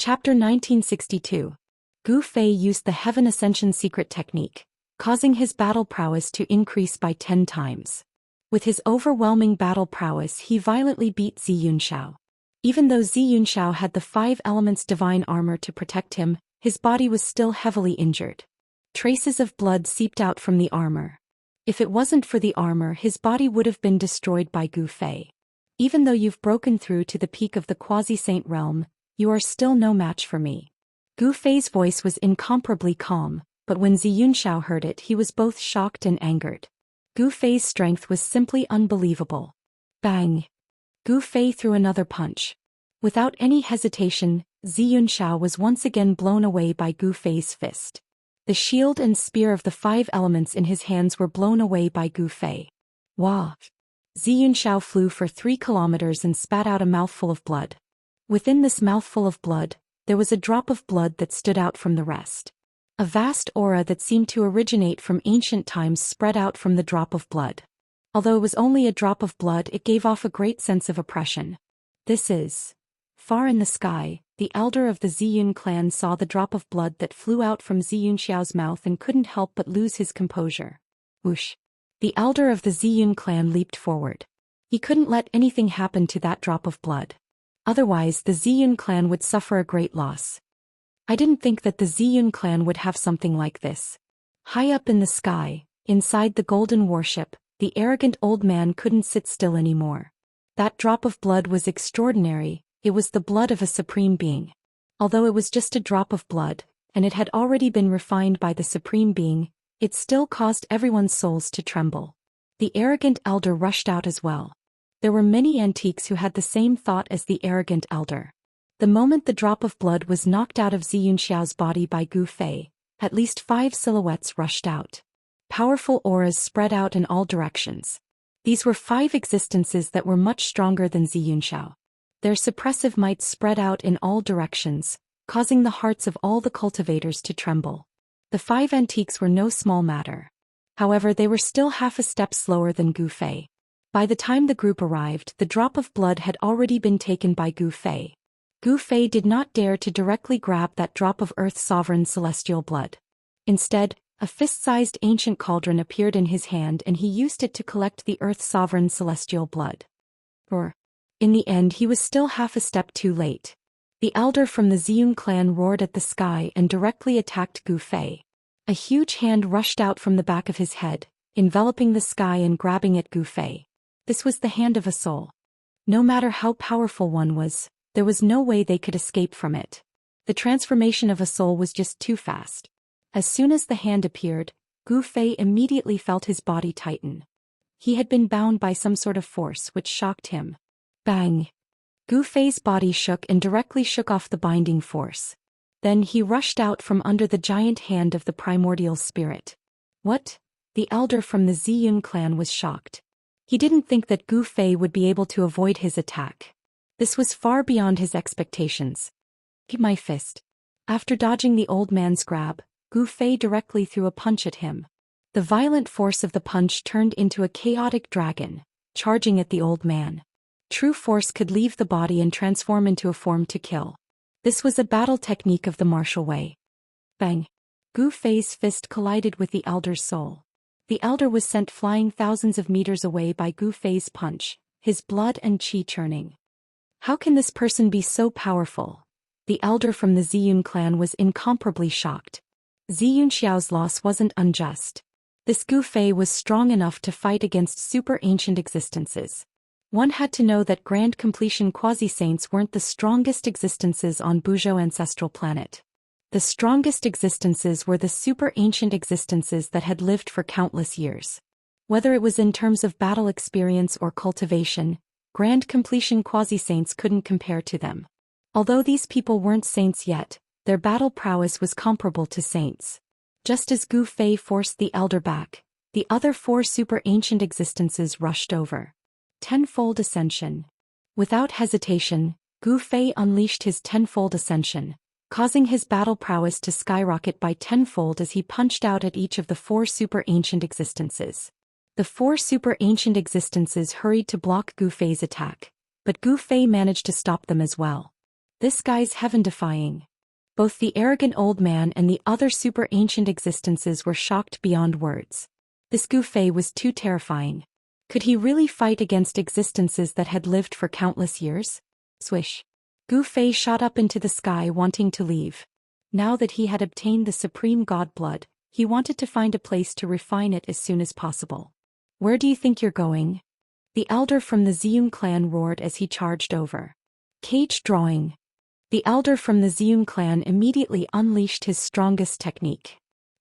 Chapter 1962. Gu Fei used the Heaven Ascension secret technique, causing his battle prowess to increase by 10 times. With his overwhelming battle prowess, he violently beat Xianxia. Even though Xianxia had the 5 elements divine armor to protect him, his body was still heavily injured. Traces of blood seeped out from the armor. If it wasn't for the armor, his body would have been destroyed by Gu Fei. Even though you've broken through to the peak of the quasi-saint realm, you are still no match for me. Gu Fei's voice was incomparably calm, but when Xianxia heard it, he was both shocked and angered. Gu Fei's strength was simply unbelievable. Bang! Gu Fei threw another punch. Without any hesitation, Xianxia was once again blown away by Gu Fei's fist. The shield and spear of the 5 elements in his hands were blown away by Gu Fei. Wah! Xianxia flew for 3 kilometers and spat out a mouthful of blood. Within this mouthful of blood, there was a drop of blood that stood out from the rest. A vast aura that seemed to originate from ancient times spread out from the drop of blood. Although it was only a drop of blood, it gave off a great sense of oppression. This is... Far in the sky, the elder of the Ziyun clan saw the drop of blood that flew out from Xianxiao's mouth and couldn't help but lose his composure. Whoosh! The elder of the Ziyun clan leaped forward. He couldn't let anything happen to that drop of blood. Otherwise, the Ziyun clan would suffer a great loss. I didn't think that the Ziyun clan would have something like this. High up in the sky, inside the golden warship, the arrogant old man couldn't sit still anymore. That drop of blood was extraordinary. It was the blood of a supreme being. Although it was just a drop of blood, and it had already been refined by the supreme being, it still caused everyone's souls to tremble. The arrogant elder rushed out as well. There were many antiques who had the same thought as the arrogant elder. The moment the drop of blood was knocked out of Xianxiao's body by Gu Fei, at least 5 silhouettes rushed out. Powerful auras spread out in all directions. These were 5 existences that were much stronger than Xianxia. Their suppressive might spread out in all directions, causing the hearts of all the cultivators to tremble. The 5 antiques were no small matter. However, they were still half a step slower than Gu Fei. By the time the group arrived, the drop of blood had already been taken by Gu Fei. Gu Fei did not dare to directly grab that drop of Earth's sovereign celestial blood. Instead, a fist-sized ancient cauldron appeared in his hand and he used it to collect the Earth's sovereign celestial blood. In the end, he was still half a step too late. The elder from the Ziyun clan roared at the sky and directly attacked Gu Fei. A huge hand rushed out from the back of his head, enveloping the sky and grabbing at Gu Fei. This was the hand of a soul. No matter how powerful one was, there was no way they could escape from it. The transformation of a soul was just too fast. As soon as the hand appeared, Gu Fei immediately felt his body tighten. He had been bound by some sort of force which shocked him. Bang! Gu Fei's body shook and directly shook off the binding force. Then he rushed out from under the giant hand of the primordial spirit. What? The elder from the Ziyun clan was shocked. He didn't think that Gu Fei would be able to avoid his attack. This was far beyond his expectations. Keep my fist. After dodging the old man's grab, Gu Fei directly threw a punch at him. The violent force of the punch turned into a chaotic dragon, charging at the old man. True force could leave the body and transform into a form to kill. This was a battle technique of the martial way. Bang! Gu Fei's fist collided with the elder's soul. The elder was sent flying thousands of meters away by Gu Fei's punch, his blood and qi churning. How can this person be so powerful? The elder from the Ziyun clan was incomparably shocked. Xianxiao's loss wasn't unjust. This Gu Fei was strong enough to fight against super ancient existences. One had to know that Grand Completion quasi-saints weren't the strongest existences on Buzhou ancestral planet. The strongest existences were the super ancient existences that had lived for countless years. Whether it was in terms of battle experience or cultivation, Grand Completion quasi-saints couldn't compare to them. Although these people weren't saints yet, their battle prowess was comparable to saints. Just as Gu Fei forced the elder back, the other 4 super ancient existences rushed over. Tenfold Ascension. Without hesitation, Gu Fei unleashed his tenfold ascension, causing his battle prowess to skyrocket by tenfold as he punched out at each of the 4 super ancient existences. The 4 super ancient existences hurried to block Gu Fei's attack, but Gu Fei managed to stop them as well. This guy's heaven-defying. Both the arrogant old man and the other super-ancient existences were shocked beyond words. This Gu Fei was too terrifying. Could he really fight against existences that had lived for countless years? Swish. Gu Fei shot up into the sky wanting to leave. Now that he had obtained the supreme god blood, he wanted to find a place to refine it as soon as possible. Where do you think you're going? The elder from the Ziyun clan roared as he charged over. Cage drawing. The elder from the Ziyun clan immediately unleashed his strongest technique.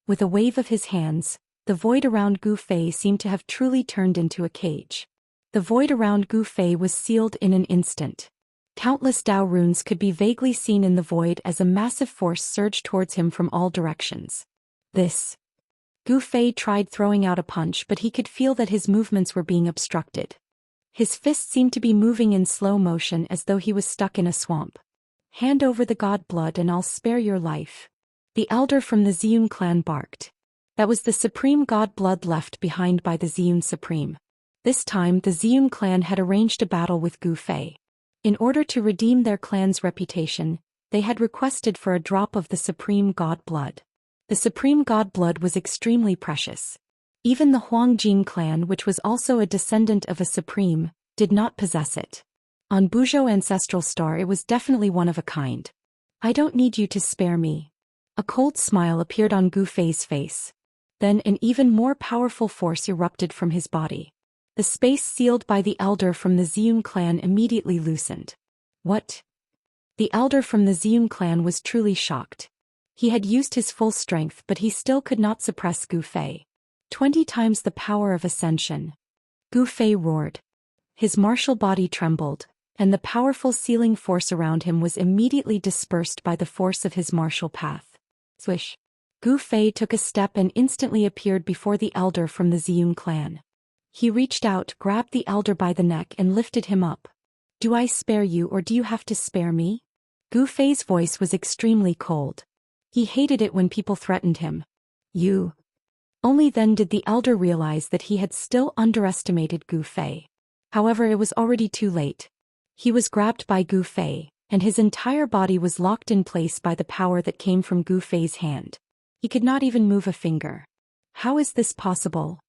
With a wave of his hands, the void around Gu Fei seemed to have truly turned into a cage. The void around Gu Fei was sealed in an instant. Countless Dao runes could be vaguely seen in the void as a massive force surged towards him from all directions. This. Gu Fei tried throwing out a punch, but he could feel that his movements were being obstructed. His fist seemed to be moving in slow motion as though he was stuck in a swamp. Hand over the god blood and I'll spare your life. The elder from the Ziyun clan barked. That was the supreme god blood left behind by the Ziyun supreme. This time the Ziyun clan had arranged a battle with Gu Fei. In order to redeem their clan's reputation, they had requested for a drop of the supreme god blood. The supreme god blood was extremely precious. Even the Huangjing clan, which was also a descendant of a supreme, did not possess it. On Buzhou ancestral star it was definitely one of a kind. I don't need you to spare me. A cold smile appeared on Gu Fei's face. Then an even more powerful force erupted from his body. The space sealed by the elder from the Ziyun clan immediately loosened. What? The elder from the Ziyun clan was truly shocked. He had used his full strength, but he still could not suppress Gu Fei. 20 times the power of ascension. Gu Fei roared. His martial body trembled, and the powerful sealing force around him was immediately dispersed by the force of his martial path. Swish. Gu Fei took a step and instantly appeared before the elder from the Ziyun clan. He reached out, grabbed the elder by the neck and lifted him up. Do I spare you or do you have to spare me? Gu Fei's voice was extremely cold. He hated it when people threatened him. You. Only then did the elder realize that he had still underestimated Gu Fei. However, it was already too late. He was grabbed by Gu Fei, and his entire body was locked in place by the power that came from Gu Fei's hand. He could not even move a finger. How is this possible?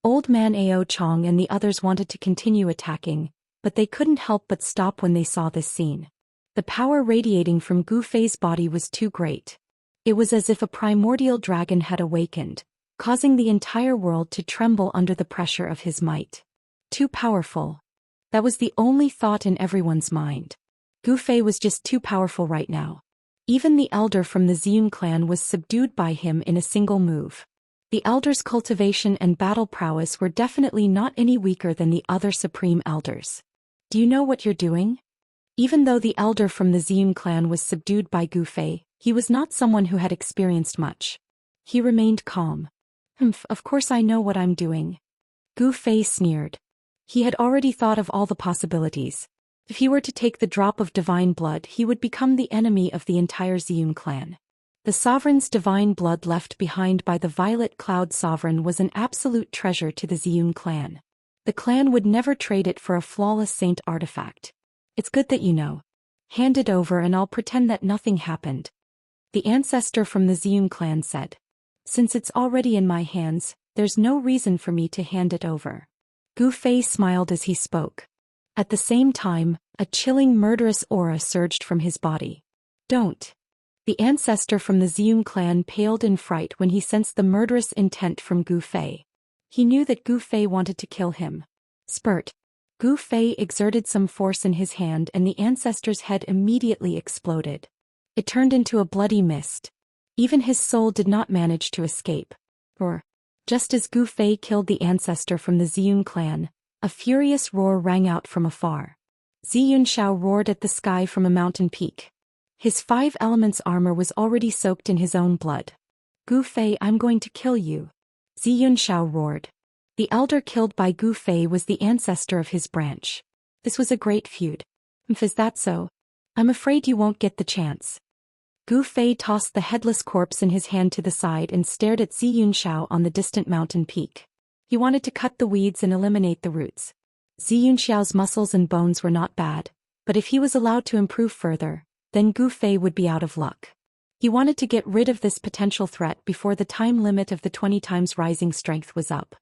Old Man Ao Chong and the others wanted to continue attacking, but they couldn't help but stop when they saw this scene. The power radiating from Gu Fei's body was too great. It was as if a primordial dragon had awakened, causing the entire world to tremble under the pressure of his might. Too powerful. That was the only thought in everyone's mind. Gu Fei was just too powerful right now. Even the elder from the Ziyun clan was subdued by him in a single move. The elder's cultivation and battle prowess were definitely not any weaker than the other supreme elders. Do you know what you're doing? Even though the elder from the Ziyun clan was subdued by Gu Fei, he was not someone who had experienced much. He remained calm. Of course I know what I'm doing. Gu Fei sneered. He had already thought of all the possibilities. If he were to take the drop of divine blood, he would become the enemy of the entire Ziyun clan. The sovereign's divine blood left behind by the Violet Cloud Sovereign was an absolute treasure to the Ziyun clan. The clan would never trade it for a flawless saint artifact. It's good that you know. Hand it over and I'll pretend that nothing happened. The ancestor from the Ziyun clan said. Since it's already in my hands, there's no reason for me to hand it over. Gu Fei smiled as he spoke. At the same time, a chilling murderous aura surged from his body. Don't. The ancestor from the Ziyun clan paled in fright when he sensed the murderous intent from Gu Fei. He knew that Gu Fei wanted to kill him. Spurt. Gu Fei exerted some force in his hand and the ancestor's head immediately exploded. It turned into a bloody mist. Even his soul did not manage to escape. Just as Gu Fei killed the ancestor from the Ziyun clan, a furious roar rang out from afar. Xianxia roared at the sky from a mountain peak. His 5 elements armor was already soaked in his own blood. Gu Fei, I'm going to kill you. Xianxia roared. The elder killed by Gu Fei was the ancestor of his branch. This was a great feud. Is that so? I'm afraid you won't get the chance. Gu Fei tossed the headless corpse in his hand to the side and stared at Xianxia on the distant mountain peak. He wanted to cut the weeds and eliminate the roots. Xianxiao's muscles and bones were not bad, but if he was allowed to improve further, then Gu Fei would be out of luck. He wanted to get rid of this potential threat before the time limit of the 20 times rising strength was up.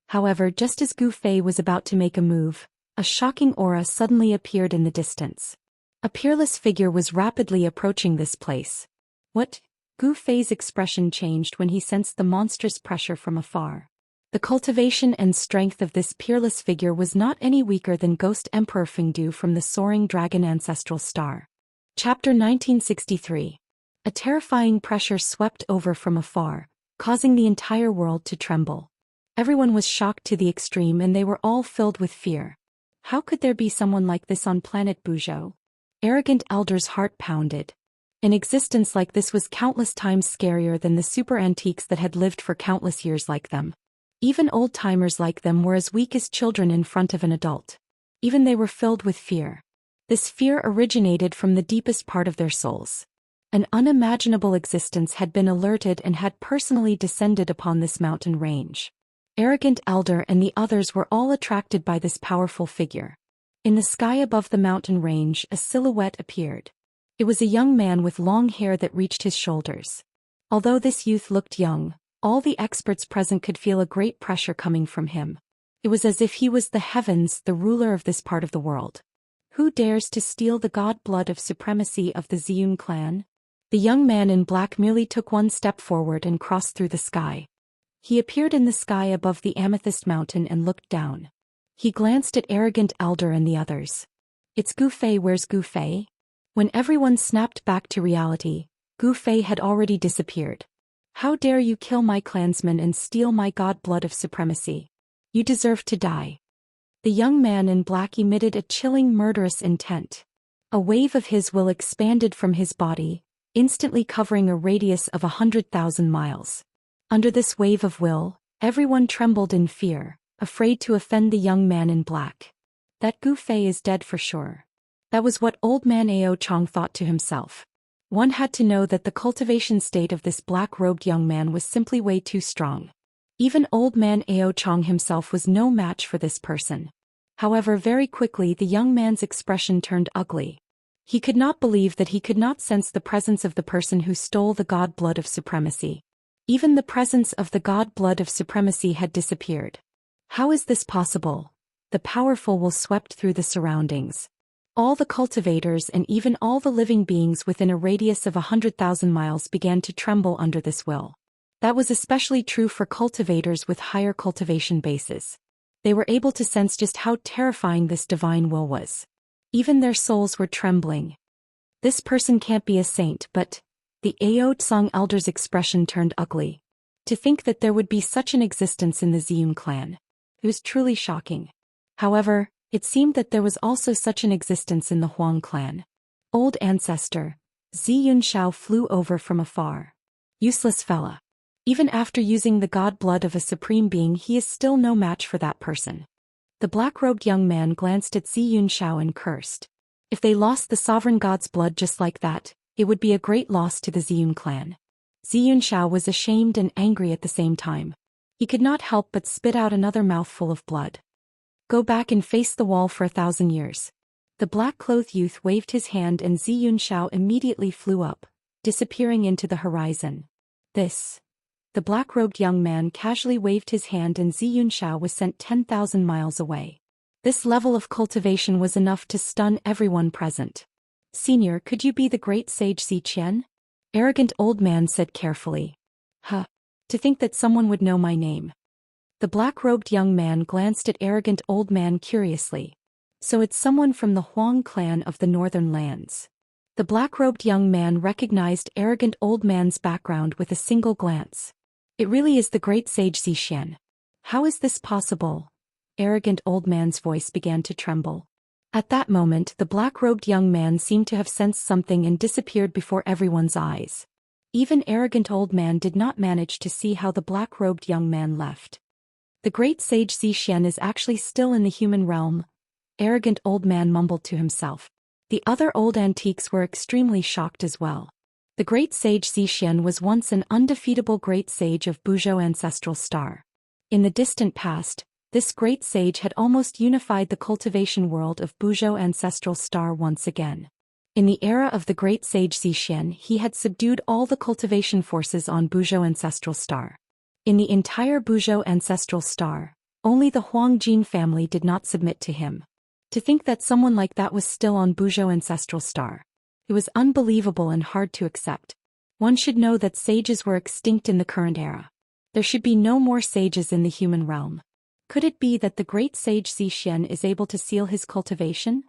However, just as Gu Fei was about to make a move, a shocking aura suddenly appeared in the distance. A peerless figure was rapidly approaching this place. What? Gu Fei's expression changed when he sensed the monstrous pressure from afar. The cultivation and strength of this peerless figure was not any weaker than Ghost Emperor Fengdu from the soaring dragon ancestral star. Chapter 1963. A terrifying pressure swept over from afar, causing the entire world to tremble. Everyone was shocked to the extreme and they were all filled with fear. How could there be someone like this on planet Buzhou? Arrogant Elder's heart pounded. An existence like this was countless times scarier than the super antiques that had lived for countless years like them. Even old-timers like them were as weak as children in front of an adult. Even they were filled with fear. This fear originated from the deepest part of their souls. An unimaginable existence had been alerted and had personally descended upon this mountain range. Arrogant Elder and the others were all attracted by this powerful figure. In the sky above the mountain range, a silhouette appeared. It was a young man with long hair that reached his shoulders. Although this youth looked young, all the experts present could feel a great pressure coming from him. It was as if he was the heavens, the ruler of this part of the world. Who dares to steal the god blood of supremacy of the Ziyun clan? The young man in black merely took one step forward and crossed through the sky. He appeared in the sky above the amethyst mountain and looked down. He glanced at Arrogant Elder and the others. It's Gu Fei. Where's Gu Fei? When everyone snapped back to reality, Gu Fei had already disappeared. How dare you kill my clansmen and steal my god blood of supremacy? You deserve to die. The young man in black emitted a chilling murderous intent. A wave of his will expanded from his body, instantly covering a radius of 100,000 miles. Under this wave of will, everyone trembled in fear, afraid to offend the young man in black. That Gu Fei is dead for sure. That was what old man Ao Chong thought to himself. One had to know that the cultivation state of this black-robed young man was simply way too strong. Even old man Ao Chong himself was no match for this person. However, very quickly the young man's expression turned ugly. He could not believe that he could not sense the presence of the person who stole the god blood of supremacy. Even the presence of the god blood of supremacy had disappeared. How is this possible? The powerful will swept through the surroundings. All the cultivators and even all the living beings within a radius of 100,000 miles began to tremble under this will. That was especially true for cultivators with higher cultivation bases. They were able to sense just how terrifying this divine will was. Even their souls were trembling. This person can't be a saint, but the Ao Tsang elder's expression turned ugly. To think that there would be such an existence in the Ziyun clan. It was truly shocking. However, it seemed that there was also such an existence in the Huang clan. Old ancestor, Ziyun Shao flew over from afar. Useless fella. Even after using the god blood of a supreme being, he is still no match for that person. The black-robed young man glanced at Ziyun Shao and cursed. If they lost the sovereign god's blood just like that, it would be a great loss to the Ziyun clan. Ziyun Shao was ashamed and angry at the same time. He could not help but spit out another mouthful of blood. Go back and face the wall for 1,000 years. The black-clothed youth waved his hand and Ziyun Shao immediately flew up, disappearing into the horizon. The black-robed young man casually waved his hand and Ziyun Shao was sent 10,000 miles away. This level of cultivation was enough to stun everyone present. Senior, could you be the great sage Zi Qian? Arrogant old man said carefully. Huh. To think that someone would know my name. The black-robed young man glanced at arrogant old man curiously. So it's someone from the Huang clan of the northern lands. The black-robed young man recognized arrogant old man's background with a single glance. It really is the great sage Zi Xian. How is this possible? Arrogant old man's voice began to tremble. At that moment, the black-robed young man seemed to have sensed something and disappeared before everyone's eyes. Even arrogant old man did not manage to see how the black-robed young man left. The great sage Zi Xian is actually still in the human realm. Arrogant old man mumbled to himself. The other old antiques were extremely shocked as well. The great sage Zi Xian was once an undefeatable great sage of Buzhou ancestral star. In the distant past, this great sage had almost unified the cultivation world of Buzhou ancestral star once again. In the era of the great sage Zhou Xian, he had subdued all the cultivation forces on Buzhou ancestral star. In the entire Buzhou ancestral star, only the Huangjin family did not submit to him. To think that someone like that was still on Buzhou ancestral star. It was unbelievable and hard to accept. One should know that sages were extinct in the current era. There should be no more sages in the human realm. Could it be that the great sage Zhou Xian is able to seal his cultivation?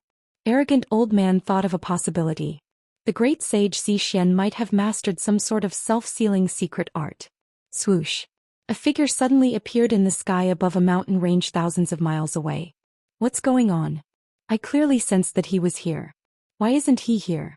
Arrogant old man thought of a possibility. The great sage Zhou Xian might have mastered some sort of self-sealing secret art. Swoosh. A figure suddenly appeared in the sky above a mountain range thousands of miles away. What's going on? I clearly sensed that he was here. Why isn't he here?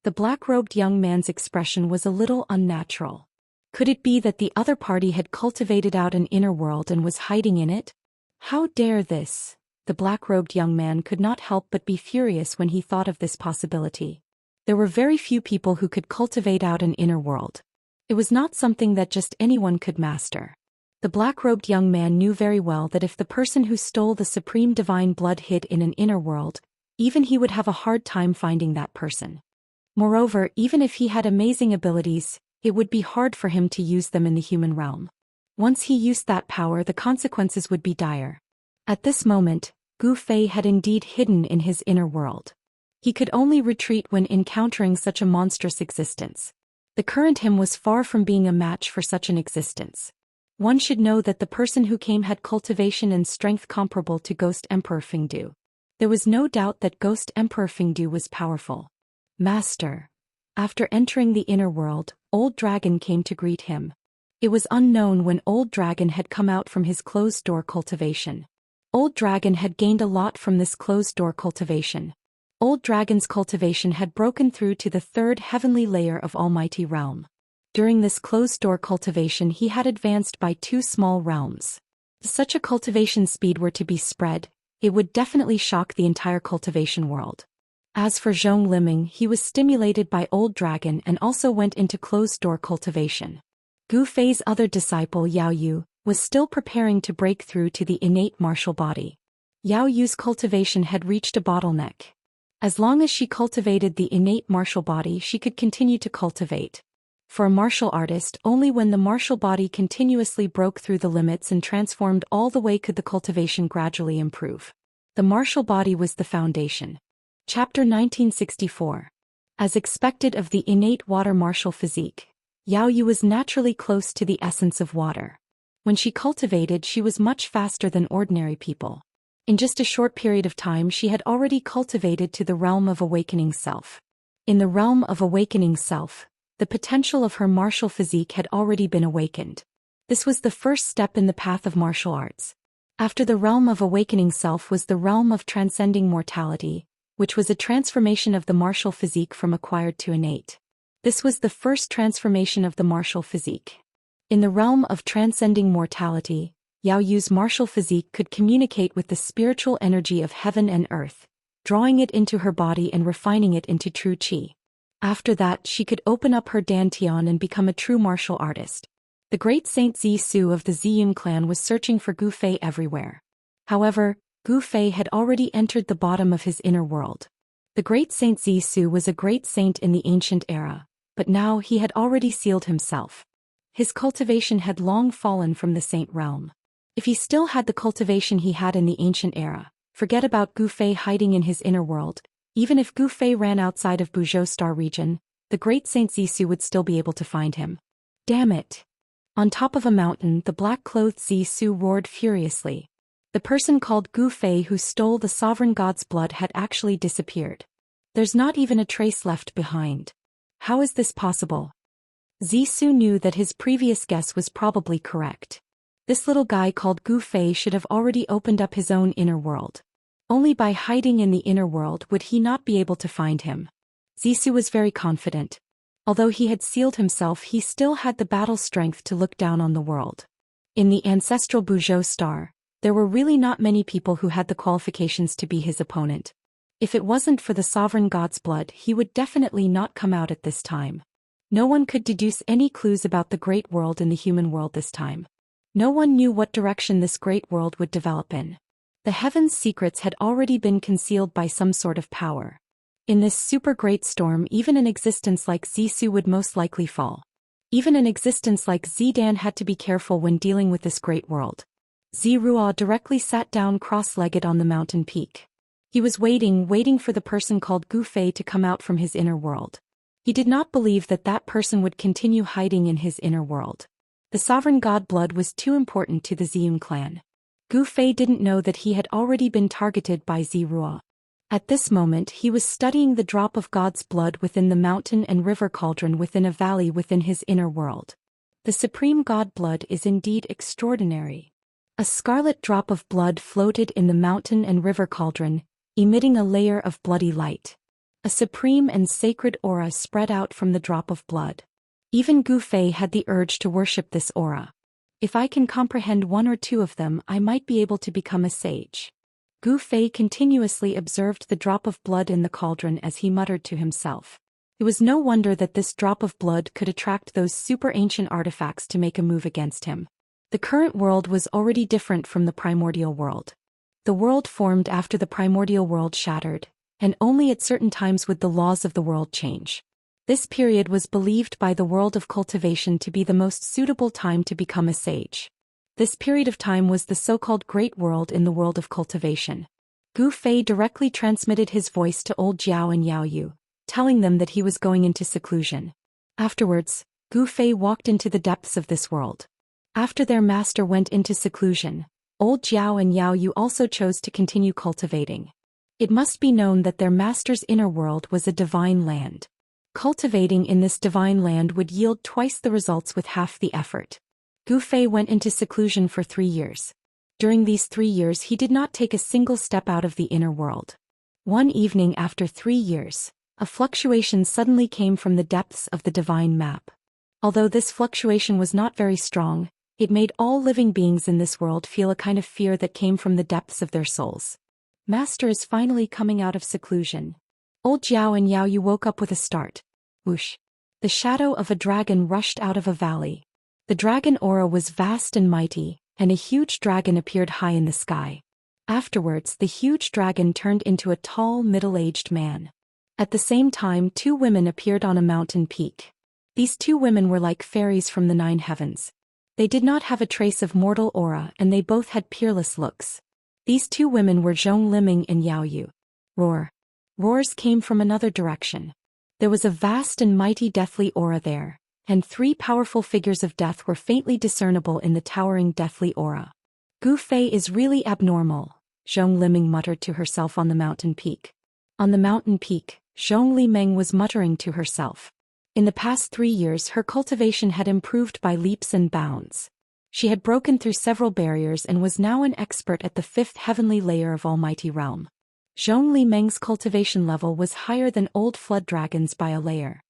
The black-robed young man's expression was a little unnatural. Could it be that the other party had cultivated out an inner world and was hiding in it? How dare this? The black-robed young man could not help but be furious when he thought of this possibility. There were very few people who could cultivate out an inner world. It was not something that just anyone could master. The black-robed young man knew very well that if the person who stole the supreme divine blood hid in an inner world, even he would have a hard time finding that person. Moreover, even if he had amazing abilities, it would be hard for him to use them in the human realm. Once he used that power, the consequences would be dire. At this moment, Gu Fei had indeed hidden in his inner world. He could only retreat when encountering such a monstrous existence. The current him was far from being a match for such an existence. One should know that the person who came had cultivation and strength comparable to Ghost Emperor Fengdu. There was no doubt that Ghost Emperor Fengdu was powerful. Master. After entering the inner world, Old Dragon came to greet him. It was unknown when Old Dragon had come out from his closed-door cultivation. Old Dragon had gained a lot from this closed-door cultivation. Old Dragon's cultivation had broken through to the third heavenly layer of Almighty Realm. During this closed-door cultivation he had advanced by 2 small realms. If such a cultivation speed were to be spread, it would definitely shock the entire cultivation world. As for Zhong Liming, he was stimulated by Old Dragon and also went into closed-door cultivation. Gu Fei's other disciple Yao Yu was still preparing to break through to the innate martial body. Yao Yu's cultivation had reached a bottleneck. As long as she cultivated the innate martial body, she could continue to cultivate. For a martial artist, only when the martial body continuously broke through the limits and transformed all the way could the cultivation gradually improve. The martial body was the foundation. Chapter 1964. As expected of the innate water martial physique, Yao Yu was naturally close to the essence of water. When she cultivated, she was much faster than ordinary people. In just a short period of time she had already cultivated to the realm of awakening self. In the realm of awakening self, the potential of her martial physique had already been awakened. This was the first step in the path of martial arts. After the realm of awakening self was the realm of transcending mortality, which was a transformation of the martial physique from acquired to innate. This was the first transformation of the martial physique. In the realm of transcending mortality, Yao Yu's martial physique could communicate with the spiritual energy of heaven and earth, drawing it into her body and refining it into true qi. After that she could open up her dantian and become a true martial artist. The great Saint Zi Su of the Ziyun clan was searching for Gu Fei everywhere. However, Gu Fei had already entered the bottom of his inner world. The great Saint Zi Su was a great saint in the ancient era, but now he had already sealed himself. His cultivation had long fallen from the saint realm. If he still had the cultivation he had in the ancient era, forget about Gu Fei hiding in his inner world. Even if Gu Fei ran outside of Buzhou Star region, the great Saint Zisu would still be able to find him. Damn it! On top of a mountain, the black-clothed Zisu roared furiously. The person called Gu Fei who stole the sovereign god's blood had actually disappeared. There's not even a trace left behind. How is this possible? Zisu knew that his previous guess was probably correct. This little guy called Gu Fei should have already opened up his own inner world. Only by hiding in the inner world would he not be able to find him. Zisu was very confident. Although he had sealed himself, he still had the battle strength to look down on the world. In the ancestral Buzhou Star, there were really not many people who had the qualifications to be his opponent. If it wasn't for the sovereign god's blood, he would definitely not come out at this time. No one could deduce any clues about the great world in the human world this time. No one knew what direction this great world would develop in. The heavens' secrets had already been concealed by some sort of power. In this super great storm, even an existence like Zisu would most likely fall. Even an existence like Zidan had to be careful when dealing with this great world. Ziruo directly sat down cross-legged on the mountain peak. He was waiting for the person called Gu Fei to come out from his inner world. He did not believe that that person would continue hiding in his inner world. The sovereign god blood was too important to the Ziyun clan. Gu Fei didn't know that he had already been targeted by Ziruo. At this moment he was studying the drop of God's blood within the mountain and river cauldron within a valley within his inner world. The supreme god blood is indeed extraordinary. A scarlet drop of blood floated in the mountain and river cauldron, emitting a layer of bloody light. A supreme and sacred aura spread out from the drop of blood. Even Gu Fei had the urge to worship this aura. If I can comprehend one or two of them, I might be able to become a sage. Gu Fei continuously observed the drop of blood in the cauldron as he muttered to himself. It was no wonder that this drop of blood could attract those super ancient artifacts to make a move against him. The current world was already different from the primordial world. The world formed after the primordial world shattered, and only at certain times would the laws of the world change. This period was believed by the world of cultivation to be the most suitable time to become a sage. This period of time was the so-called Great World in the world of cultivation. Gu Fei directly transmitted his voice to old Jiao and Yao Yu, telling them that he was going into seclusion. Afterwards, Gu Fei walked into the depths of this world. After their master went into seclusion, old Jiao and Yao Yu also chose to continue cultivating. It must be known that their master's inner world was a divine land. Cultivating in this divine land would yield twice the results with half the effort. Gu Fei went into seclusion for 3 years. During these 3 years he did not take a single step out of the inner world. One evening after 3 years, a fluctuation suddenly came from the depths of the divine map. Although this fluctuation was not very strong, it made all living beings in this world feel a kind of fear that came from the depths of their souls. Master is finally coming out of seclusion. Old Jiao and Yao Yu woke up with a start. Whoosh! The shadow of a dragon rushed out of a valley. The dragon aura was vast and mighty, and a huge dragon appeared high in the sky. Afterwards, the huge dragon turned into a tall, middle-aged man. At the same time, 2 women appeared on a mountain peak. These 2 women were like fairies from the 9 heavens. They did not have a trace of mortal aura and they both had peerless looks. These 2 women were Zhong Liming and Yao Yu. Roar! Roars came from another direction. There was a vast and mighty deathly aura there, and 3 powerful figures of death were faintly discernible in the towering deathly aura. Gu Fei is really abnormal, Zhong Liming muttered to herself on the mountain peak. On the mountain peak, Zhong Liming was muttering to herself. In the past 3 years her cultivation had improved by leaps and bounds. She had broken through several barriers and was now an expert at the 5th heavenly layer of Almighty Realm. Zhong Liming's cultivation level was higher than old flood dragons by a layer.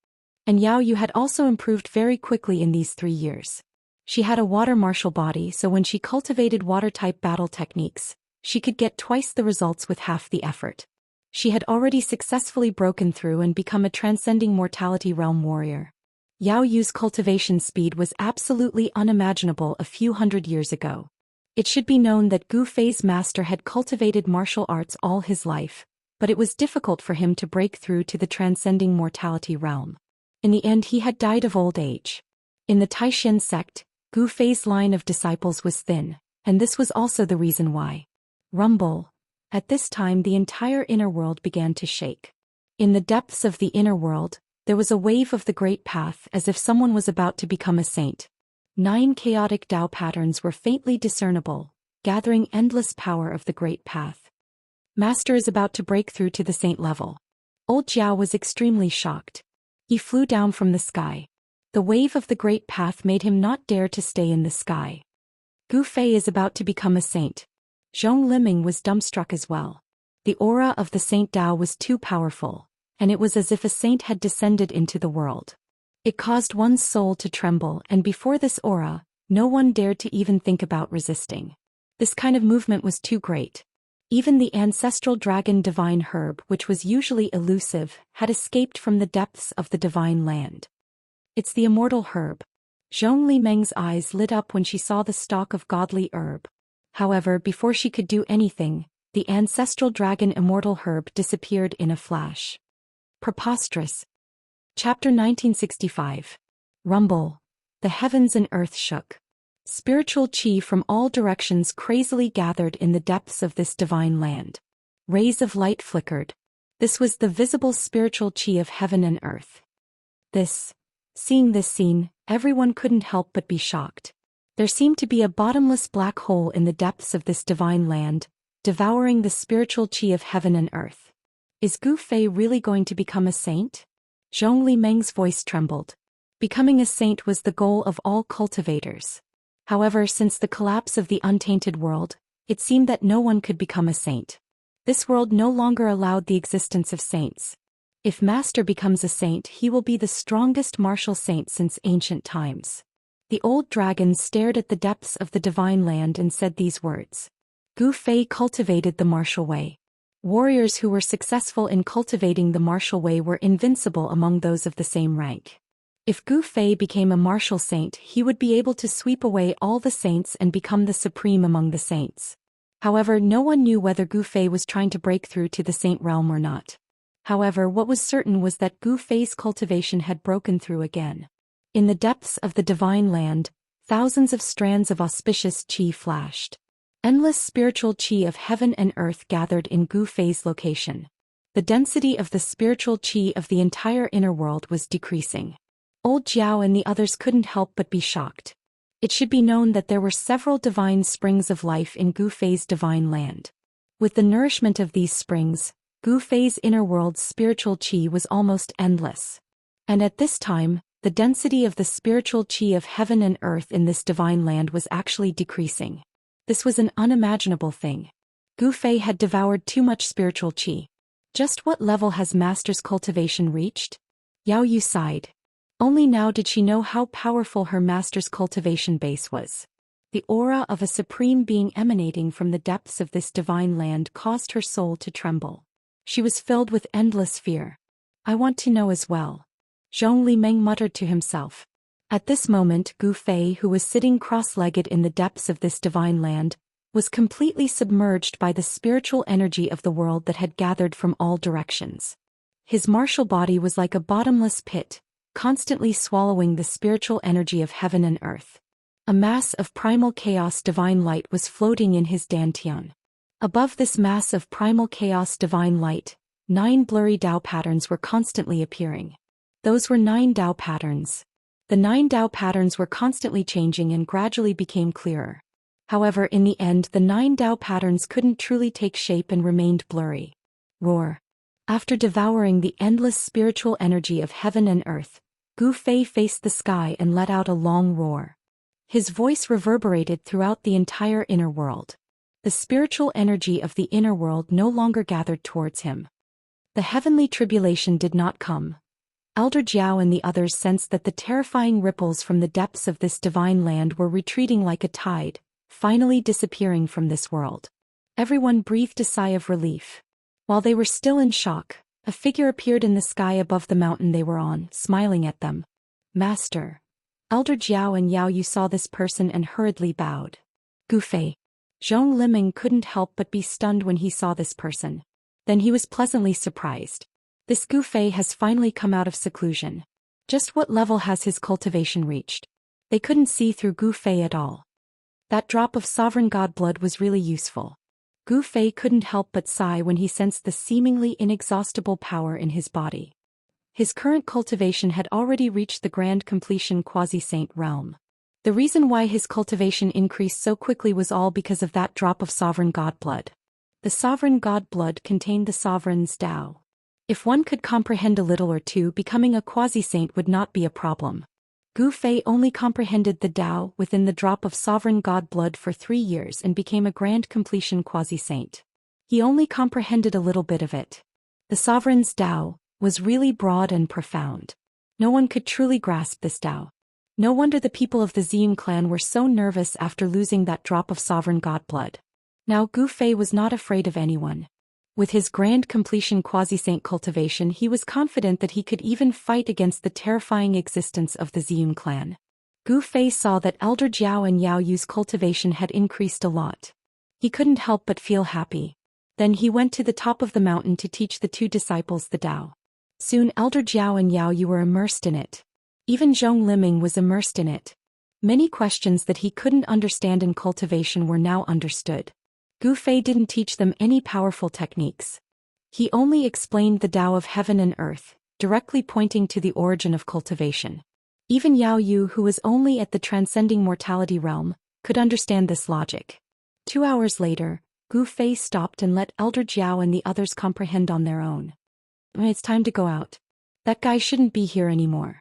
And Yao Yu had also improved very quickly in these 3 years. She had a water martial body, so when she cultivated water-type battle techniques, she could get twice the results with half the effort. She had already successfully broken through and become a transcending mortality realm warrior. Yao Yu's cultivation speed was absolutely unimaginable a few hundred years ago. It should be known that Gu Fei's master had cultivated martial arts all his life, but it was difficult for him to break through to the transcending mortality realm. In the end he had died of old age. In the Taishan sect, Gu Fei's line of disciples was thin, and this was also the reason why. Rumble. At this time the entire inner world began to shake. In the depths of the inner world, there was a wave of the great path as if someone was about to become a saint. 9 chaotic Tao patterns were faintly discernible, gathering endless power of the great path. Master is about to break through to the saint level. Old Jiao was extremely shocked. He flew down from the sky. The wave of the great path made him not dare to stay in the sky. Gu Fei is about to become a saint. Zhong Liming was dumbstruck as well. The aura of the Saint Tao was too powerful, and it was as if a saint had descended into the world. It caused one's soul to tremble, and before this aura, no one dared to even think about resisting. This kind of movement was too great. Even the ancestral dragon divine herb, which was usually elusive, had escaped from the depths of the divine land. It's the immortal herb. Zhong Liming's eyes lit up when she saw the stalk of godly herb. However, before she could do anything, the ancestral dragon immortal herb disappeared in a flash. Preposterous. Chapter 1965. Rumble. The heavens and earth shook. Spiritual chi from all directions crazily gathered in the depths of this divine land. Rays of light flickered. This was the visible spiritual chi of heaven and earth. Seeing this scene, everyone couldn't help but be shocked. There seemed to be a bottomless black hole in the depths of this divine land, devouring the spiritual chi of heaven and earth. Is Gu Fei really going to become a saint? Zhong Limeng's voice trembled. Becoming a saint was the goal of all cultivators. However, since the collapse of the untainted world, it seemed that no one could become a saint. This world no longer allowed the existence of saints. If Master becomes a saint, he will be the strongest martial saint since ancient times. The old dragon stared at the depths of the divine land and said these words. Gu Fei cultivated the martial way. Warriors who were successful in cultivating the martial way were invincible among those of the same rank. If Gu Fei became a martial saint, he would be able to sweep away all the saints and become the supreme among the saints. However, no one knew whether Gu Fei was trying to break through to the saint realm or not. However, what was certain was that Gu Fei's cultivation had broken through again. In the depths of the divine land, thousands of strands of auspicious chi flashed. Endless spiritual chi of heaven and earth gathered in Gu Fei's location. The density of the spiritual chi of the entire inner world was decreasing. Old Jiao and the others couldn't help but be shocked. It should be known that there were several divine springs of life in Gu Fei's divine land. With the nourishment of these springs, Gu Fei's inner world's spiritual chi was almost endless. And at this time, the density of the spiritual chi of heaven and earth in this divine land was actually decreasing. This was an unimaginable thing. Gu Fei had devoured too much spiritual chi. Just what level has Master's cultivation reached? Yao Yu sighed. Only now did she know how powerful her Master's cultivation base was. The aura of a supreme being emanating from the depths of this divine land caused her soul to tremble. She was filled with endless fear. I want to know as well. Zhong Limeng muttered to himself. At this moment, Gu Fei, who was sitting cross-legged in the depths of this divine land, was completely submerged by the spiritual energy of the world that had gathered from all directions. His martial body was like a bottomless pit, constantly swallowing the spiritual energy of heaven and earth. A mass of primal chaos divine light was floating in his dantian. Above this mass of primal chaos divine light, 9 blurry Dao patterns were constantly appearing. Those were 9 Dao patterns. The 9 Dao patterns were constantly changing and gradually became clearer. However, in the end, the 9 Dao patterns couldn't truly take shape and remained blurry. Roar. After devouring the endless spiritual energy of heaven and earth, Gu Fei faced the sky and let out a long roar. His voice reverberated throughout the entire inner world. The spiritual energy of the inner world no longer gathered towards him. The heavenly tribulation did not come. Elder Jiao and the others sensed that the terrifying ripples from the depths of this divine land were retreating like a tide, finally disappearing from this world. Everyone breathed a sigh of relief. While they were still in shock, a figure appeared in the sky above the mountain they were on, smiling at them. Master. Elder Jiao and Yao Yu saw this person and hurriedly bowed. Gu Fei. Zhong Limeng couldn't help but be stunned when he saw this person. Then he was pleasantly surprised. This Gu Fei has finally come out of seclusion. Just what level has his cultivation reached? They couldn't see through Gu Fei at all. That drop of sovereign god blood was really useful. Gu Fei couldn't help but sigh when he sensed the seemingly inexhaustible power in his body. His current cultivation had already reached the grand completion quasi-saint realm. The reason why his cultivation increased so quickly was all because of that drop of sovereign god blood. The sovereign god blood contained the sovereign's Tao. If one could comprehend a little or two, becoming a quasi-saint would not be a problem. Gu Fei only comprehended the Tao within the drop of sovereign god blood for 3 years and became a grand completion quasi-saint. He only comprehended a little bit of it. The sovereign's Tao was really broad and profound. No one could truly grasp this Tao. No wonder the people of the Xian clan were so nervous after losing that drop of sovereign god blood. Now Gu Fei was not afraid of anyone. With his grand completion quasi-saint cultivation, he was confident that he could even fight against the terrifying existence of the Xian clan. Gu Fei saw that Elder Jiao and Yao Yu's cultivation had increased a lot. He couldn't help but feel happy. Then he went to the top of the mountain to teach the 2 disciples the Tao. Soon Elder Jiao and Yao Yu were immersed in it. Even Zhong Liming was immersed in it. Many questions that he couldn't understand in cultivation were now understood. Gu Fei didn't teach them any powerful techniques. He only explained the Tao of heaven and earth, directly pointing to the origin of cultivation. Even Yao Yu, who was only at the transcending mortality realm, could understand this logic. 2 hours later, Gu Fei stopped and let Elder Jiao and the others comprehend on their own. It's time to go out. That guy shouldn't be here anymore.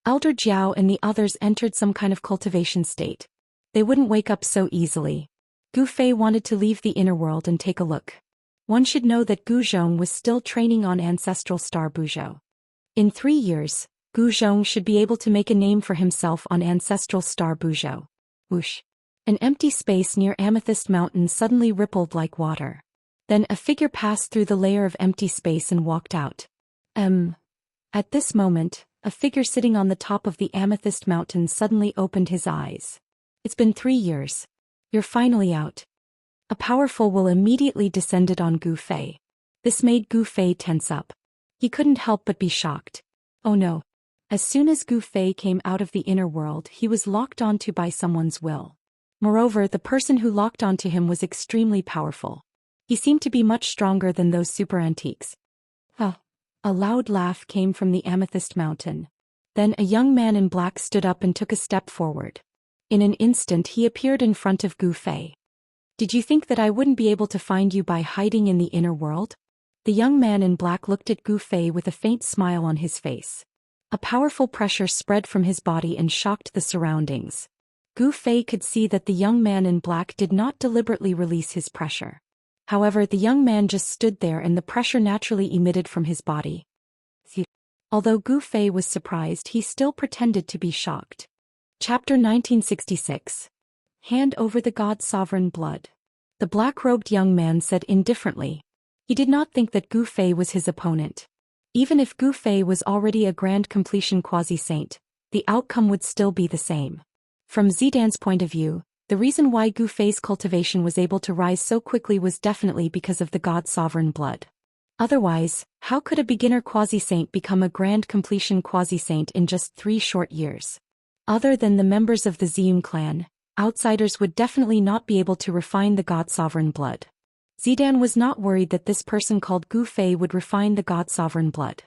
Elder Jiao and the others entered some kind of cultivation state. They wouldn't wake up so easily. Gu Fei wanted to leave the inner world and take a look. One should know that Gu Zhong was still training on ancestral star Buzhou. In 3 years, Gu Zhong should be able to make a name for himself on ancestral star Buzhou. Whoosh. An empty space near Amethyst Mountain suddenly rippled like water. Then a figure passed through the layer of empty space and walked out. At this moment, a figure sitting on the top of the Amethyst Mountain suddenly opened his eyes. It's been 3 years. You're finally out. A powerful will immediately descended on Gu Fei. This made Gu Fei tense up. He couldn't help but be shocked. Oh no. As soon as Gu Fei came out of the inner world, he was locked onto by someone's will. Moreover, the person who locked onto him was extremely powerful. He seemed to be much stronger than those super antiques. A loud laugh came from the Amethyst Mountain. Then a young man in black stood up and took a step forward. In an instant he appeared in front of Gu Fei. Did you think that I wouldn't be able to find you by hiding in the inner world? The young man in black looked at Gu Fei with a faint smile on his face. A powerful pressure spread from his body and shocked the surroundings. Gu Fei could see that the young man in black did not deliberately release his pressure. However, the young man just stood there and the pressure naturally emitted from his body. Although Gu Fei was surprised, he still pretended to be shocked. Chapter 1966. Hand over the God's sovereign blood. The black-robed young man said indifferently. He did not think that Gu Fei was his opponent. Even if Gu Fei was already a grand completion quasi-saint, the outcome would still be the same. From Zidan's point of view, the reason why Gu Fei's cultivation was able to rise so quickly was definitely because of the God's sovereign blood. Otherwise, how could a beginner quasi-saint become a grand completion quasi-saint in just 3 short years? Other than the members of the Ziyun clan, outsiders would definitely not be able to refine the God's sovereign blood. Zidan was not worried that this person called Gu Fei would refine the God's sovereign blood.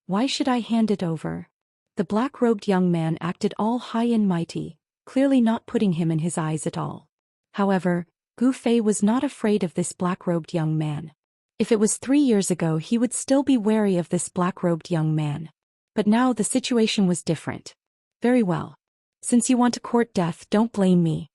Why should I hand it over? The black-robed young man acted all high and mighty, clearly not putting him in his eyes at all. However, Gu Fei was not afraid of this black-robed young man. If it was 3 years ago, he would still be wary of this black-robed young man. But now the situation was different. Very well. Since you want to court death, don't blame me.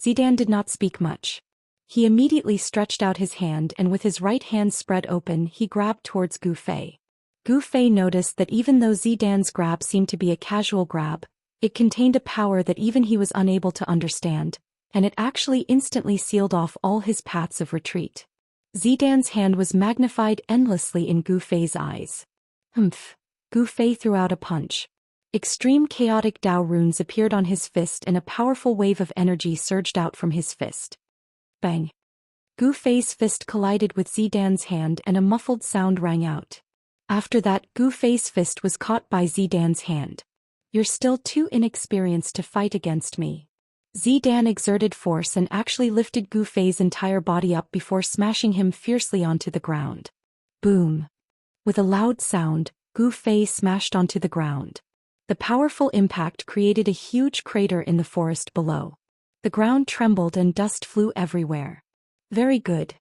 Zidan did not speak much. He immediately stretched out his hand and with his right hand spread open he grabbed towards Gu Fei. Gu Fei noticed that even though Zidan's grab seemed to be a casual grab, it contained a power that even he was unable to understand, and it actually instantly sealed off all his paths of retreat. Zidan's hand was magnified endlessly in Gu Fei's eyes. Gu Fei threw out a punch. Extreme chaotic Tao runes appeared on his fist and a powerful wave of energy surged out from his fist. Bang! Gu Fei's fist collided with Zidan's hand and a muffled sound rang out. After that, Gu Fei's fist was caught by Zidan's hand. You're still too inexperienced to fight against me. Zidan exerted force and actually lifted Gu Fei's entire body up before smashing him fiercely onto the ground. Boom! With a loud sound, Gu Fei smashed onto the ground. The powerful impact created a huge crater in the forest below. The ground trembled and dust flew everywhere. Very good.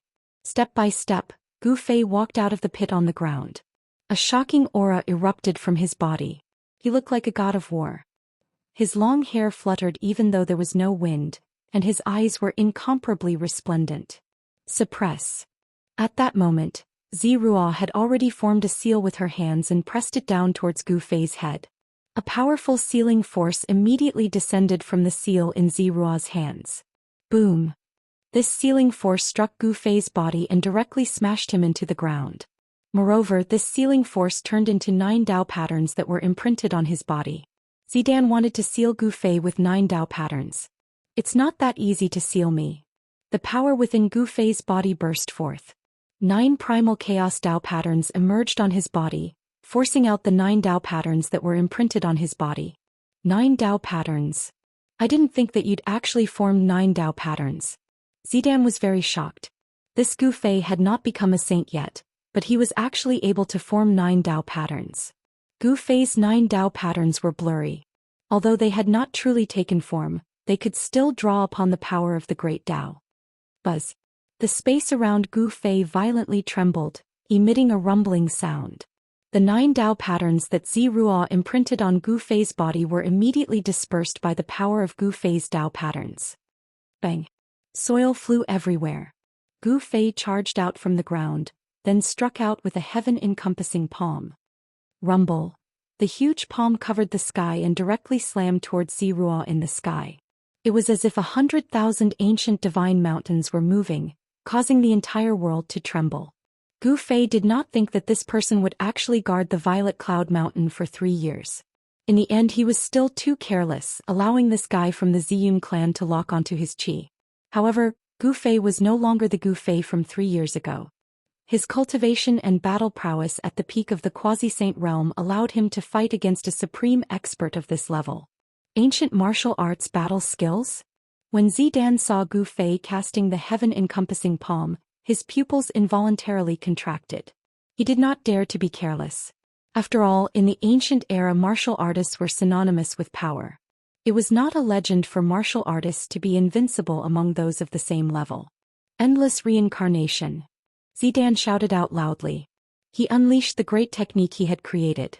Step by step, Gu Fei walked out of the pit on the ground. A shocking aura erupted from his body. He looked like a god of war. His long hair fluttered even though there was no wind, and his eyes were incomparably resplendent. Suppress. At that moment, Ziruo had already formed a seal with her hands and pressed it down towards Gu Fei's head. A powerful sealing force immediately descended from the seal in Ziruo's hands. Boom! This sealing force struck Gu Fei's body and directly smashed him into the ground. Moreover, this sealing force turned into 9 Dao patterns that were imprinted on his body. Zidan wanted to seal Gu Fei with 9 Dao patterns. It's not that easy to seal me. The power within Gu Fei's body burst forth. 9 primal chaos Dao patterns emerged on his body, forcing out the 9 Dao patterns that were imprinted on his body. 9 Dao patterns. I didn't think that you'd actually formed 9 Dao patterns. Zidan was very shocked. This Gu Fei had not become a saint yet, but he was actually able to form 9 Dao patterns. Gu Fei's 9 Dao patterns were blurry. Although they had not truly taken form, they could still draw upon the power of the great Dao. Buzz. The space around Gu Fei violently trembled, emitting a rumbling sound. The 9 Dao patterns that Ziruo imprinted on Gu Fei's body were immediately dispersed by the power of Gu Fei's Dao patterns. Bang! Soil flew everywhere. Gu Fei charged out from the ground, then struck out with a heaven-encompassing palm. Rumble. The huge palm covered the sky and directly slammed towards Ziruo in the sky. It was as if 100,000 ancient divine mountains were moving, causing the entire world to tremble. Gu Fei did not think that this person would actually guard the Violet Cloud Mountain for 3 years. In the end he was still too careless, allowing this guy from the Ziyun clan to lock onto his chi. However, Gu Fei was no longer the Gu Fei from 3 years ago. His cultivation and battle prowess at the peak of the quasi-saint realm allowed him to fight against a supreme expert of this level. Ancient martial arts battle skills? When Zidan saw Gu Fei casting the heaven-encompassing palm, his pupils involuntarily contracted. He did not dare to be careless. After all, in the ancient era martial artists were synonymous with power. It was not a legend for martial artists to be invincible among those of the same level. Endless reincarnation. Zidan shouted out loudly. He unleashed the great technique he had created.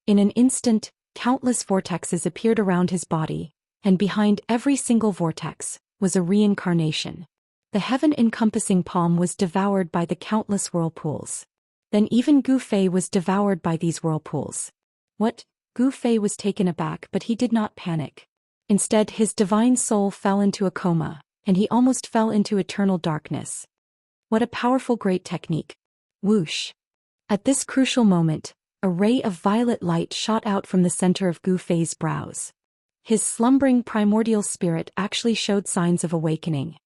In an instant, countless vortexes appeared around his body, and behind every single vortex was a reincarnation. The heaven-encompassing palm was devoured by the countless whirlpools. Then even Gu Fei was devoured by these whirlpools. What? Gu Fei was taken aback, but he did not panic. Instead, his divine soul fell into a coma, and he almost fell into eternal darkness. What a powerful great technique. Whoosh. At this crucial moment, a ray of violet light shot out from the center of Gu Fei's brows. His slumbering primordial spirit actually showed signs of awakening.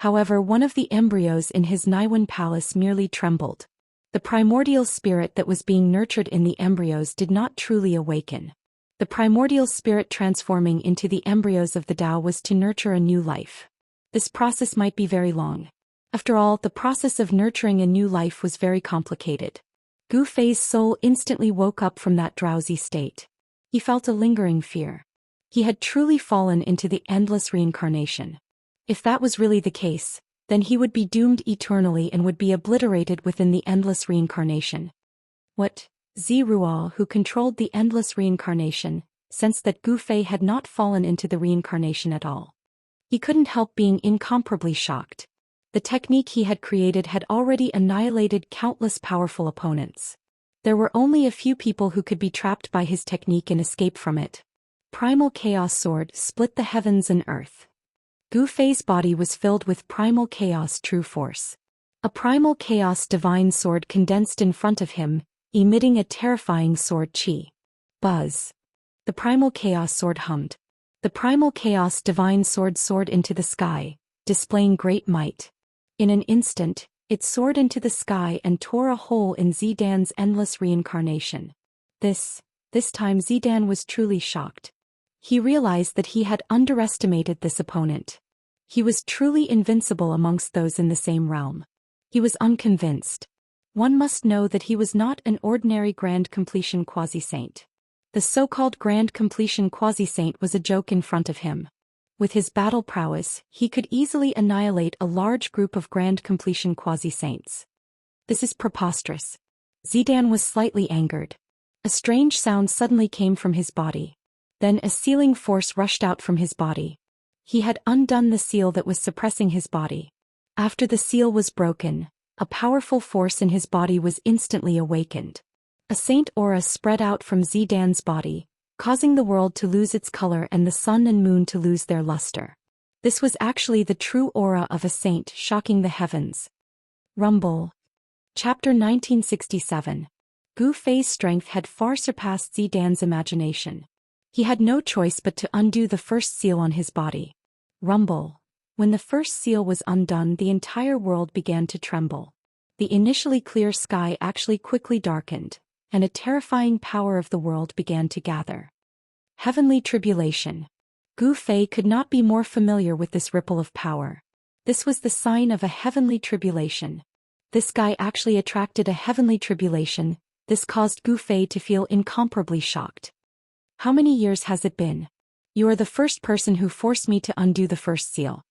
However, one of the embryos in his Naiwan palace merely trembled. The primordial spirit that was being nurtured in the embryos did not truly awaken. The primordial spirit transforming into the embryos of the Tao was to nurture a new life. This process might be very long. After all, the process of nurturing a new life was very complicated. Gu Fei's soul instantly woke up from that drowsy state. He felt a lingering fear. He had truly fallen into the endless reincarnation. If that was really the case, then he would be doomed eternally and would be obliterated within the endless reincarnation. What? Ziruo, who controlled the endless reincarnation, sensed that Gu Fei had not fallen into the reincarnation at all. He couldn't help being incomparably shocked. The technique he had created had already annihilated countless powerful opponents. There were only a few people who could be trapped by his technique and escape from it. Primal Chaos Sword split the heavens and earth. Gu Fei's body was filled with Primal Chaos True Force. A Primal Chaos Divine Sword condensed in front of him, emitting a terrifying sword chi. Buzz. The Primal Chaos Sword hummed. The Primal Chaos Divine Sword soared into the sky, displaying great might. In an instant, it soared into the sky and tore a hole in Zidan's endless reincarnation. This time Zidan was truly shocked. He realized that he had underestimated this opponent. He was truly invincible amongst those in the same realm. He was unconvinced. One must know that he was not an ordinary Grand Completion Quasi-Saint. The so-called Grand Completion Quasi-Saint was a joke in front of him. With his battle prowess, he could easily annihilate a large group of Grand Completion Quasi-Saints. This is preposterous. Zidan was slightly angered. A strange sound suddenly came from his body. Then a sealing force rushed out from his body. He had undone the seal that was suppressing his body. After the seal was broken, a powerful force in his body was instantly awakened. A saint aura spread out from Zidan's body, causing the world to lose its color and the sun and moon to lose their luster. This was actually the true aura of a saint, shocking the heavens. Rumble. Chapter 1967. Gu Fei's strength had far surpassed Zidan's imagination. He had no choice but to undo the first seal on his body. Rumble. When the first seal was undone, the entire world began to tremble. The initially clear sky actually quickly darkened, and a terrifying power of the world began to gather. Heavenly tribulation. Gu Fei could not be more familiar with this ripple of power. This was the sign of a heavenly tribulation. This guy actually attracted a heavenly tribulation. This caused Gu Fei to feel incomparably shocked. How many years has it been? You are the first person who forced me to undo the first seal.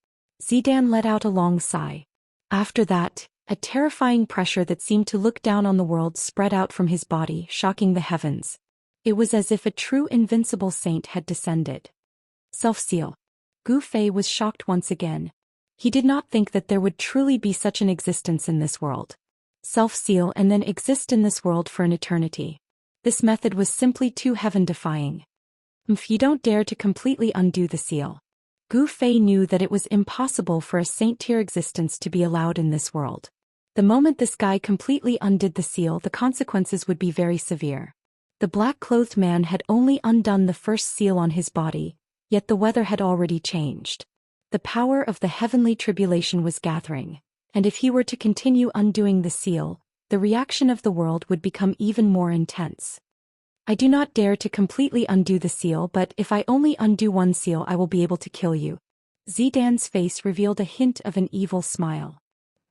Zidan let out a long sigh. After that, a terrifying pressure that seemed to look down on the world spread out from his body, shocking the heavens. It was as if a true invincible saint had descended. Self-seal. Gu Fei was shocked once again. He did not think that there would truly be such an existence in this world. Self-seal and then exist in this world for an eternity. This method was simply too heaven-defying. If you don't dare to completely undo the seal. Gu Fei knew that it was impossible for a saint-tier existence to be allowed in this world. The moment this guy completely undid the seal, the consequences would be very severe. The black-clothed man had only undone the first seal on his body, yet the weather had already changed. The power of the heavenly tribulation was gathering, and if he were to continue undoing the seal, the reaction of the world would become even more intense. I do not dare to completely undo the seal, but if I only undo one seal I will be able to kill you. Zidan's face revealed a hint of an evil smile.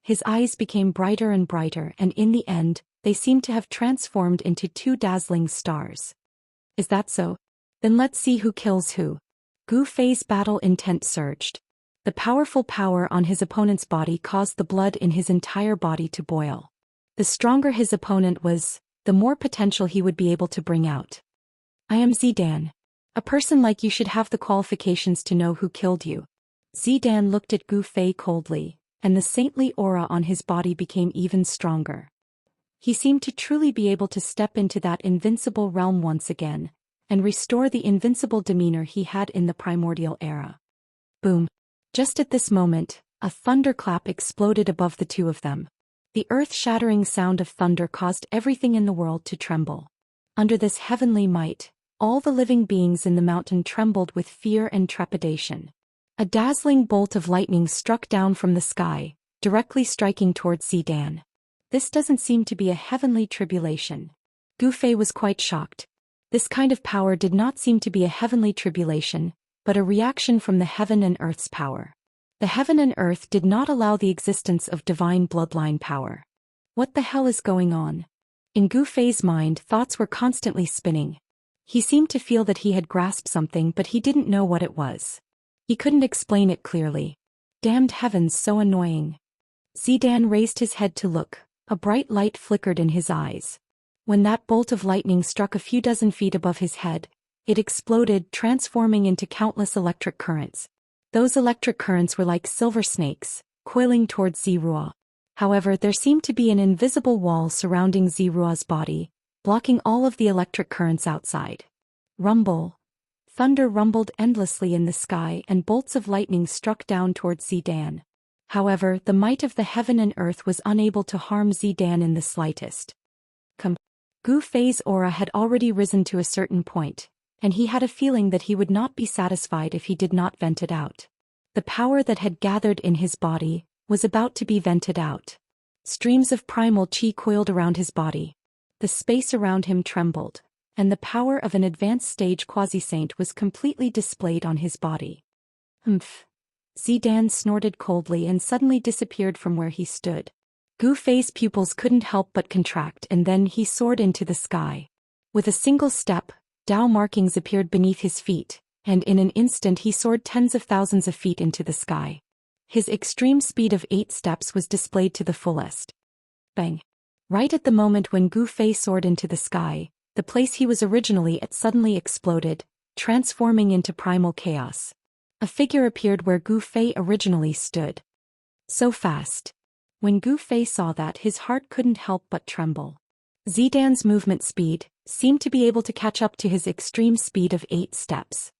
His eyes became brighter and brighter, and in the end, they seemed to have transformed into two dazzling stars. Is that so? Then let's see who kills who. Gu Fei's battle intent surged. The powerful power on his opponent's body caused the blood in his entire body to boil. The stronger his opponent was, the more potential he would be able to bring out. I am Zidan. A person like you should have the qualifications to know who killed you. Zidan looked at Gu Fei coldly, and the saintly aura on his body became even stronger. He seemed to truly be able to step into that invincible realm once again, and restore the invincible demeanor he had in the primordial era. Boom. Just at this moment, a thunderclap exploded above the two of them. The earth-shattering sound of thunder caused everything in the world to tremble. Under this heavenly might, all the living beings in the mountain trembled with fear and trepidation. A dazzling bolt of lightning struck down from the sky, directly striking towards Zidan. This doesn't seem to be a heavenly tribulation. Gu Fei was quite shocked. This kind of power did not seem to be a heavenly tribulation, but a reaction from the heaven and earth's power. The heaven and earth did not allow the existence of divine bloodline power. What the hell is going on? In Gu Fei's mind, thoughts were constantly spinning. He seemed to feel that he had grasped something, but he didn't know what it was. He couldn't explain it clearly. Damned heavens, so annoying. Zidan raised his head to look. A bright light flickered in his eyes. When that bolt of lightning struck a few dozen feet above his head, it exploded, transforming into countless electric currents. Those electric currents were like silver snakes, coiling towards Zirua. However, there seemed to be an invisible wall surrounding Zirua's body, blocking all of the electric currents outside. Rumble. Thunder rumbled endlessly in the sky, and bolts of lightning struck down towards Zidan. However, the might of the heaven and earth was unable to harm Zidan in the slightest. Gu Fei's aura had already risen to a certain point, and he had a feeling that he would not be satisfied if he did not vent it out. The power that had gathered in his body was about to be vented out. Streams of primal chi coiled around his body. The space around him trembled, and the power of an advanced stage quasi-saint was completely displayed on his body. Humph. Zidan snorted coldly and suddenly disappeared from where he stood. Gu Fei's pupils couldn't help but contract, and then he soared into the sky. With a single step, Dao markings appeared beneath his feet, and in an instant he soared tens of thousands of feet into the sky. His extreme speed of 8 steps was displayed to the fullest. Bang! Right at the moment when Gu Fei soared into the sky, the place he was originally at suddenly exploded, transforming into primal chaos. A figure appeared where Gu Fei originally stood. So fast. When Gu Fei saw that, his heart couldn't help but tremble. Zidan's movement speed seemed to be able to catch up to his extreme speed of 8 steps.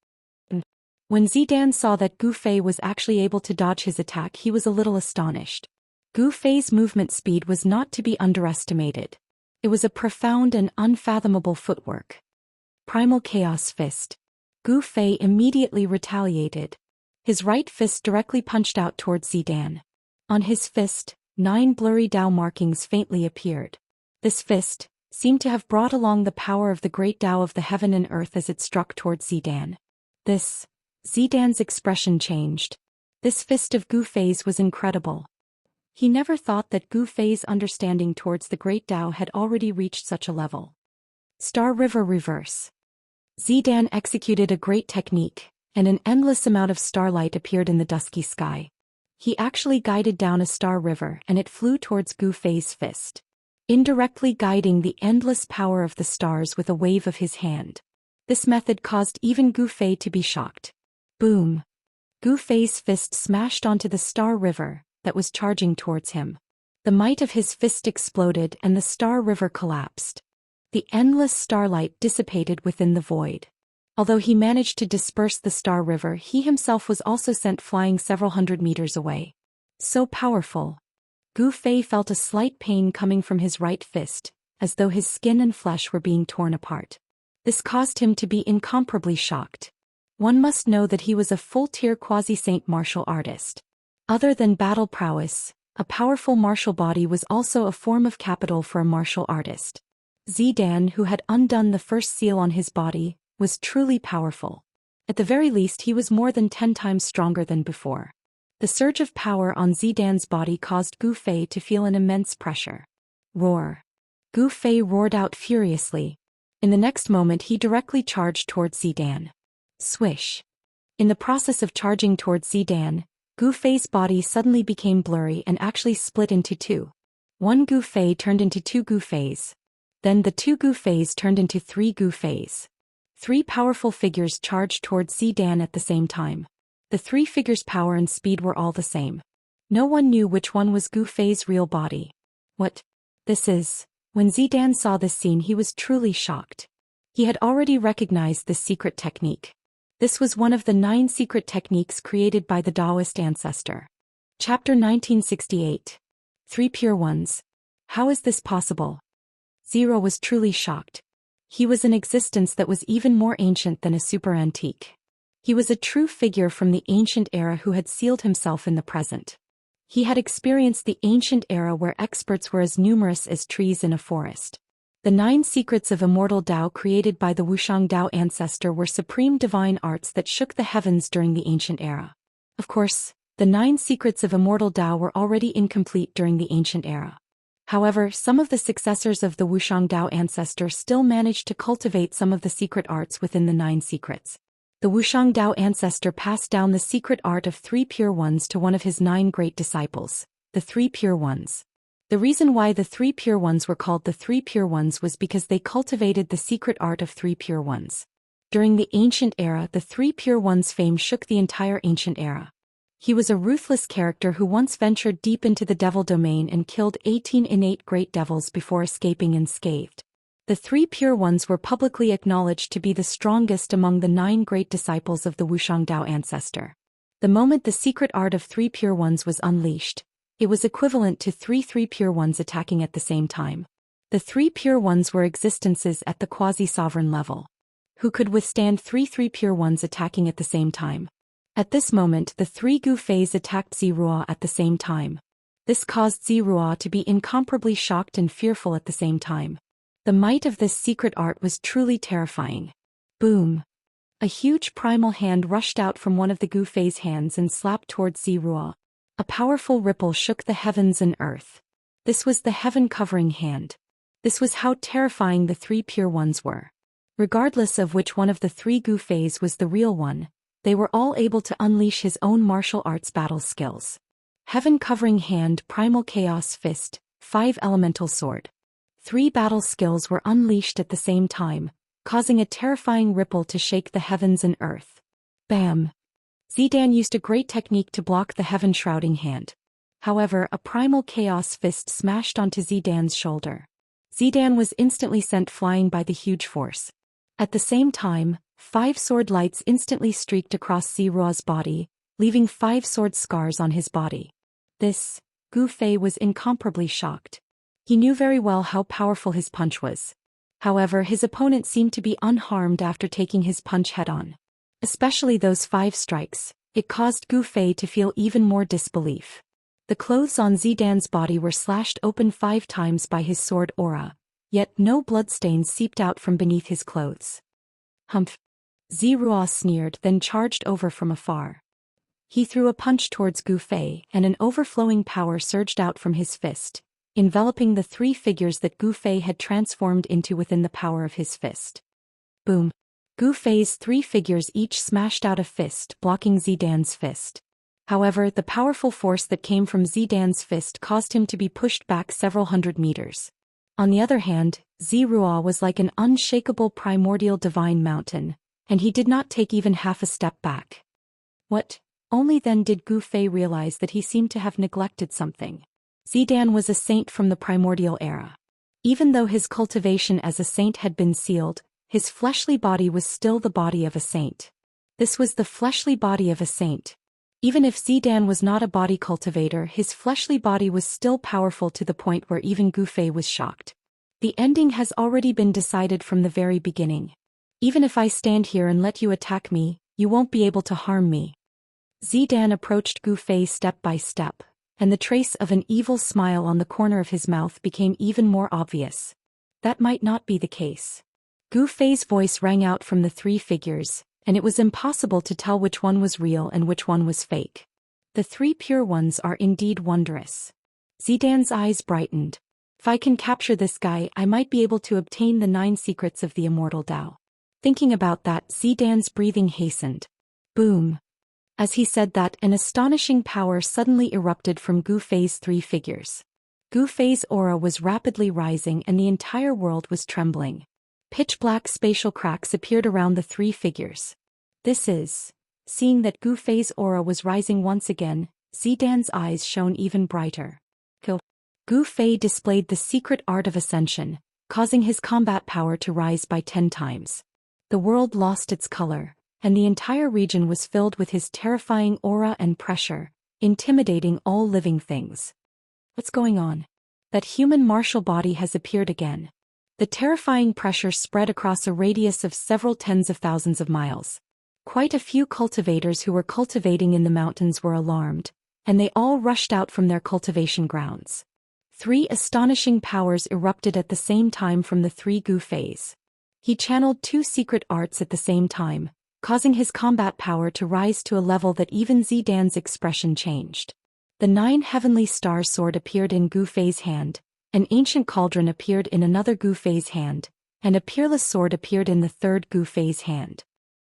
When Zidan saw that Gu Fei was actually able to dodge his attack, he was a little astonished. Gu Fei's movement speed was not to be underestimated. It was a profound and unfathomable footwork. Primal Chaos Fist. Gu Fei immediately retaliated. His right fist directly punched out towards Zidan. On his fist, 9 blurry Dao markings faintly appeared. This fist, seemed to have brought along the power of the great Tao of the heaven and earth as it struck towards Zidan. Zidan's expression changed. This fist of Gu Fei's was incredible. He never thought that Gu Fei's understanding towards the great Tao had already reached such a level. Star River Reverse. Zidan executed a great technique, and an endless amount of starlight appeared in the dusky sky. He actually guided down a star river and it flew towards Gu Fei's fist, indirectly guiding the endless power of the stars with a wave of his hand. This method caused even Gu Fei to be shocked. Boom! Gu Fei's fist smashed onto the star river that was charging towards him. The might of his fist exploded and the star river collapsed. The endless starlight dissipated within the void. Although he managed to disperse the star river, he himself was also sent flying several hundred meters away. So powerful. Gu Fei felt a slight pain coming from his right fist, as though his skin and flesh were being torn apart. This caused him to be incomparably shocked. One must know that he was a full-tier quasi-saint martial artist. Other than battle prowess, a powerful martial body was also a form of capital for a martial artist. Zidan, who had undone the first seal on his body, was truly powerful. At the very least he was more than 10 times stronger than before. The surge of power on Zidan's body caused Gu Fei to feel an immense pressure. Roar! Gu Fei roared out furiously. In the next moment he directly charged towards Zidan. Swish! In the process of charging towards Zidan, Gu Fei's body suddenly became blurry and actually split into two. One Gu Fei turned into two Gu Feis. Then the two Gu Feis turned into three Gu Feis. Three powerful figures charged towards Zidan at the same time. The three figures' power and speed were all the same. No one knew which one was Gu Fei's real body. What? This is... When Zidan saw this scene he was truly shocked. He had already recognized this secret technique. This was one of the 9 secret techniques created by the Daoist ancestor. Chapter 1968. 3 Pure Ones. How is this possible? Zero was truly shocked. He was an existence that was even more ancient than a super antique. He was a true figure from the ancient era who had sealed himself in the present. He had experienced the ancient era where experts were as numerous as trees in a forest. The 9 secrets of immortal Tao created by the Wuxian Tao ancestor were supreme divine arts that shook the heavens during the ancient era. Of course, the 9 secrets of immortal Tao were already incomplete during the ancient era. However, some of the successors of the Wuxian Tao ancestor still managed to cultivate some of the secret arts within the 9 secrets. The Wuxian Tao ancestor passed down the secret art of 3 Pure Ones to one of his 9 great disciples, the 3 Pure Ones. The reason why the 3 Pure Ones were called the 3 Pure Ones was because they cultivated the secret art of 3 Pure Ones. During the ancient era, the 3 Pure Ones' fame shook the entire ancient era. He was a ruthless character who once ventured deep into the devil domain and killed 18 innate great devils before escaping unscathed. The 3 Pure Ones were publicly acknowledged to be the strongest among the 9 great disciples of the Wuxian Tao ancestor. The moment the secret art of 3 Pure Ones was unleashed, it was equivalent to 3 Pure Ones attacking at the same time. The 3 Pure Ones were existences at the quasi-sovereign level. Who could withstand 3 Pure Ones attacking at the same time? At this moment the 3 Gu Feis attacked Zirua at the same time. This caused Zirua to be incomparably shocked and fearful at the same time. The might of this secret art was truly terrifying. Boom! A huge primal hand rushed out from one of the Gu Feis' hands and slapped towards Zirua. A powerful ripple shook the heavens and earth. This was the heaven-covering hand. This was how terrifying the 3 Pure Ones were. Regardless of which one of the 3 Gu Feis was the real one, they were all able to unleash his own martial arts battle skills. Heaven-covering hand, primal chaos fist, 5 elemental sword. 3 battle skills were unleashed at the same time, causing a terrifying ripple to shake the heavens and earth. Bam! Zidan used a great technique to block the heaven-shrouding hand. However, a primal chaos fist smashed onto Zidan's shoulder. Zidan was instantly sent flying by the huge force. At the same time, 5 sword lights instantly streaked across Zirua's body, leaving 5 sword scars on his body. This, Gu Fei was incomparably shocked. He knew very well how powerful his punch was. However, his opponent seemed to be unharmed after taking his punch head-on. Especially those 5 strikes, it caused Gu Fei to feel even more disbelief. The clothes on Zidan's body were slashed open 5 times by his sword aura, Yet no bloodstains seeped out from beneath his clothes. Humph! Zhou sneered, then charged over from afar. He threw a punch towards Gu Fei, and an overflowing power surged out from his fist, enveloping the three figures that Gu Fei had transformed into within the power of his fist. Boom! Gu Fei's three figures each smashed out a fist, blocking Zidan's fist. However, the powerful force that came from Zidan's fist caused him to be pushed back several hundred meters. On the other hand, Zhou was like an unshakable primordial divine mountain, and he did not take even half a step back. What? Only then did Gu Fei realize that he seemed to have neglected something. Zidan was a saint from the primordial era. Even though his cultivation as a saint had been sealed, his fleshly body was still the body of a saint. This was the fleshly body of a saint. Even if Zidan was not a body cultivator, his fleshly body was still powerful to the point where even Gu Fei was shocked. The ending has already been decided from the very beginning. Even if I stand here and let you attack me, you won't be able to harm me. Zidan approached Gu Fei step by step, and the trace of an evil smile on the corner of his mouth became even more obvious. That might not be the case. Gu Fei's voice rang out from the three figures, and it was impossible to tell which one was real and which one was fake. The three pure ones are indeed wondrous. Zidan's eyes brightened. If I can capture this guy, I might be able to obtain the 9 secrets of the Immortal Tao. Thinking about that, Zidan's breathing hastened. Boom! As he said that, an astonishing power suddenly erupted from Gu Fei's three figures. Gu Fei's aura was rapidly rising and the entire world was trembling. Pitch-black spatial cracks appeared around the three figures. Seeing that Gu Fei's aura was rising once again, Zidan's eyes shone even brighter. Gu Fei displayed the secret art of ascension, causing his combat power to rise by 10 times. The world lost its color, and the entire region was filled with his terrifying aura and pressure, intimidating all living things. What's going on? That human martial body has appeared again. The terrifying pressure spread across a radius of several tens of thousands of miles. Quite a few cultivators who were cultivating in the mountains were alarmed, and they all rushed out from their cultivation grounds. 3 astonishing powers erupted at the same time from the 3 Gu Feis. He channeled 2 secret arts at the same time, causing his combat power to rise to a level that even Zidan's expression changed. The 9 heavenly star sword appeared in Gu Fei's hand, an ancient cauldron appeared in another Gu Fei's hand, and a peerless sword appeared in the 3rd Gu Fei's hand.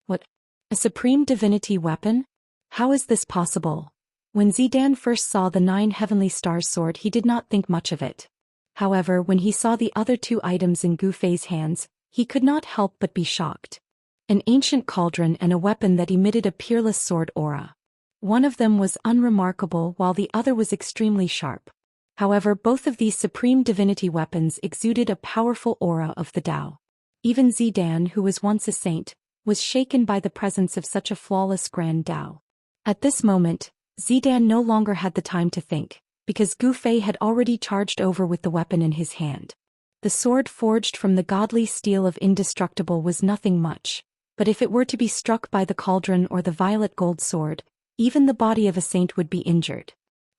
What? A supreme divinity weapon? How is this possible? When Zidan first saw the 9 heavenly stars sword, he did not think much of it. However, when he saw the other 2 items in Gu Fei's hands, he could not help but be shocked. An ancient cauldron and a weapon that emitted a peerless sword aura. One of them was unremarkable while the other was extremely sharp. However, both of these supreme divinity weapons exuded a powerful aura of the Tao. Even Zidan, who was once a saint, was shaken by the presence of such a flawless grand Tao. At this moment, Zidan no longer had the time to think, because Gu Fei had already charged over with the weapon in his hand. The sword forged from the godly steel of indestructible was nothing much, but if it were to be struck by the cauldron or the violet gold sword, even the body of a saint would be injured.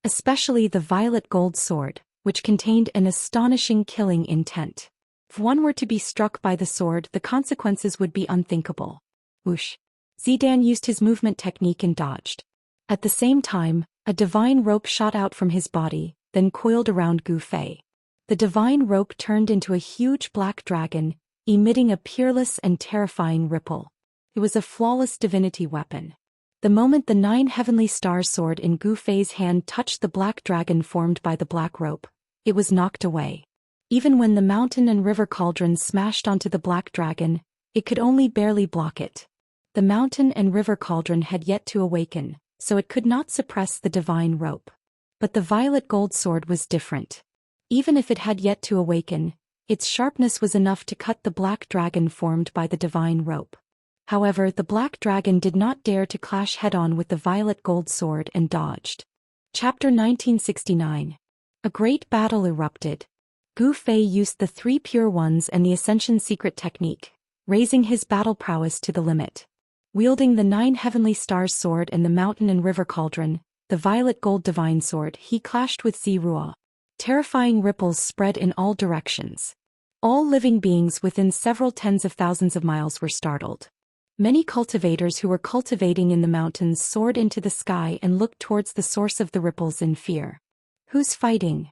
Especially the violet gold sword, which contained an astonishing killing intent. If one were to be struck by the sword, the consequences would be unthinkable. Whoosh! Zidan used his movement technique and dodged. At the same time, a divine rope shot out from his body, then coiled around Gu Fei. The divine rope turned into a huge black dragon, emitting a peerless and terrifying ripple. It was a flawless divinity weapon. The moment the 9 heavenly stars sword in Gu Fei's hand touched the black dragon formed by the black rope, it was knocked away. Even when the mountain and river cauldrons smashed onto the black dragon, it could only barely block it. The mountain and river cauldron had yet to awaken, so it could not suppress the divine rope. But the violet gold sword was different. Even if it had yet to awaken, its sharpness was enough to cut the black dragon formed by the divine rope. However, the black dragon did not dare to clash head-on with the violet gold sword and dodged. Chapter 1969. A great battle erupted. Gu Fei used the 3 pure ones and the Ascension secret technique, raising his battle prowess to the limit. Wielding the 9 heavenly stars sword and the mountain and river cauldron, the violet gold divine sword, he clashed with Zhou. Terrifying ripples spread in all directions. All living beings within several tens of thousands of miles were startled. Many cultivators who were cultivating in the mountains soared into the sky and looked towards the source of the ripples in fear. Who's fighting?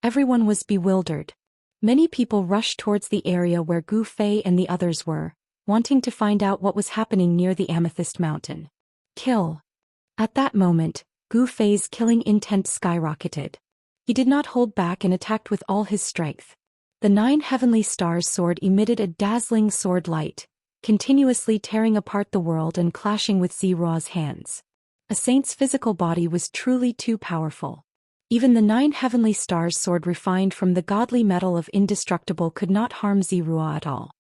Everyone was bewildered. Many people rushed towards the area where Gu Fei and the others were, wanting to find out what was happening near the Amethyst Mountain. Kill. At that moment, Gu Fei's killing intent skyrocketed. He did not hold back and attacked with all his strength. The 9 heavenly stars' sword emitted a dazzling sword light, continuously tearing apart the world and clashing with Ziruo's hands. A saint's physical body was truly too powerful. Even the 9 heavenly stars' sword refined from the godly metal of indestructible could not harm Ziruo at all.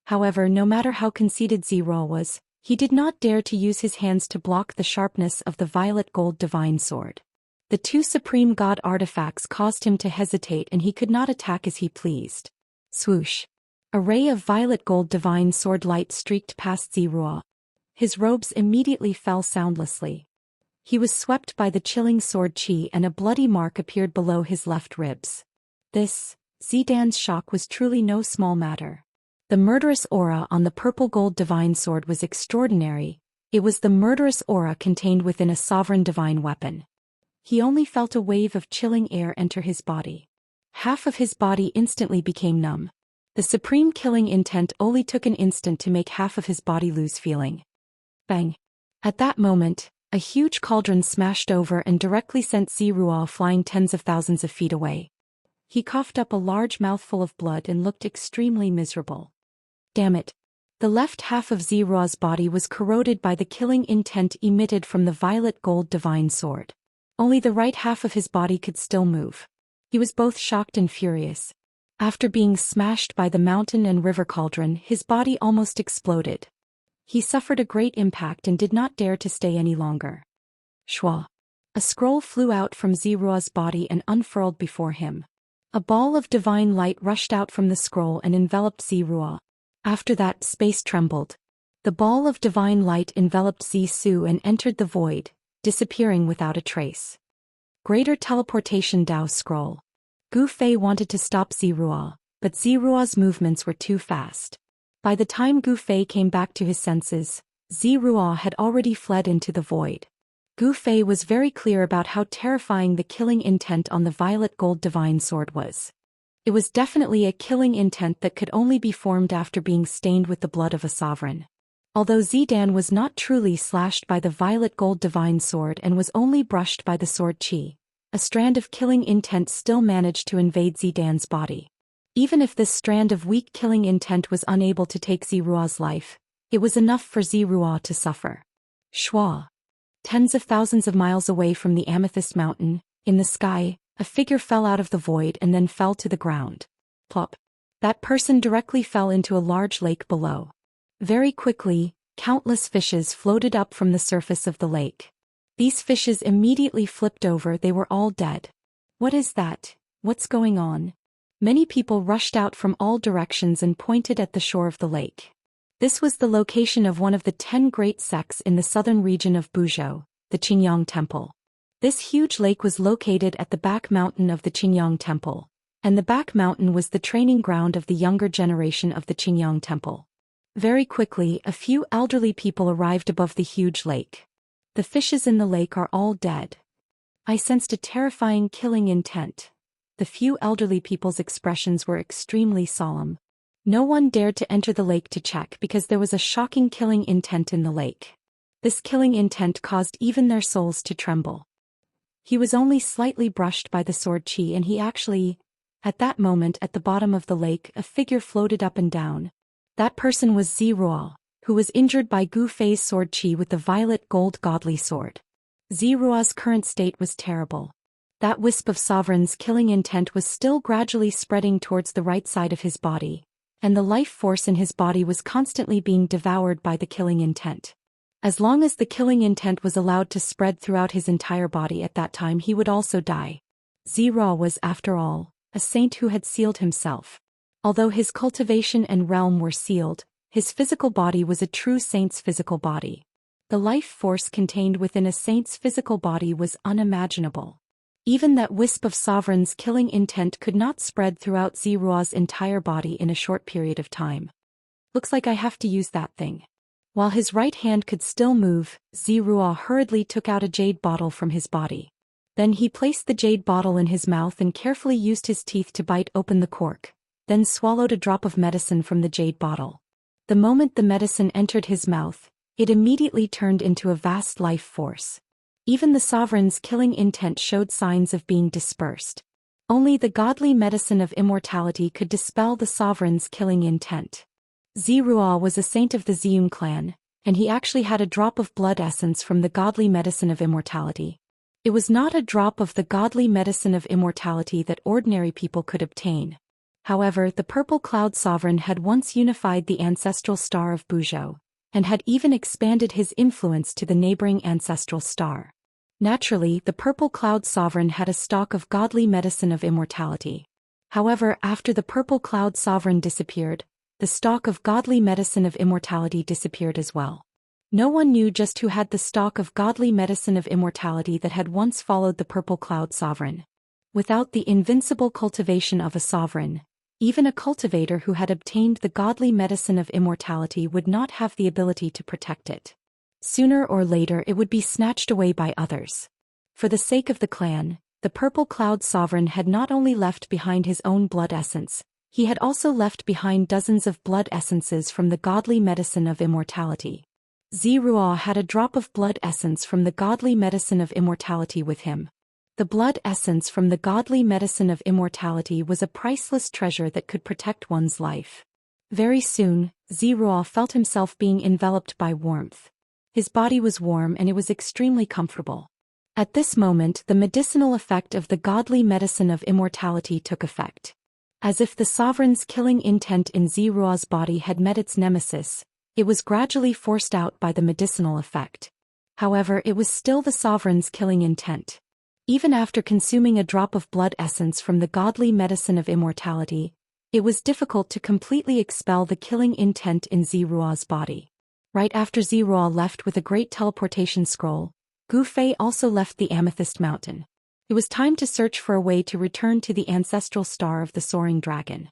However, no matter how conceited Ziruo was, he did not dare to use his hands to block the sharpness of the violet gold divine sword. The 2 supreme god artifacts caused him to hesitate and he could not attack as he pleased. Swoosh. A ray of violet gold divine sword light streaked past Ziruo. His robes immediately fell soundlessly. He was swept by the chilling sword chi and a bloody mark appeared below his left ribs. This, Zidan's shock was truly no small matter. The murderous aura on the purple gold divine sword was extraordinary. It was the murderous aura contained within a sovereign divine weapon. He only felt a wave of chilling air enter his body. Half of his body instantly became numb. The supreme killing intent only took an instant to make half of his body lose feeling. Bang! At that moment, a huge cauldron smashed over and directly sent Ziruo flying tens of thousands of feet away. He coughed up a large mouthful of blood and looked extremely miserable. Damn it! The left half of Ziruo's body was corroded by the killing intent emitted from the violet gold divine sword. Only the right half of his body could still move. He was both shocked and furious. After being smashed by the mountain and river cauldron, his body almost exploded. He suffered a great impact and did not dare to stay any longer. Shwa. A scroll flew out from Ziruo's body and unfurled before him. A ball of divine light rushed out from the scroll and enveloped Ziruo. After that, space trembled. The ball of divine light enveloped Zisu and entered the void, disappearing without a trace. Greater teleportation Dao scroll. Gu Fei wanted to stop Ziruo, but Ziruo's movements were too fast. By the time Gu Fei came back to his senses, Ziruo had already fled into the void. Gu Fei was very clear about how terrifying the killing intent on the violet gold divine sword was. It was definitely a killing intent that could only be formed after being stained with the blood of a sovereign. Although Zidan was not truly slashed by the violet gold divine sword and was only brushed by the sword chi, a strand of killing intent still managed to invade Zidan's body. Even if this strand of weak killing intent was unable to take Ziruo's life, it was enough for Ziruo to suffer. Shwa. Tens of thousands of miles away from the Amethyst Mountain, in the sky, a figure fell out of the void and then fell to the ground. Plop. That person directly fell into a large lake below. Very quickly, countless fishes floated up from the surface of the lake. These fishes immediately flipped over. They were all dead. What is that? What's going on? Many people rushed out from all directions and pointed at the shore of the lake. This was the location of one of the 10 great sects in the southern region of Buzhou, the Qingyang Temple. This huge lake was located at the back mountain of the Qingyang Temple, and the back mountain was the training ground of the younger generation of the Qingyang Temple. Very quickly, a few elderly people arrived above the huge lake. The fishes in the lake are all dead. I sensed a terrifying killing intent. The few elderly people's expressions were extremely solemn. No one dared to enter the lake to check because there was a shocking killing intent in the lake. This killing intent caused even their souls to tremble. He was only slightly brushed by the sword chi and he actually, at that moment at the bottom of the lake, a figure floated up and down. That person was Ziruo, who was injured by Gu Fei's sword chi with the violet gold godly sword. Ziruo's current state was terrible. That wisp of sovereign's killing intent was still gradually spreading towards the right side of his body, and the life force in his body was constantly being devoured by the killing intent. As long as the killing intent was allowed to spread throughout his entire body at that time, he would also die. Ziruo was, after all, a saint who had sealed himself. Although his cultivation and realm were sealed, his physical body was a true saint's physical body. The life force contained within a saint's physical body was unimaginable. Even that wisp of Sovereign's killing intent could not spread throughout Zirua's entire body in a short period of time. Looks like I have to use that thing. While his right hand could still move, Zirua hurriedly took out a jade bottle from his body. Then he placed the jade bottle in his mouth and carefully used his teeth to bite open the cork, then swallowed a drop of medicine from the jade bottle. The moment the medicine entered his mouth, it immediately turned into a vast life force. Even the Sovereign's killing intent showed signs of being dispersed. Only the godly medicine of immortality could dispel the Sovereign's killing intent. Zirua was a saint of the Ziyun clan, and he actually had a drop of blood essence from the godly medicine of immortality. It was not a drop of the godly medicine of immortality that ordinary people could obtain. However, the Purple Cloud Sovereign had once unified the ancestral star of Buzhou, and had even expanded his influence to the neighboring ancestral star. Naturally, the Purple Cloud Sovereign had a stock of godly medicine of immortality. However, after the Purple Cloud Sovereign disappeared, the stock of godly medicine of immortality disappeared as well. No one knew just who had the stock of godly medicine of immortality that had once followed the Purple Cloud Sovereign. Without the invincible cultivation of a sovereign, even a cultivator who had obtained the godly medicine of immortality would not have the ability to protect it. Sooner or later it would be snatched away by others. For the sake of the clan, the Purple Cloud Sovereign had not only left behind his own blood essence, he had also left behind dozens of blood essences from the godly medicine of immortality. Zirua had a drop of blood essence from the godly medicine of immortality with him. The blood essence from the godly medicine of immortality was a priceless treasure that could protect one's life. Very soon, Zirua felt himself being enveloped by warmth. His body was warm and it was extremely comfortable. At this moment, the medicinal effect of the godly medicine of immortality took effect. As if the Sovereign's killing intent in Zirua's body had met its nemesis, it was gradually forced out by the medicinal effect. However, it was still the Sovereign's killing intent. Even after consuming a drop of blood essence from the godly medicine of immortality, it was difficult to completely expel the killing intent in Zirua's body. Right after Zirua left with a great teleportation scroll, Gu Fei also left the Amethyst Mountain. It was time to search for a way to return to the ancestral star of the Soaring Dragon.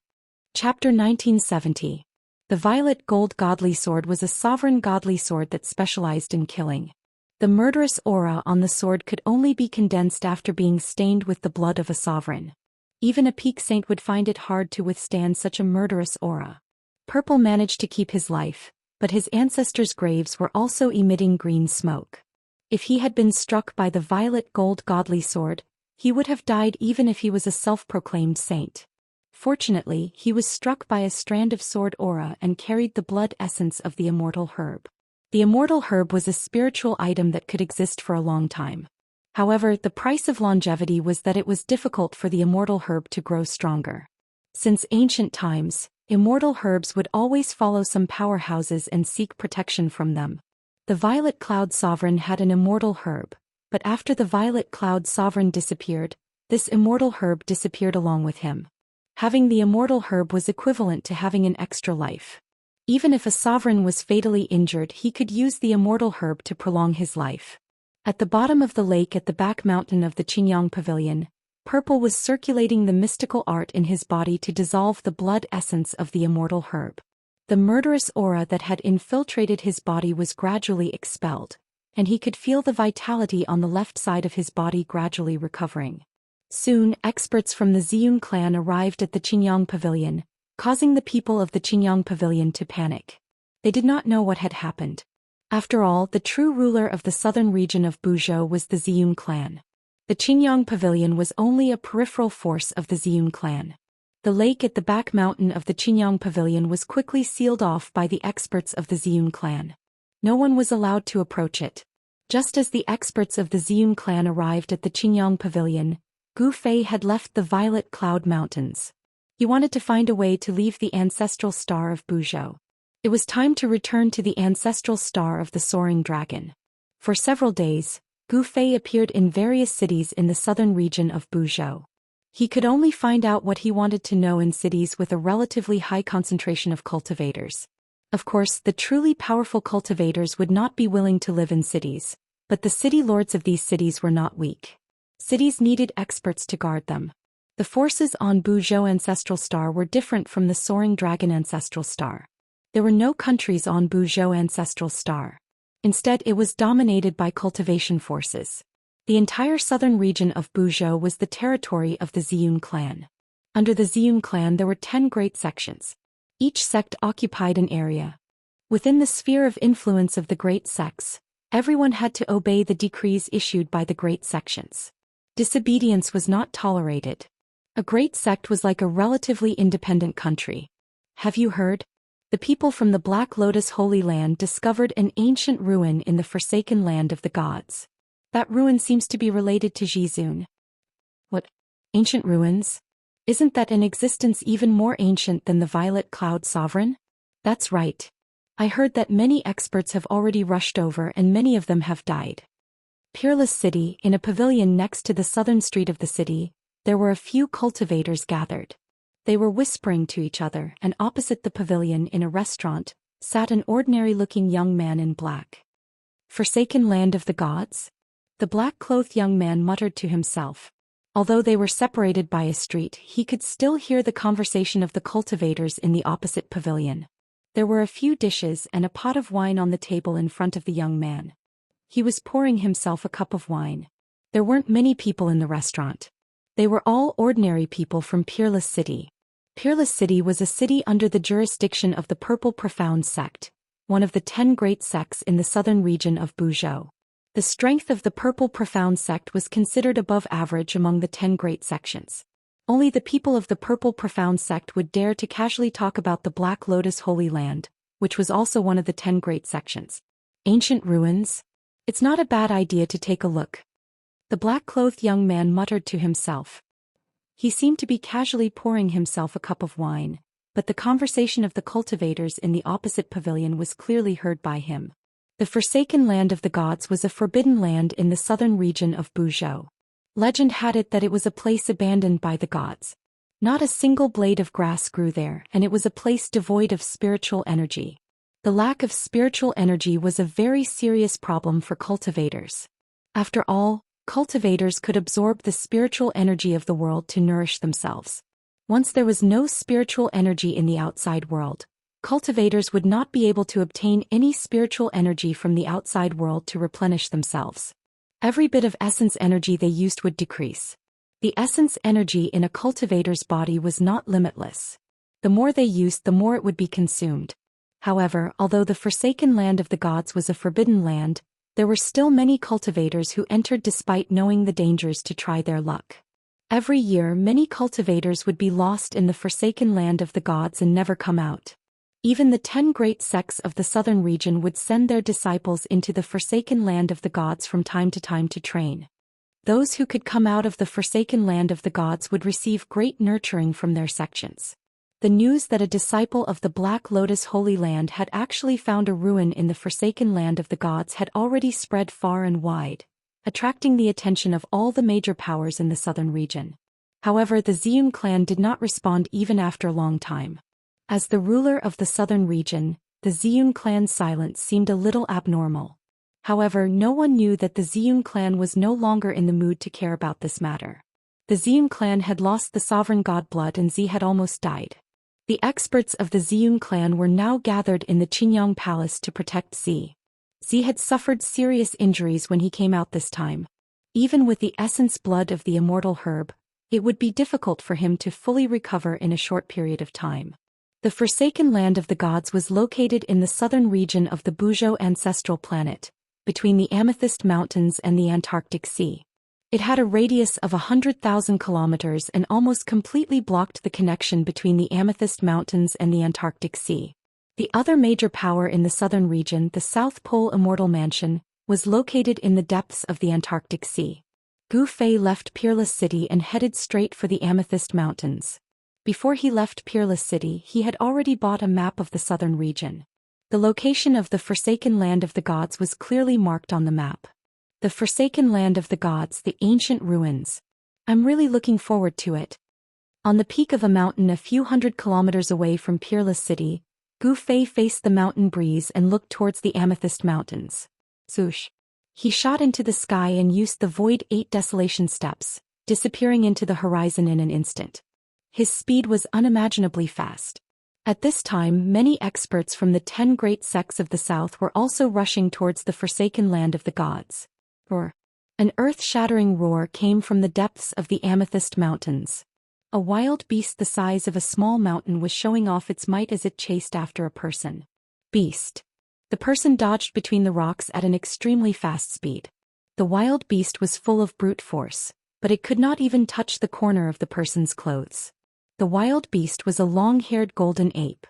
Chapter 1970. The Violet Gold Godly Sword was a sovereign godly sword that specialized in killing. The murderous aura on the sword could only be condensed after being stained with the blood of a sovereign. Even a peak saint would find it hard to withstand such a murderous aura. Purple managed to keep his life, but his ancestors' graves were also emitting green smoke. If he had been struck by the Violet Gold Godly Sword, he would have died even if he was a self-proclaimed saint. Fortunately, he was struck by a strand of sword aura and carried the blood essence of the Immortal Herb. The Immortal Herb was a spiritual item that could exist for a long time. However, the price of longevity was that it was difficult for the Immortal Herb to grow stronger. Since ancient times, immortal herbs would always follow some powerhouses and seek protection from them. The Violet Cloud Sovereign had an Immortal Herb, but after the Violet Cloud Sovereign disappeared, this Immortal Herb disappeared along with him. Having the Immortal Herb was equivalent to having an extra life. Even if a sovereign was fatally injured, he could use the Immortal Herb to prolong his life. At the bottom of the lake at the back mountain of the Qingyang Pavilion, Purple was circulating the mystical art in his body to dissolve the blood essence of the Immortal Herb. The murderous aura that had infiltrated his body was gradually expelled, and he could feel the vitality on the left side of his body gradually recovering. Soon, experts from the Ziyun clan arrived at the Qingyang Pavilion, causing the people of the Qingyang Pavilion to panic. They did not know what had happened. After all, the true ruler of the southern region of Buzhou was the Ziyun clan. The Qingyang Pavilion was only a peripheral force of the Ziyun clan. The lake at the back mountain of the Qingyang Pavilion was quickly sealed off by the experts of the Ziyun clan. No one was allowed to approach it. Just as the experts of the Ziyun clan arrived at the Qingyang Pavilion, Gu Fei had left the Violet Cloud Mountains. He wanted to find a way to leave the ancestral star of Buzhou. It was time to return to the ancestral star of the Soaring Dragon. For several days, Gu Fei appeared in various cities in the southern region of Buzhou. He could only find out what he wanted to know in cities with a relatively high concentration of cultivators. Of course, the truly powerful cultivators would not be willing to live in cities, but the city lords of these cities were not weak. Cities needed experts to guard them. The forces on Zhou ancestral star were different from the soaring dragon ancestral star. There were no countries on Zhou ancestral star. Instead, it was dominated by cultivation forces. The entire southern region of Zhou was the territory of the Ziyun clan. Under the Ziyun clan there were 10 great sections. Each sect occupied an area. Within the sphere of influence of the great sects, everyone had to obey the decrees issued by the great sections. Disobedience was not tolerated. A great sect was like a relatively independent country. Have you heard? The people from the Black Lotus Holy Land discovered an ancient ruin in the forsaken land of the gods. That ruin seems to be related to Jizun. What? Ancient ruins? Isn't that an existence even more ancient than the Violet Cloud Sovereign? That's right. I heard that many experts have already rushed over and many of them have died. Peerless City, in a pavilion next to the southern street of the city, there were a few cultivators gathered. They were whispering to each other, and opposite the pavilion in a restaurant, sat an ordinary-looking young man in black. Forsaken land of the gods? The black-clothed young man muttered to himself. Although they were separated by a street, he could still hear the conversation of the cultivators in the opposite pavilion. There were a few dishes and a pot of wine on the table in front of the young man. He was pouring himself a cup of wine. There weren't many people in the restaurant. They were all ordinary people from Peerless City. Peerless City was a city under the jurisdiction of the Purple Profound sect, one of the 10 great sects in the southern region of Zhou. The strength of the Purple Profound sect was considered above average among the 10 great sections. Only the people of the Purple Profound sect would dare to casually talk about the Black Lotus Holy Land, which was also one of the 10 great sections. Ancient ruins? It's not a bad idea to take a look. The black-clothed young man muttered to himself. He seemed to be casually pouring himself a cup of wine, but the conversation of the cultivators in the opposite pavilion was clearly heard by him. The forsaken land of the gods was a forbidden land in the southern region of Zhou. Legend had it that it was a place abandoned by the gods. Not a single blade of grass grew there, and it was a place devoid of spiritual energy. The lack of spiritual energy was a very serious problem for cultivators. After all, cultivators could absorb the spiritual energy of the world to nourish themselves. Once there was no spiritual energy in the outside world, cultivators would not be able to obtain any spiritual energy from the outside world to replenish themselves. Every bit of essence energy they used would decrease. The essence energy in a cultivator's body was not limitless. The more they used, the more it would be consumed. However, although the forsaken land of the gods was a forbidden land, there were still many cultivators who entered despite knowing the dangers to try their luck. Every year many cultivators would be lost in the forsaken land of the gods and never come out. Even the 10 great sects of the southern region would send their disciples into the forsaken land of the gods from time to time to train. Those who could come out of the forsaken land of the gods would receive great nurturing from their sections. The news that a disciple of the Black Lotus Holy Land had actually found a ruin in the forsaken land of the gods had already spread far and wide, attracting the attention of all the major powers in the southern region. However, the Ziyun clan did not respond even after a long time. As the ruler of the southern region, the Ziyun clan's silence seemed a little abnormal. However, no one knew that the Ziyun clan was no longer in the mood to care about this matter. The Ziyun clan had lost the sovereign god blood and Zi had almost died. The experts of the Ziyun clan were now gathered in the Qingyang Palace to protect Zi. Zi had suffered serious injuries when he came out this time. Even with the essence blood of the immortal herb, it would be difficult for him to fully recover in a short period of time. The forsaken land of the gods was located in the southern region of the Zhou ancestral planet, between the Amethyst Mountains and the Antarctic Sea. It had a radius of 100,000 kilometers and almost completely blocked the connection between the Amethyst Mountains and the Antarctic Sea. The other major power in the southern region, the South Pole Immortal Mansion, was located in the depths of the Antarctic Sea. Gu Fei left Peerless City and headed straight for the Amethyst Mountains. Before he left Peerless City, he had already bought a map of the southern region. The location of the forsaken land of the gods was clearly marked on the map. The forsaken land of the gods, the ancient ruins. I'm really looking forward to it. On the peak of a mountain a few hundred kilometers away from Peerless City, Gu Fei faced the mountain breeze and looked towards the Amethyst Mountains. Swoosh. He shot into the sky and used the Void 8 Desolation steps, disappearing into the horizon in an instant. His speed was unimaginably fast. At this time, many experts from the 10 great sects of the south were also rushing towards the forsaken land of the gods. An earth-shattering roar came from the depths of the Amethyst Mountains. A wild beast the size of a small mountain was showing off its might as it chased after a person. Beast. The person dodged between the rocks at an extremely fast speed. The wild beast was full of brute force, but it could not even touch the corner of the person's clothes. The wild beast was a long-haired golden ape.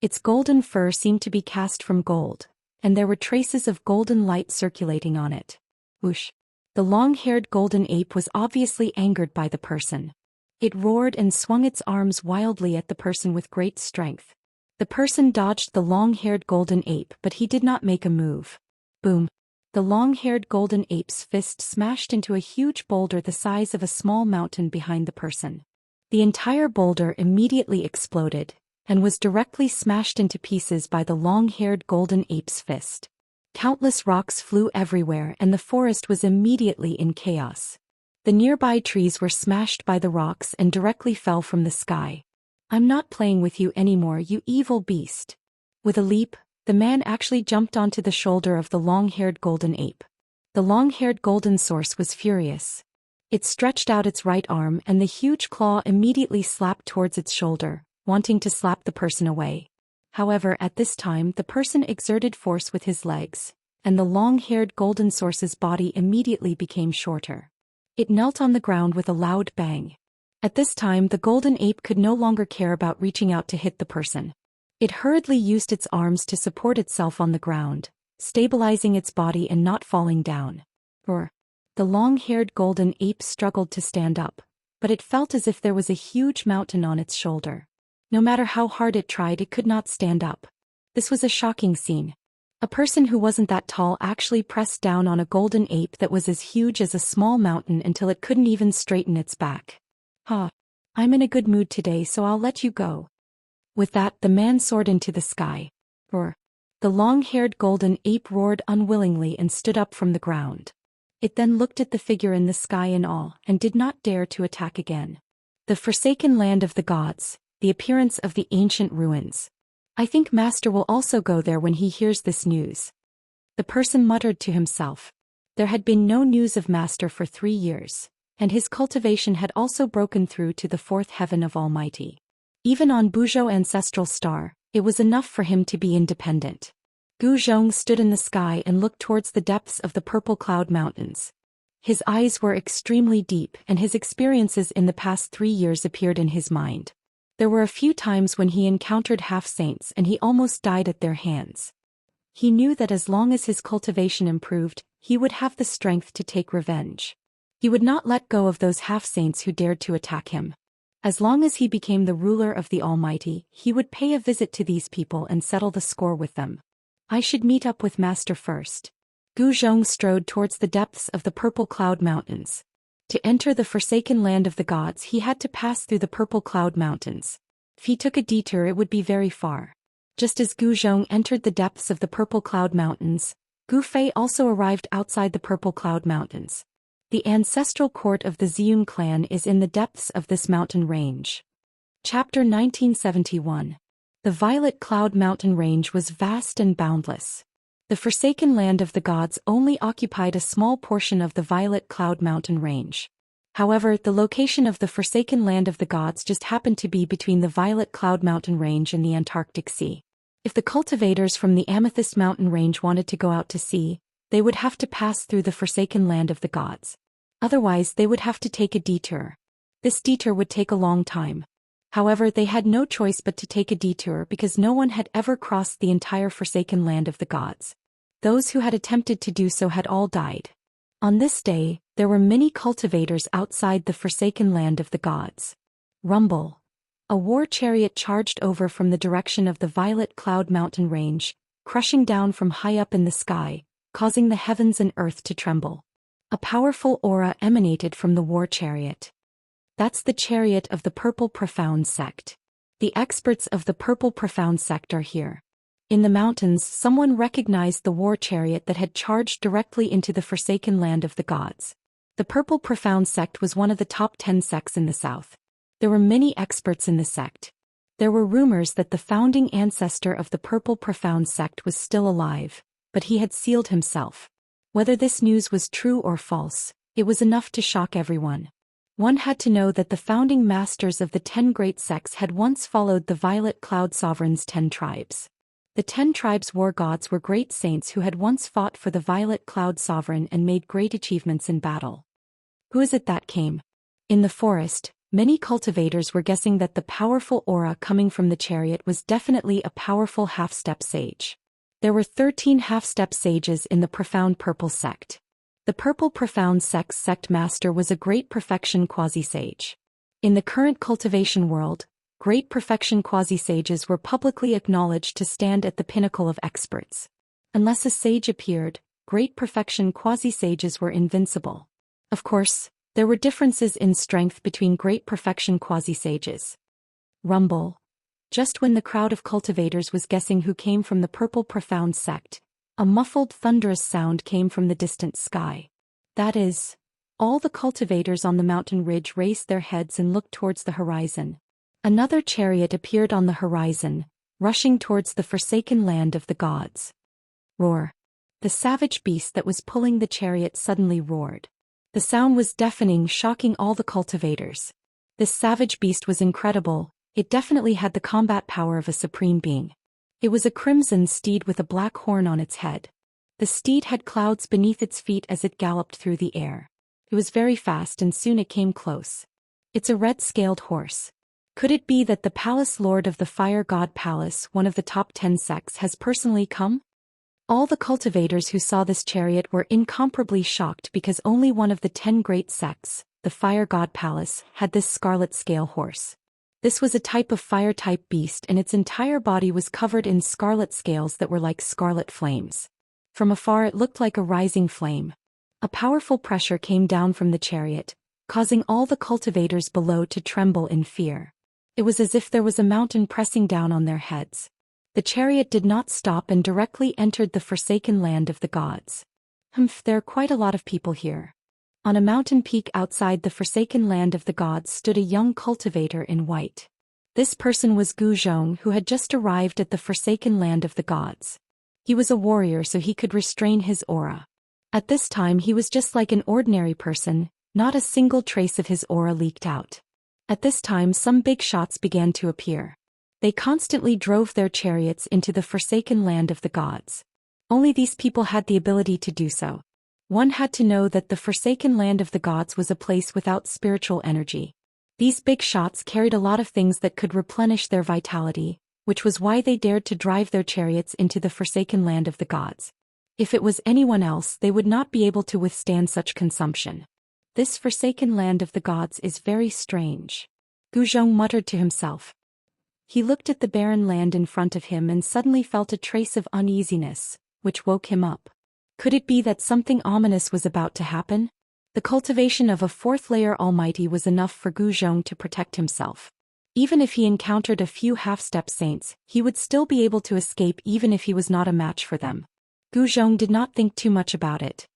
Its golden fur seemed to be cast from gold, and there were traces of golden light circulating on it. Whoosh! The long-haired golden ape was obviously angered by the person. It roared and swung its arms wildly at the person with great strength. The person dodged the long-haired golden ape, but he did not make a move. Boom! The long-haired golden ape's fist smashed into a huge boulder the size of a small mountain behind the person. The entire boulder immediately exploded, and was directly smashed into pieces by the long-haired golden ape's fist. Countless rocks flew everywhere and the forest was immediately in chaos. The nearby trees were smashed by the rocks and directly fell from the sky. "I'm not playing with you anymore, you evil beast." With a leap, the man actually jumped onto the shoulder of the long-haired golden ape. The long-haired golden source was furious. It stretched out its right arm and the huge claw immediately slapped towards its shoulder, wanting to slap the person away. However, at this time the person exerted force with his legs, and the long-haired golden source's body immediately became shorter. It knelt on the ground with a loud bang. At this time the golden ape could no longer care about reaching out to hit the person. It hurriedly used its arms to support itself on the ground, stabilizing its body and not falling down. The long-haired golden ape struggled to stand up, but it felt as if there was a huge mountain on its shoulder. No matter how hard it tried, it could not stand up. This was a shocking scene. A person who wasn't that tall actually pressed down on a golden ape that was as huge as a small mountain until it couldn't even straighten its back. I'm in a good mood today, so I'll let you go." With that, the man soared into the sky. The long-haired golden ape roared unwillingly and stood up from the ground. It then looked at the figure in the sky in awe and did not dare to attack again. The forsaken land of the gods. The appearance of the ancient ruins. "I think Master will also go there when he hears this news." The person muttered to himself. There had been no news of Master for 3 years, and his cultivation had also broken through to the 4th heaven of Almighty. Even on Buzhou ancestral star, it was enough for him to be independent. Gu Zhong stood in the sky and looked towards the depths of the purple cloud mountains. His eyes were extremely deep and his experiences in the past 3 years appeared in his mind. There were a few times when he encountered half-saints and he almost died at their hands. He knew that as long as his cultivation improved, he would have the strength to take revenge. He would not let go of those half-saints who dared to attack him. As long as he became the ruler of the Almighty, he would pay a visit to these people and settle the score with them. "I should meet up with Master first." Gu Zhong strode towards the depths of the purple cloud mountains. To enter the forsaken land of the gods, he had to pass through the purple cloud mountains. If he took a detour, it would be very far. Just as Gu Zhong entered the depths of the purple cloud mountains, Gu Fei also arrived outside the purple cloud mountains. The ancestral court of the Ziyun clan is in the depths of this mountain range. Chapter 1971. The Violet Cloud Mountain Range was vast and boundless. The forsaken land of the gods only occupied a small portion of the Violet Cloud Mountain Range. However, the location of the forsaken land of the gods just happened to be between the Violet Cloud Mountain Range and the Antarctic Sea. If the cultivators from the Amethyst Mountain Range wanted to go out to sea, they would have to pass through the forsaken land of the gods. Otherwise, they would have to take a detour. This detour would take a long time. However, they had no choice but to take a detour because no one had ever crossed the entire forsaken land of the gods. Those who had attempted to do so had all died. On this day, there were many cultivators outside the forsaken land of the gods. Rumble. A war chariot charged over from the direction of the Violet Cloud Mountain Range, crushing down from high up in the sky, causing the heavens and earth to tremble. A powerful aura emanated from the war chariot. That's the chariot of the Purple Profound sect. The experts of the Purple Profound sect are here. In the mountains, someone recognized the war chariot that had charged directly into the forsaken land of the gods. The Purple Profound sect was one of the top 10 sects in the south. There were many experts in the sect. There were rumors that the founding ancestor of the Purple Profound sect was still alive, but he had sealed himself. Whether this news was true or false, it was enough to shock everyone. One had to know that the founding masters of the 10 great sects had once followed the Violet Cloud Sovereign's 10 tribes. The 10 tribes' war gods were great saints who had once fought for the Violet Cloud Sovereign and made great achievements in battle. Who is it that came? In the forest, many cultivators were guessing that the powerful aura coming from the chariot was definitely a powerful half-step sage. There were 13 half-step sages in the Profound Purple sect. The Purple Profound sect's sect master was a Great Perfection quasi-sage. In the current cultivation world, Great Perfection quasi-sages were publicly acknowledged to stand at the pinnacle of experts. Unless a sage appeared, Great Perfection quasi-sages were invincible. Of course, there were differences in strength between Great Perfection quasi-sages. Rumble. Just when the crowd of cultivators was guessing who came from the Purple Profound sect, a muffled thunderous sound came from the distant sky. That is, all the cultivators on the mountain ridge raised their heads and looked towards the horizon. Another chariot appeared on the horizon, rushing towards the forsaken land of the gods. Roar. The savage beast that was pulling the chariot suddenly roared. The sound was deafening, shocking all the cultivators. This savage beast was incredible. It definitely had the combat power of a supreme being. It was a crimson steed with a black horn on its head. The steed had clouds beneath its feet as it galloped through the air. It was very fast and soon it came close. It's a red-scaled horse. Could it be that the Palace Lord of the Fire God Palace, one of the top 10 sects, has personally come? All the cultivators who saw this chariot were incomparably shocked because only one of the 10 great sects, the Fire God Palace, had this scarlet scale horse. This was a type of fire-type beast and its entire body was covered in scarlet scales that were like scarlet flames. From afar it looked like a rising flame. A powerful pressure came down from the chariot, causing all the cultivators below to tremble in fear. It was as if there was a mountain pressing down on their heads. The chariot did not stop and directly entered the forsaken land of the gods. There are quite a lot of people here. On a mountain peak outside the forsaken land of the gods stood a young cultivator in white. This person was Gu Zhong, who had just arrived at the forsaken land of the gods. He was a warrior, so he could restrain his aura. At this time he was just like an ordinary person, not a single trace of his aura leaked out. At this time some big shots began to appear. They constantly drove their chariots into the forsaken land of the gods. Only these people had the ability to do so. One had to know that the forsaken land of the gods was a place without spiritual energy. These big shots carried a lot of things that could replenish their vitality, which was why they dared to drive their chariots into the forsaken land of the gods. If it was anyone else, they would not be able to withstand such consumption. This forsaken land of the gods is very strange. Gu Zhong muttered to himself. He looked at the barren land in front of him and suddenly felt a trace of uneasiness, which woke him up. Could it be that something ominous was about to happen? The cultivation of a fourth layer Almighty was enough for Gu Zhong to protect himself. Even if he encountered a few half-step saints, he would still be able to escape even if he was not a match for them. Gu Zhong did not think too much about it.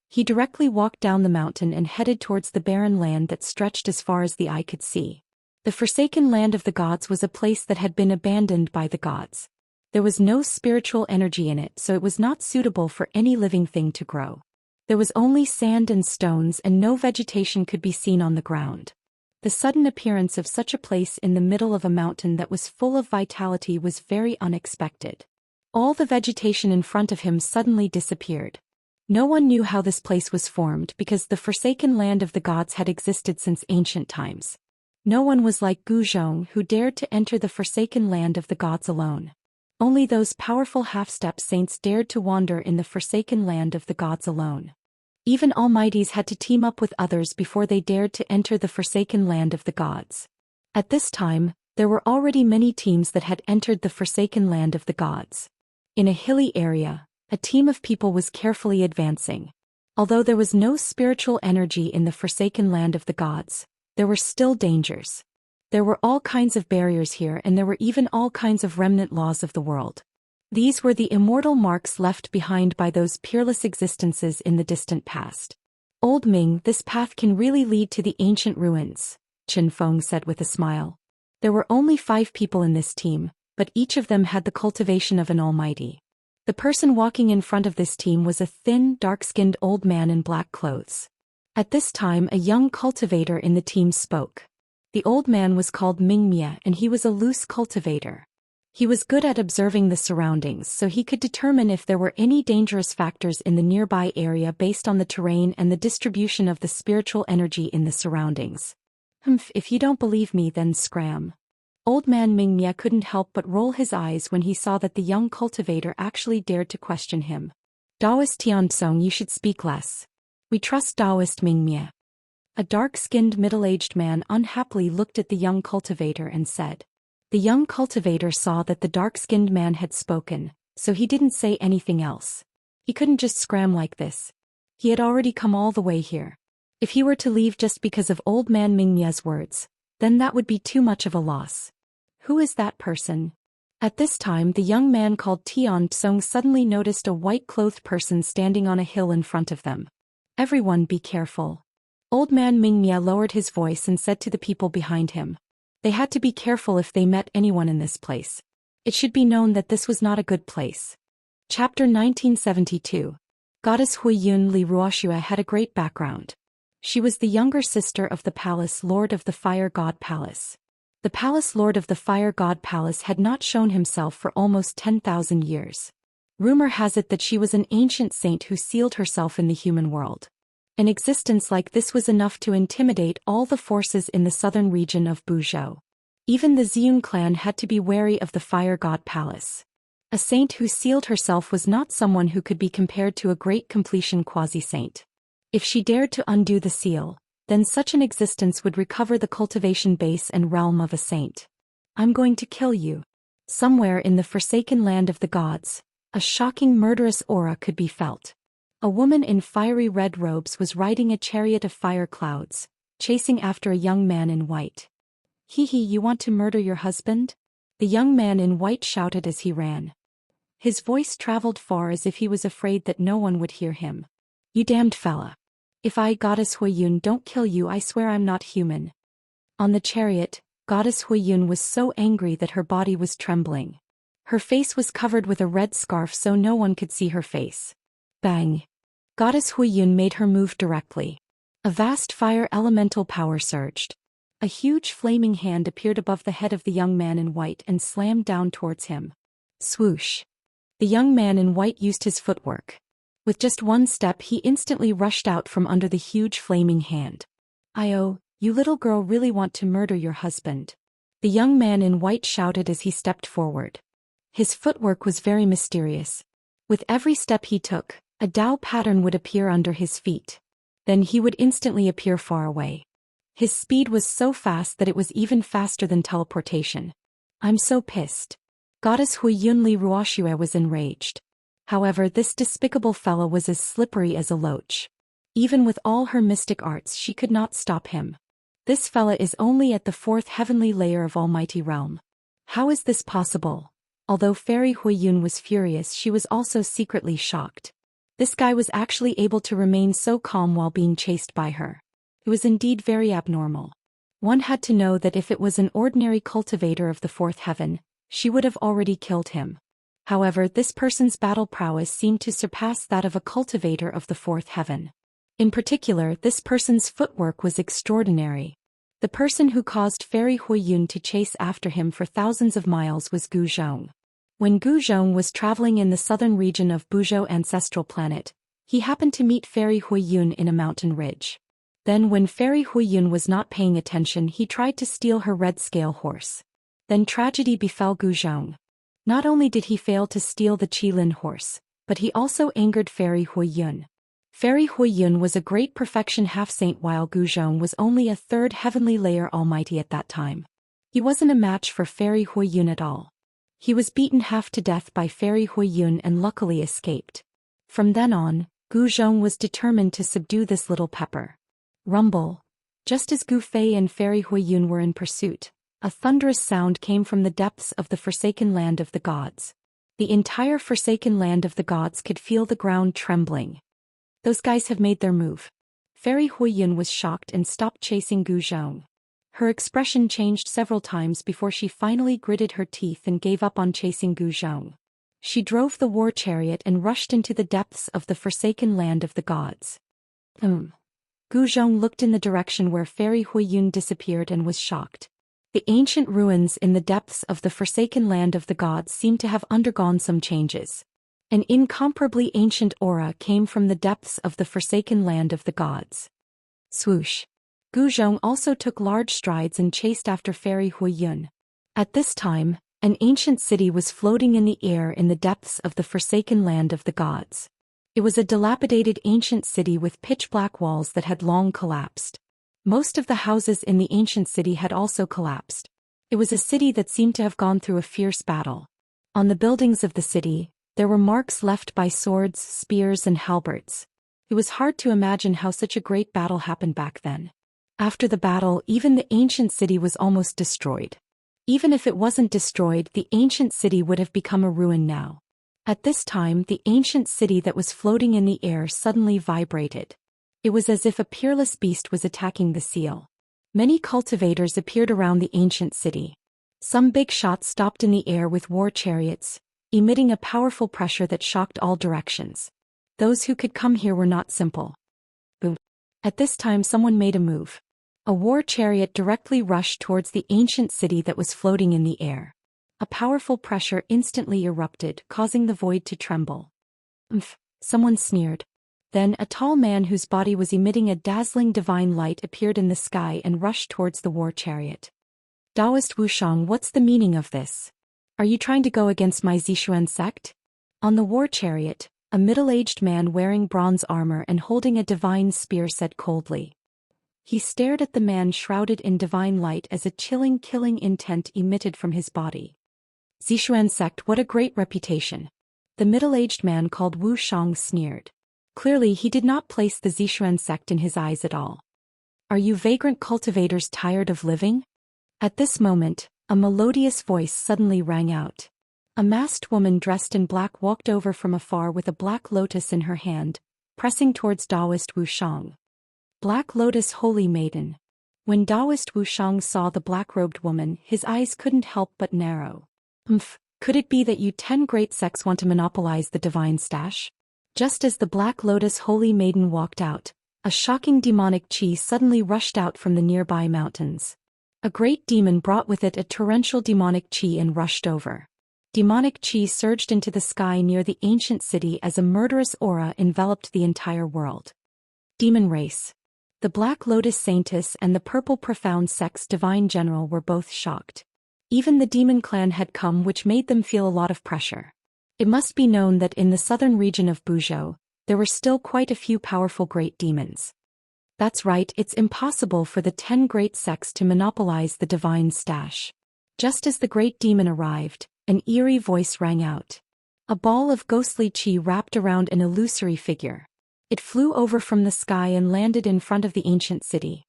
He directly walked down the mountain and headed towards the barren land that stretched as far as the eye could see. The forsaken land of the gods was a place that had been abandoned by the gods. There was no spiritual energy in it, so it was not suitable for any living thing to grow. There was only sand and stones and no vegetation could be seen on the ground. The sudden appearance of such a place in the middle of a mountain that was full of vitality was very unexpected. All the vegetation in front of him suddenly disappeared. No one knew how this place was formed because the forsaken land of the gods had existed since ancient times. No one was like Gu Zhong who dared to enter the forsaken land of the gods alone. Only those powerful half-step saints dared to wander in the forsaken land of the gods alone. Even Almighties had to team up with others before they dared to enter the forsaken land of the gods. At this time, there were already many teams that had entered the forsaken land of the gods. In a hilly area, a team of people was carefully advancing. Although there was no spiritual energy in the forsaken land of the gods, there were still dangers. There were all kinds of barriers here and there were even all kinds of remnant laws of the world. These were the immortal marks left behind by those peerless existences in the distant past. Old Ming, this path can really lead to the ancient ruins, Chen Feng said with a smile. There were only 5 people in this team, but each of them had the cultivation of an almighty. The person walking in front of this team was a thin, dark-skinned old man in black clothes. At this time a young cultivator in the team spoke. The old man was called Mingmia and he was a loose cultivator. He was good at observing the surroundings so he could determine if there were any dangerous factors in the nearby area based on the terrain and the distribution of the spiritual energy in the surroundings. If you don't believe me then scram. Old man Mingmia couldn't help but roll his eyes when he saw that the young cultivator actually dared to question him. Daoist Tianzong, you should speak less. We trust Daoist Mingmia. A dark-skinned middle-aged man unhappily looked at the young cultivator and said. The young cultivator saw that the dark-skinned man had spoken, so he didn't say anything else. He couldn't just scram like this. He had already come all the way here. If he were to leave just because of old man Mingmia's words, then that would be too much of a loss. Who is that person? At this time the young man called Tian Tsong suddenly noticed a white-clothed person standing on a hill in front of them. Everyone be careful. Old man Mingmia lowered his voice and said to the people behind him. They had to be careful if they met anyone in this place. It should be known that this was not a good place. Chapter 1972. Goddess Huiyun Li Ruoxua had a great background. She was the younger sister of the palace lord of the Fire God Palace. The palace lord of the Fire God Palace had not shown himself for almost 10,000 years. Rumor has it that she was an ancient saint who sealed herself in the human world. An existence like this was enough to intimidate all the forces in the southern region of Buzhou. Even the Xiun clan had to be wary of the Fire God Palace. A saint who sealed herself was not someone who could be compared to a great completion quasi-saint. If she dared to undo the seal, then such an existence would recover the cultivation base and realm of a saint. I'm going to kill you. Somewhere in the forsaken land of the gods, a shocking murderous aura could be felt. A woman in fiery red robes was riding a chariot of fire clouds, chasing after a young man in white. Hee, you want to murder your husband? The young man in white shouted as he ran. His voice traveled far as if he was afraid that no one would hear him. You damned fella. If I, Goddess Huiyun, don't kill you, I swear I'm not human. On the chariot, Goddess Huiyun was so angry that her body was trembling. Her face was covered with a red scarf so no one could see her face. Bang! Goddess Huiyun made her move directly. A vast fire elemental power surged. A huge flaming hand appeared above the head of the young man in white and slammed down towards him. Swoosh! The young man in white used his footwork. With just one step he instantly rushed out from under the huge flaming hand. "Oh, you little girl really want to murder your husband?" The young man in white shouted as he stepped forward. His footwork was very mysterious. With every step he took, a Dao pattern would appear under his feet. Then he would instantly appear far away. His speed was so fast that it was even faster than teleportation. I'm so pissed. Goddess Huiyun Li Ruoxua was enraged. However, this despicable fellow was as slippery as a loach. Even with all her mystic arts she could not stop him. This fella is only at the 4th heavenly layer of Almighty Realm. How is this possible? Although Fairy Huiyun was furious, she was also secretly shocked. This guy was actually able to remain so calm while being chased by her. It was indeed very abnormal. One had to know that if it was an ordinary cultivator of the 4th heaven, she would have already killed him. However, this person's battle prowess seemed to surpass that of a cultivator of the 4th heaven. In particular, this person's footwork was extraordinary. The person who caused Fairy Huiyun to chase after him for thousands of miles was Gu Zhong. When Gu Zhong was traveling in the southern region of Buzhou ancestral planet, he happened to meet Fairy Huiyun in a mountain ridge. Then when Fairy Huiyun was not paying attention, he tried to steal her red scale horse. Then tragedy befell Gu Zhong. Not only did he fail to steal the Qilin horse, but he also angered Fairy Huiyun. Fairy Huiyun was a great perfection half-saint while Gu Zhong was only a 3rd heavenly layer almighty at that time. He wasn't a match for Fairy Huiyun at all. He was beaten half to death by Fairy Huiyun and luckily escaped. From then on, Gu Zhong was determined to subdue this little pepper. Rumble. Just as Gu Fei and Fairy Huiyun were in pursuit, a thunderous sound came from the depths of the forsaken land of the gods. The entire forsaken land of the gods could feel the ground trembling. Those guys have made their move. Fairy Huiyun was shocked and stopped chasing Gu Zhong. Her expression changed several times before she finally gritted her teeth and gave up on chasing Gu Zhong. She drove the war chariot and rushed into the depths of the forsaken land of the gods. Gu Zhong looked in the direction where Fairy Huiyun disappeared and was shocked. The ancient ruins in the depths of the forsaken land of the gods seemed to have undergone some changes. An incomparably ancient aura came from the depths of the forsaken land of the gods. Swoosh! Gu Zhong also took large strides and chased after Fairy Huiyun. At this time, an ancient city was floating in the air in the depths of the forsaken land of the gods. It was a dilapidated ancient city with pitch-black walls that had long collapsed. Most of the houses in the ancient city had also collapsed. It was a city that seemed to have gone through a fierce battle. On the buildings of the city, there were marks left by swords, spears, and halberds. It was hard to imagine how such a great battle happened back then. After the battle, even the ancient city was almost destroyed. Even if it wasn't destroyed, the ancient city would have become a ruin now. At this time, the ancient city that was floating in the air suddenly vibrated. It was as if a peerless beast was attacking the seal. Many cultivators appeared around the ancient city. Some big shots stopped in the air with war chariots, emitting a powerful pressure that shocked all directions. Those who could come here were not simple. Boom. At this time, someone made a move. A war chariot directly rushed towards the ancient city that was floating in the air. A powerful pressure instantly erupted, causing the void to tremble. Someone sneered. Then a tall man whose body was emitting a dazzling divine light appeared in the sky and rushed towards the war chariot. Daoist Wuxiang, what's the meaning of this? Are you trying to go against my Zixuan sect? On the war chariot, a middle-aged man wearing bronze armor and holding a divine spear said coldly. He stared at the man shrouded in divine light as a chilling killing intent emitted from his body. Zixuan sect, what a great reputation. The middle-aged man called Wu Shang sneered. Clearly he did not place the Zixuan sect in his eyes at all. Are you vagrant cultivators tired of living? At this moment, a melodious voice suddenly rang out. A masked woman dressed in black walked over from afar with a black lotus in her hand, pressing towards Daoist Wu Shang. Black Lotus Holy Maiden. When Daoist Wu Shang saw the black-robed woman, his eyes couldn't help but narrow. Could it be that you 10 great sects want to monopolize the divine stash? Just as the Black Lotus Holy Maiden walked out, a shocking demonic chi suddenly rushed out from the nearby mountains. A great demon brought with it a torrential demonic chi and rushed over. Demonic chi surged into the sky near the ancient city as a murderous aura enveloped the entire world. Demon race. The Black Lotus Saintess and the Purple Profound Sect's divine general were both shocked. Even the demon clan had come, which made them feel a lot of pressure. It must be known that in the southern region of Buzhou, there were still quite a few powerful great demons. That's right, it's impossible for the 10 great sects to monopolize the divine stash. Just as the great demon arrived, an eerie voice rang out. A ball of ghostly chi wrapped around an illusory figure. It flew over from the sky and landed in front of the ancient city.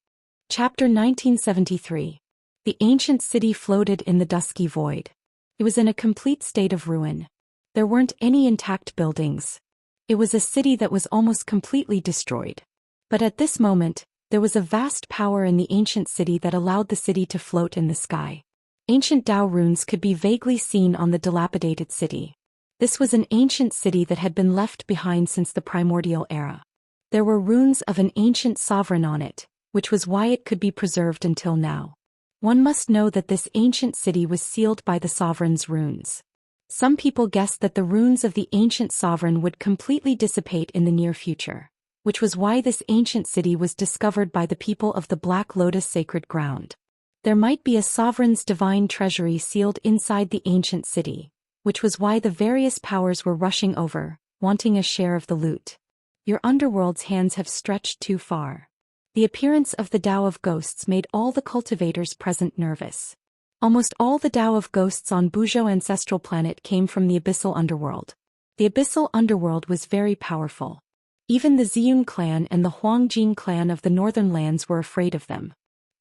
Chapter 1973. The ancient city floated in the dusky void. It was in a complete state of ruin. There weren't any intact buildings. It was a city that was almost completely destroyed. But at this moment, there was a vast power in the ancient city that allowed the city to float in the sky. Ancient Dao runes could be vaguely seen on the dilapidated city. This was an ancient city that had been left behind since the primordial era. There were runes of an ancient sovereign on it, which was why it could be preserved until now. One must know that this ancient city was sealed by the sovereign's runes. Some people guessed that the runes of the ancient sovereign would completely dissipate in the near future, which was why this ancient city was discovered by the people of the Black Lotus Sacred Ground. There might be a sovereign's divine treasury sealed inside the ancient city, which was why the various powers were rushing over, wanting a share of the loot. Your underworld's hands have stretched too far. The appearance of the Tao of Ghosts made all the cultivators present nervous. Almost all the Tao of Ghosts on Buzhou ancestral planet came from the abyssal underworld. The abyssal underworld was very powerful. Even the Ziyun clan and the Huangjing clan of the northern lands were afraid of them.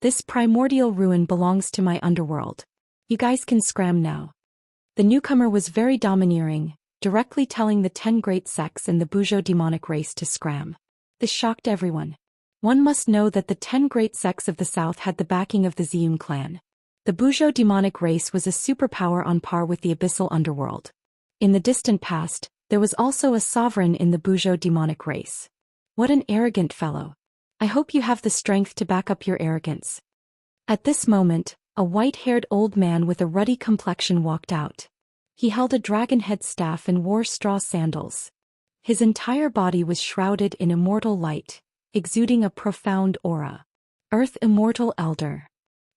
This primordial ruin belongs to my underworld. You guys can scram now. The newcomer was very domineering, directly telling the 10 great sects and the Buzhou demonic race to scram. This shocked everyone. One must know that the 10 great sects of the south had the backing of the Ziyun clan. The Buzhou demonic race was a superpower on par with the abyssal underworld. In the distant past, there was also a sovereign in the Buzhou demonic race. What an arrogant fellow. I hope you have the strength to back up your arrogance. At this moment, a white-haired old man with a ruddy complexion walked out. He held a dragon-head staff and wore straw sandals. His entire body was shrouded in immortal light, exuding a profound aura. Earth Immortal Elder.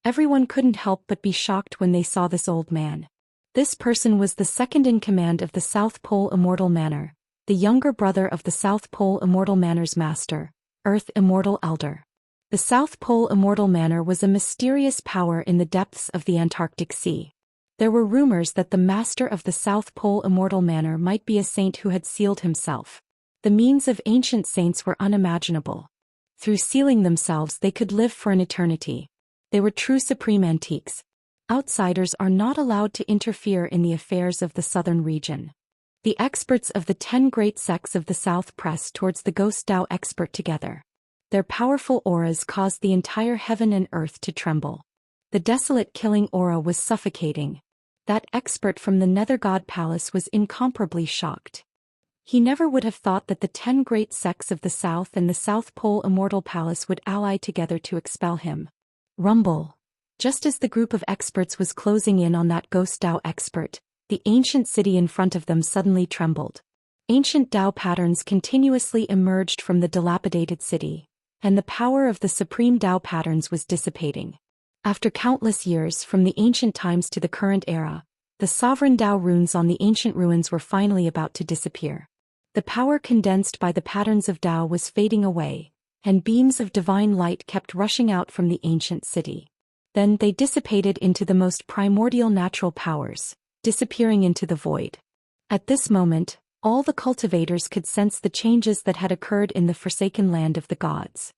Everyone couldn't help but be shocked when they saw this old man. This person was the second in command of the South Pole Immortal Manor, the younger brother of the South Pole Immortal Manor's master, Earth Immortal Elder. The South Pole Immortal Manor was a mysterious power in the depths of the Antarctic Sea. There were rumors that the master of the South Pole Immortal Manor might be a saint who had sealed himself. The means of ancient saints were unimaginable. Through sealing themselves they could live for an eternity. They were true supreme antiques. Outsiders are not allowed to interfere in the affairs of the southern region. The experts of the 10 great sects of the south pressed towards the ghost Dao expert together. Their powerful auras caused the entire heaven and earth to tremble. The desolate killing aura was suffocating. That expert from the Nether God Palace was incomparably shocked. He never would have thought that the 10 great sects of the South and the South Pole Immortal Palace would ally together to expel him. Rumble. Just as the group of experts was closing in on that ghost Dao expert, the ancient city in front of them suddenly trembled. Ancient Dao patterns continuously emerged from the dilapidated city, and the power of the supreme Dao patterns was dissipating. After countless years from the ancient times to the current era, the sovereign Dao runes on the ancient ruins were finally about to disappear. The power condensed by the patterns of Dao was fading away, and beams of divine light kept rushing out from the ancient city. Then they dissipated into the most primordial natural powers, disappearing into the void. At this moment, all the cultivators could sense the changes that had occurred in the forsaken land of the gods.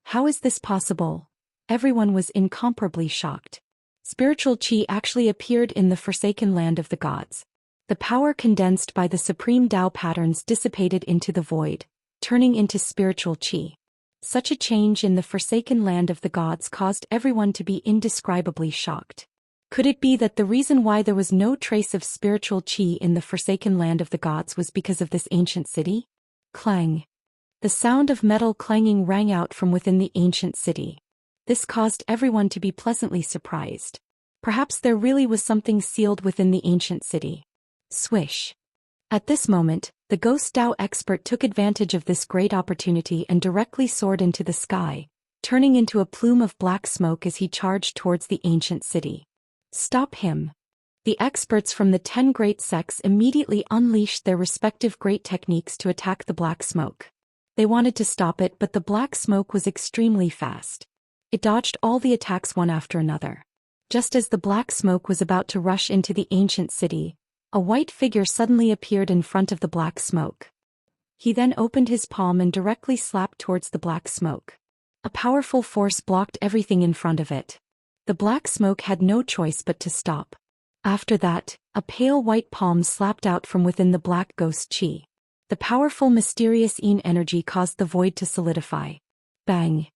How is this possible? Everyone was incomparably shocked. Spiritual qi actually appeared in the forsaken land of the gods. The power condensed by the supreme Dao patterns dissipated into the void, turning into spiritual qi. Such a change in the forsaken land of the gods caused everyone to be indescribably shocked. Could it be that the reason why there was no trace of spiritual qi in the forsaken land of the gods was because of this ancient city? Clang. The sound of metal clanging rang out from within the ancient city. This caused everyone to be pleasantly surprised. Perhaps there really was something sealed within the ancient city. Swish. At this moment, the ghost Dao expert took advantage of this great opportunity and directly soared into the sky, turning into a plume of black smoke as he charged towards the ancient city. Stop him. The experts from the 10 great sects immediately unleashed their respective great techniques to attack the black smoke. They wanted to stop it, but the black smoke was extremely fast. It dodged all the attacks one after another. Just as the black smoke was about to rush into the ancient city, a white figure suddenly appeared in front of the black smoke. He then opened his palm and directly slapped towards the black smoke. A powerful force blocked everything in front of it. The black smoke had no choice but to stop. After that, a pale white palm slapped out from within the black ghost qi. The powerful mysterious yin energy caused the void to solidify. Bang!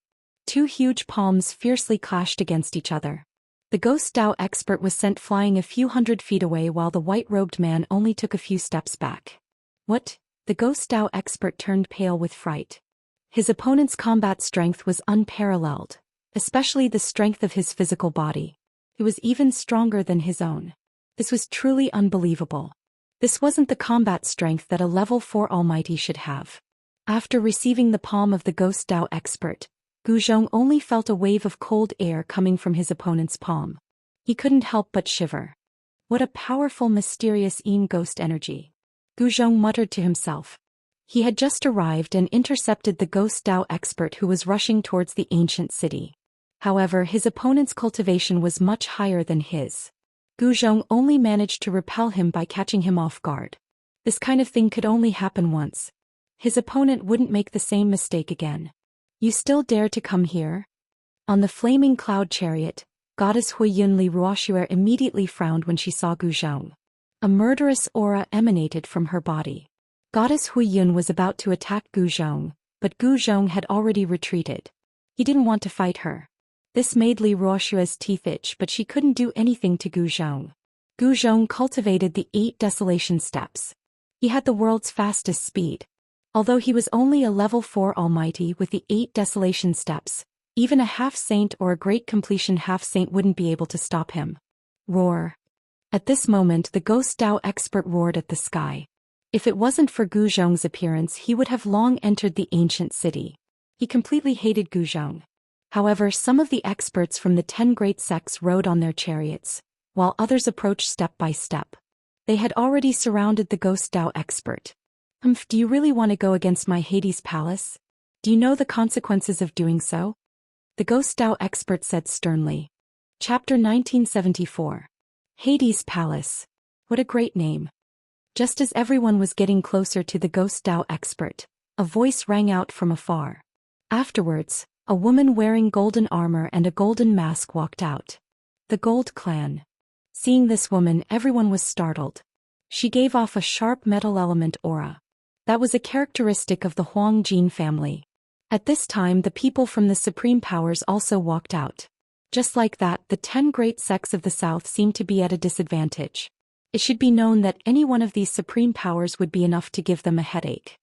2 huge palms fiercely clashed against each other. The ghost Dao expert was sent flying a few hundred feet away while the white-robed man only took a few steps back. What? The ghost Dao expert turned pale with fright. His opponent's combat strength was unparalleled, especially the strength of his physical body. It was even stronger than his own. This was truly unbelievable. This wasn't the combat strength that a level 4 Almighty should have. After receiving the palm of the ghost Dao expert, Gu Zhong only felt a wave of cold air coming from his opponent's palm. He couldn't help but shiver. What a powerful mysterious yin ghost energy. Gu Zhong muttered to himself. He had just arrived and intercepted the ghost Dao expert who was rushing towards the ancient city. However, his opponent's cultivation was much higher than his. Gu Zhong only managed to repel him by catching him off guard. This kind of thing could only happen once. His opponent wouldn't make the same mistake again. You still dare to come here? On the flaming cloud chariot, goddess Hui Yunli Ruoxuer immediately frowned when she saw Gu Zhong. A murderous aura emanated from her body. Goddess Huiyun was about to attack Gu Zhong, but Gu Zhong had already retreated. He didn't want to fight her. This made Li Ruoxua's teeth itch, but she couldn't do anything to Gu Zhong. Gu Zhong cultivated the 8 desolation steps. He had the world's fastest speed. Although he was only a level 4 almighty with the 8 desolation steps, even a half-saint or a great completion half-saint wouldn't be able to stop him. Roar. At this moment the Ghost Dao expert roared at the sky. If it wasn't for Gu Zhong's appearance he would have long entered the ancient city. He completely hated Gu Zhong. However, some of the experts from the 10 great sects rode on their chariots, while others approached step by step. They had already surrounded the Ghost Dao expert. Do you really want to go against my Hades palace? Do you know the consequences of doing so? The Ghost Dao expert said sternly. Chapter 1974. Hades Palace. What a great name. Just as everyone was getting closer to the Ghost Dao expert, a voice rang out from afar. Afterwards, a woman wearing golden armor and a golden mask walked out. The Gold Clan. Seeing this woman, everyone was startled. She gave off a sharp metal element aura. That was a characteristic of the Huang Jin family. At this time the people from the supreme powers also walked out. Just like that, the 10 great sects of the south seemed to be at a disadvantage. It should be known that any one of these supreme powers would be enough to give them a headache.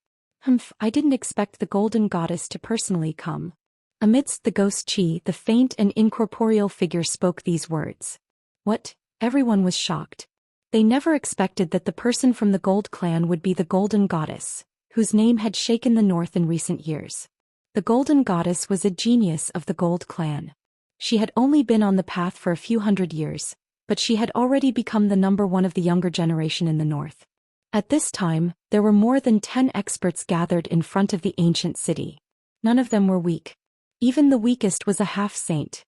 I didn't expect the Golden Goddess to personally come. Amidst the ghost chi, the faint and incorporeal figure spoke these words. What? Everyone was shocked. They never expected that the person from the Gold Clan would be the Golden Goddess, whose name had shaken the north in recent years. The Golden Goddess was a genius of the Gold Clan. She had only been on the path for a few hundred years, but she had already become the number one of the younger generation in the north. At this time, there were more than 10 experts gathered in front of the ancient city. None of them were weak. Even the weakest was a half-saint.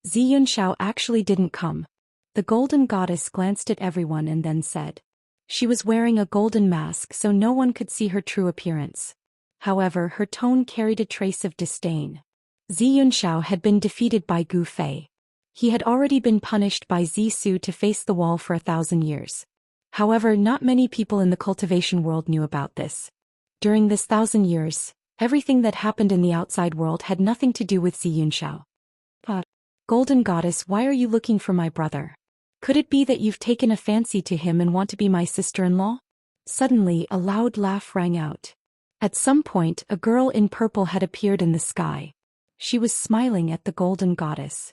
Xianxia actually didn't come. The Golden Goddess glanced at everyone and then said. She was wearing a golden mask so no one could see her true appearance. However, her tone carried a trace of disdain. Xianxia had been defeated by Gu Fei. He had already been punished by Zisu to face the wall for 1,000 years. However, not many people in the cultivation world knew about this. During this 1,000 years, everything that happened in the outside world had nothing to do with Xianxia. Golden Goddess, why are you looking for my brother? Could it be that you've taken a fancy to him and want to be my sister-in-law? Suddenly, a loud laugh rang out. At some point, a girl in purple had appeared in the sky. She was smiling at the Golden Goddess.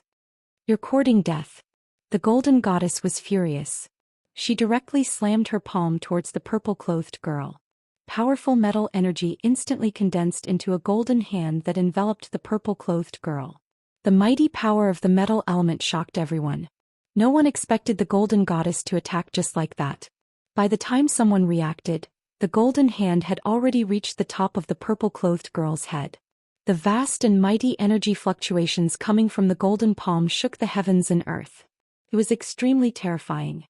You're courting death. The Golden Goddess was furious. She directly slammed her palm towards the purple-clothed girl. Powerful metal energy instantly condensed into a golden hand that enveloped the purple-clothed girl. The mighty power of the metal element shocked everyone. No one expected the Golden Goddess to attack just like that. By the time someone reacted, the golden hand had already reached the top of the purple-clothed girl's head. The vast and mighty energy fluctuations coming from the golden palm shook the heavens and earth. It was extremely terrifying.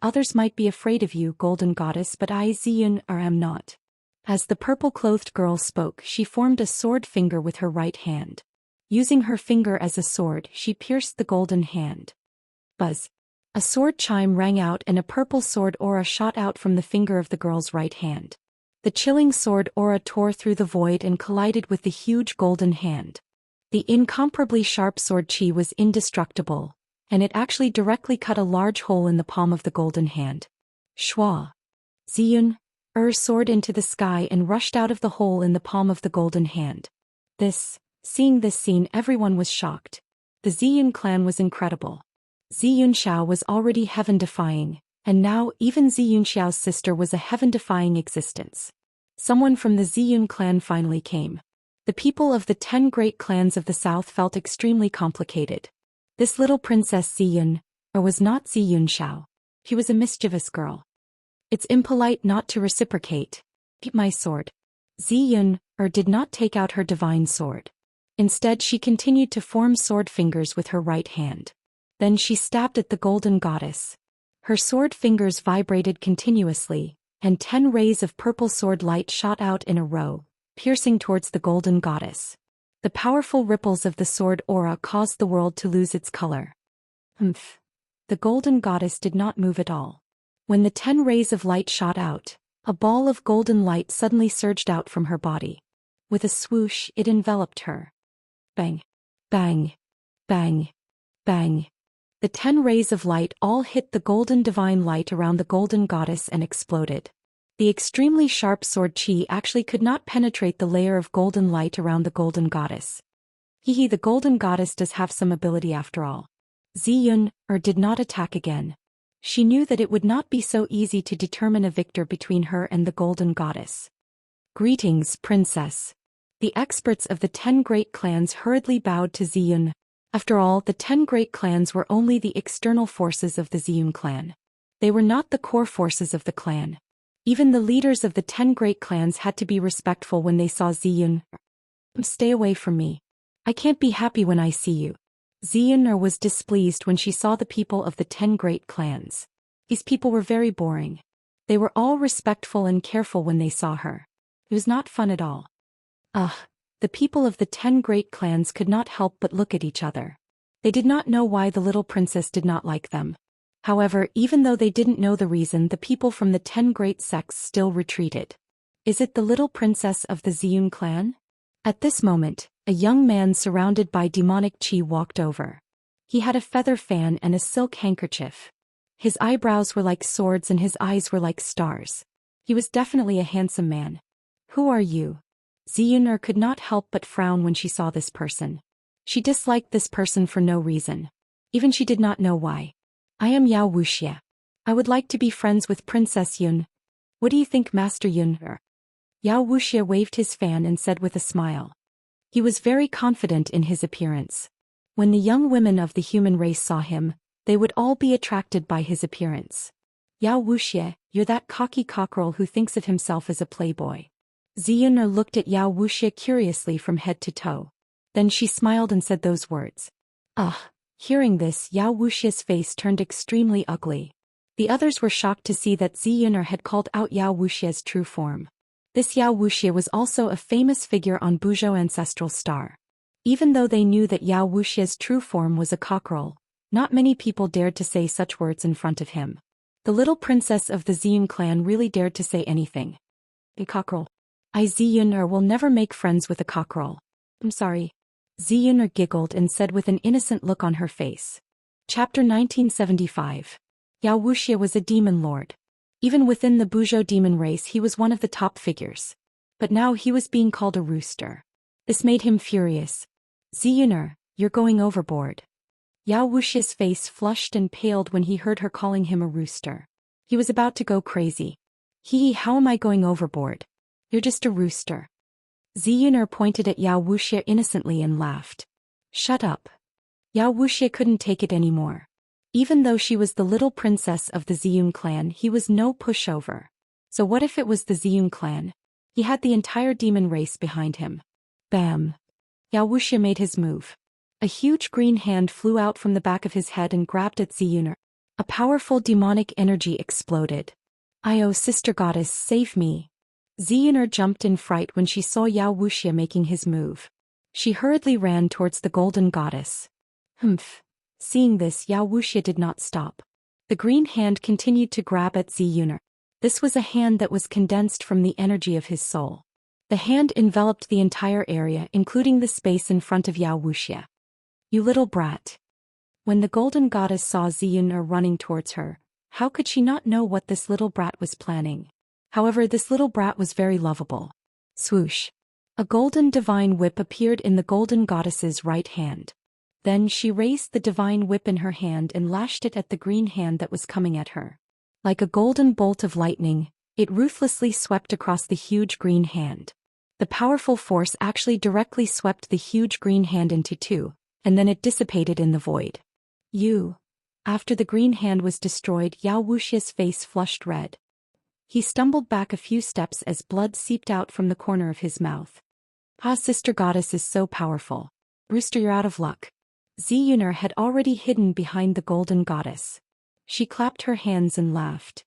Others might be afraid of you, Golden Goddess, but I, Xian, am not. As the purple-clothed girl spoke, she formed a sword finger with her right hand. Using her finger as a sword, she pierced the golden hand. Buzz. A sword chime rang out and a purple sword aura shot out from the finger of the girl's right hand. The chilling sword aura tore through the void and collided with the huge golden hand. The incomparably sharp sword chi was indestructible, and it actually directly cut a large hole in the palm of the golden hand. Schwa. Xian, soared into the sky and rushed out of the hole in the palm of the golden hand. Seeing this scene, everyone was shocked. The Xian clan was incredible. Xianxia was already heaven-defying, and now even Xianxiao's sister was a heaven-defying existence. Someone from the Xian clan finally came. The people of the 10 great clans of the south felt extremely complicated. This little princess Xian, was not Xianxiao. She was a mischievous girl. It's impolite not to reciprocate. Keep my sword. Xian, did not take out her divine sword. Instead, she continued to form sword fingers with her right hand. Then she stabbed at the Golden Goddess. Her sword fingers vibrated continuously, and 10 rays of purple sword light shot out in a row, piercing towards the Golden Goddess. The powerful ripples of the sword aura caused the world to lose its color. The Golden Goddess did not move at all. When the 10 rays of light shot out, a ball of golden light suddenly surged out from her body. With a swoosh, it enveloped her. Bang! Bang! Bang! Bang! The 10 rays of light all hit the golden divine light around the golden goddess and exploded. The extremely sharp sword chi actually could not penetrate the layer of golden light around the golden goddess. Hehe, the golden goddess does have some ability after all. Ziyun did not attack again. She knew that it would not be so easy to determine a victor between her and the golden goddess. Greetings, princess. The experts of the 10 great clans hurriedly bowed to Ziyun. After all, the 10 great clans were only the external forces of the Ziyun clan. They were not the core forces of the clan. Even the leaders of the 10 great clans had to be respectful when they saw Ziyun. Stay away from me. I can't be happy when I see you. Ziyun was displeased when she saw the people of the 10 great clans. These people were very boring. They were all respectful and careful when they saw her. It was not fun at all. The people of the 10 great clans could not help but look at each other. They did not know why the little princess did not like them. However, even though they didn't know the reason, the people from the 10 great sects still retreated. Is it the little princess of the Ziyun clan? At this moment, a young man surrounded by demonic chi walked over. He had a feather fan and a silk handkerchief. His eyebrows were like swords and his eyes were like stars. He was definitely a handsome man. Who are you? Ziyun could not help but frown when she saw this person. She disliked this person for no reason. Even she did not know why. I am Yao Wuxia. I would like to be friends with Princess Yun. What do you think, Master Yun? Yao Wuxia waved his fan and said with a smile. He was very confident in his appearance. When the young women of the human race saw him, they would all be attracted by his appearance. Yao Wuxia, you're that cocky cockerel who thinks of himself as a playboy. Ziyun looked at Yao Wuxia curiously from head to toe. Then she smiled and said those words. Hearing this, Yao Wuxia's face turned extremely ugly. The others were shocked to see that Ziyun had called out Yao Wuxia's true form. This Yao Wuxia was also a famous figure on Buzhou Ancestral Star. Even though they knew that Yao Wuxia's true form was a cockerel, not many people dared to say such words in front of him. The little princess of the Ziyun clan really dared to say anything. A cockerel. I Ziyun will never make friends with a cockerel. I'm sorry. Ziyun giggled and said with an innocent look on her face. Chapter 1975. Yao Wuxia was a demon lord. Even within the Buzhou demon race he was one of the top figures. But now he was being called a rooster. This made him furious. Ziyun, you're going overboard. Yao Wuxia's face flushed and paled when he heard her calling him a rooster. He was about to go crazy. How am I going overboard? You're just a rooster. Ziyun pointed at Yao Wuxia innocently and laughed. Shut up. Yao Wuxia couldn't take it anymore. Even though she was the little princess of the Ziyun clan, he was no pushover. So what if it was the Ziyun clan? He had the entire demon race behind him. Bam! Yao Wuxia made his move. A huge green hand flew out from the back of his head and grabbed at Ziyun. A powerful demonic energy exploded. Sister goddess, save me. Ziyun jumped in fright when she saw Yao Wuxia making his move. She hurriedly ran towards the golden goddess. Humph. Seeing this, Yao Wuxia did not stop. The green hand continued to grab at Ziyun. This was a hand that was condensed from the energy of his soul. The hand enveloped the entire area, including the space in front of Yao Wuxia. You little brat. When the golden goddess saw Ziyun running towards her, how could she not know what this little brat was planning? However, this little brat was very lovable. Swoosh. A golden divine whip appeared in the golden goddess's right hand. Then she raised the divine whip in her hand and lashed it at the green hand that was coming at her. Like a golden bolt of lightning, it ruthlessly swept across the huge green hand. The powerful force actually directly swept the huge green hand into two, and then it dissipated in the void. After the green hand was destroyed, Yao Wuxia's face flushed red. He stumbled back a few steps as blood seeped out from the corner of his mouth. Sister goddess is so powerful. Rooster, you're out of luck. Ziyun had already hidden behind the golden goddess. She clapped her hands and laughed.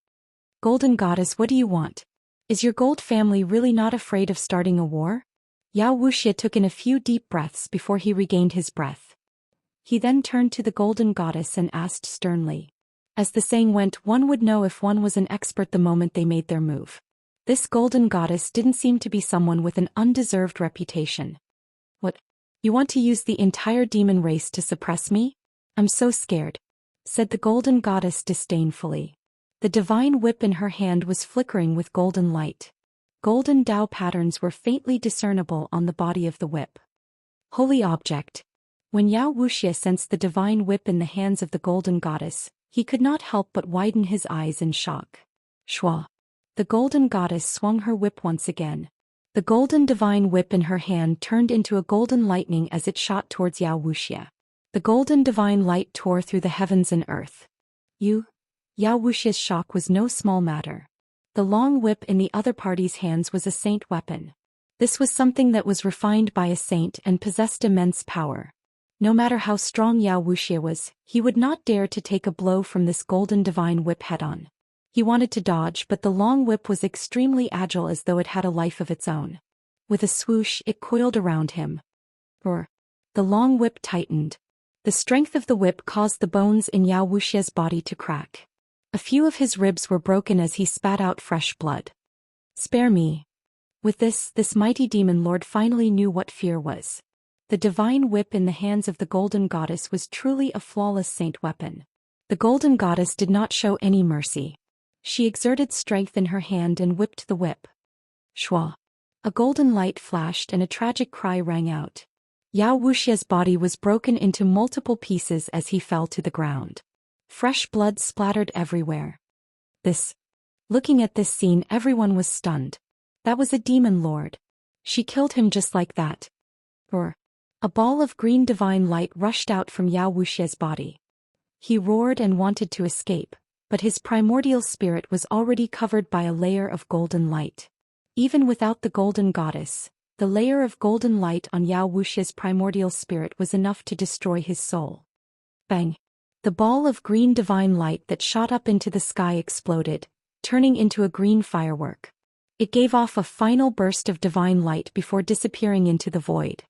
Golden goddess, what do you want? Is your gold family really not afraid of starting a war? Yao Wuxia took in a few deep breaths before he regained his breath. He then turned to the golden goddess and asked sternly. As the saying went, one would know if one was an expert the moment they made their move. This golden goddess didn't seem to be someone with an undeserved reputation. What? You want to use the entire demon race to suppress me? I'm so scared, said the golden goddess disdainfully. The divine whip in her hand was flickering with golden light. Golden Dao patterns were faintly discernible on the body of the whip. Holy object. When Wuxia sensed the divine whip in the hands of the golden goddess, he could not help but widen his eyes in shock. Shua. The golden goddess swung her whip once again. The golden divine whip in her hand turned into a golden lightning as it shot towards Wuxia. The golden divine light tore through the heavens and earth. Wuxia's shock was no small matter. The long whip in the other party's hands was a saint weapon. This was something that was refined by a saint and possessed immense power. No matter how strong Wuxia was, he would not dare to take a blow from this golden divine whip head-on. He wanted to dodge, but the long whip was extremely agile, as though it had a life of its own. With a swoosh, it coiled around him. The long whip tightened. The strength of the whip caused the bones in Wuxia's body to crack. A few of his ribs were broken as he spat out fresh blood. Spare me. With this mighty demon lord finally knew what fear was. The divine whip in the hands of the golden goddess was truly a flawless saint weapon. The golden goddess did not show any mercy. She exerted strength in her hand and whipped the whip. Shua. A golden light flashed and a tragic cry rang out. Wuxia's body was broken into multiple pieces as he fell to the ground. Fresh blood splattered everywhere. Looking at this scene, everyone was stunned. That was a demon lord. She killed him just like that. A ball of green divine light rushed out from Wuxia's body. He roared and wanted to escape, but his primordial spirit was already covered by a layer of golden light. Even without the golden goddess, the layer of golden light on Wuxia's primordial spirit was enough to destroy his soul. Bang! The ball of green divine light that shot up into the sky exploded, turning into a green firework. It gave off a final burst of divine light before disappearing into the void.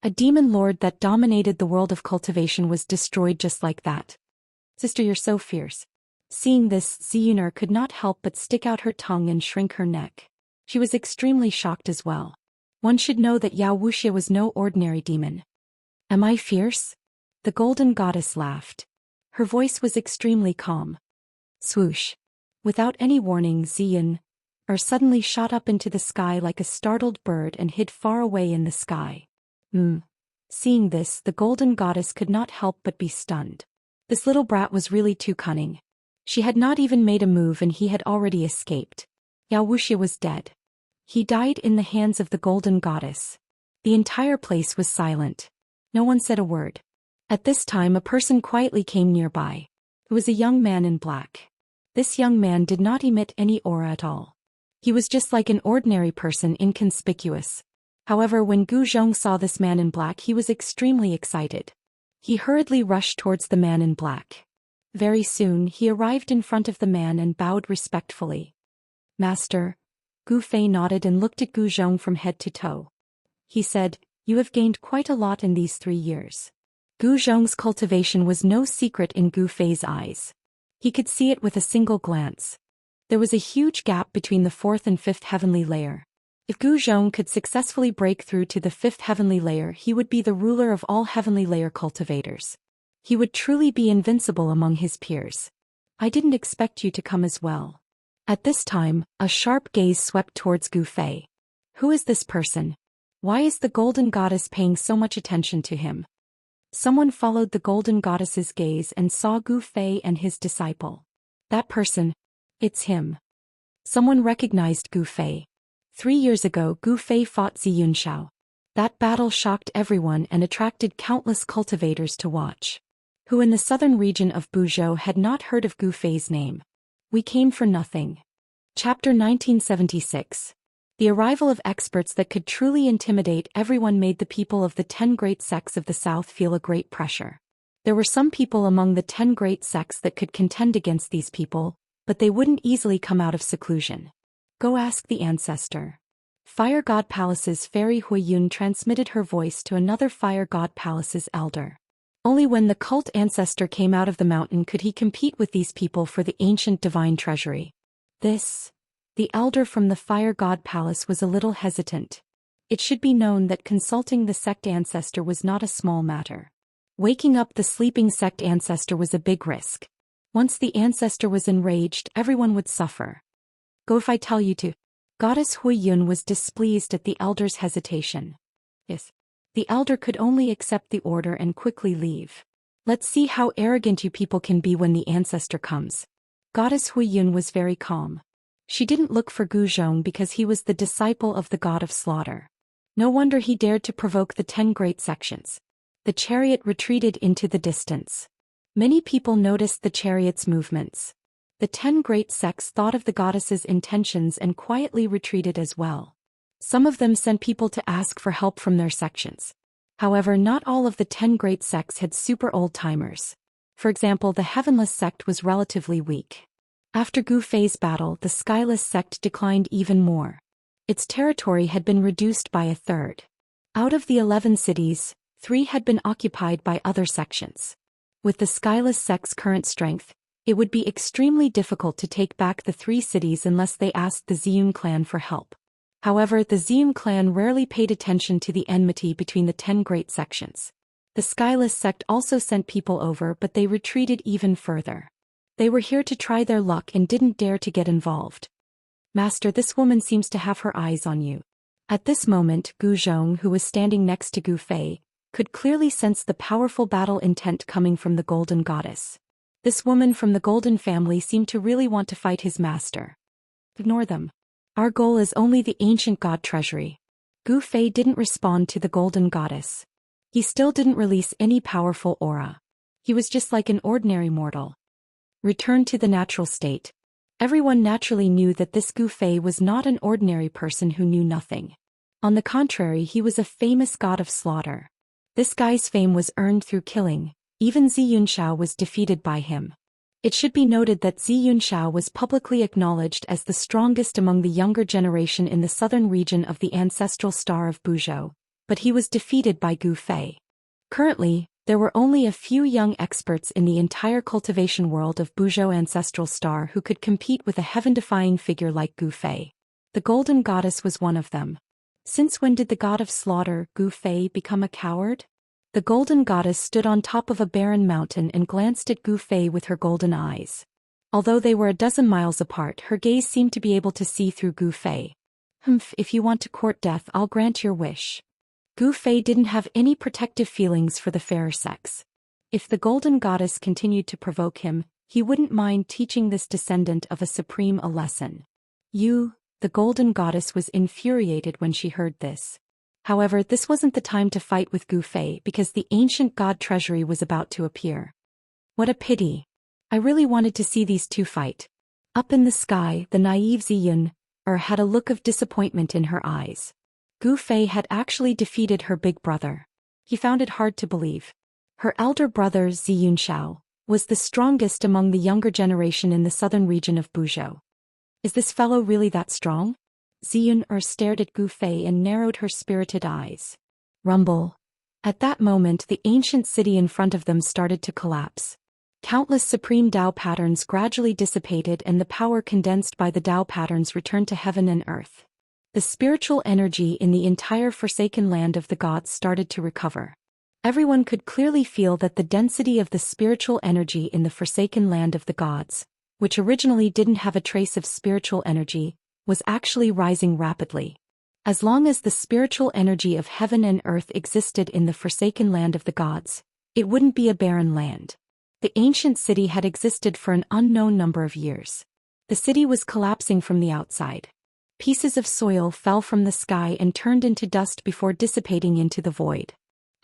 A demon lord that dominated the world of cultivation was destroyed just like that. Sister, you're so fierce. Seeing this, Ziyuner could not help but stick out her tongue and shrink her neck. She was extremely shocked as well. One should know that Wuxia was no ordinary demon. Am I fierce? The golden goddess laughed. Her voice was extremely calm. Swoosh. Without any warning, Ziyuner suddenly shot up into the sky like a startled bird and hid far away in the sky. Seeing this, the golden goddess could not help but be stunned. This little brat was really too cunning. She had not even made a move and he had already escaped. Wuxia was dead. He died in the hands of the golden goddess. The entire place was silent. No one said a word. At this time, a person quietly came nearby. It was a young man in black. This young man did not emit any aura at all. He was just like an ordinary person, inconspicuous. However, when Gu Zhong saw this man in black, he was extremely excited. He hurriedly rushed towards the man in black. Very soon, he arrived in front of the man and bowed respectfully. Master. Gu Fei nodded and looked at Gu Zhong from head to toe. He said, "You have gained quite a lot in these 3 years." Gu Zhong's cultivation was no secret in Gu Fei's eyes. He could see it with a single glance. There was a huge gap between the 4th and 5th heavenly layer. If Gu Zhong could successfully break through to the 5th heavenly layer, he would be the ruler of all heavenly layer cultivators. He would truly be invincible among his peers. I didn't expect you to come as well. At this time, a sharp gaze swept towards Gu Fei. Who is this person? Why is the golden goddess paying so much attention to him? Someone followed the golden goddess's gaze and saw Gu Fei and his disciple. That person. It's him. Someone recognized Gu Fei. 3 years ago, Gu Fei fought Xianxia. That battle shocked everyone and attracted countless cultivators to watch. Who in the southern region of Buzhou had not heard of Gu Fei's name? We came for nothing. Chapter 1976. The arrival of experts that could truly intimidate everyone made the people of the 10 great sects of the south feel a great pressure. There were some people among the 10 great sects that could contend against these people, but they wouldn't easily come out of seclusion. Go ask the ancestor. Fire God Palace's fairy Huiyun transmitted her voice to another Fire God Palace's elder. Only when the cult ancestor came out of the mountain could he compete with these people for the ancient divine treasury. The elder from the fire god palace was a little hesitant. It should be known that consulting the sect ancestor was not a small matter. Waking up the sleeping sect ancestor was a big risk. Once the ancestor was enraged, everyone would suffer. Go if I tell you to. Goddess Huiyun was displeased at the elder's hesitation. Yes. The elder could only accept the order and quickly leave. Let's see how arrogant you people can be when the ancestor comes. Goddess Huiyun was very calm. She didn't look for Gu Zhong because he was the disciple of the god of slaughter. No wonder he dared to provoke the 10 great sections. The chariot retreated into the distance. Many people noticed the chariot's movements. The 10 great sects thought of the goddess's intentions and quietly retreated as well. Some of them sent people to ask for help from their sections. However, not all of the 10 great sects had super old-timers. For example, the Heavenless sect was relatively weak. After Gu Fei's battle, the Skyless sect declined even more. Its territory had been reduced by a third. Out of the 11 cities, 3 had been occupied by other sections. With the Skyless sect's current strength, it would be extremely difficult to take back the 3 cities unless they asked the Ziyun clan for help. However, the Ziyun clan rarely paid attention to the enmity between the 10 great sections. The Skyless sect also sent people over, but they retreated even further. They were here to try their luck and didn't dare to get involved. Master, this woman seems to have her eyes on you. At this moment, Gu Zhong, who was standing next to Gu Fei, could clearly sense the powerful battle intent coming from the Golden Goddess. This woman from the Golden family seemed to really want to fight his master. Ignore them. Our goal is only the ancient god treasury. Gu Fei didn't respond to the Golden Goddess. He still didn't release any powerful aura. He was just like an ordinary mortal. Return to the natural state. Everyone naturally knew that this Gu Fei was not an ordinary person who knew nothing. On the contrary, he was a famous god of slaughter. This guy's fame was earned through killing. Even Xianxia was defeated by him. It should be noted that Xianxia was publicly acknowledged as the strongest among the younger generation in the southern region of the ancestral star of Buzhou, but he was defeated by Gu Fei. Currently, there were only a few young experts in the entire cultivation world of Buzhou ancestral star who could compete with a heaven-defying figure like Gu Fei. The Golden Goddess was one of them. Since when did the god of slaughter, Gu Fei, become a coward? The Golden Goddess stood on top of a barren mountain and glanced at Gu Fei with her golden eyes. Although they were a dozen miles apart, her gaze seemed to be able to see through Gu Fei. If you want to court death, I'll grant your wish. Gu Fei didn't have any protective feelings for the fairer sex. If the Golden Goddess continued to provoke him, he wouldn't mind teaching this descendant of a supreme a lesson. The Golden Goddess was infuriated when she heard this. However, this wasn't the time to fight with Gu Fei because the ancient god treasury was about to appear. What a pity. I really wanted to see these two fight. Up in the sky, the naive Ziyun had a look of disappointment in her eyes. Gu Fei had actually defeated her big brother. He found it hard to believe. Her elder brother Xianxia was the strongest among the younger generation in the southern region of Buzhou. Is this fellow really that strong? Ziyun stared at Gu Fei and narrowed her spirited eyes. Rumble. At that moment, the ancient city in front of them started to collapse. Countless supreme Dao patterns gradually dissipated and the power condensed by the Dao patterns returned to heaven and earth. The spiritual energy in the entire forsaken land of the gods started to recover. Everyone could clearly feel that the density of the spiritual energy in the forsaken land of the gods, which originally didn't have a trace of spiritual energy, was actually rising rapidly. As long as the spiritual energy of heaven and earth existed in the forsaken land of the gods, it wouldn't be a barren land. The ancient city had existed for an unknown number of years. The city was collapsing from the outside. Pieces of soil fell from the sky and turned into dust before dissipating into the void.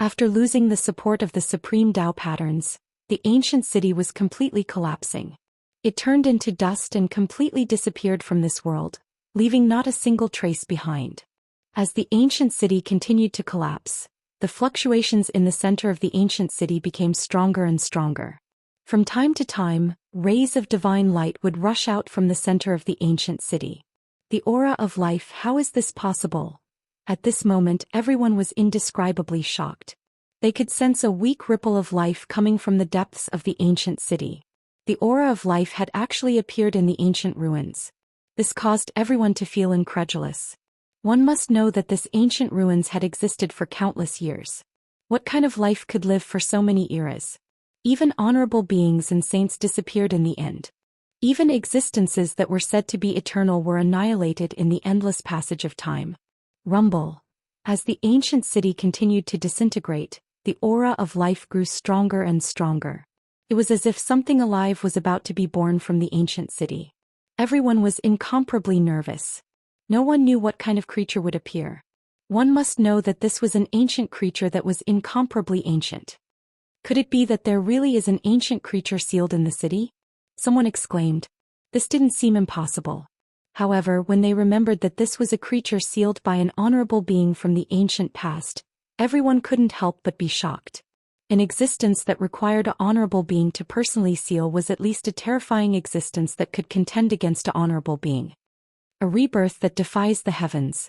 After losing the support of the supreme Dao patterns, the ancient city was completely collapsing. It turned into dust and completely disappeared from this world, leaving not a single trace behind. As the ancient city continued to collapse, the fluctuations in the center of the ancient city became stronger and stronger. From time to time, rays of divine light would rush out from the center of the ancient city. The aura of life, how is this possible? At this moment, everyone was indescribably shocked. They could sense a weak ripple of life coming from the depths of the ancient city. The aura of life had actually appeared in the ancient ruins. This caused everyone to feel incredulous. One must know that this ancient ruins had existed for countless years. What kind of life could live for so many eras? Even honorable beings and saints disappeared in the end. Even existences that were said to be eternal were annihilated in the endless passage of time. Rumble. As the ancient city continued to disintegrate, the aura of life grew stronger and stronger. It was as if something alive was about to be born from the ancient city. Everyone was incomparably nervous. No one knew what kind of creature would appear. One must know that this was an ancient creature that was incomparably ancient. Could it be that there really is an ancient creature sealed in the city? Someone exclaimed. This didn't seem impossible. However, when they remembered that this was a creature sealed by an honorable being from the ancient past, everyone couldn't help but be shocked. An existence that required an honorable being to personally seal was at least a terrifying existence that could contend against an honorable being. A rebirth that defies the heavens.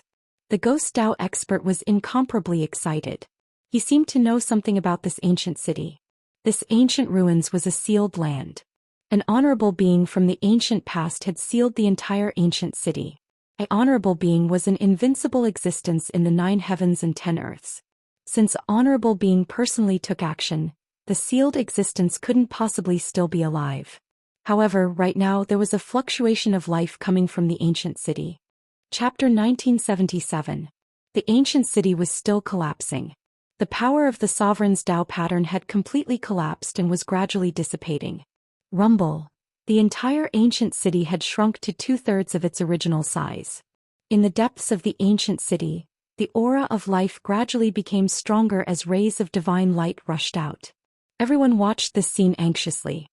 The ghost Dao expert was incomparably excited. He seemed to know something about this ancient city. This ancient ruins was a sealed land. An honorable being from the ancient past had sealed the entire ancient city. An honorable being was an invincible existence in the 9 heavens and 10 earths. Since honorable being personally took action, the sealed existence couldn't possibly still be alive. However, right now there was a fluctuation of life coming from the ancient city. Chapter 1977. The ancient city was still collapsing. The power of the sovereign's Dao pattern had completely collapsed and was gradually dissipating. Rumble. The entire ancient city had shrunk to 2/3 of its original size. In the depths of the ancient city, the aura of life gradually became stronger as rays of divine light rushed out. Everyone watched this scene anxiously.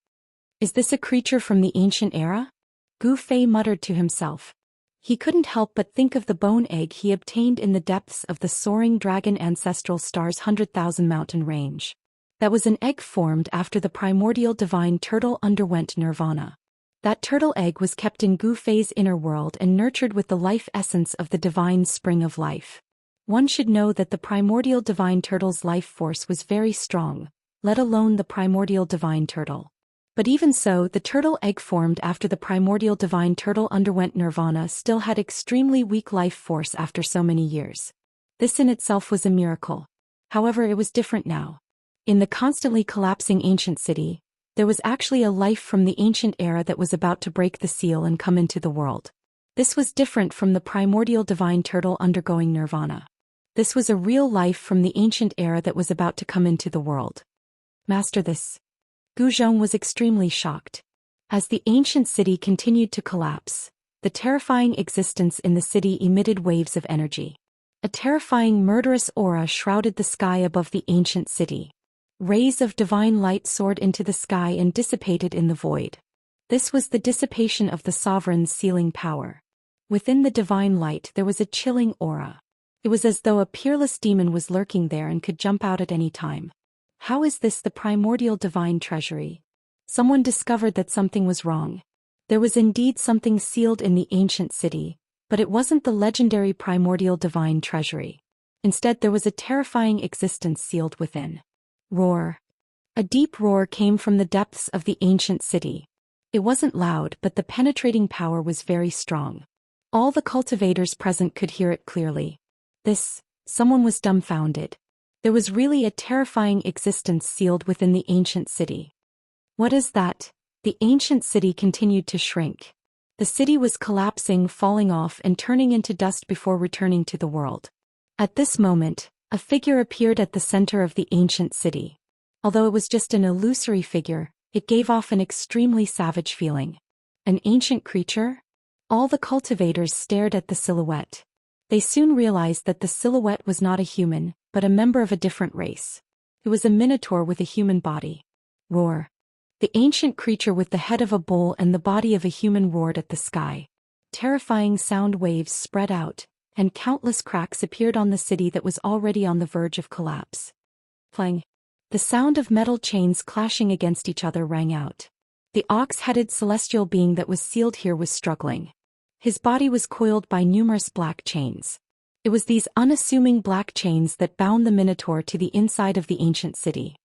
Is this a creature from the ancient era? Gu Fei muttered to himself. He couldn't help but think of the bone egg he obtained in the depths of the soaring dragon ancestral star's 100,000 mountain range. That was an egg formed after the primordial divine turtle underwent nirvana. That turtle egg was kept in Gu Fei's inner world and nurtured with the life essence of the divine spring of life. One should know that the primordial divine turtle's life force was very strong, let alone the primordial divine turtle. But even so, the turtle egg formed after the primordial divine turtle underwent nirvana still had extremely weak life force after so many years. This in itself was a miracle. However, it was different now. In the constantly collapsing ancient city, there was actually a life from the ancient era that was about to break the seal and come into the world. This was different from the primordial divine turtle undergoing nirvana. This was a real life from the ancient era that was about to come into the world. Master, this. Gu Zhong was extremely shocked. As the ancient city continued to collapse, the terrifying existence in the city emitted waves of energy. A terrifying murderous aura shrouded the sky above the ancient city. Rays of divine light soared into the sky and dissipated in the void. This was the dissipation of the sovereign's sealing power. Within the divine light there was a chilling aura. It was as though a peerless demon was lurking there and could jump out at any time. How is this the primordial divine treasury? Someone discovered that something was wrong. There was indeed something sealed in the ancient city, but it wasn't the legendary primordial divine treasury. Instead, there was a terrifying existence sealed within. Roar. A deep roar came from the depths of the ancient city. It wasn't loud, but the penetrating power was very strong. All the cultivators present could hear it clearly. Someone was dumbfounded. There was really a terrifying existence sealed within the ancient city. What is that? The ancient city continued to shrink. The city was collapsing, falling off and turning into dust before returning to the world. At this moment, a figure appeared at the center of the ancient city. Although it was just an illusory figure, it gave off an extremely savage feeling. An ancient creature? All the cultivators stared at the silhouette. They soon realized that the silhouette was not a human, but a member of a different race. It was a minotaur with a human body. Roar. The ancient creature with the head of a bull and the body of a human roared at the sky. Terrifying sound waves spread out, and countless cracks appeared on the city that was already on the verge of collapse. Clang. The sound of metal chains clashing against each other rang out. The ox-headed celestial being that was sealed here was struggling. His body was coiled by numerous black chains. It was these unassuming black chains that bound the Minotaur to the inside of the ancient city.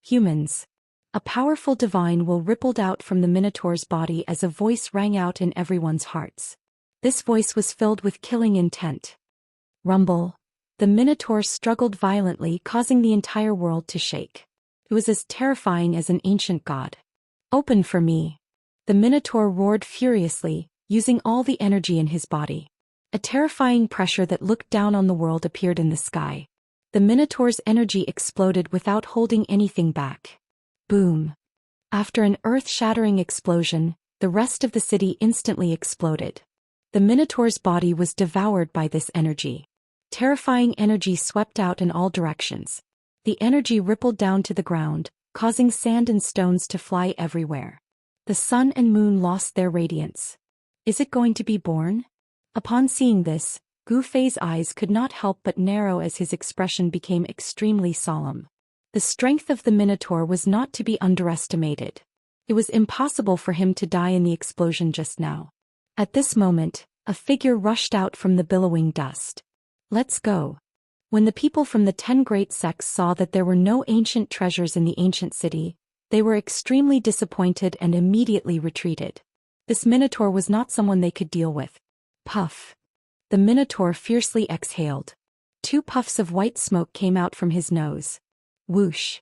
Humans. A powerful divine will rippled out from the Minotaur's body as a voice rang out in everyone's hearts. This voice was filled with killing intent. Rumble. The Minotaur struggled violently, causing the entire world to shake. It was as terrifying as an ancient god. Open for me. The Minotaur roared furiously, using all the energy in his body. A terrifying pressure that looked down on the world appeared in the sky. The Minotaur's energy exploded without holding anything back. Boom. After an earth-shattering explosion, the rest of the city instantly exploded. The Minotaur's body was devoured by this energy. Terrifying energy swept out in all directions. The energy rippled down to the ground, causing sand and stones to fly everywhere. The sun and moon lost their radiance. Is it going to be born? Upon seeing this, Gu Fei's eyes could not help but narrow as his expression became extremely solemn. The strength of the Minotaur was not to be underestimated. It was impossible for him to die in the explosion just now. At this moment, a figure rushed out from the billowing dust. Let's go. When the people from the 10 great sects saw that there were no ancient treasures in the ancient city, they were extremely disappointed and immediately retreated. This Minotaur was not someone they could deal with. Puff. The Minotaur fiercely exhaled. 2 puffs of white smoke came out from his nose. Whoosh.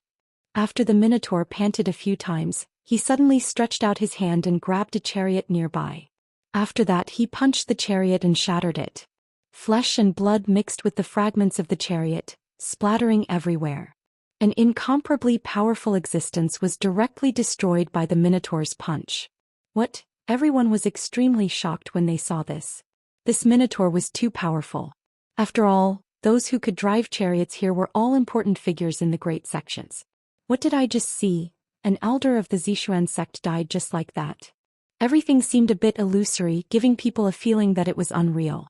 After the Minotaur panted a few times, he suddenly stretched out his hand and grabbed a chariot nearby. After that he punched the chariot and shattered it. Flesh and blood mixed with the fragments of the chariot, splattering everywhere. An incomparably powerful existence was directly destroyed by the Minotaur's punch. What? Everyone was extremely shocked when they saw this. This Minotaur was too powerful. After all, those who could drive chariots here were all important figures in the great sections. What did I just see? An elder of the Zixuan sect died just like that. Everything seemed a bit illusory, giving people a feeling that it was unreal.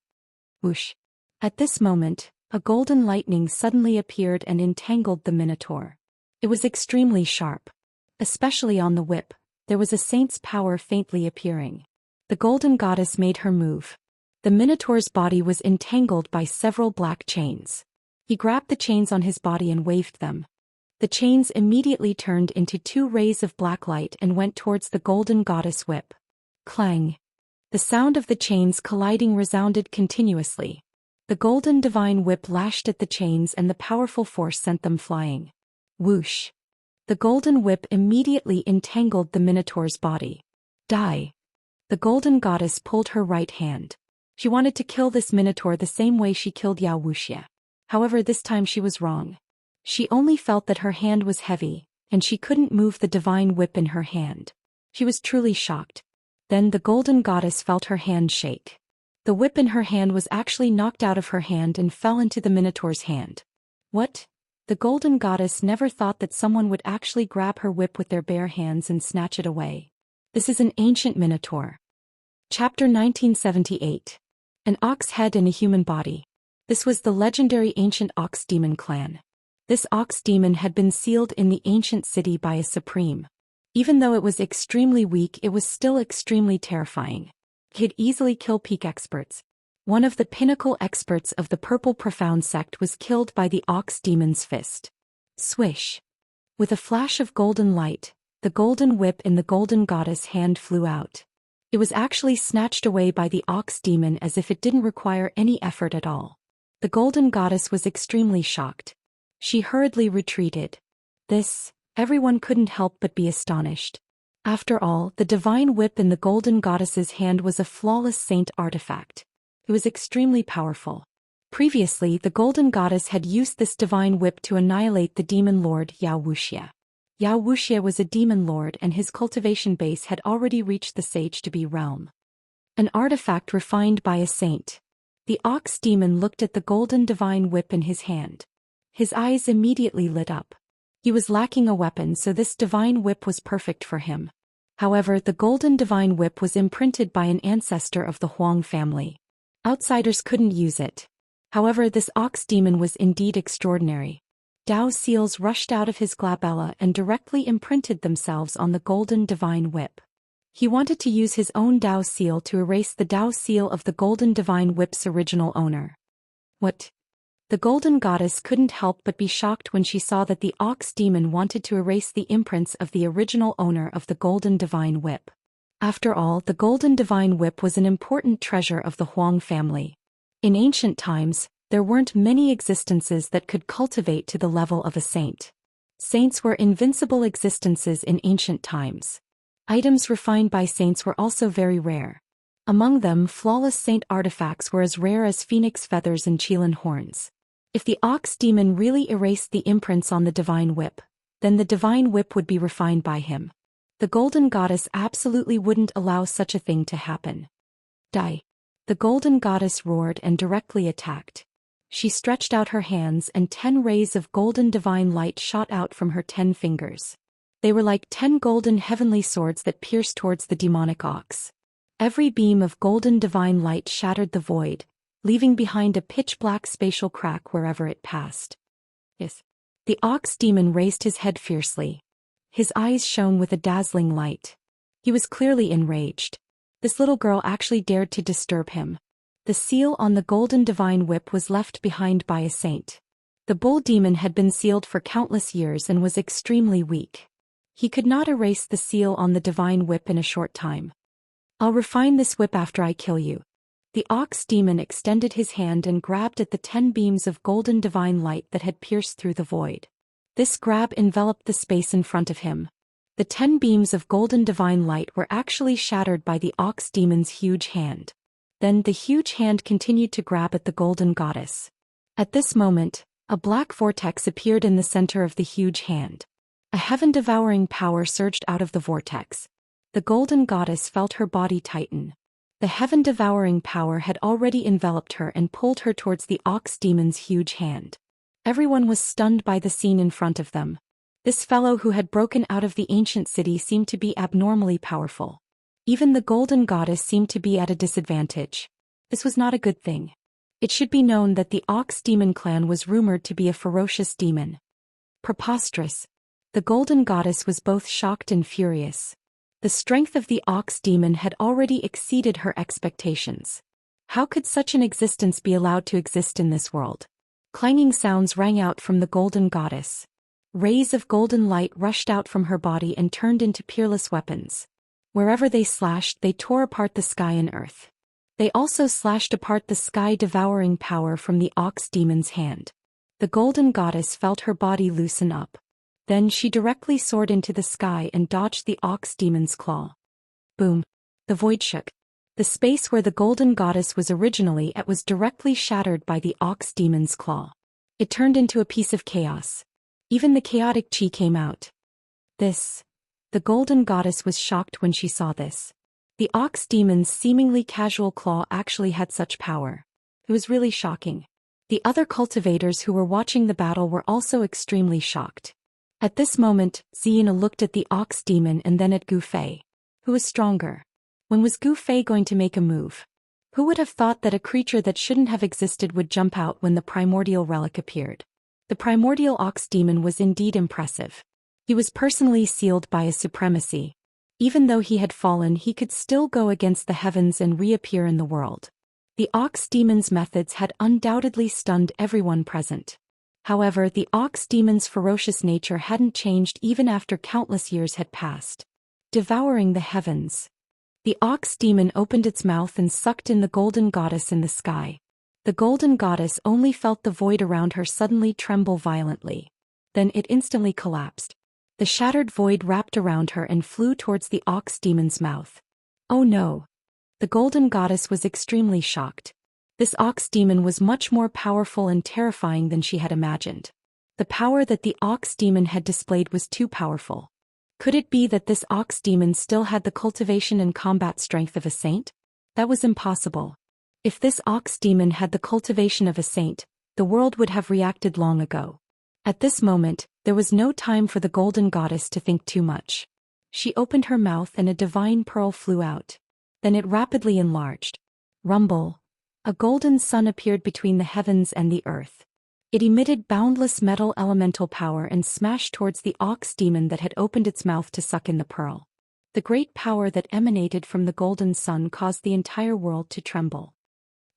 Whoosh. At this moment, a golden lightning suddenly appeared and entangled the Minotaur. It was extremely sharp. Especially on the whip, there was a saint's power faintly appearing. The golden goddess made her move. The Minotaur's body was entangled by several black chains. He grabbed the chains on his body and waved them. The chains immediately turned into 2 rays of black light and went towards the golden goddess whip. Clang. The sound of the chains colliding resounded continuously. The golden divine whip lashed at the chains and the powerful force sent them flying. Whoosh. The golden whip immediately entangled the Minotaur's body. Die. The golden goddess pulled her right hand. She wanted to kill this Minotaur the same way she killed Wuxia. However, this time she was wrong. She only felt that her hand was heavy, and she couldn't move the divine whip in her hand. She was truly shocked. Then the golden goddess felt her hand shake. The whip in her hand was actually knocked out of her hand and fell into the Minotaur's hand. What? The golden goddess never thought that someone would actually grab her whip with their bare hands and snatch it away. This is an ancient Minotaur. Chapter 1978. An ox head in a human body. This was the legendary ancient ox demon clan. This ox demon had been sealed in the ancient city by a supreme. Even though it was extremely weak, it was still extremely terrifying. It could easily kill peak experts. One of the pinnacle experts of the Purple Profound sect was killed by the ox demon's fist. Swish. With a flash of golden light, the golden whip in the golden goddess hand flew out. It was actually snatched away by the ox demon as if it didn't require any effort at all. The golden goddess was extremely shocked. She hurriedly retreated. Everyone couldn't help but be astonished. After all, the divine whip in the golden goddess's hand was a flawless saint artifact. It was extremely powerful. Previously, the golden goddess had used this divine whip to annihilate the demon lord Wuxia. Wuxia was a demon lord and his cultivation base had already reached the sage to be realm. An artifact refined by a saint. The ox demon looked at the golden divine whip in his hand. His eyes immediately lit up. He was lacking a weapon, so this divine whip was perfect for him. However, the golden divine whip was imprinted by an ancestor of the Huang family. Outsiders couldn't use it. However, this ox demon was indeed extraordinary. Dao seals rushed out of his glabella and directly imprinted themselves on the golden divine whip. He wanted to use his own Dao seal to erase the Dao seal of the golden divine whip's original owner. What? The golden goddess couldn't help but be shocked when she saw that the ox demon wanted to erase the imprints of the original owner of the golden divine whip. After all, the golden divine whip was an important treasure of the Huang family. In ancient times, there weren't many existences that could cultivate to the level of a saint. Saints were invincible existences in ancient times. Items refined by saints were also very rare. Among them, flawless saint artifacts were as rare as phoenix feathers and Qilin horns. If the ox demon really erased the imprints on the divine whip, then the divine whip would be refined by him. The golden goddess absolutely wouldn't allow such a thing to happen. Die! The golden goddess roared and directly attacked. She stretched out her hands and 10 rays of golden divine light shot out from her 10 fingers. They were like 10 golden heavenly swords that pierced towards the demonic ox. Every beam of golden divine light shattered the void, leaving behind a pitch-black spatial crack wherever it passed. Yes. The ox demon raised his head fiercely. His eyes shone with a dazzling light. He was clearly enraged. This little girl actually dared to disturb him. The seal on the golden divine whip was left behind by a saint. The bull demon had been sealed for countless years and was extremely weak. He could not erase the seal on the divine whip in a short time. I'll refine this whip after I kill you. The ox demon extended his hand and grabbed at the 10 beams of golden divine light that had pierced through the void. This grab enveloped the space in front of him. The 10 beams of golden divine light were actually shattered by the ox demon's huge hand. Then the huge hand continued to grab at the golden goddess. At this moment, a black vortex appeared in the center of the huge hand. A heaven-devouring power surged out of the vortex. The golden goddess felt her body tighten. The heaven-devouring power had already enveloped her and pulled her towards the ox demon's huge hand. Everyone was stunned by the scene in front of them. This fellow who had broken out of the ancient city seemed to be abnormally powerful. Even the golden goddess seemed to be at a disadvantage. This was not a good thing. It should be known that the ox demon clan was rumored to be a ferocious demon. Preposterous. The golden goddess was both shocked and furious. The strength of the ox demon had already exceeded her expectations. How could such an existence be allowed to exist in this world? Clanging sounds rang out from the golden goddess. Rays of golden light rushed out from her body and turned into peerless weapons. Wherever they slashed, they tore apart the sky and earth. They also slashed apart the sky-devouring power from the ox demon's hand. The golden goddess felt her body loosen up. Then she directly soared into the sky and dodged the ox demon's claw. Boom! The void shook. The space where the golden goddess was originally at was directly shattered by the ox demon's claw. It turned into a piece of chaos. Even the chaotic chi came out. The golden goddess was shocked when she saw this. The ox demon's seemingly casual claw actually had such power. It was really shocking. The other cultivators who were watching the battle were also extremely shocked. At this moment, Xianxia looked at the ox demon and then at Gu Fei. Who was stronger? When was Gu Fei going to make a move? Who would have thought that a creature that shouldn't have existed would jump out when the primordial relic appeared? The primordial ox demon was indeed impressive. He was personally sealed by a supremacy. Even though he had fallen, he could still go against the heavens and reappear in the world. The ox demon's methods had undoubtedly stunned everyone present. However, the ox demon's ferocious nature hadn't changed even after countless years had passed. Devouring the heavens. The ox demon opened its mouth and sucked in the golden goddess in the sky. The golden goddess only felt the void around her suddenly tremble violently. Then it instantly collapsed. The shattered void wrapped around her and flew towards the ox demon's mouth. Oh no! The golden goddess was extremely shocked. This ox demon was much more powerful and terrifying than she had imagined. The power that the ox demon had displayed was too powerful. Could it be that this ox demon still had the cultivation and combat strength of a saint? That was impossible. If this ox demon had the cultivation of a saint, the world would have reacted long ago. At this moment, there was no time for the golden goddess to think too much. She opened her mouth and a divine pearl flew out. Then it rapidly enlarged. Rumble. A golden sun appeared between the heavens and the earth. It emitted boundless metal elemental power and smashed towards the ox demon that had opened its mouth to suck in the pearl. The great power that emanated from the golden sun caused the entire world to tremble.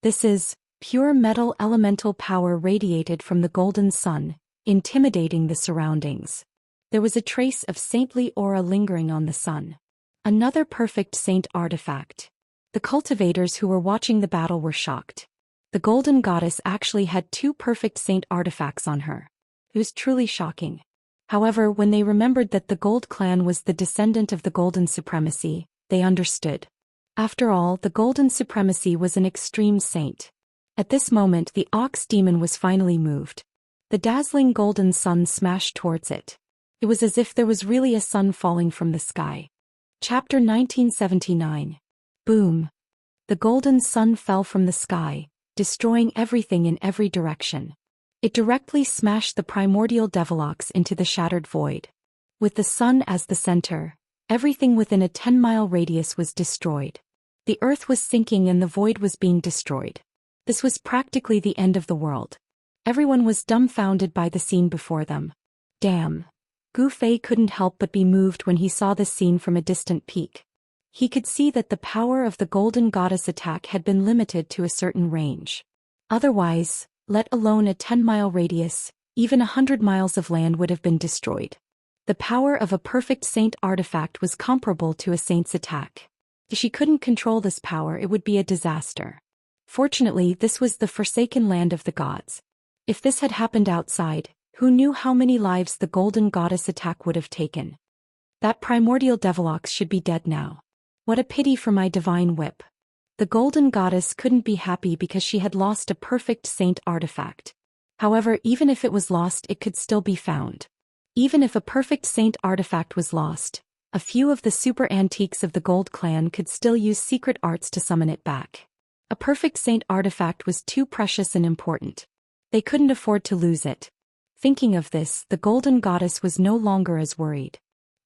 This is Pure metal elemental power radiated from the golden sun, intimidating the surroundings. There was a trace of saintly aura lingering on the sun. Another perfect saint artifact. The cultivators who were watching the battle were shocked. The golden goddess actually had 2 perfect saint artifacts on her. It was truly shocking. However, when they remembered that the Gold clan was the descendant of the Golden Supremacy, they understood. After all, the Golden Supremacy was an extreme saint. At this moment, the ox demon was finally moved. The dazzling golden sun smashed towards it. It was as if there was really a sun falling from the sky. Chapter 1979. Boom. The golden sun fell from the sky, destroying everything in every direction. It directly smashed the primordial Devilox into the shattered void. With the sun as the center, everything within a 10-mile radius was destroyed. The earth was sinking and the void was being destroyed. This was practically the end of the world. Everyone was dumbfounded by the scene before them. Damn. Gu Fei couldn't help but be moved when he saw this scene from a distant peak. He could see that the power of the golden goddess attack had been limited to a certain range. Otherwise, let alone a 10-mile radius, even 100 miles of land would have been destroyed. The power of a perfect saint artifact was comparable to a saint's attack. If she couldn't control this power, it would be a disaster. Fortunately, this was the forsaken land of the gods. If this had happened outside, who knew how many lives the golden goddess attack would have taken? That primordial Devilox should be dead now. What a pity for my divine whip. The golden goddess couldn't be happy because she had lost a perfect saint artifact. However, even if it was lost, it could still be found. Even if a perfect saint artifact was lost, a few of the super antiques of the Gold clan could still use secret arts to summon it back. A perfect saint artifact was too precious and important. They couldn't afford to lose it. Thinking of this, the golden goddess was no longer as worried.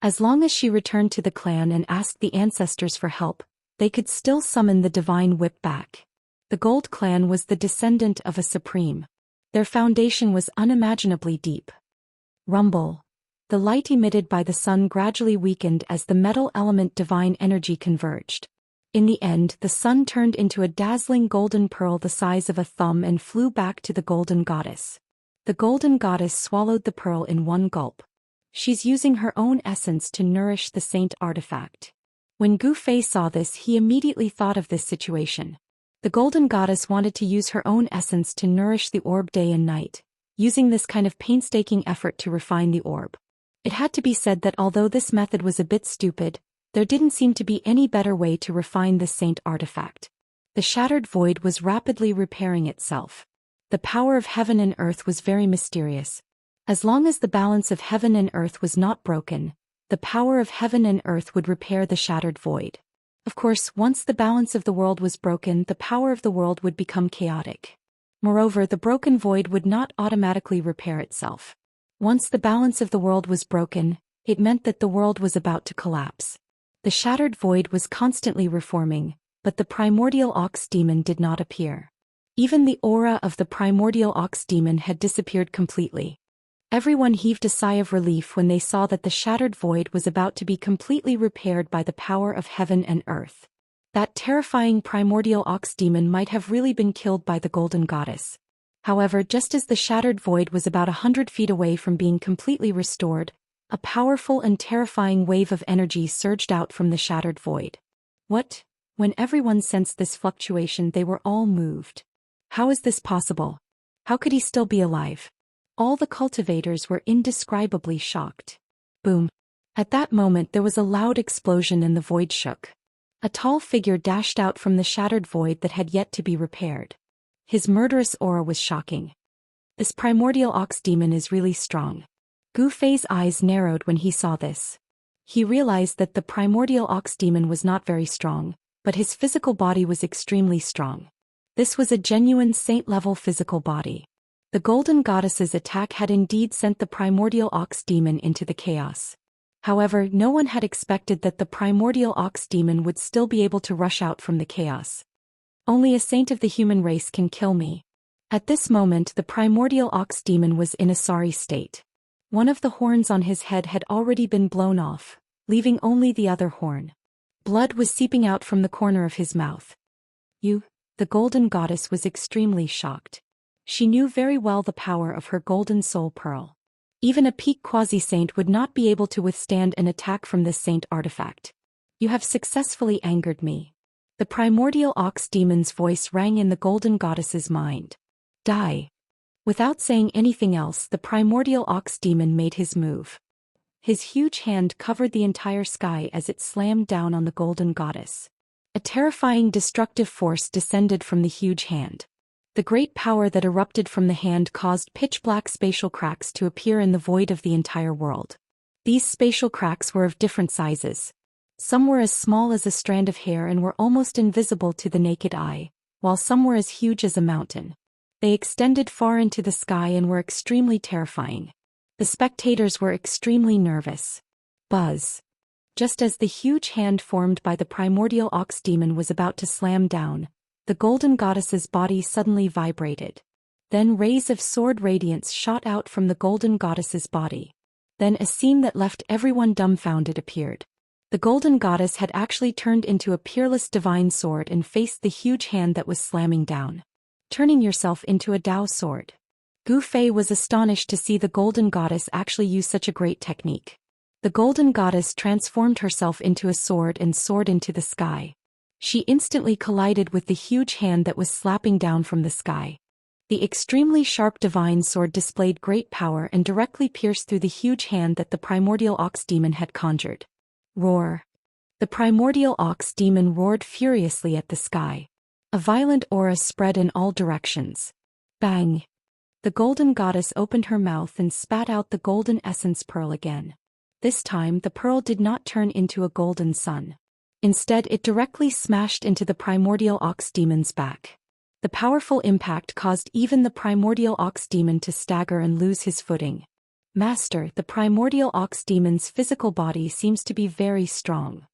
As long as she returned to the clan and asked the ancestors for help, they could still summon the divine whip back. The Gold clan was the descendant of a supreme. Their foundation was unimaginably deep. Rumble. The light emitted by the sun gradually weakened as the metal element divine energy converged. In the end, the sun turned into a dazzling golden pearl the size of a thumb and flew back to the golden goddess. The golden goddess swallowed the pearl in one gulp. She's using her own essence to nourish the saint artifact. When Gu Fei saw this, he immediately thought of this situation. The golden goddess wanted to use her own essence to nourish the orb day and night, using this kind of painstaking effort to refine the orb. It had to be said that although this method was a bit stupid, there didn't seem to be any better way to refine this saint artifact. The shattered void was rapidly repairing itself. The power of heaven and earth was very mysterious. As long as the balance of heaven and earth was not broken, the power of heaven and earth would repair the shattered void. Of course, once the balance of the world was broken, the power of the world would become chaotic. Moreover, the broken void would not automatically repair itself. Once the balance of the world was broken, it meant that the world was about to collapse. The shattered void was constantly reforming, but the primordial ox demon did not appear. Even the aura of the primordial ox demon had disappeared completely. Everyone heaved a sigh of relief when they saw that the shattered void was about to be completely repaired by the power of heaven and earth. That terrifying primordial ox demon might have really been killed by the golden goddess. However, just as the shattered void was about 100 feet away from being completely restored, a powerful and terrifying wave of energy surged out from the shattered void. What? When everyone sensed this fluctuation, they were all moved. How is this possible? How could he still be alive? All the cultivators were indescribably shocked. Boom. At that moment there was a loud explosion and the void shook. A tall figure dashed out from the shattered void that had yet to be repaired. His murderous aura was shocking. This primordial ox demon is really strong. Gu Fei's eyes narrowed when he saw this. He realized that the primordial ox demon was not very strong, but his physical body was extremely strong. This was a genuine saint-level physical body. The golden goddess's attack had indeed sent the primordial ox demon into the chaos. However, no one had expected that the primordial ox demon would still be able to rush out from the chaos. Only a saint of the human race can kill me. At this moment, the primordial ox demon was in a sorry state. One of the horns on his head had already been blown off, leaving only the other horn. Blood was seeping out from the corner of his mouth. The the golden goddess was extremely shocked. She knew very well the power of her golden soul pearl. Even a peak quasi-saint would not be able to withstand an attack from this saint artifact. You have successfully angered me. The primordial ox demon's voice rang in the golden goddess's mind. Die. Without saying anything else, the primordial ox demon made his move. His huge hand covered the entire sky as it slammed down on the golden goddess. A terrifying destructive force descended from the huge hand. The great power that erupted from the hand caused pitch-black spatial cracks to appear in the void of the entire world. These spatial cracks were of different sizes. Some were as small as a strand of hair and were almost invisible to the naked eye, while some were as huge as a mountain. They extended far into the sky and were extremely terrifying. The spectators were extremely nervous. Buzz. Just as the huge hand formed by the primordial ox demon was about to slam down, the golden goddess's body suddenly vibrated. Then rays of sword radiance shot out from the golden goddess's body. Then a scene that left everyone dumbfounded appeared. The golden goddess had actually turned into a peerless divine sword and faced the huge hand that was slamming down. Turning yourself into a Dao sword. Gu Fei was astonished to see the golden goddess actually use such a great technique. The golden goddess transformed herself into a sword and soared into the sky. She instantly collided with the huge hand that was slapping down from the sky. The extremely sharp divine sword displayed great power and directly pierced through the huge hand that the primordial ox demon had conjured. Roar. The primordial ox demon roared furiously at the sky. A violent aura spread in all directions. Bang! The golden goddess opened her mouth and spat out the golden essence pearl again. This time the pearl did not turn into a golden sun. Instead it directly smashed into the primordial ox demon's back. The powerful impact caused even the primordial ox demon to stagger and lose his footing. Master, the primordial ox demon's physical body seems to be very strong.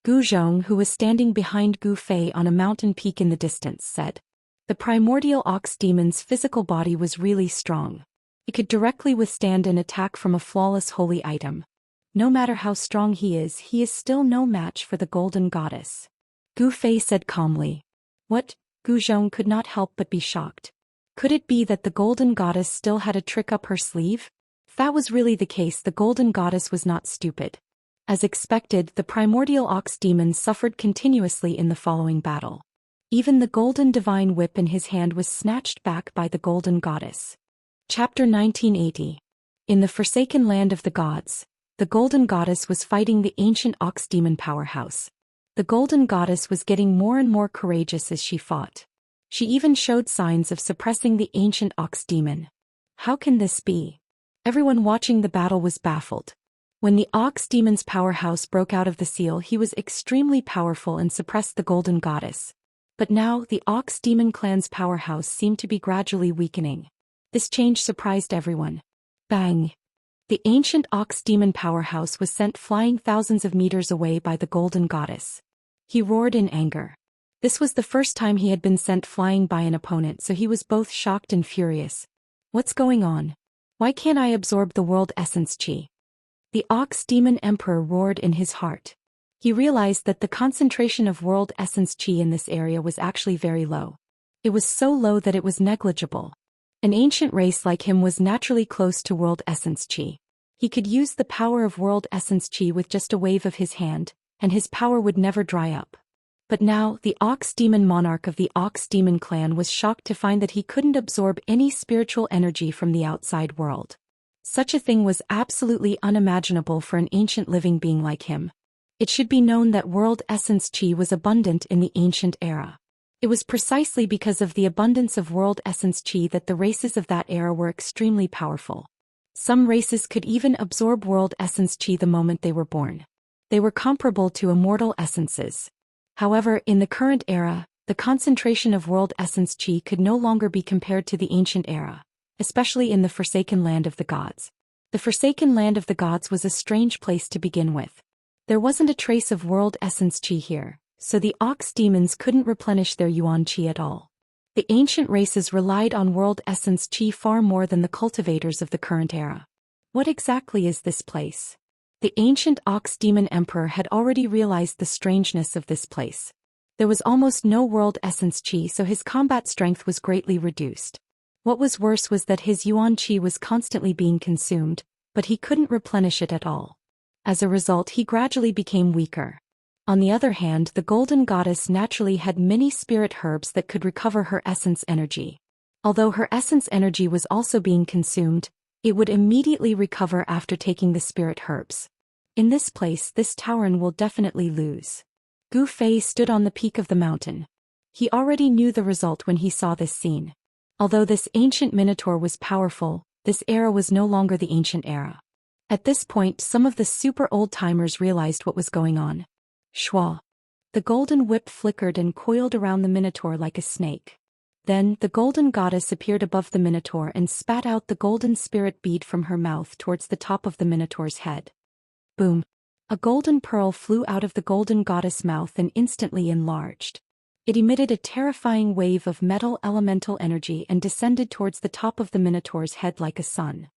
Gu Zhong, who was standing behind Gu Fei on a mountain peak in the distance, said. The primordial ox demon's physical body was really strong. It could directly withstand an attack from a flawless holy item. No matter how strong he is still no match for the golden goddess. Gu Fei said calmly. What? Gu Zhong could not help but be shocked. Could it be that the golden goddess still had a trick up her sleeve? If that was really the case, the golden goddess was not stupid. As expected, the primordial ox demon suffered continuously in the following battle. Even the golden divine whip in his hand was snatched back by the golden goddess. Chapter 1980. In the forsaken land of the gods, the golden goddess was fighting the ancient ox demon powerhouse. The golden goddess was getting more and more courageous as she fought. She even showed signs of suppressing the ancient ox demon. How can this be? Everyone watching the battle was baffled. When the ox demon's powerhouse broke out of the seal, he was extremely powerful and suppressed the golden goddess. But now, the ox demon clan's powerhouse seemed to be gradually weakening. This change surprised everyone. Bang! The ancient ox demon powerhouse was sent flying thousands of meters away by the golden goddess. He roared in anger. This was the first time he had been sent flying by an opponent, so he was both shocked and furious. What's going on? Why can't I absorb the world essence chi? The ox demon emperor roared in his heart. He realized that the concentration of world essence chi in this area was actually very low. It was so low that it was negligible. An ancient race like him was naturally close to world essence chi. He could use the power of world essence chi with just a wave of his hand, and his power would never dry up. But now, the ox demon monarch of the ox demon clan was shocked to find that he couldn't absorb any spiritual energy from the outside world. Such a thing was absolutely unimaginable for an ancient living being like him. It should be known that world essence chi was abundant in the ancient era. It was precisely because of the abundance of world essence chi that the races of that era were extremely powerful. Some races could even absorb world essence chi the moment they were born. They were comparable to immortal essences. However, in the current era, the concentration of world essence chi could no longer be compared to the ancient era, especially in the forsaken land of the gods. The forsaken land of the gods was a strange place to begin with. There wasn't a trace of world essence chi here, so the ox demons couldn't replenish their yuan chi at all. The ancient races relied on world essence chi far more than the cultivators of the current era. What exactly is this place? The ancient ox demon emperor had already realized the strangeness of this place. There was almost no world essence chi, so his combat strength was greatly reduced. What was worse was that his yuan chi was constantly being consumed, but he couldn't replenish it at all. As a result, he gradually became weaker. On the other hand, the golden goddess naturally had many spirit herbs that could recover her essence energy. Although her essence energy was also being consumed, it would immediately recover after taking the spirit herbs. In this place, this Tauren will definitely lose. Gu Fei stood on the peak of the mountain. He already knew the result when he saw this scene. Although this ancient minotaur was powerful, this era was no longer the ancient era. At this point, some of the super old-timers realized what was going on. Shwa. The golden whip flickered and coiled around the minotaur like a snake. Then, the golden goddess appeared above the minotaur and spat out the golden spirit bead from her mouth towards the top of the minotaur's head. Boom. A golden pearl flew out of the golden goddess' mouth and instantly enlarged. It emitted a terrifying wave of metal elemental energy and descended towards the top of the minotaur's head like a sun.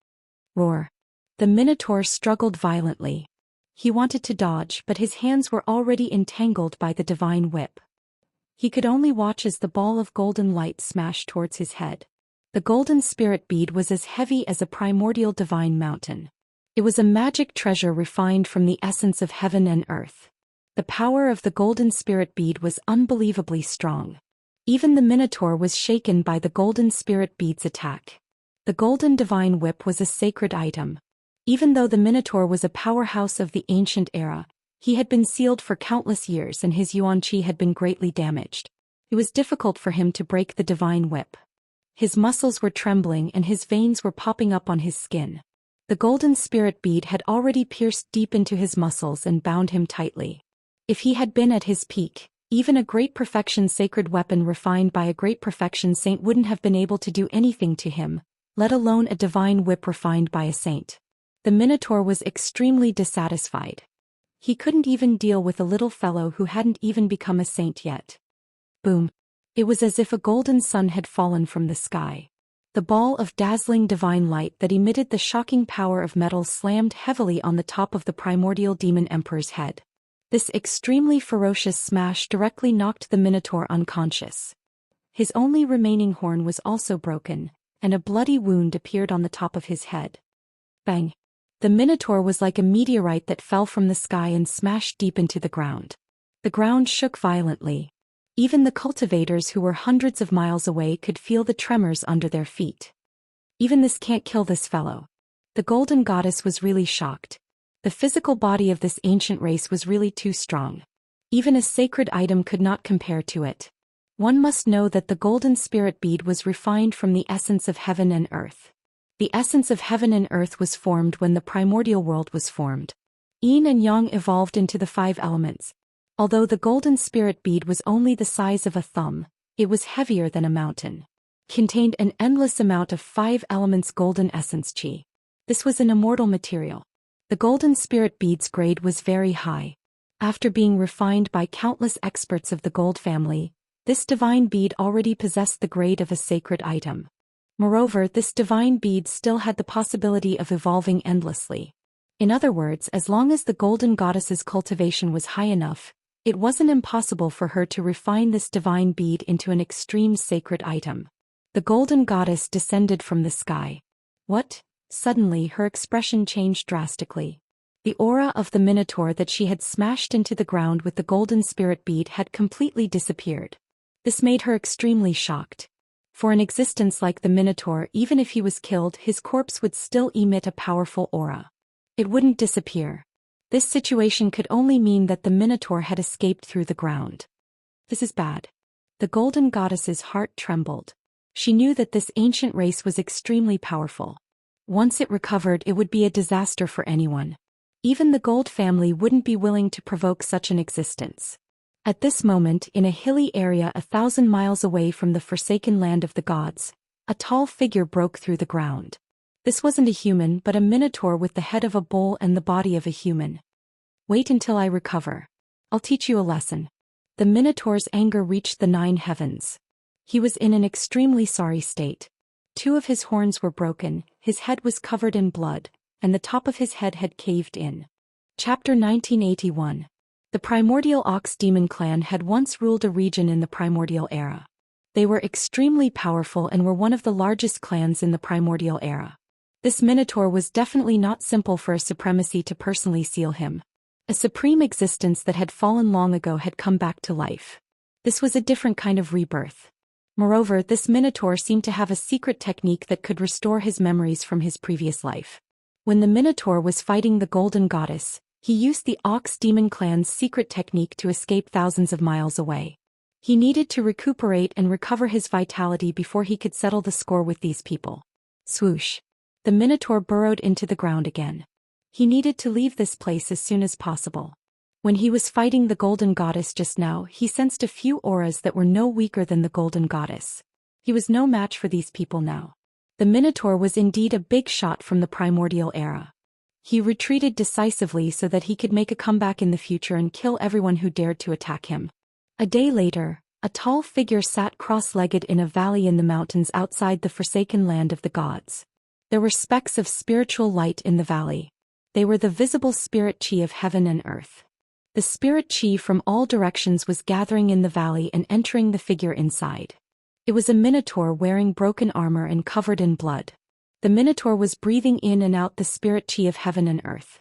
Roar. The minotaur struggled violently. He wanted to dodge, but his hands were already entangled by the divine whip. He could only watch as the ball of golden light smashed towards his head. The golden spirit bead was as heavy as a primordial divine mountain. It was a magic treasure refined from the essence of heaven and earth. The power of the golden spirit bead was unbelievably strong. Even the minotaur was shaken by the golden spirit bead's attack. The golden divine whip was a sacred item. Even though the minotaur was a powerhouse of the ancient era, he had been sealed for countless years and his yuan chi had been greatly damaged. It was difficult for him to break the divine whip. His muscles were trembling and his veins were popping up on his skin. The golden spirit bead had already pierced deep into his muscles and bound him tightly. If he had been at his peak, even a great perfection sacred weapon refined by a great perfection saint wouldn't have been able to do anything to him, let alone a divine whip refined by a saint. The minotaur was extremely dissatisfied. He couldn't even deal with a little fellow who hadn't even become a saint yet. Boom. It was as if a golden sun had fallen from the sky. The ball of dazzling divine light that emitted the shocking power of metal slammed heavily on the top of the primordial demon emperor's head. This extremely ferocious smash directly knocked the minotaur unconscious. His only remaining horn was also broken, and a bloody wound appeared on the top of his head. Bang! The minotaur was like a meteorite that fell from the sky and smashed deep into the ground. The ground shook violently. Even the cultivators who were hundreds of miles away could feel the tremors under their feet. Even this can't kill this fellow. The golden goddess was really shocked. The physical body of this ancient race was really too strong. Even a sacred item could not compare to it. One must know that the golden spirit bead was refined from the essence of heaven and earth. The essence of heaven and earth was formed when the primordial world was formed. Yin and Yang evolved into the 5 elements. Although the golden spirit bead was only the size of a thumb, it was heavier than a mountain. Contained an endless amount of 5 elements golden essence chi. This was an immortal material. The golden spirit bead's grade was very high. After being refined by countless experts of the gold family, this divine bead already possessed the grade of a sacred item. Moreover, this divine bead still had the possibility of evolving endlessly. In other words, as long as the golden goddess's cultivation was high enough, it wasn't impossible for her to refine this divine bead into an extreme sacred item. The golden goddess descended from the sky. What? Suddenly her expression changed drastically. The aura of the minotaur that she had smashed into the ground with the golden spirit bead had completely disappeared. This made her extremely shocked. For an existence like the minotaur, even if he was killed, his corpse would still emit a powerful aura. It wouldn't disappear. This situation could only mean that the minotaur had escaped through the ground. This is bad. The golden goddess's heart trembled. She knew that this ancient race was extremely powerful. Once it recovered, it would be a disaster for anyone. Even the gold family wouldn't be willing to provoke such an existence. At this moment, in a hilly area 1,000 miles away from the forsaken land of the gods, a tall figure broke through the ground. This wasn't a human but a minotaur with the head of a bull and the body of a human. Wait until I recover. I'll teach you a lesson. The minotaur's anger reached the 9 heavens. He was in an extremely sorry state. 2 of his horns were broken, his head was covered in blood, and the top of his head had caved in. Chapter 1981. The primordial ox demon clan had once ruled a region in the primordial era. They were extremely powerful and were one of the largest clans in the primordial era. This minotaur was definitely not simple for a supremacy to personally seal him. A supreme existence that had fallen long ago had come back to life. This was a different kind of rebirth. Moreover, this minotaur seemed to have a secret technique that could restore his memories from his previous life. When the minotaur was fighting the golden goddess, he used the ox demon clan's secret technique to escape thousands of miles away. He needed to recuperate and recover his vitality before he could settle the score with these people. Swoosh. The minotaur burrowed into the ground again. He needed to leave this place as soon as possible. When he was fighting the golden goddess just now, he sensed a few auras that were no weaker than the golden goddess. He was no match for these people now. The minotaur was indeed a big shot from the primordial era. He retreated decisively so that he could make a comeback in the future and kill everyone who dared to attack him. A day later, a tall figure sat cross-legged in a valley in the mountains outside the forsaken land of the gods. There were specks of spiritual light in the valley. They were the visible spirit chi of heaven and earth. The spirit chi from all directions was gathering in the valley and entering the figure inside. It was a minotaur wearing broken armor and covered in blood. The minotaur was breathing in and out the spirit chi of heaven and earth.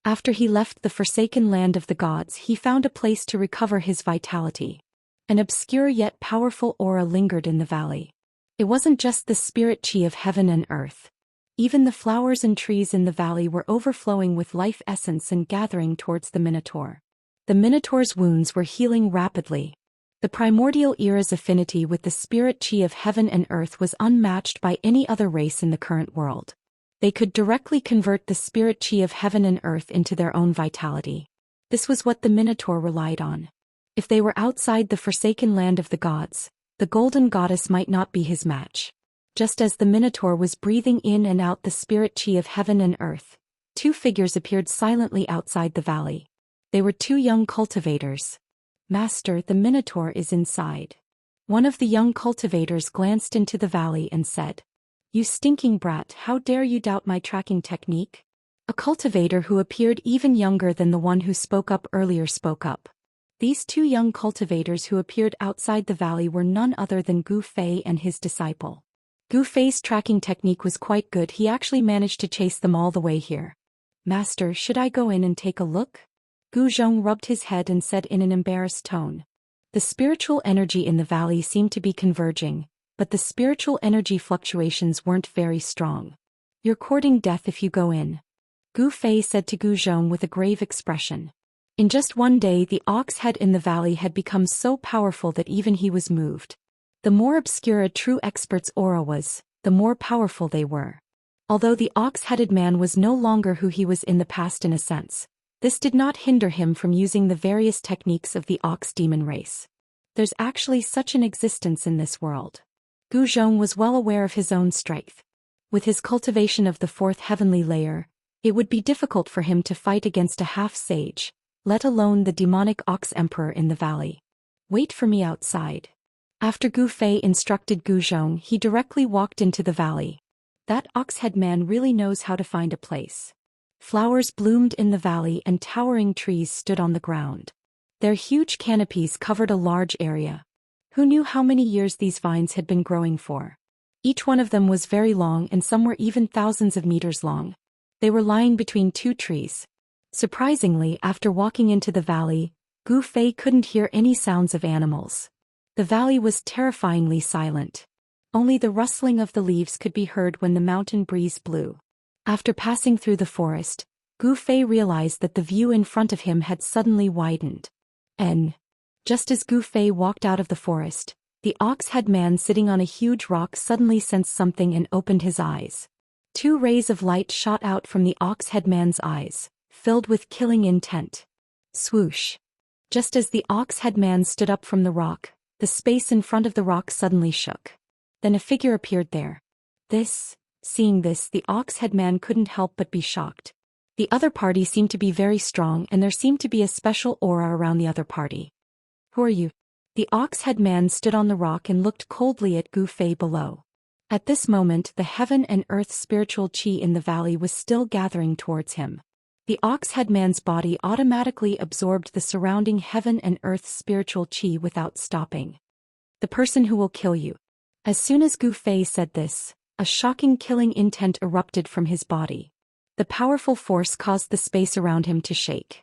After he left the forsaken land of the gods, he found a place to recover his vitality. An obscure yet powerful aura lingered in the valley. It wasn't just the spirit chi of heaven and earth. Even the flowers and trees in the valley were overflowing with life essence and gathering towards the minotaur. The minotaur's wounds were healing rapidly. The primordial era's affinity with the spirit chi of heaven and earth was unmatched by any other race in the current world. They could directly convert the spirit chi of heaven and earth into their own vitality. This was what the minotaur relied on. If they were outside the forsaken land of the gods, the golden goddess might not be his match. Just as the minotaur was breathing in and out the spirit chi of heaven and earth, two figures appeared silently outside the valley. They were two young cultivators. "Master, the minotaur is inside." One of the young cultivators glanced into the valley and said, "You stinking brat, how dare you doubt my tracking technique?" A cultivator who appeared even younger than the one who spoke up earlier spoke up. These two young cultivators who appeared outside the valley were none other than Gu Fei and his disciple. Gu Fei's tracking technique was quite good. He actually managed to chase them all the way here. "Master, should I go in and take a look?" Gu Zhong rubbed his head and said in an embarrassed tone. The spiritual energy in the valley seemed to be converging, but the spiritual energy fluctuations weren't very strong. "You're courting death if you go in," Gu Fei said to Gu Zhong with a grave expression. In just one day, the ox head in the valley had become so powerful that even he was moved. The more obscure a true expert's aura was, the more powerful they were. Although the ox-headed man was no longer who he was in the past in a sense, this did not hinder him from using the various techniques of the ox demon race. There's actually such an existence in this world. Gu Zhong was well aware of his own strength. With his cultivation of the fourth heavenly layer, it would be difficult for him to fight against a half-sage, let alone the demonic ox emperor in the valley. "Wait for me outside." After Gu Fei instructed Gu Zhong, he directly walked into the valley. That ox-head man really knows how to find a place. Flowers bloomed in the valley and towering trees stood on the ground. Their huge canopies covered a large area. Who knew how many years these vines had been growing for? Each one of them was very long and some were even thousands of meters long. They were lying between two trees. Surprisingly, after walking into the valley, Gu Fei couldn't hear any sounds of animals. The valley was terrifyingly silent. Only the rustling of the leaves could be heard when the mountain breeze blew. After passing through the forest, Gu Fei realized that the view in front of him had suddenly widened. And just as Gu Fei walked out of the forest, the ox-head man sitting on a huge rock suddenly sensed something and opened his eyes. Two rays of light shot out from the ox-head man's eyes, filled with killing intent. Swoosh! Just as the ox-head man stood up from the rock, the space in front of the rock suddenly shook. Then a figure appeared there. Seeing this, the ox-head man couldn't help but be shocked. The other party seemed to be very strong and there seemed to be a special aura around the other party. "Who are you?" The ox-head man stood on the rock and looked coldly at Gu Fei below. At this moment, the heaven and earth spiritual chi in the valley was still gathering towards him. The ox-head man's body automatically absorbed the surrounding heaven and earth's spiritual qi without stopping. The person who will kill you. As soon as Gu Fei said this, a shocking killing intent erupted from his body. The powerful force caused the space around him to shake.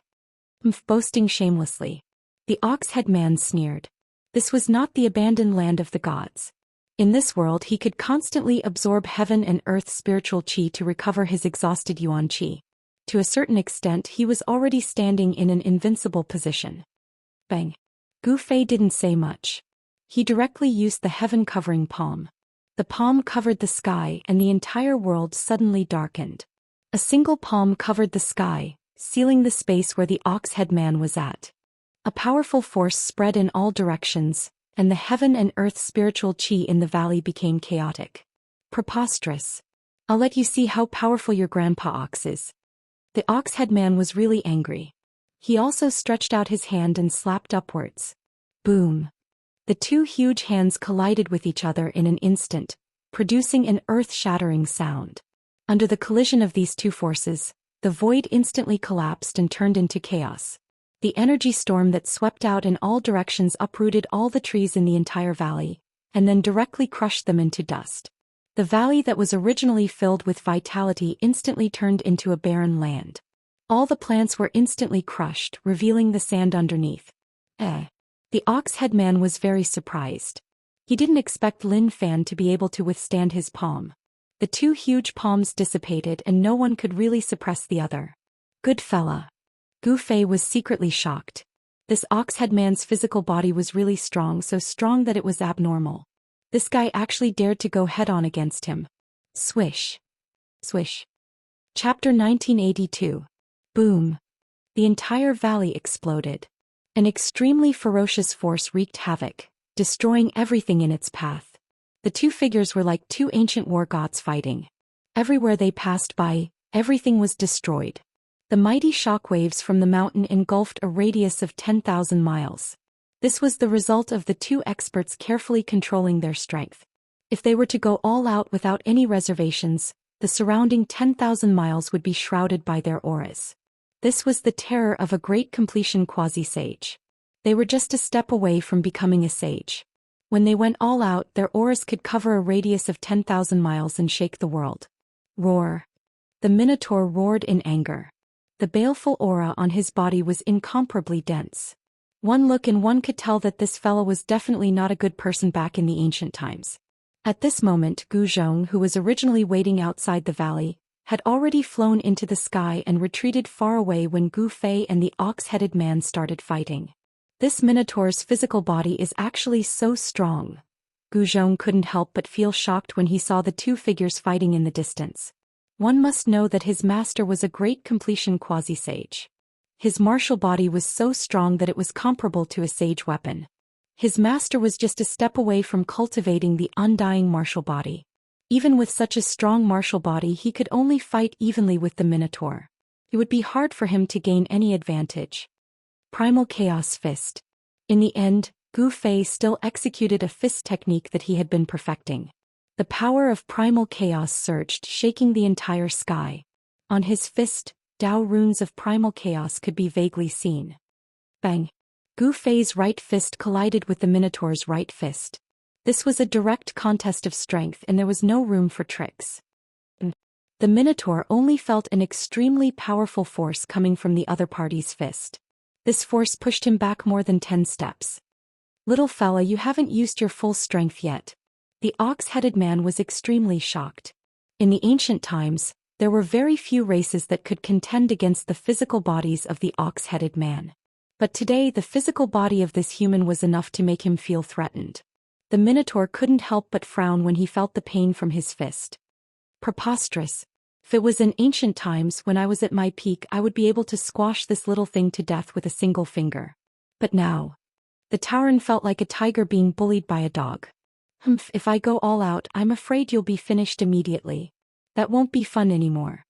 Boasting shamelessly. The ox-head man sneered. This was not the abandoned land of the gods. In this world he could constantly absorb heaven and earth's spiritual qi to recover his exhausted yuan qi. To a certain extent he was already standing in an invincible position. Bang. Gu Fei didn't say much. He directly used the heaven-covering palm. The palm covered the sky and the entire world suddenly darkened. A single palm covered the sky, sealing the space where the ox-head man was at. A powerful force spread in all directions, and the heaven and earth spiritual qi in the valley became chaotic. Preposterous. I'll let you see how powerful your grandpa ox is. The ox-head man was really angry. He also stretched out his hand and slapped upwards. Boom. The two huge hands collided with each other in an instant, producing an earth-shattering sound. Under the collision of these two forces, the void instantly collapsed and turned into chaos. The energy storm that swept out in all directions uprooted all the trees in the entire valley, and then directly crushed them into dust. The valley that was originally filled with vitality instantly turned into a barren land. All the plants were instantly crushed, revealing the sand underneath. The ox-head man was very surprised. He didn't expect Lin Fan to be able to withstand his palm. The two huge palms dissipated and no one could really suppress the other. Good fella. Gu Fei was secretly shocked. This ox-head man's physical body was really strong, so strong that it was abnormal. This guy actually dared to go head-on against him. Swish. Swish. Chapter 1982. Boom. The entire valley exploded. An extremely ferocious force wreaked havoc, destroying everything in its path. The two figures were like two ancient war gods fighting. Everywhere they passed by, everything was destroyed. The mighty shockwaves from the mountain engulfed a radius of 10,000 miles. This was the result of the two experts carefully controlling their strength. If they were to go all out without any reservations, the surrounding 10,000 miles would be shrouded by their auras. This was the terror of a great completion quasi-sage. They were just a step away from becoming a sage. When they went all out, their auras could cover a radius of 10,000 miles and shake the world. Roar. The Minotaur roared in anger. The baleful aura on his body was incomparably dense. One look and one could tell that this fellow was definitely not a good person back in the ancient times. At this moment, Gu Zhong, who was originally waiting outside the valley, had already flown into the sky and retreated far away when Gu Fei and the ox-headed man started fighting. This Minotaur's physical body is actually so strong. Gu Zhong couldn't help but feel shocked when he saw the two figures fighting in the distance. One must know that his master was a great completion quasi-sage. His martial body was so strong that it was comparable to a sage weapon. His master was just a step away from cultivating the undying martial body. Even with such a strong martial body, he could only fight evenly with the Minotaur. It would be hard for him to gain any advantage. Primal Chaos Fist. In the end, Gu Fei still executed a fist technique that he had been perfecting. The power of primal chaos surged, shaking the entire sky. On his fist, Dao runes of primal chaos could be vaguely seen. Bang! Gu Fei's right fist collided with the Minotaur's right fist. This was a direct contest of strength and there was no room for tricks. The Minotaur only felt an extremely powerful force coming from the other party's fist. This force pushed him back more than 10 steps. Little fella, you haven't used your full strength yet. The ox-headed man was extremely shocked. In the ancient times, there were very few races that could contend against the physical bodies of the ox-headed man. But today the physical body of this human was enough to make him feel threatened. The Minotaur couldn't help but frown when he felt the pain from his fist. Preposterous. If it was in ancient times when I was at my peak, I would be able to squash this little thing to death with a single finger. But now, the Tauren felt like a tiger being bullied by a dog. If I go all out, I'm afraid you'll be finished immediately. That won't be fun anymore.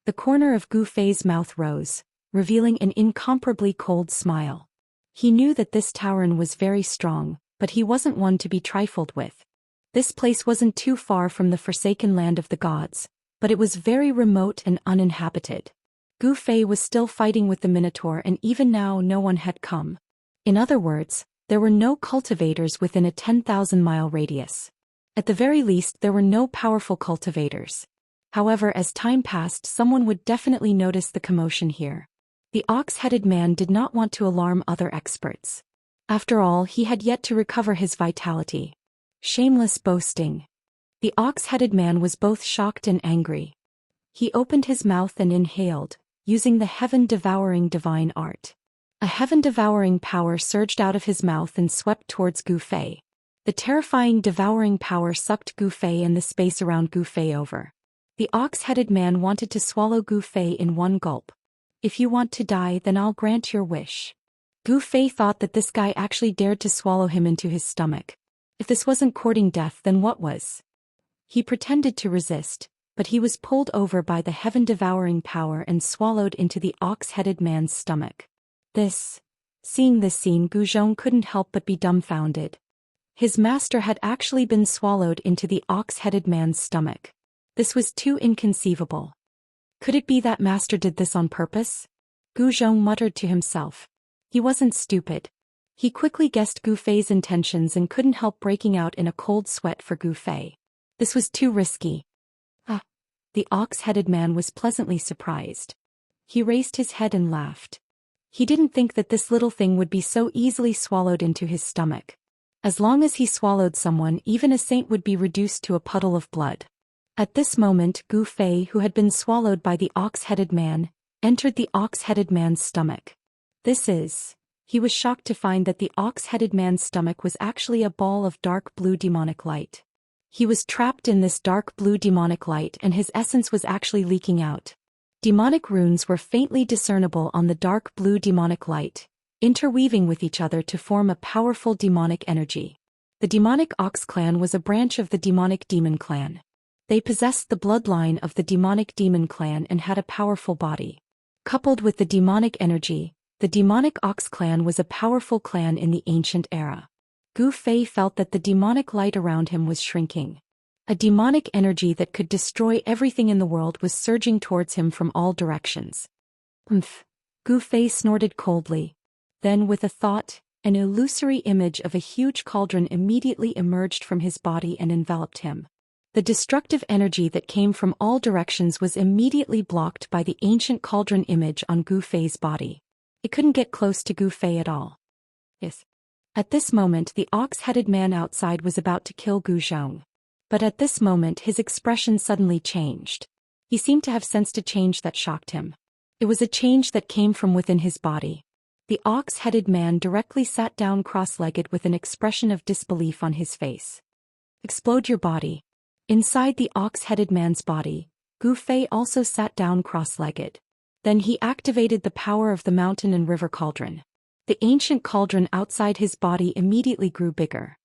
The corner of Gu Fei's mouth rose, revealing an incomparably cold smile. He knew that this Tauren was very strong, but he wasn't one to be trifled with. This place wasn't too far from the forsaken land of the gods, but it was very remote and uninhabited. Gu Fei was still fighting with the Minotaur, and even now no one had come. In other words, there were no cultivators within a 10,000-mile radius. At the very least, there were no powerful cultivators. However, as time passed, someone would definitely notice the commotion here. The ox-headed man did not want to alarm other experts. After all, he had yet to recover his vitality. Shameless boasting. The ox-headed man was both shocked and angry. He opened his mouth and inhaled, using the heaven-devouring divine art. A heaven-devouring power surged out of his mouth and swept towards Gu Fei. The terrifying devouring power sucked Gu Fei and the space around Gu Fei over. The ox-headed man wanted to swallow Gu Fei in one gulp. If you want to die, then I'll grant your wish. Gu Fei thought that this guy actually dared to swallow him into his stomach. If this wasn't courting death, then what was? He pretended to resist, but he was pulled over by the heaven-devouring power and swallowed into the ox-headed man's stomach. Seeing this scene, Gu Zhong couldn't help but be dumbfounded. His master had actually been swallowed into the ox-headed man's stomach. This was too inconceivable. Could it be that master did this on purpose? Gu Zhong muttered to himself. He wasn't stupid. He quickly guessed Gu Fei's intentions and couldn't help breaking out in a cold sweat for Gu Fei. This was too risky. The ox-headed man was pleasantly surprised. He raised his head and laughed. He didn't think that this little thing would be so easily swallowed into his stomach. As long as he swallowed someone, even a saint would be reduced to a puddle of blood. At this moment, Gu Fei, who had been swallowed by the ox-headed man, entered the ox-headed man's stomach. He was shocked to find that the ox-headed man's stomach was actually a ball of dark blue demonic light. He was trapped in this dark blue demonic light and his essence was actually leaking out. Demonic runes were faintly discernible on the dark blue demonic light, interweaving with each other to form a powerful demonic energy. The demonic ox clan was a branch of the demonic demon clan. They possessed the bloodline of the demonic demon clan and had a powerful body. Coupled with the demonic energy, the demonic ox clan was a powerful clan in the ancient era. Gu Fei felt that the demonic light around him was shrinking. A demonic energy that could destroy everything in the world was surging towards him from all directions. Gu Fei snorted coldly. Then with a thought, an illusory image of a huge cauldron immediately emerged from his body and enveloped him. The destructive energy that came from all directions was immediately blocked by the ancient cauldron image on Gu Fei's body. It couldn't get close to Gu Fei at all. At this moment, the ox-headed man outside was about to kill Gu Zhong. But at this moment his expression suddenly changed. He seemed to have sensed a change that shocked him. It was a change that came from within his body. The ox-headed man directly sat down cross-legged with an expression of disbelief on his face. Explode your body. Inside the ox-headed man's body, Gu Fei also sat down cross-legged. Then he activated the power of the mountain and river cauldron. The ancient cauldron outside his body immediately grew bigger.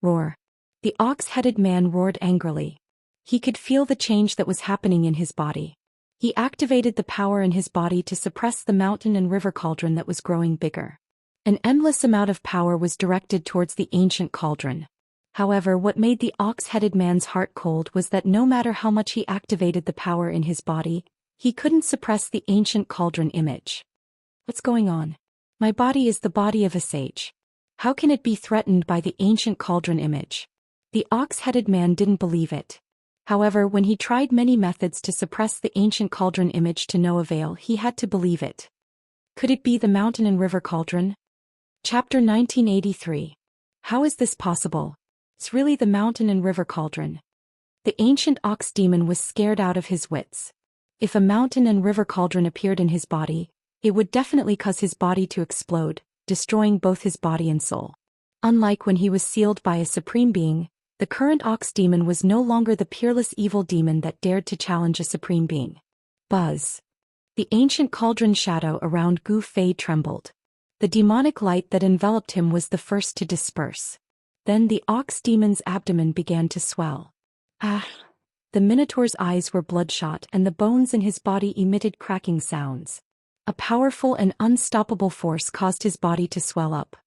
Roar. The ox-headed man roared angrily. He could feel the change that was happening in his body. He activated the power in his body to suppress the mountain and river cauldron that was growing bigger. An endless amount of power was directed towards the ancient cauldron. However, what made the ox-headed man's heart cold was that no matter how much he activated the power in his body, he couldn't suppress the ancient cauldron image. What's going on? My body is the body of a sage. How can it be threatened by the ancient cauldron image? The ox-headed man didn't believe it. However, when he tried many methods to suppress the ancient cauldron image to no avail, he had to believe it. Could it be the mountain and river cauldron? Chapter 1983. How is this possible? It's really the mountain and river cauldron. The ancient ox demon was scared out of his wits. If a mountain and river cauldron appeared in his body, it would definitely cause his body to explode, destroying both his body and soul. Unlike when he was sealed by a supreme being, the current ox demon was no longer the peerless evil demon that dared to challenge a supreme being. Buzz. The ancient cauldron shadow around Gu Fei trembled. The demonic light that enveloped him was the first to disperse. Then the ox demon's abdomen began to swell. The Minotaur's eyes were bloodshot and the bones in his body emitted cracking sounds. A powerful and unstoppable force caused his body to swell up.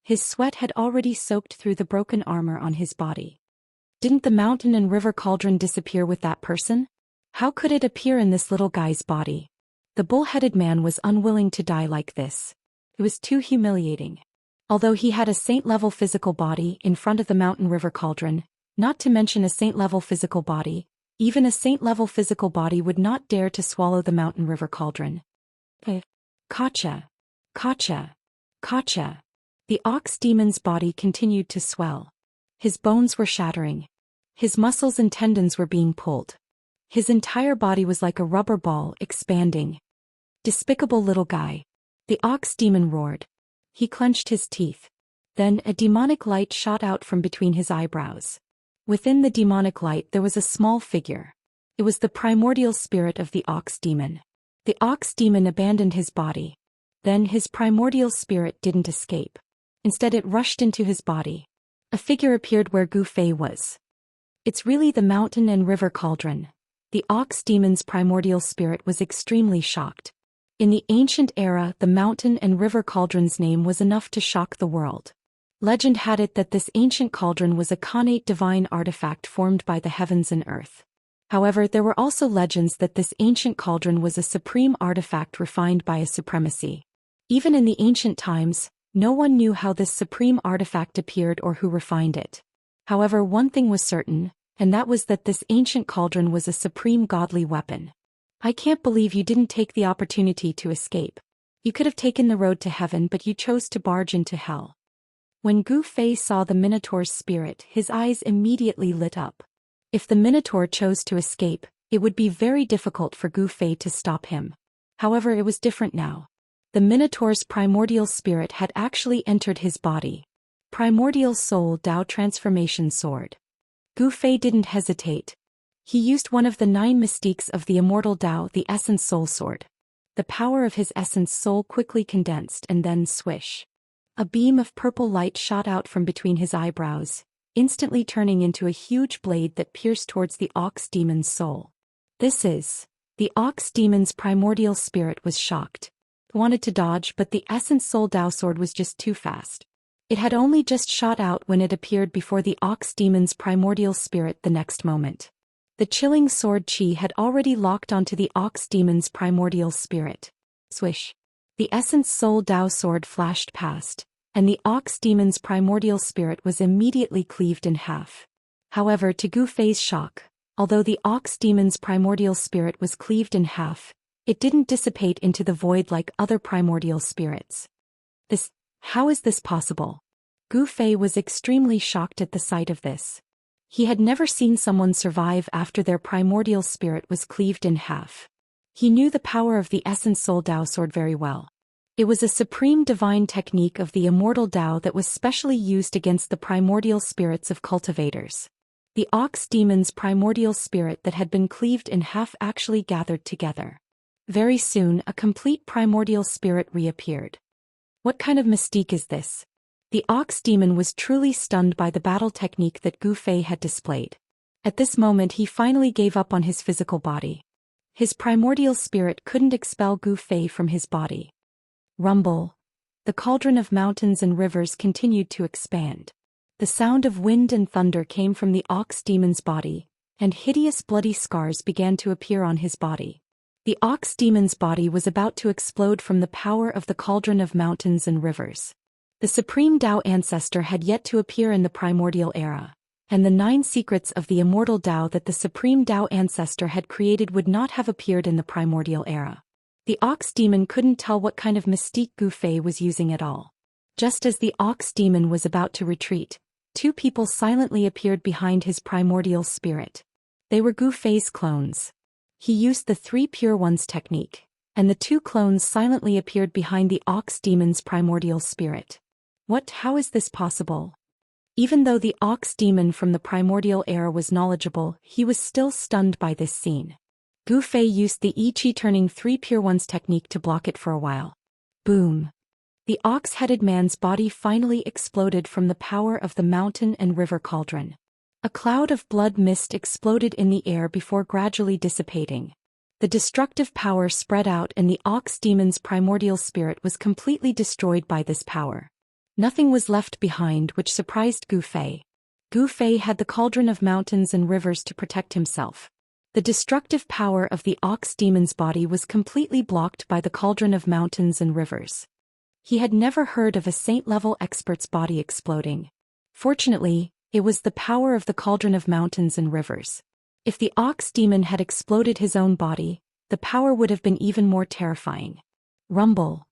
His sweat had already soaked through the broken armor on his body. Didn't the mountain and river cauldron disappear with that person? How could it appear in this little guy's body? The bull-headed man was unwilling to die like this. It was too humiliating. Although he had a saint-level physical body in front of the mountain river cauldron, not to mention a saint-level physical body, even a saint-level physical body would not dare to swallow the mountain river cauldron. Kacha. Kacha. Kacha. The ox demon's body continued to swell. His bones were shattering. His muscles and tendons were being pulled. His entire body was like a rubber ball expanding. Despicable little guy. The ox demon roared. He clenched his teeth. Then a demonic light shot out from between his eyebrows. Within the demonic light there was a small figure. It was the primordial spirit of the ox demon. The ox demon abandoned his body. Then his primordial spirit didn't escape. Instead it rushed into his body. A figure appeared where Gu Fei was. It's really the mountain and river cauldron. The ox demon's primordial spirit was extremely shocked. In the ancient era, the mountain and river cauldron's name was enough to shock the world. Legend had it that this ancient cauldron was a connate divine artifact formed by the heavens and earth. However, there were also legends that this ancient cauldron was a supreme artifact refined by a supremacy. Even in the ancient times, no one knew how this supreme artifact appeared or who refined it. However, one thing was certain, and that was that this ancient cauldron was a supreme godly weapon. I can't believe you didn't take the opportunity to escape. You could have taken the road to heaven, but you chose to barge into hell. When Gu Fei saw the Minotaur's spirit, his eyes immediately lit up. If the Minotaur chose to escape, it would be very difficult for Gu Fei to stop him. However, it was different now. The Minotaur's primordial spirit had actually entered his body. Primordial Soul Dao Transformation Sword. Gu Fei didn't hesitate. He used one of the 9 mystiques of the Immortal Dao, the Essence Soul Sword. The power of his essence soul quickly condensed and then swish. A beam of purple light shot out from between his eyebrows, instantly turning into a huge blade that pierced towards the ox demon's soul. The ox demon's primordial spirit was shocked. It wanted to dodge, but the Essence Soul Dao Sword was just too fast. It had only just shot out when it appeared before the ox demon's primordial spirit the next moment. The chilling sword chi had already locked onto the ox demon's primordial spirit. Swish. The Essence Soul Dao Sword flashed past, and the ox demon's primordial spirit was immediately cleaved in half. However, to Gu Fei's shock, although the ox demon's primordial spirit was cleaved in half, it didn't dissipate into the void like other primordial spirits. How is this possible? Gu Fei was extremely shocked at the sight of this. He had never seen someone survive after their primordial spirit was cleaved in half. He knew the power of the Essence Soul Dao Sword very well. It was a supreme divine technique of the Immortal Dao that was specially used against the primordial spirits of cultivators. The ox demon's primordial spirit that had been cleaved in half actually gathered together. Very soon, a complete primordial spirit reappeared. What kind of mystique is this? The ox demon was truly stunned by the battle technique that Gu Fei had displayed. At this moment he finally gave up on his physical body. His primordial spirit couldn't expel Gu Fei from his body. Rumble. The cauldron of mountains and rivers continued to expand. The sound of wind and thunder came from the ox demon's body, and hideous bloody scars began to appear on his body. The ox demon's body was about to explode from the power of the cauldron of mountains and rivers. The Supreme Dao Ancestor had yet to appear in the primordial era, and the 9 secrets of the Immortal Dao that the Supreme Dao Ancestor had created would not have appeared in the primordial era. The ox demon couldn't tell what kind of mystique Gu Fei was using at all. Just as the ox demon was about to retreat, 2 people silently appeared behind his primordial spirit. They were Gu Fei's clones. He used the 3 Pure Ones technique, and the 2 clones silently appeared behind the ox demon's primordial spirit. How is this possible? Even though the ox demon from the primordial era was knowledgeable, he was still stunned by this scene. Gu Fei used the I Chi turning 3 Pure Ones technique to block it for a while. Boom! The ox-headed man's body finally exploded from the power of the mountain and river cauldron. A cloud of blood mist exploded in the air before gradually dissipating. The destructive power spread out and the ox demon's primordial spirit was completely destroyed by this power. Nothing was left behind, which surprised Gu Fei. Gu Fei had the cauldron of mountains and rivers to protect himself. The destructive power of the ox demon's body was completely blocked by the cauldron of mountains and rivers. He had never heard of a saint-level expert's body exploding. Fortunately, it was the power of the cauldron of mountains and rivers. If the ox demon had exploded his own body, the power would have been even more terrifying. Rumble.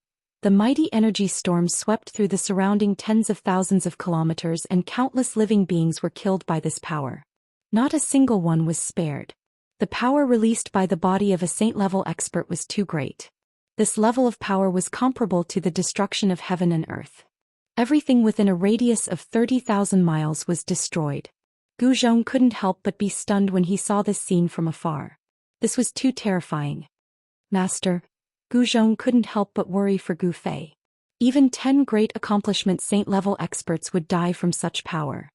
The mighty energy storm swept through the surrounding tens of thousands of kilometers, and countless living beings were killed by this power. Not a single one was spared. The power released by the body of a saint-level expert was too great. This level of power was comparable to the destruction of heaven and earth. Everything within a radius of 30,000 miles was destroyed. Gu Zhong couldn't help but be stunned when he saw this scene from afar. This was too terrifying. Master, Gu Zhong couldn't help but worry for Gu Fei. Even 10 great accomplishment saint-level experts would die from such power.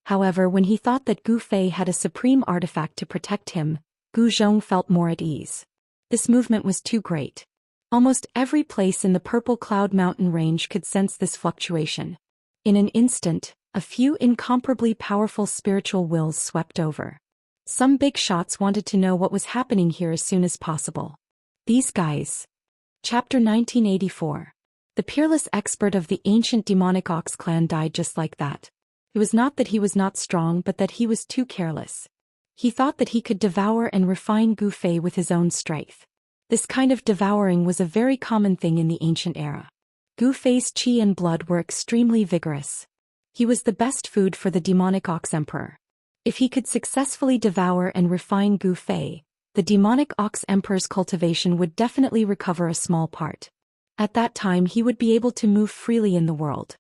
However, when he thought that Gu Fei had a supreme artifact to protect him, Gu Zhong felt more at ease. This movement was too great. Almost every place in the Purple Cloud mountain range could sense this fluctuation. In an instant, a few incomparably powerful spiritual wills swept over. Some big shots wanted to know what was happening here as soon as possible. These guys. Chapter 1984. The peerless expert of the ancient demonic ox clan died just like that. It was not that he was not strong, but that he was too careless. He thought that he could devour and refine Gu Fei with his own strength. This kind of devouring was a very common thing in the ancient era. Gu Fei's qi and blood were extremely vigorous. He was the best food for the demonic ox emperor. If he could successfully devour and refine Gu Fei, the demonic ox emperor's cultivation would definitely recover a small part. At that time he would be able to move freely in the world.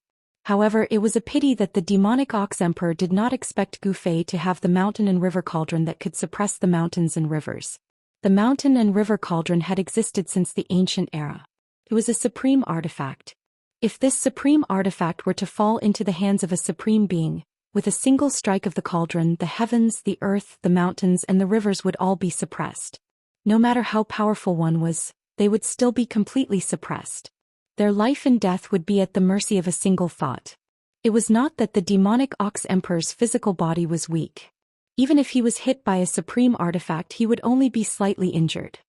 However, it was a pity that the demonic ox emperor did not expect Gu Fei to have the mountain and river cauldron that could suppress the mountains and rivers. The mountain and river cauldron had existed since the ancient era. It was a supreme artifact. If this supreme artifact were to fall into the hands of a supreme being, with a single strike of the cauldron, the heavens, the earth, the mountains, and the rivers would all be suppressed. No matter how powerful one was, they would still be completely suppressed. Their life and death would be at the mercy of a single thought. It was not that the demonic ox emperor's physical body was weak. Even if he was hit by a supreme artifact, he would only be slightly injured.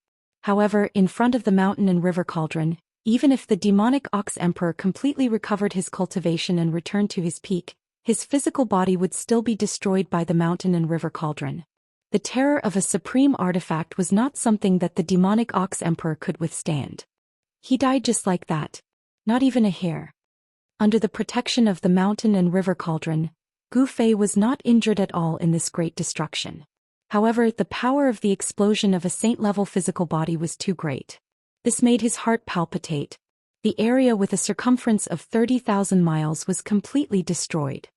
However, in front of the mountain and river cauldron, even if the demonic ox emperor completely recovered his cultivation and returned to his peak, his physical body would still be destroyed by the mountain and river cauldron. The terror of a supreme artifact was not something that the demonic ox emperor could withstand. He died just like that. Not even a hair. Under the protection of the mountain and river cauldron, Gu Fei was not injured at all in this great destruction. However, the power of the explosion of a saint-level physical body was too great. This made his heart palpitate. The area with a circumference of 30,000 miles was completely destroyed.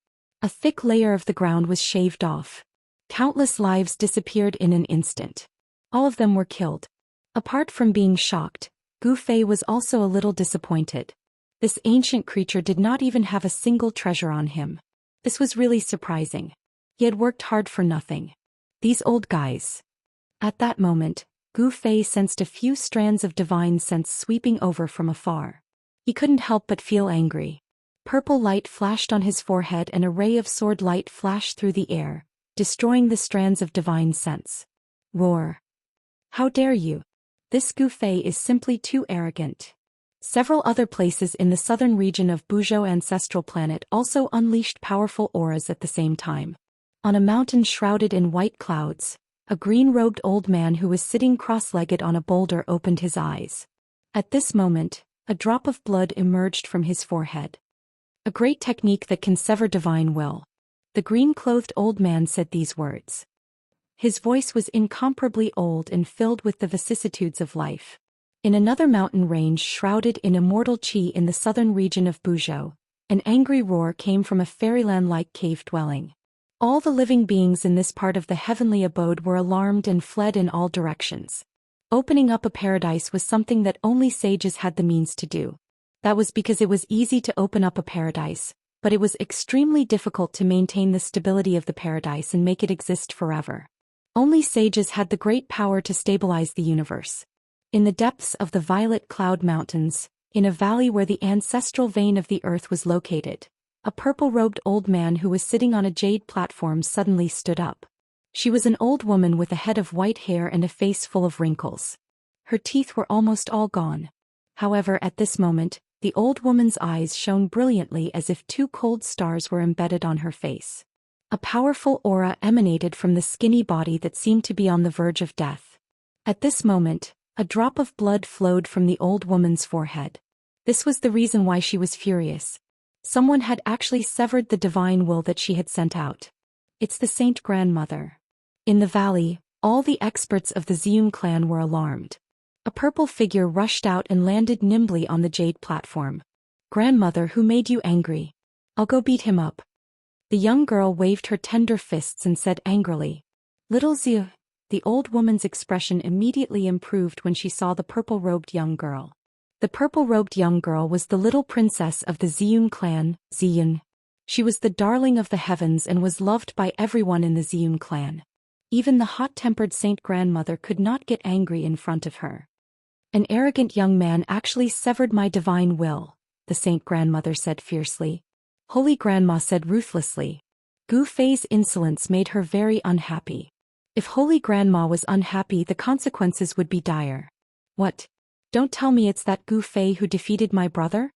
A thick layer of the ground was shaved off. Countless lives disappeared in an instant. All of them were killed. Apart from being shocked, Gu Fei was also a little disappointed. This ancient creature did not even have a single treasure on him. This was really surprising. He had worked hard for nothing. These old guys. At that moment, Gu Fei sensed a few strands of divine sense sweeping over from afar. He couldn't help but feel angry. Purple light flashed on his forehead and a ray of sword light flashed through the air, destroying the strands of divine sense. Roar. How dare you? This Gu Fei is simply too arrogant. Several other places in the southern region of Buzhou ancestral planet also unleashed powerful auras at the same time. On a mountain shrouded in white clouds, a green-robed old man who was sitting cross-legged on a boulder opened his eyes. At this moment, a drop of blood emerged from his forehead. A great technique that can sever divine will. The green-clothed old man said these words. His voice was incomparably old and filled with the vicissitudes of life. In another mountain range shrouded in immortal qi in the southern region of Buzhou, an angry roar came from a fairyland-like cave dwelling. All the living beings in this part of the heavenly abode were alarmed and fled in all directions. Opening up a paradise was something that only sages had the means to do. That was because it was easy to open up a paradise, but it was extremely difficult to maintain the stability of the paradise and make it exist forever. Only sages had the great power to stabilize the universe. In the depths of the Violet Cloud Mountains, in a valley where the ancestral vein of the earth was located, a purple-robed old man who was sitting on a jade platform suddenly stood up. She was an old woman with a head of white hair and a face full of wrinkles. Her teeth were almost all gone. However, at this moment, the old woman's eyes shone brilliantly as if two cold stars were embedded on her face. A powerful aura emanated from the skinny body that seemed to be on the verge of death. At this moment, a drop of blood flowed from the old woman's forehead. This was the reason why she was furious. Someone had actually severed the divine will that she had sent out. It's the Saint Grandmother. In the valley, all the experts of the Xian clan were alarmed. A purple figure rushed out and landed nimbly on the jade platform. Grandmother, who made you angry? I'll go beat him up. The young girl waved her tender fists and said angrily. Little Xiu. The old woman's expression immediately improved when she saw the purple-robed young girl. The purple-robed young girl was the little princess of the Xian clan, Xian. She was the darling of the heavens and was loved by everyone in the Xian clan. Even the hot-tempered Saint Grandmother could not get angry in front of her. An arrogant young man actually severed my divine will, the Saint Grandmother said fiercely. Holy Grandma said ruthlessly. Gu Fei's insolence made her very unhappy. If Holy Grandma was unhappy, the consequences would be dire. What? Don't tell me it's that Gu Fei who defeated my brother?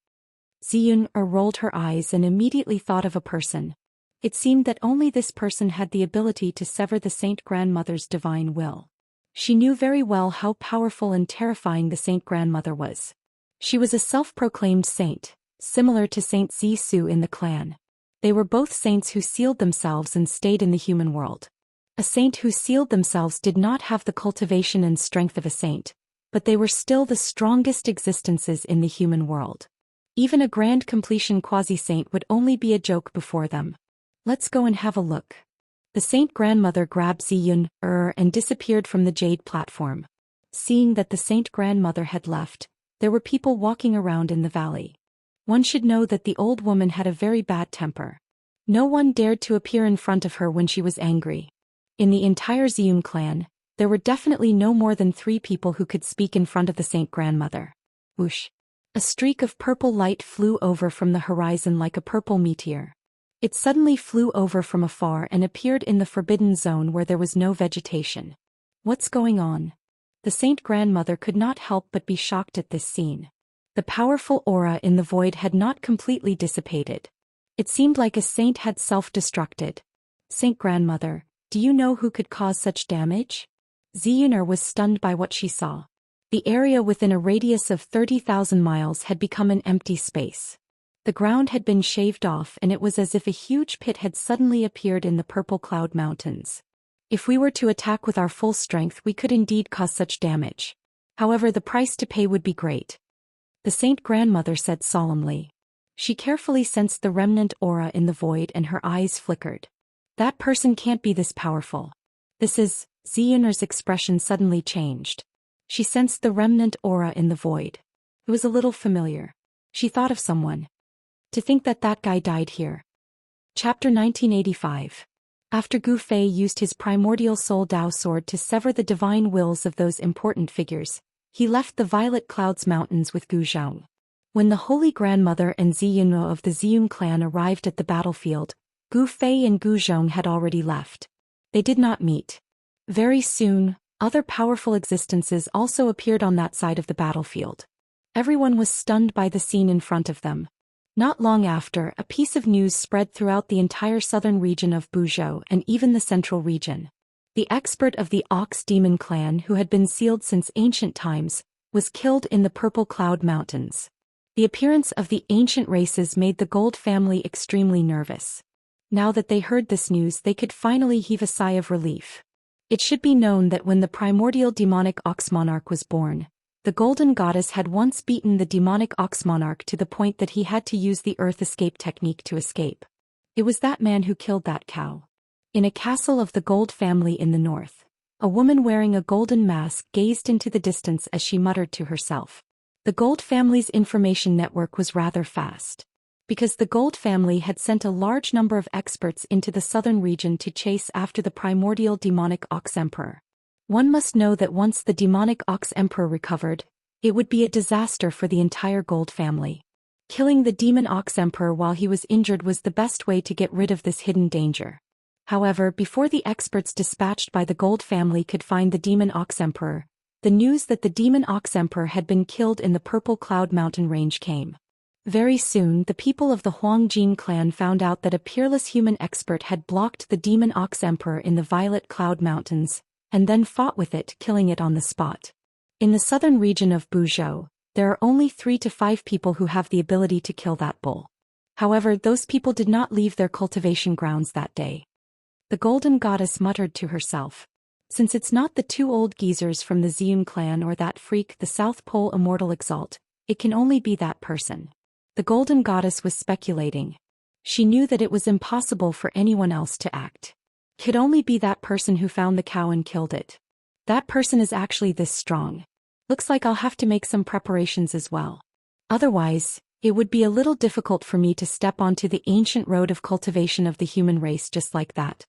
Xian rolled her eyes and immediately thought of a person. It seemed that only this person had the ability to sever the Saint Grandmother's divine will. She knew very well how powerful and terrifying the Saint Grandmother was. She was a self-proclaimed saint, similar to Saint Zisu in the clan. They were both saints who sealed themselves and stayed in the human world. A saint who sealed themselves did not have the cultivation and strength of a saint, but they were still the strongest existences in the human world. Even a grand completion quasi-saint would only be a joke before them. Let's go and have a look. The Saint Grandmother grabbed Xian and disappeared from the jade platform. Seeing that the Saint Grandmother had left, there were people walking around in the valley. One should know that the old woman had a very bad temper. No one dared to appear in front of her when she was angry. In the entire Xian clan, there were definitely no more than 3 people who could speak in front of the Saint Grandmother. Whoosh! A streak of purple light flew over from the horizon like a purple meteor. It suddenly flew over from afar and appeared in the forbidden zone where there was no vegetation. What's going on? The Saint Grandmother could not help but be shocked at this scene. The powerful aura in the void had not completely dissipated. It seemed like a saint had self-destructed. Saint Grandmother, do you know who could cause such damage? Xianer was stunned by what she saw. The area within a radius of 30,000 miles had become an empty space. The ground had been shaved off and it was as if a huge pit had suddenly appeared in the purple cloud mountains. If we were to attack with our full strength, we could indeed cause such damage. However, the price to pay would be great. The Saint Grandmother said solemnly. She carefully sensed the remnant aura in the void and her eyes flickered. That person can't be this powerful. This is... Xianer's expression suddenly changed. She sensed the remnant aura in the void. It was a little familiar. She thought of someone. To think that that guy died here. Chapter 1985. After Gu Fei used his primordial soul Dao sword to sever the divine wills of those important figures, he left the Violet Clouds Mountains with Gu Zhong. When the Holy Grandmother and Xianro of the Xian clan arrived at the battlefield, Gu Fei and Gu Zhong had already left. They did not meet. Very soon, other powerful existences also appeared on that side of the battlefield. Everyone was stunned by the scene in front of them. Not long after, a piece of news spread throughout the entire southern region of Buzhou and even the central region. The expert of the Ox Demon clan, who had been sealed since ancient times, was killed in the Purple Cloud Mountains. The appearance of the ancient races made the Gold family extremely nervous. Now that they heard this news, they could finally heave a sigh of relief. It should be known that when the primordial demonic Ox Monarch was born, the Golden Goddess had once beaten the demonic Ox Monarch to the point that he had to use the Earth Escape technique to escape. It was that man who killed that cow. In a castle of the Gold family in the north, a woman wearing a golden mask gazed into the distance as she muttered to herself. The Gold family's information network was rather fast. Because the Gold family had sent a large number of experts into the southern region to chase after the primordial demonic Ox Emperor. One must know that once the demonic Ox Emperor recovered, it would be a disaster for the entire Gold family. Killing the demon Ox Emperor while he was injured was the best way to get rid of this hidden danger. However, before the experts dispatched by the Gold family could find the Demon Ox Emperor, the news that the Demon Ox Emperor had been killed in the Purple Cloud Mountain range came. Very soon, the people of the Huangjin clan found out that a peerless human expert had blocked the Demon Ox Emperor in the Violet Cloud Mountains, and then fought with it, killing it on the spot. In the southern region of Buzhou, there are only 3 to 5 people who have the ability to kill that bull. However, those people did not leave their cultivation grounds that day. The Golden Goddess muttered to herself. Since it's not the 2 old geezers from the Xian clan or that freak the South Pole Immortal Exalt, it can only be that person. The Golden Goddess was speculating. She knew that it was impossible for anyone else to act. It could only be that person who found the cow and killed it. That person is actually this strong. Looks like I'll have to make some preparations as well. Otherwise, it would be a little difficult for me to step onto the ancient road of cultivation of the human race just like that.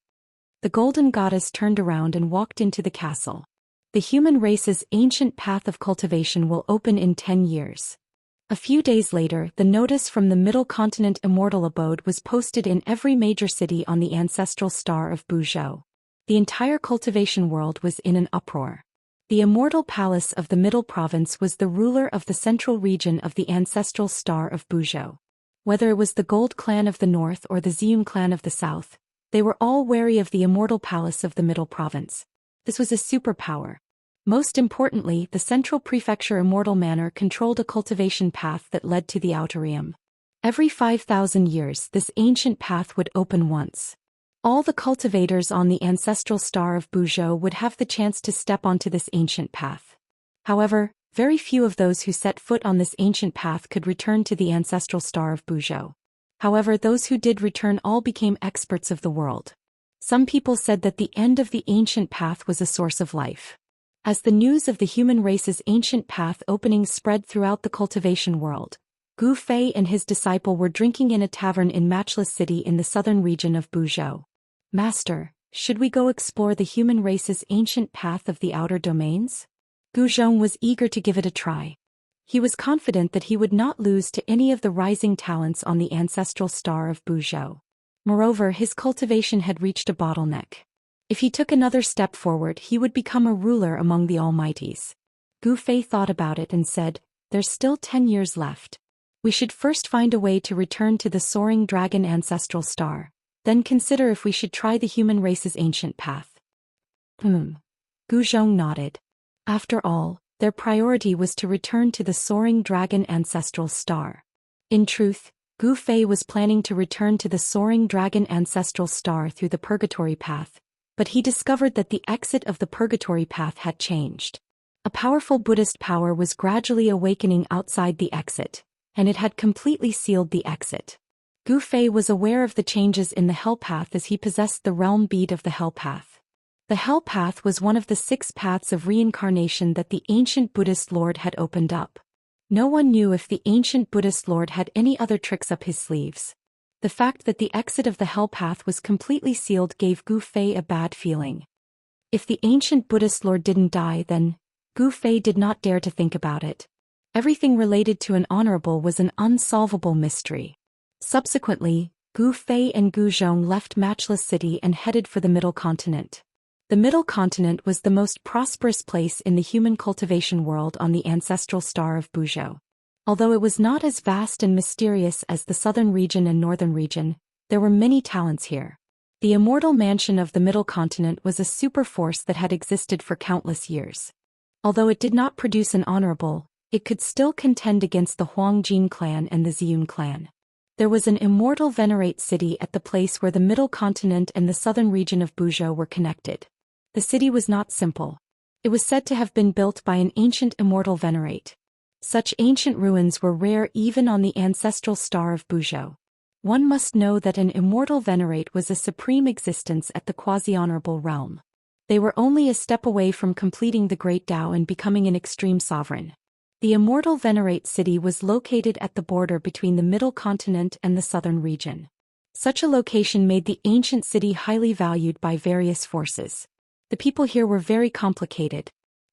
The Golden Goddess turned around and walked into the castle. The human race's ancient path of cultivation will open in 10 years. A few days later, the notice from the Middle Continent Immortal Abode was posted in every major city on the ancestral star of Buzhou. The entire cultivation world was in an uproar. The Immortal Palace of the Middle Province was the ruler of the central region of the ancestral star of Buzhou. Whether it was the Gold clan of the north or the Xian clan of the south, they were all wary of the Immortal Palace of the Middle Province. This was a superpower. Most importantly, the Central Prefecture Immortal Manor controlled a cultivation path that led to the Outer Realm. Every 5,000 years, this ancient path would open once. All the cultivators on the ancestral star of Buzhou would have the chance to step onto this ancient path. However, very few of those who set foot on this ancient path could return to the ancestral star of Buzhou. However, those who did return all became experts of the world. Some people said that the end of the ancient path was a source of life. As the news of the human race's ancient path opening spread throughout the cultivation world, Gu Fei and his disciple were drinking in a tavern in Matchless City in the southern region of Buzhou. Master, should we go explore the human race's ancient path of the outer domains? Gu Zhong was eager to give it a try. He was confident that he would not lose to any of the rising talents on the ancestral star of Buzhou. Moreover, his cultivation had reached a bottleneck. If he took another step forward, he would become a ruler among the Almighties. Gu Fei thought about it and said, "There's still 10 years left. We should first find a way to return to the soaring dragon ancestral star, then consider if we should try the human race's ancient path." Gu Zhong nodded. After all, their priority was to return to the soaring dragon ancestral star. In truth, Gu Fei was planning to return to the soaring dragon ancestral star through the purgatory path, but he discovered that the exit of the purgatory path had changed. A powerful Buddhist power was gradually awakening outside the exit, and it had completely sealed the exit. Gu Fei was aware of the changes in the Hell Path as he possessed the realm bead of the Hell Path. The Hell Path was one of the 6 paths of reincarnation that the ancient Buddhist Lord had opened up. No one knew if the ancient Buddhist Lord had any other tricks up his sleeves. The fact that the exit of the Hell Path was completely sealed gave Gu Fei a bad feeling. If the ancient Buddhist Lord didn't die, then Gu Fei did not dare to think about it. Everything related to an honorable was an unsolvable mystery. Subsequently, Gu Fei and Gu Zhong left Matchless City and headed for the Middle Continent. The Middle Continent was the most prosperous place in the human cultivation world on the ancestral star of Buzhou. Although it was not as vast and mysterious as the southern region and northern region, there were many talents here. The immortal mansion of the Middle Continent was a super force that had existed for countless years. Although it did not produce an honorable, it could still contend against the Huangjin clan and the Xian clan. There was an immortal venerate city at the place where the Middle Continent and the southern region of Buzhou were connected. The city was not simple. It was said to have been built by an ancient immortal venerate. Such ancient ruins were rare even on the ancestral star of Buzhou. One must know that an immortal venerate was a supreme existence at the quasi-honorable realm. They were only a step away from completing the Great Tao and becoming an extreme sovereign. The immortal venerate city was located at the border between the Middle Continent and the southern region. Such a location made the ancient city highly valued by various forces. The people here were very complicated.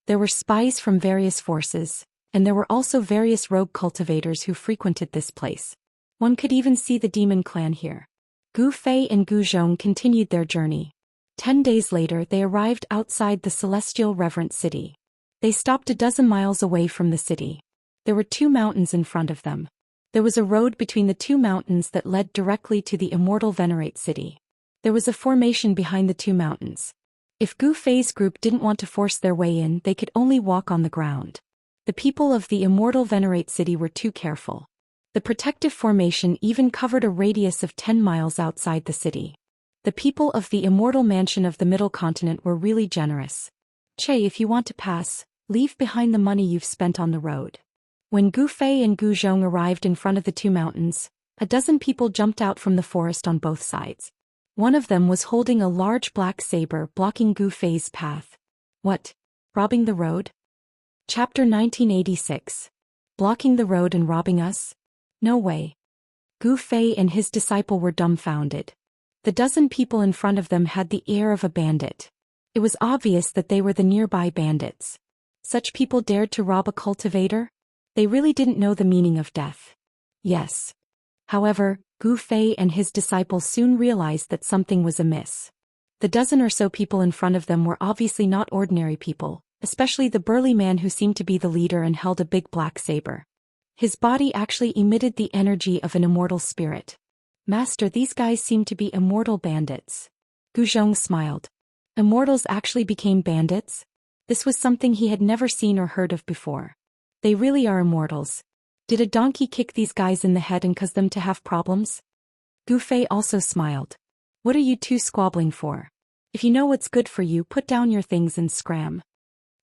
There were spies from various forces, and there were also various rogue cultivators who frequented this place. One could even see the demon clan here. Gu Fei and Gu Zhong continued their journey. 10 days later they arrived outside the celestial reverent city. They stopped a dozen miles away from the city. There were 2 mountains in front of them. There was a road between the 2 mountains that led directly to the Immortal Venerate city. There was a formation behind the 2 mountains. If Gu Fei's group didn't want to force their way in, they could only walk on the ground. The people of the Immortal Venerate city were too careful. The protective formation even covered a radius of 10 miles outside the city. The people of the Immortal Mansion of the Middle Continent were really generous. Che, if you want to pass, leave behind the money you've spent on the road. When Gu Fei and Gu Zhong arrived in front of the 2 mountains, a dozen people jumped out from the forest on both sides. One of them was holding a large black saber blocking Gu Fei's path. What? Robbing the road? Chapter 1986. Blocking the road and robbing us? No way. Gu Fei and his disciple were dumbfounded. The dozen people in front of them had the air of a bandit. It was obvious that they were the nearby bandits. Such people dared to rob a cultivator? They really didn't know the meaning of death. Yes. However, Gu Fei and his disciple soon realized that something was amiss. The dozen or so people in front of them were obviously not ordinary people, especially the burly man who seemed to be the leader and held a big black saber. His body actually emitted the energy of an immortal spirit. Master, these guys seem to be immortal bandits. Gu Zhong smiled. Immortals actually became bandits? This was something he had never seen or heard of before. They really are immortals. Did a donkey kick these guys in the head and cause them to have problems? Gu Fei also smiled. What are you two squabbling for? If you know what's good for you, put down your things and scram.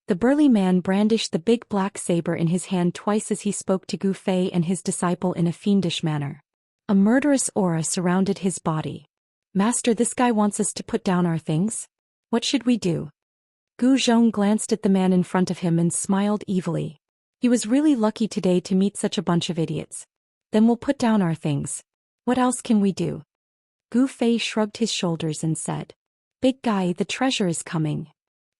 The burly man brandished the big black saber in his hand twice as he spoke to Gu Fei and his disciple in a fiendish manner. A murderous aura surrounded his body. Master, this guy wants us to put down our things? What should we do? Gu Zhong glanced at the man in front of him and smiled evilly. He was really lucky today to meet such a bunch of idiots. Then we'll put down our things. What else can we do? Gu Fei shrugged his shoulders and said, Big guy, the treasure is coming.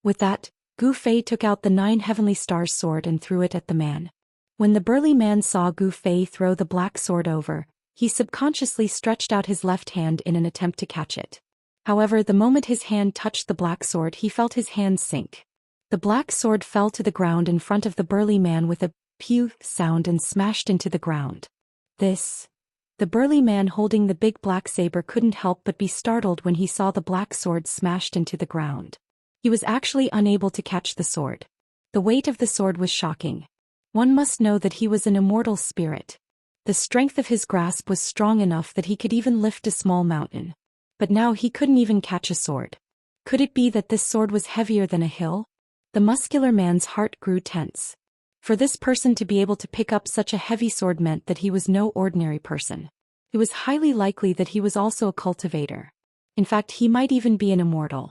With that, Gu Fei took out the 9 heavenly stars sword and threw it at the man. When the burly man saw Gu Fei throw the black sword over, he subconsciously stretched out his left hand in an attempt to catch it. However, the moment his hand touched the black sword, he felt his hand sink. The black sword fell to the ground in front of the burly man with a pew sound and smashed into the ground. The burly man holding the big black saber couldn't help but be startled when he saw the black sword smashed into the ground. He was actually unable to catch the sword. The weight of the sword was shocking. One must know that he was an immortal spirit. The strength of his grasp was strong enough that he could even lift a small mountain. But now he couldn't even catch a sword. Could it be that this sword was heavier than a hill? The muscular man's heart grew tense. For this person to be able to pick up such a heavy sword meant that he was no ordinary person. It was highly likely that he was also a cultivator. In fact, he might even be an immortal.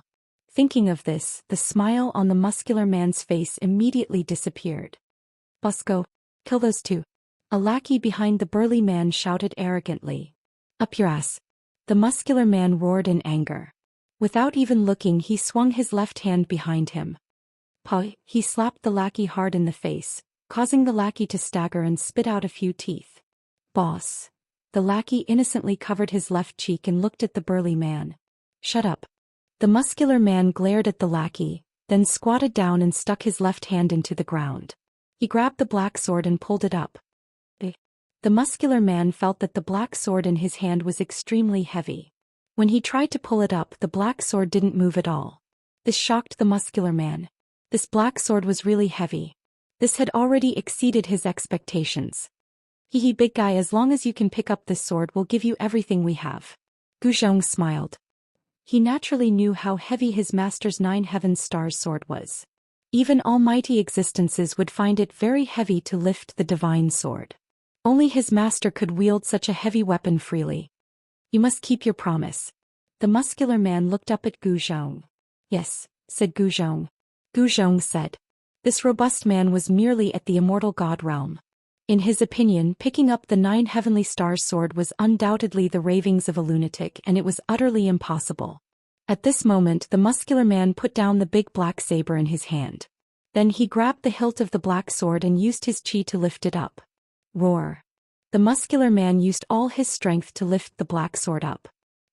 Thinking of this, the smile on the muscular man's face immediately disappeared. Busco, kill those two. A lackey behind the burly man shouted arrogantly. Up your ass. The muscular man roared in anger. Without even looking, he swung his left hand behind him. He slapped the lackey hard in the face, causing the lackey to stagger and spit out a few teeth. Boss. The lackey innocently covered his left cheek and looked at the burly man. Shut up. The muscular man glared at the lackey, then squatted down and stuck his left hand into the ground. He grabbed the black sword and pulled it up. The muscular man felt that the black sword in his hand was extremely heavy. When he tried to pull it up, the black sword didn't move at all. This shocked the muscular man. This black sword was really heavy. This had already exceeded his expectations. Hee big guy, as long as you can pick up this sword, we'll give you everything we have. Gu Zhong smiled. He naturally knew how heavy his master's 9 heaven stars sword was. Even almighty existences would find it very heavy to lift the divine sword. Only his master could wield such a heavy weapon freely. You must keep your promise. The muscular man looked up at Gu Zhong. Yes, said Gu Zhong. Gu Zhong said. This robust man was merely at the immortal god realm. In his opinion, picking up the 9 heavenly stars sword was undoubtedly the ravings of a lunatic, and it was utterly impossible. At this moment, the muscular man put down the big black saber in his hand. Then he grabbed the hilt of the black sword and used his chi to lift it up. Roar. The muscular man used all his strength to lift the black sword up.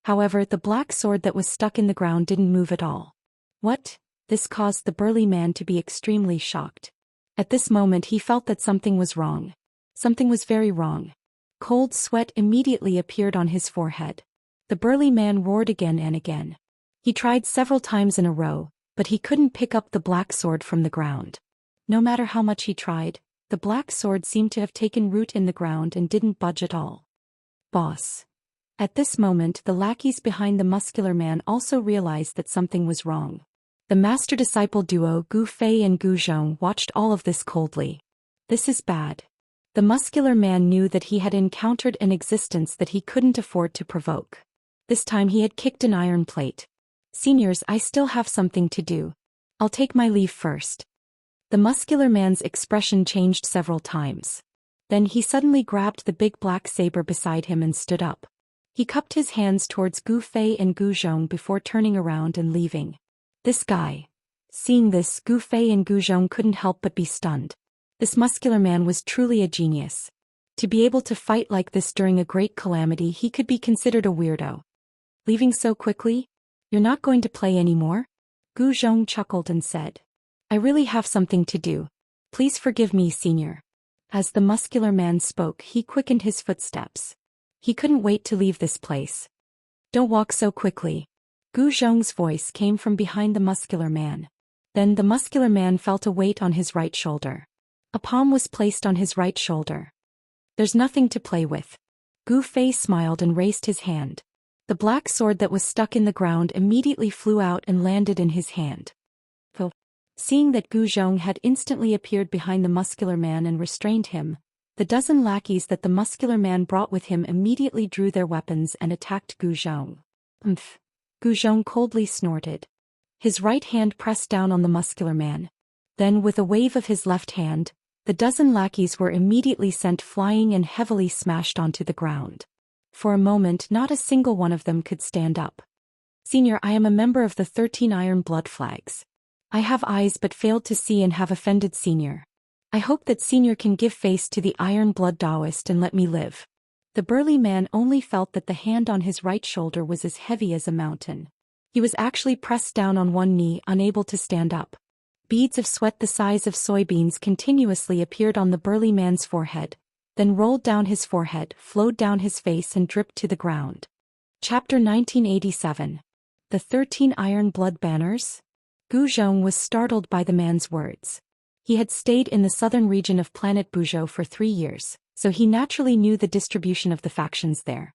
However, the black sword that was stuck in the ground didn't move at all. What? This caused the burly man to be extremely shocked. At this moment he felt that something was wrong. Something was very wrong. Cold sweat immediately appeared on his forehead. The burly man roared again and again. He tried several times in a row, but he couldn't pick up the black sword from the ground. No matter how much he tried, the black sword seemed to have taken root in the ground and didn't budge at all. Boss. At this moment the lackeys behind the muscular man also realized that something was wrong. The master-disciple duo Gu Fei and Gu Zhong watched all of this coldly. This is bad. The muscular man knew that he had encountered an existence that he couldn't afford to provoke. This time he had kicked an iron plate. Seniors, I still have something to do. I'll take my leave first. The muscular man's expression changed several times. Then he suddenly grabbed the big black saber beside him and stood up. He cupped his hands towards Gu Fei and Gu Zhong before turning around and leaving. This guy. Seeing this, Gu Fei and Gu Zhong couldn't help but be stunned. This muscular man was truly a genius. To be able to fight like this during a great calamity, he could be considered a weirdo. Leaving so quickly? You're not going to play anymore? Gu Zhong chuckled and said. I really have something to do. Please forgive me, senior. As the muscular man spoke, he quickened his footsteps. He couldn't wait to leave this place. Don't walk so quickly. Gu Zhong's voice came from behind the muscular man. Then the muscular man felt a weight on his right shoulder. A palm was placed on his right shoulder. There's nothing to play with. Gu Fei smiled and raised his hand. The black sword that was stuck in the ground immediately flew out and landed in his hand. Seeing that Gu Zhong had instantly appeared behind the muscular man and restrained him, the dozen lackeys that the muscular man brought with him immediately drew their weapons and attacked Gu Zhong. Umph. Gu Zhong coldly snorted. His right hand pressed down on the muscular man. Then with a wave of his left hand, the dozen lackeys were immediately sent flying and heavily smashed onto the ground. For a moment not a single one of them could stand up. Senior, I am a member of the 13 Iron Blood Flags. I have eyes but failed to see and have offended Senior. I hope that Senior can give face to the Iron Blood Daoist and let me live. The burly man only felt that the hand on his right shoulder was as heavy as a mountain. He was actually pressed down on one knee, unable to stand up. Beads of sweat the size of soybeans continuously appeared on the burly man's forehead, then rolled down his forehead, flowed down his face and dripped to the ground. Chapter 1987. The 13 Iron Blood Banners? Gu Zhong was startled by the man's words. He had stayed in the southern region of planet Buzhou for 3 years, so he naturally knew the distribution of the factions there.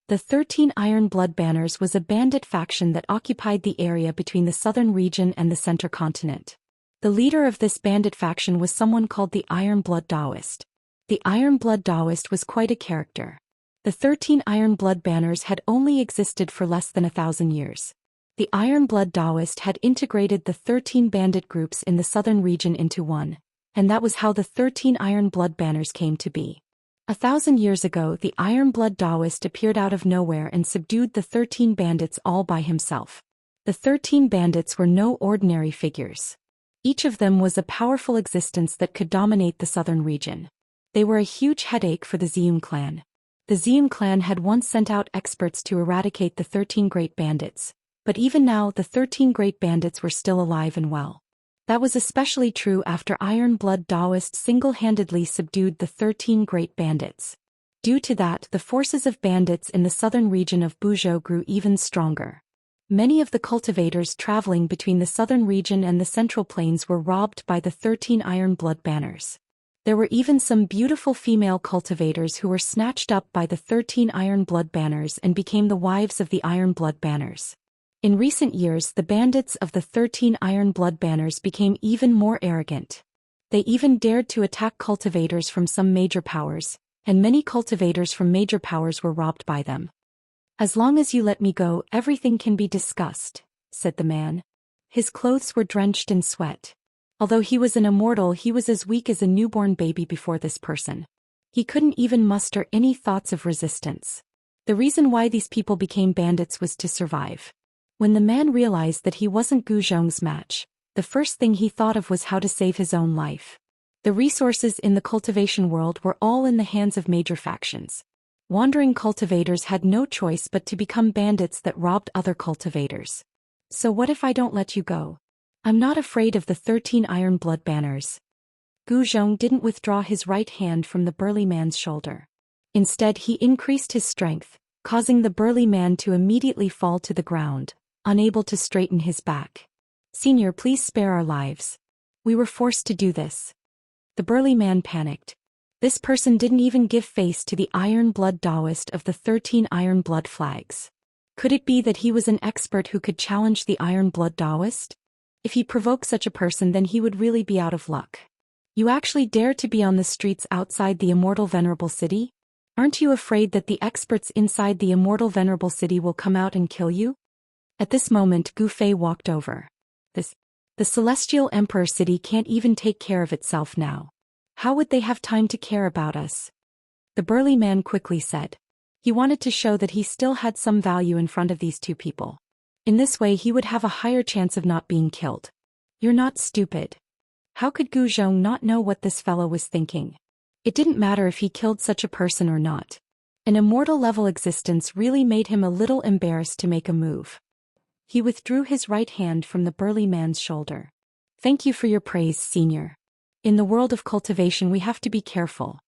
The 13 Iron Blood Banners was a bandit faction that occupied the area between the southern region and the center continent. The leader of this bandit faction was someone called the Iron Blood Daoist. The Iron Blood Daoist was quite a character. The 13 Iron Blood Banners had only existed for less than 1,000 years. The Iron Blood Daoist had integrated the 13 bandit groups in the southern region into one, and that was how the 13 Iron Blood Banners came to be. 1,000 years ago, the Iron Blood Daoist appeared out of nowhere and subdued the 13 bandits all by himself. The 13 bandits were no ordinary figures. Each of them was a powerful existence that could dominate the southern region. They were a huge headache for the Zhou clan. The Zhou clan had once sent out experts to eradicate the 13 great bandits, but even now the 13 great bandits were still alive and well. That was especially true after Iron Blood Daoist single-handedly subdued the 13 great bandits. Due to that, the forces of bandits in the southern region of Buzhou grew even stronger. Many of the cultivators traveling between the southern region and the central plains were robbed by the 13 Iron Blood Banners. There were even some beautiful female cultivators who were snatched up by the 13 Iron Blood Banners and became the wives of the Iron Blood Banners. In recent years, the bandits of the 13 Iron Blood Banners became even more arrogant. They even dared to attack cultivators from some major powers, and many cultivators from major powers were robbed by them. As long as you let me go, everything can be discussed, said the man. His clothes were drenched in sweat. Although he was an immortal, he was as weak as a newborn baby before this person. He couldn't even muster any thoughts of resistance. The reason why these people became bandits was to survive. When the man realized that he wasn't Gu Zhong's match, the first thing he thought of was how to save his own life. The resources in the cultivation world were all in the hands of major factions. Wandering cultivators had no choice but to become bandits that robbed other cultivators. So what if I don't let you go? I'm not afraid of the 13 iron blood banners. Gu Zhong didn't withdraw his right hand from the burly man's shoulder. Instead, he increased his strength, causing the burly man to immediately fall to the ground, unable to straighten his back. Senior, please spare our lives. We were forced to do this. The burly man panicked. This person didn't even give face to the iron blood Daoist of the 13 iron blood flags. Could it be that he was an expert who could challenge the iron blood Daoist? If he provoked such a person, then he would really be out of luck. You actually dare to be on the streets outside the Immortal Venerable City? Aren't you afraid that the experts inside the Immortal Venerable City will come out and kill you? At this moment, Gu Fei walked over. The Celestial Emperor City can't even take care of itself now. How would they have time to care about us? The burly man quickly said. He wanted to show that he still had some value in front of these two people. In this way he would have a higher chance of not being killed. You're not stupid. How could Gu Zhong not know what this fellow was thinking? It didn't matter if he killed such a person or not. An immortal-level existence really made him a little embarrassed to make a move. He withdrew his right hand from the burly man's shoulder. Thank you for your praise, Senior. In the world of cultivation we have to be careful.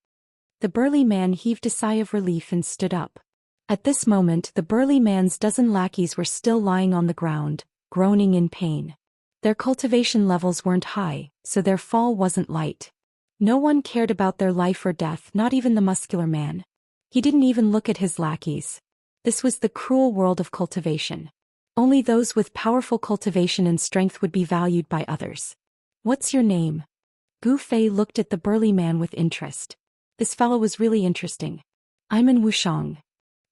The burly man heaved a sigh of relief and stood up. At this moment the burly man's dozen lackeys were still lying on the ground, groaning in pain. Their cultivation levels weren't high, so their fall wasn't light. No one cared about their life or death, not even the muscular man. He didn't even look at his lackeys. This was the cruel world of cultivation. Only those with powerful cultivation and strength would be valued by others. What's your name? Gu Fei looked at the burly man with interest. This fellow was really interesting. I'm An Wuxiang.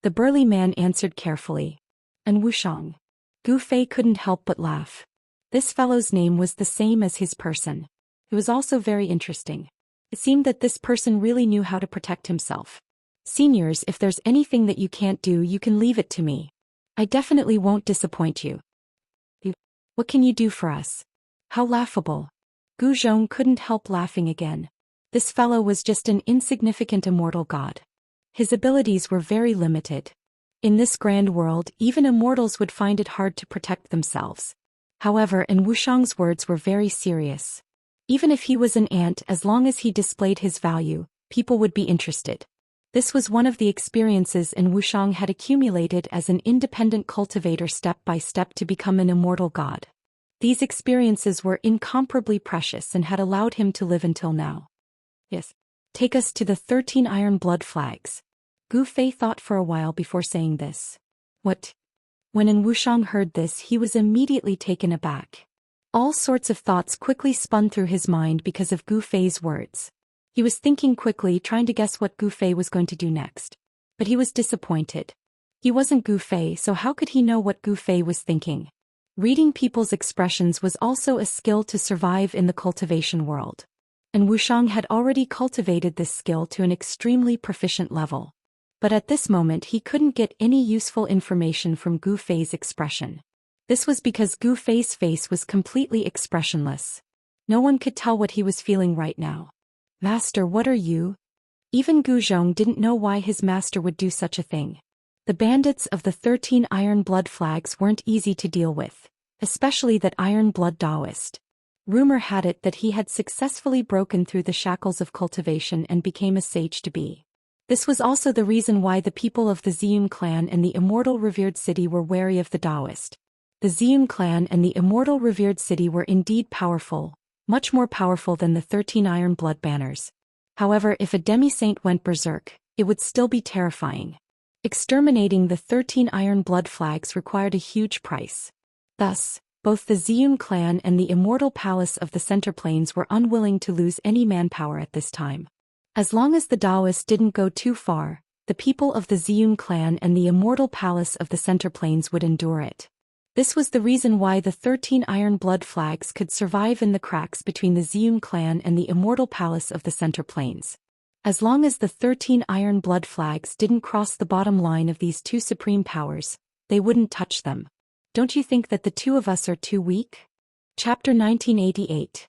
The burly man answered carefully. An Wuxiang. Gu Fei couldn't help but laugh. This fellow's name was the same as his person. It was also very interesting. It seemed that this person really knew how to protect himself. Seniors, if there's anything that you can't do, you can leave it to me. I definitely won't disappoint you. What can you do for us? How laughable. Gu Zhong couldn't help laughing again. This fellow was just an insignificant immortal god. His abilities were very limited. In this grand world, even immortals would find it hard to protect themselves. However, An Wuxiang's words were very serious. Even if he was an ant, as long as he displayed his value, people would be interested. This was one of the experiences An Wuxiang had accumulated as an independent cultivator step by step to become an immortal god. These experiences were incomparably precious and had allowed him to live until now. Yes. Take us to the 13 iron blood flags. Gu Fei thought for a while before saying this. What? When An Wuxiang heard this, he was immediately taken aback. All sorts of thoughts quickly spun through his mind because of Gu Fei's words. He was thinking quickly, trying to guess what Gu Fei was going to do next. But he was disappointed. He wasn't Gu Fei, so how could he know what Gu Fei was thinking? Reading people's expressions was also a skill to survive in the cultivation world. And Wuxiang had already cultivated this skill to an extremely proficient level. But at this moment he couldn't get any useful information from Gu Fei's expression. This was because Gu Fei's face was completely expressionless. No one could tell what he was feeling right now. Master, what are you? Even Gu Zhong didn't know why his master would do such a thing. The bandits of the 13 iron blood flags weren't easy to deal with, especially that iron blood Daoist. Rumor had it that he had successfully broken through the shackles of cultivation and became a sage-to-be. This was also the reason why the people of the Zhou clan and the Immortal Revered City were wary of the Daoist. The Zhou clan and the Immortal Revered City were indeed powerful, much more powerful than the 13 iron blood banners. However, if a demi-saint went berserk, it would still be terrifying. Exterminating the 13 iron blood flags required a huge price. Thus, both the Zhou clan and the Immortal Palace of the Center Plains were unwilling to lose any manpower at this time. As long as the Daoists didn't go too far, the people of the Zhou clan and the Immortal Palace of the Center Plains would endure it. This was the reason why the 13 iron blood flags could survive in the cracks between the Zhou clan and the Immortal Palace of the Center Plains. As long as the 13 iron blood flags didn't cross the bottom line of these two supreme powers, they wouldn't touch them. Don't you think that the two of us are too weak? Chapter 1988.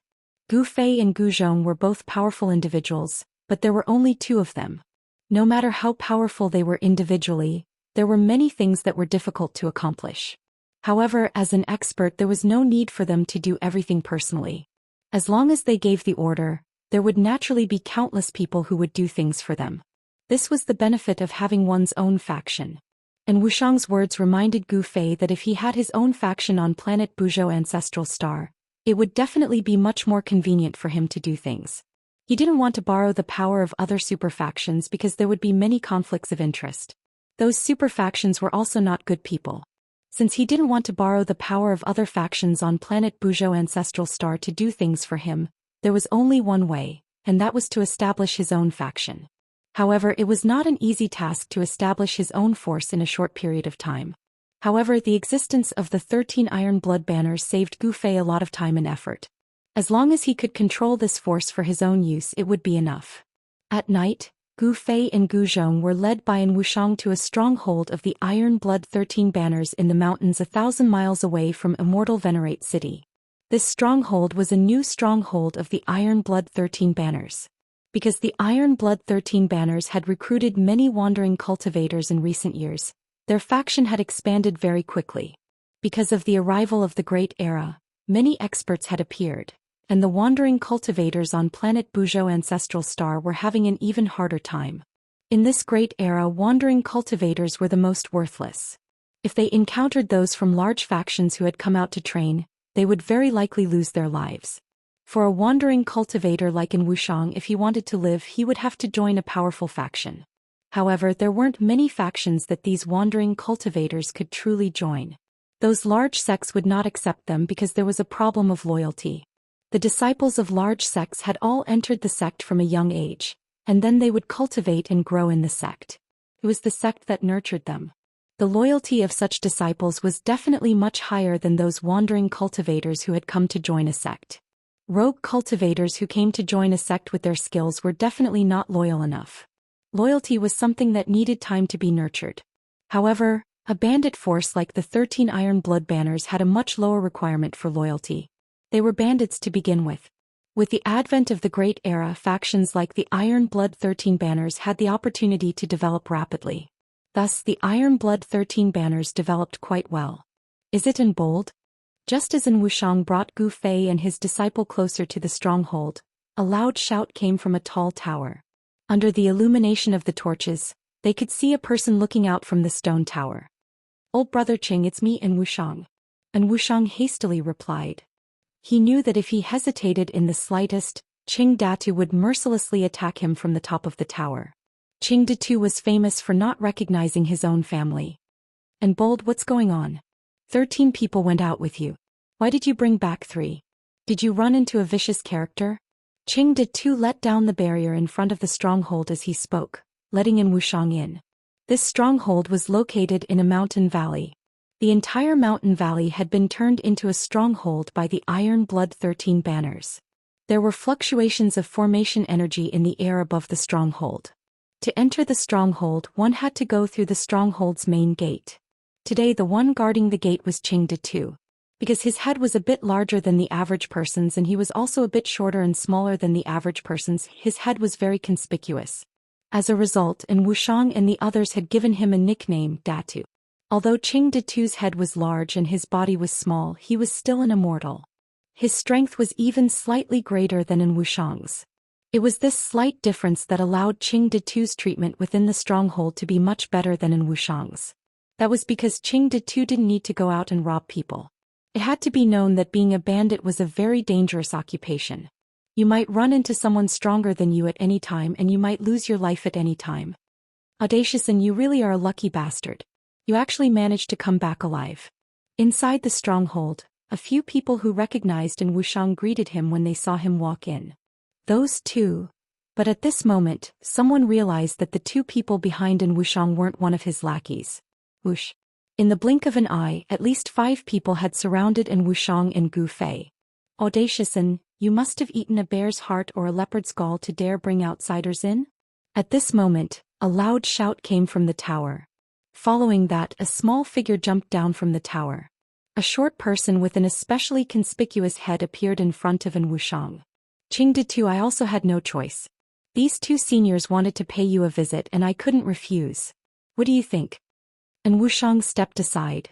Gu Fei and Gu Zhong were both powerful individuals, but there were only two of them. No matter how powerful they were individually, there were many things that were difficult to accomplish. However, as an expert, there was no need for them to do everything personally. As long as they gave the order, there would naturally be countless people who would do things for them. This was the benefit of having one's own faction. And Wuxiang's words reminded Gu Fei that if he had his own faction on planet Buzhou Ancestral Star, it would definitely be much more convenient for him to do things. He didn't want to borrow the power of other super factions because there would be many conflicts of interest. Those super factions were also not good people. Since he didn't want to borrow the power of other factions on planet Buzhou Ancestral Star to do things for him, there was only one way, and that was to establish his own faction. However, it was not an easy task to establish his own force in a short period of time. However, the existence of the 13 Iron Blood banners saved Gu Fei a lot of time and effort. As long as he could control this force for his own use, it would be enough. At night, Gu Fei and Gu Zhong were led by An Wuxiang to a stronghold of the Iron Blood 13 banners in the mountains 1,000 miles away from Immortal Venerate City. This stronghold was a new stronghold of the Iron Blood 13 banners. Because the Iron Blood 13 banners had recruited many wandering cultivators in recent years, their faction had expanded very quickly. Because of the arrival of the Great Era, many experts had appeared, and the wandering cultivators on planet Buzhou Ancestral Star were having an even harder time. In this Great Era, wandering cultivators were the most worthless. If they encountered those from large factions who had come out to train, they would very likely lose their lives. For a wandering cultivator like An Wuxiang, if he wanted to live, he would have to join a powerful faction. However, there weren't many factions that these wandering cultivators could truly join. Those large sects would not accept them because there was a problem of loyalty. The disciples of large sects had all entered the sect from a young age, and then they would cultivate and grow in the sect. It was the sect that nurtured them. The loyalty of such disciples was definitely much higher than those wandering cultivators who had come to join a sect. Rogue cultivators who came to join a sect with their skills were definitely not loyal enough. Loyalty was something that needed time to be nurtured. However, a bandit force like the 13 Iron Blood banners had a much lower requirement for loyalty. They were bandits to begin with. With the advent of the Great Era, factions like the Iron Blood 13 banners had the opportunity to develop rapidly. Thus, the Iron Blood 13 banners developed quite well. Is it in bold? Just as An Wuxiang brought Gu Fei and his disciple closer to the stronghold, a loud shout came from a tall tower. Under the illumination of the torches, they could see a person looking out from the stone tower. "Old brother Qing, it's me, An Wuxiang." An Wuxiang hastily replied. He knew that if he hesitated in the slightest, Qing Datu would mercilessly attack him from the top of the tower. Qing Datu was famous for not recognizing his own family. "And bold, what's going on? 13 people went out with you. Why did you bring back 3? Did you run into a vicious character?" Qing Datu let down the barrier in front of the stronghold as he spoke, letting An Wuxiang in. This stronghold was located in a mountain valley. The entire mountain valley had been turned into a stronghold by the Iron Blood 13 banners. There were fluctuations of formation energy in the air above the stronghold. To enter the stronghold, one had to go through the stronghold's main gate. Today the one guarding the gate was Qing Datu. Because his head was a bit larger than the average person's and he was also a bit shorter and smaller than the average person's, his head was very conspicuous. As a result, An Wuxiang and the others had given him a nickname, Datu. Although Qing Datu's head was large and his body was small, he was still an immortal. His strength was even slightly greater than An Wuxiang's. It was this slight difference that allowed Qing Datu's treatment within the stronghold to be much better than An Wuxiang's. That was because Qing Datu didn't need to go out and rob people. It had to be known that being a bandit was a very dangerous occupation. You might run into someone stronger than you at any time and you might lose your life at any time. Audacious, and you really are a lucky bastard. You actually managed to come back alive. Inside the stronghold, a few people who recognized An Wuxiang greeted him when they saw him walk in. Those two. But at this moment, someone realized that the 2 people behind An Wuxiang weren't one of his lackeys. Whoosh. In the blink of an eye, at least 5 people had surrounded An Wuxiang and Gu Fei. "Audacious, and you must have eaten a bear's heart or a leopard's gall to dare bring outsiders in?" At this moment, a loud shout came from the tower. Following that, a small figure jumped down from the tower. A short person with an especially conspicuous head appeared in front of An Wuxiang. "Qing Datu, I also had no choice. These two seniors wanted to pay you a visit and I couldn't refuse. What do you think? And Wuxiang stepped aside.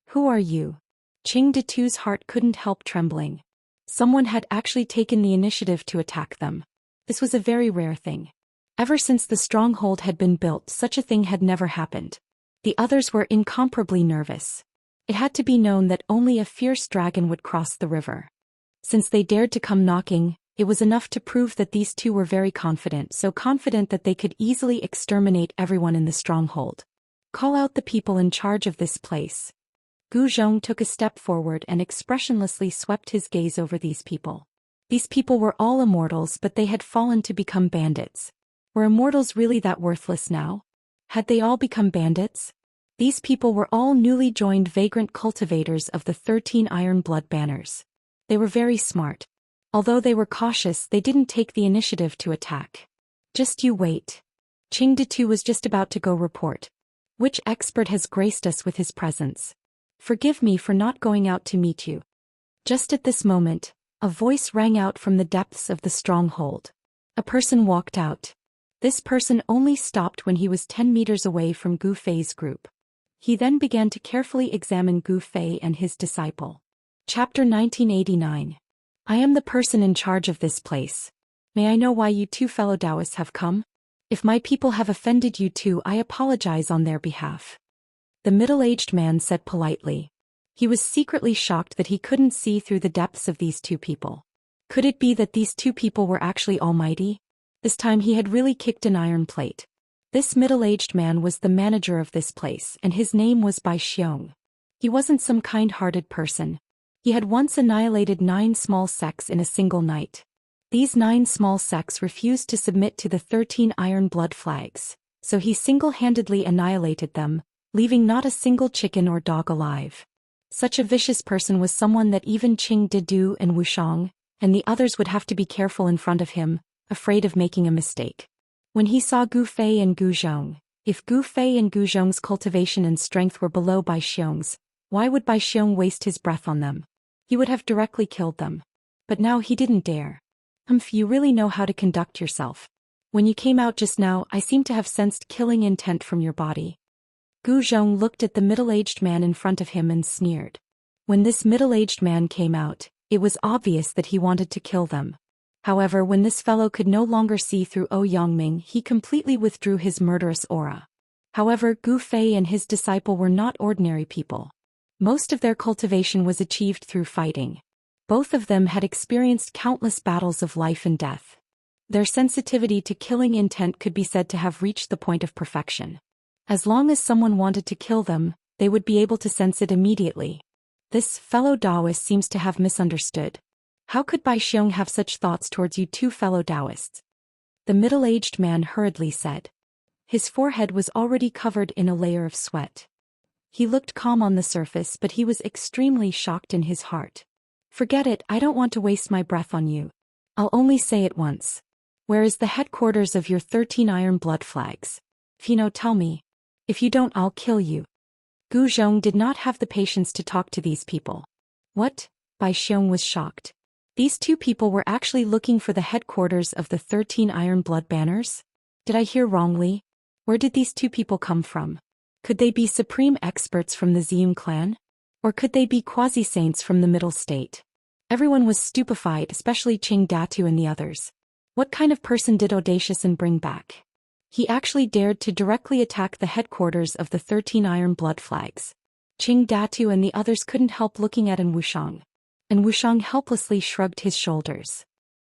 Who are you? Qing Detu's heart couldn't help trembling. Someone had actually taken the initiative to attack them. This was a very rare thing. Ever since the stronghold had been built, such a thing had never happened. The others were incomparably nervous. It had to be known that only a fierce dragon would cross the river. Since they dared to come knocking, it was enough to prove that these two were very confident, so confident that they could easily exterminate everyone in the stronghold. Call out the people in charge of this place. Gu Zhong took a step forward and expressionlessly swept his gaze over these people. These people were all immortals, but they had fallen to become bandits. Were immortals really that worthless now? Had they all become bandits? These people were all newly joined vagrant cultivators of the 13 Iron Blood Banners. They were very smart. Although they were cautious, they didn't take the initiative to attack. Just you wait. Qing Detu was just about to go report. Which expert has graced us with his presence? Forgive me for not going out to meet you. Just at this moment, a voice rang out from the depths of the stronghold. A person walked out. This person only stopped when he was 10 meters away from Gu Fei's group. He then began to carefully examine Gu Fei and his disciple. Chapter 1989. I am the person in charge of this place. May I know why you two fellow Daoists have come? If my people have offended you two, I apologize on their behalf. The middle-aged man said politely. He was secretly shocked that he couldn't see through the depths of these two people. Could it be that these two people were actually almighty? This time he had really kicked an iron plate. This middle-aged man was the manager of this place, and his name was Bai Xiong. He wasn't some kind-hearted person. He had once annihilated 9 small sects in a single night. These 9 small sects refused to submit to the 13 Iron Blood Flags, so he single-handedly annihilated them, leaving not a single chicken or dog alive. Such a vicious person was someone that even Qing Dedu and Wuxiang, and the others would have to be careful in front of him, afraid of making a mistake. When he saw Gu Fei and Gu Zhong, if Gu Fei and Gu Zhong's cultivation and strength were below Bai Xiong's, why would Bai Xiong waste his breath on them? He would have directly killed them. But now he didn't dare. You really know how to conduct yourself. When you came out just now, I seem to have sensed killing intent from your body. Gu Zhong looked at the middle-aged man in front of him and sneered. When this middle-aged man came out, it was obvious that he wanted to kill them. However, when this fellow could no longer see through Yangming, he completely withdrew his murderous aura. However, Gu Fei and his disciple were not ordinary people. Most of their cultivation was achieved through fighting. Both of them had experienced countless battles of life and death. Their sensitivity to killing intent could be said to have reached the point of perfection. As long as someone wanted to kill them, they would be able to sense it immediately. This fellow Daoist seems to have misunderstood. How could Bai Xiong have such thoughts towards you two fellow Daoists? The middle-aged man hurriedly said. His forehead was already covered in a layer of sweat. He looked calm on the surface, but he was extremely shocked in his heart. Forget it, I don't want to waste my breath on you. I'll only say it once. Where is the headquarters of your 13 Iron Blood Flags? If you know, tell me. If you don't, I'll kill you. Gu Zhong did not have the patience to talk to these people. What? Bai Xiong was shocked. These two people were actually looking for the headquarters of the 13 Iron Blood Banners? Did I hear wrongly? Where did these two people come from? Could they be supreme experts from the Xiong clan? Or could they be quasi-saints from the Middle State? Everyone was stupefied, especially Qing Datu and the others. What kind of person did Audacious bring back? He actually dared to directly attack the headquarters of the 13 Iron Blood Flags. Qing Datu and the others couldn't help looking at Wuxiang. And Wuxiang helplessly shrugged his shoulders.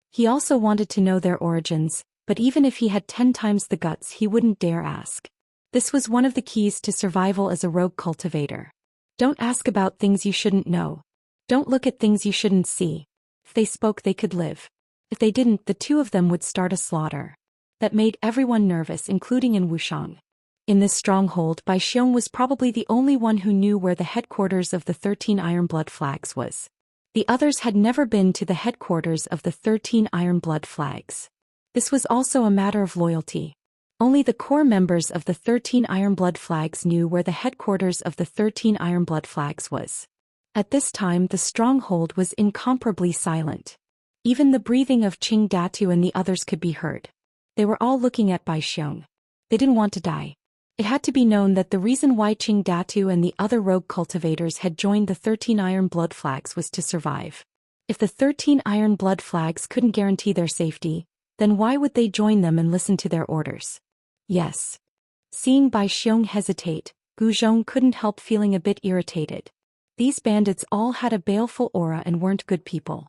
He also wanted to know their origins, but even if he had 10 times the guts, he wouldn't dare ask. This was one of the keys to survival as a rogue cultivator. Don't ask about things you shouldn't know. Don't look at things you shouldn't see. If they spoke, they could live. If they didn't, the two of them would start a slaughter. That made everyone nervous, including Wuxiang. In this stronghold, Bai Xiong was probably the only one who knew where the headquarters of the 13 Iron Blood Flags was. The others had never been to the headquarters of the 13 Iron Blood Flags. This was also a matter of loyalty. Only the core members of the 13 Iron Blood Flags knew where the headquarters of the 13 Iron Blood Flags was. At this time, the stronghold was incomparably silent. Even the breathing of Qing Datu and the others could be heard. They were all looking at Bai Xiong. They didn't want to die. It had to be known that the reason why Qing Datu and the other rogue cultivators had joined the 13 Iron Blood Flags was to survive. If the 13 Iron Blood Flags couldn't guarantee their safety, then why would they join them and listen to their orders? Yes. Seeing Bai Xiong hesitate, Gu Zhong couldn't help feeling a bit irritated. These bandits all had a baleful aura and weren't good people.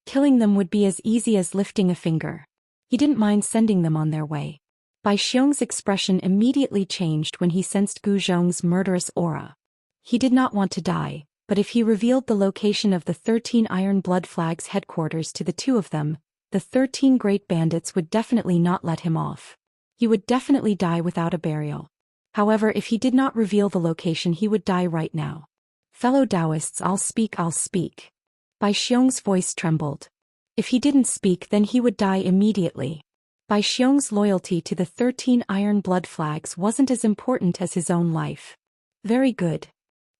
Killing them would be as easy as lifting a finger. He didn't mind sending them on their way. Bai Xiong's expression immediately changed when he sensed Gu Zhong's murderous aura. He did not want to die, but if he revealed the location of the 13 Iron Blood Flags headquarters to the two of them, the 13 great bandits would definitely not let him off. He would definitely die without a burial. However, if he did not reveal the location, he would die right now. Fellow Daoists, I'll speak. Bai Xiong's voice trembled. If he didn't speak, then he would die immediately. Bai Xiong's loyalty to the 13 Iron Blood Flags wasn't as important as his own life. Very good.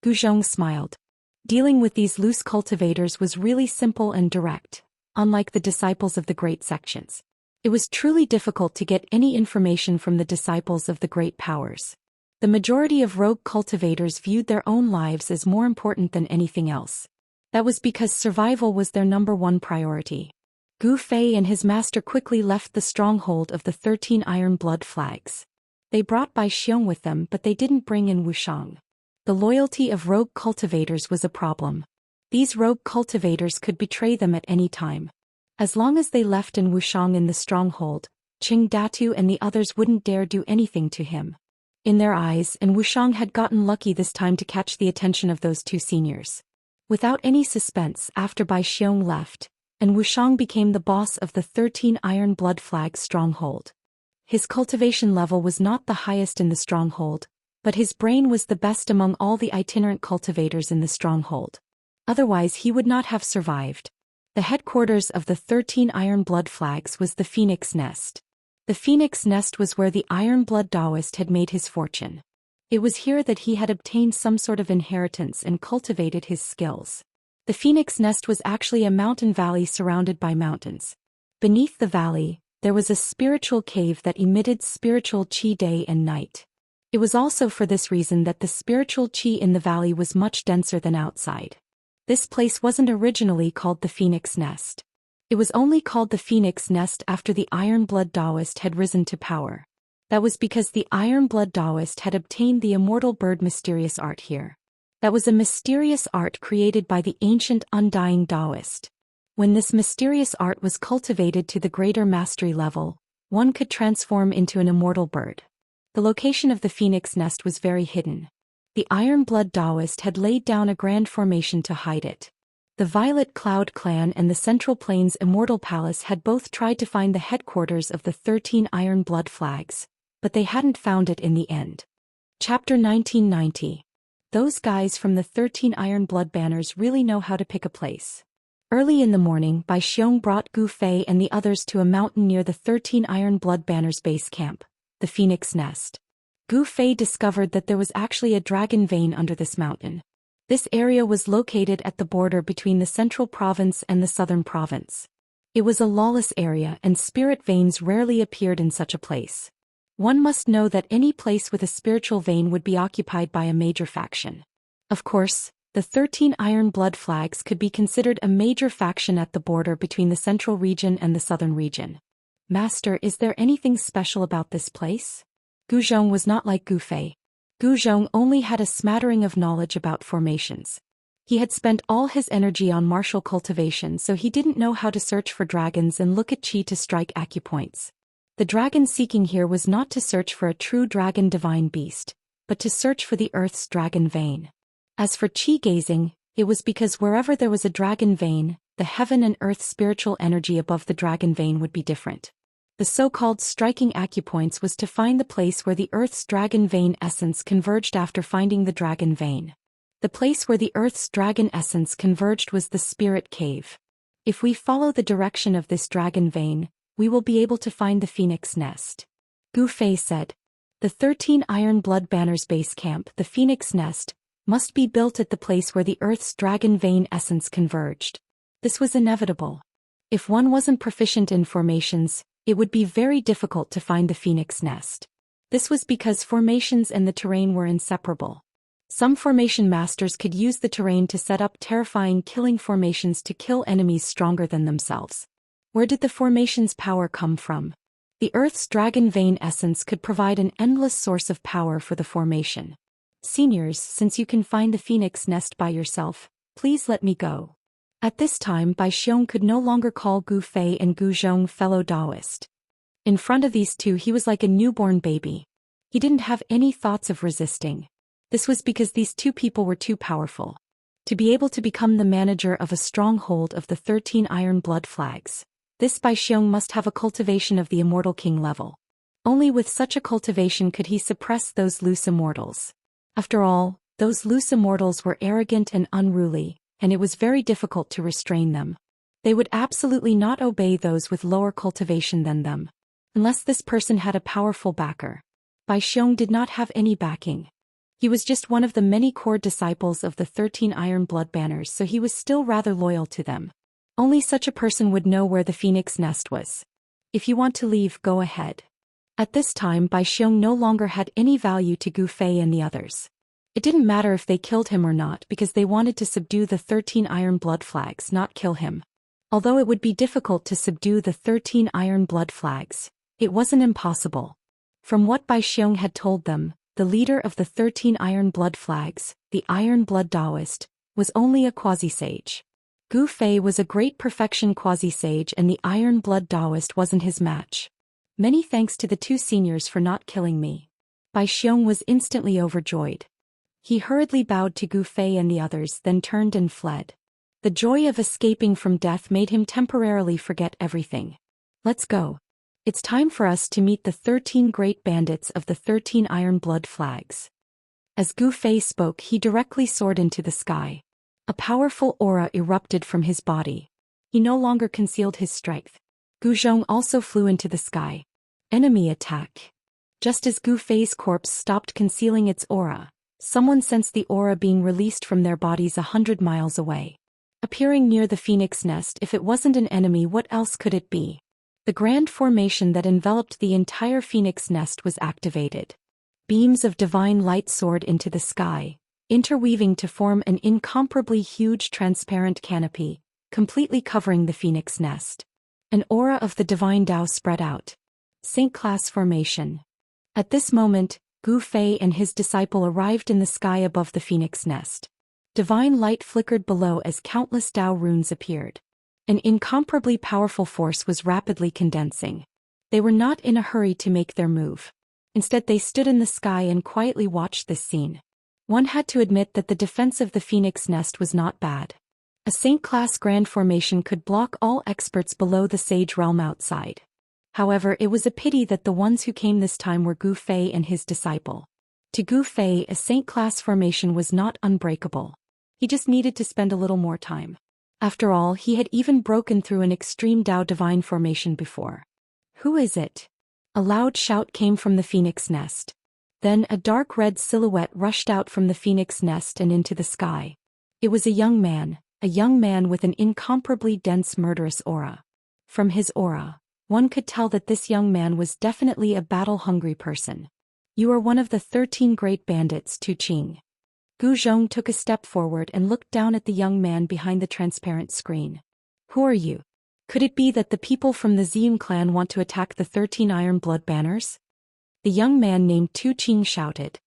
Gu Zhong smiled. Dealing with these loose cultivators was really simple and direct, unlike the disciples of the great sections. It was truly difficult to get any information from the disciples of the great powers. The majority of rogue cultivators viewed their own lives as more important than anything else. That was because survival was their #1 priority. Gu Fei and his master quickly left the stronghold of the 13 Iron Blood Flags. They brought Bai Xiong with them, but they didn't bring in Wuxiang. The loyalty of rogue cultivators was a problem. These rogue cultivators could betray them at any time. As long as they left in Wuxiang in the stronghold, Qing Datu and the others wouldn't dare do anything to him. In their eyes, and Wuxiang had gotten lucky this time to catch the attention of those two seniors. Without any suspense, after Bai Xiong left, and Wuxiang became the boss of the 13 Iron Blood Flag stronghold. His cultivation level was not the highest in the stronghold, but his brain was the best among all the itinerant cultivators in the stronghold. Otherwise he would not have survived. The headquarters of the 13 Iron Blood Flags was the Phoenix Nest. The Phoenix Nest was where the Iron Blood Daoist had made his fortune. It was here that he had obtained some sort of inheritance and cultivated his skills. The Phoenix Nest was actually a mountain valley surrounded by mountains. Beneath the valley, there was a spiritual cave that emitted spiritual qi day and night. It was also for this reason that the spiritual qi in the valley was much denser than outside. This place wasn't originally called the Phoenix Nest. It was only called the Phoenix Nest after the Iron Blood Daoist had risen to power. That was because the Iron Blood Daoist had obtained the Immortal Bird mysterious art here. That was a mysterious art created by the ancient undying Daoist. When this mysterious art was cultivated to the greater mastery level, one could transform into an immortal bird. The location of the Phoenix Nest was very hidden. The Iron Blood Daoist had laid down a grand formation to hide it. The Violet Cloud Clan and the Central Plains Immortal Palace had both tried to find the headquarters of the 13 Iron Blood Flags, but they hadn't found it in the end. Chapter 1990. Those guys from the 13 Iron Blood Banners really know how to pick a place. Early in the morning, Bai Xiong brought Gu Fei and the others to a mountain near the 13 Iron Blood Banners base camp, the Phoenix Nest. Gu Fei discovered that there was actually a dragon vein under this mountain. This area was located at the border between the Central Province and the Southern Province. It was a lawless area and spirit veins rarely appeared in such a place. One must know that any place with a spiritual vein would be occupied by a major faction. Of course, the 13 Iron Blood Flags could be considered a major faction at the border between the Central Region and the Southern Region. Master, is there anything special about this place? Gu Zhong was not like Gu Fei. Gu Zhong only had a smattering of knowledge about formations. He had spent all his energy on martial cultivation, so he didn't know how to search for dragons and look at qi to strike acupoints. The dragon seeking here was not to search for a true dragon divine beast, but to search for the earth's dragon vein. As for qi gazing, it was because wherever there was a dragon vein, the heaven and earth spiritual energy above the dragon vein would be different. The so-called striking acupoints was to find the place where the earth's dragon vein essence converged after finding the dragon vein. The place where the earth's dragon essence converged was the spirit cave. If we follow the direction of this dragon vein, we will be able to find the Phoenix Nest. Gu Fei said. The 13 Iron Blood Banners base camp, the Phoenix Nest, must be built at the place where the earth's dragon vein essence converged. This was inevitable. If one wasn't proficient in formations, it would be very difficult to find the phoenix nest. This was because formations and the terrain were inseparable. Some formation masters could use the terrain to set up terrifying killing formations to kill enemies stronger than themselves. Where did the formation's power come from? The Earth's dragon vein essence could provide an endless source of power for the formation. Seniors, since you can find the phoenix nest by yourself, please let me go. At this time, Bai Xiong could no longer call Gu Fei and Gu Zhong fellow Daoist. In front of these two he was like a newborn baby. He didn't have any thoughts of resisting. This was because these two people were too powerful. To be able to become the manager of a stronghold of the 13 Iron Blood Flags, this Bai Xiong must have a cultivation of the Immortal King level. Only with such a cultivation could he suppress those loose immortals. After all, those loose immortals were arrogant and unruly, and it was very difficult to restrain them. They would absolutely not obey those with lower cultivation than them. Unless this person had a powerful backer. Bai Xiong did not have any backing. He was just one of the many core disciples of the 13 Iron Blood Banners, so he was still rather loyal to them. Only such a person would know where the phoenix nest was. If you want to leave, go ahead. At this time, Bai Xiong no longer had any value to Gu Fei and the others. It didn't matter if they killed him or not because they wanted to subdue the 13 Iron Blood Flags, not kill him. Although it would be difficult to subdue the 13 Iron Blood Flags, it wasn't impossible. From what Bai Xiong had told them, the leader of the 13 Iron Blood Flags, the Iron Blood Daoist, was only a quasi-sage. Gu Fei was a great perfection quasi-sage and the Iron Blood Daoist wasn't his match. Many thanks to the two seniors for not killing me. Bai Xiong was instantly overjoyed. He hurriedly bowed to Gu Fei and the others, then turned and fled. The joy of escaping from death made him temporarily forget everything. Let's go. It's time for us to meet the 13 great bandits of the 13 Iron Blood Flags. As Gu Fei spoke, he directly soared into the sky. A powerful aura erupted from his body. He no longer concealed his strength. Gu Zhong also flew into the sky. Enemy attack. Just as Gu Fei's corpse stopped concealing its aura, someone sensed the aura being released from their bodies 100 miles away. Appearing near the phoenix nest, if it wasn't an enemy, what else could it be? The grand formation that enveloped the entire phoenix nest was activated. Beams of divine light soared into the sky, interweaving to form an incomparably huge transparent canopy, completely covering the phoenix nest. An aura of the divine Tao spread out. Saint-class formation. At this moment, Gu Fei and his disciple arrived in the sky above the phoenix nest. Divine light flickered below as countless Tao runes appeared. An incomparably powerful force was rapidly condensing. They were not in a hurry to make their move. Instead, they stood in the sky and quietly watched this scene. One had to admit that the defense of the phoenix nest was not bad. A Saint-class grand formation could block all experts below the sage realm outside. However, it was a pity that the ones who came this time were Gu Fei and his disciple. To Gu Fei, a Saint-class formation was not unbreakable. He just needed to spend a little more time. After all, he had even broken through an extreme Tao divine formation before. Who is it? A loud shout came from the phoenix nest. Then a dark red silhouette rushed out from the phoenix nest and into the sky. It was a young man with an incomparably dense murderous aura. From his aura, one could tell that this young man was definitely a battle-hungry person. You are one of the 13 great bandits, Tu Qing. Gu Zhong took a step forward and looked down at the young man behind the transparent screen. Who are you? Could it be that the people from the Ziyun clan want to attack the 13 Iron Blood Banners? The young man named Tu Qing shouted.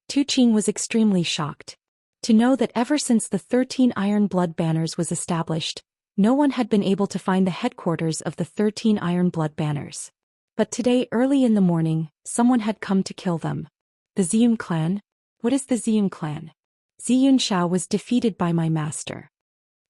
Tu Qing was extremely shocked. To know that ever since the 13 Iron Blood Banners was established, no one had been able to find the headquarters of the 13 Iron Blood Banners. But today, early in the morning, someone had come to kill them. The Ziyun clan? What is the Ziyun clan? Xianxia was defeated by my master.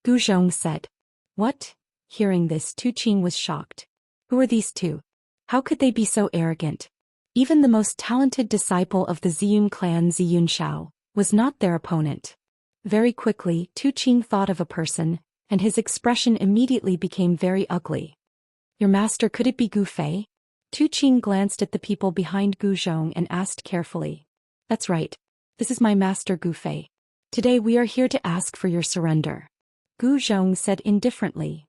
Gu Zhong said. What? Hearing this, Tu Qing was shocked. Who are these two? How could they be so arrogant? Even the most talented disciple of the Ziyun clan, Xianxia, was not their opponent. Very quickly, Tu Qing thought of a person, and his expression immediately became very ugly. Your master, could it be Gu Fei? Tu Qing glanced at the people behind Gu Zhong and asked carefully. That's right. This is my master Gu Fei. Today we are here to ask for your surrender. Gu Zhong said indifferently.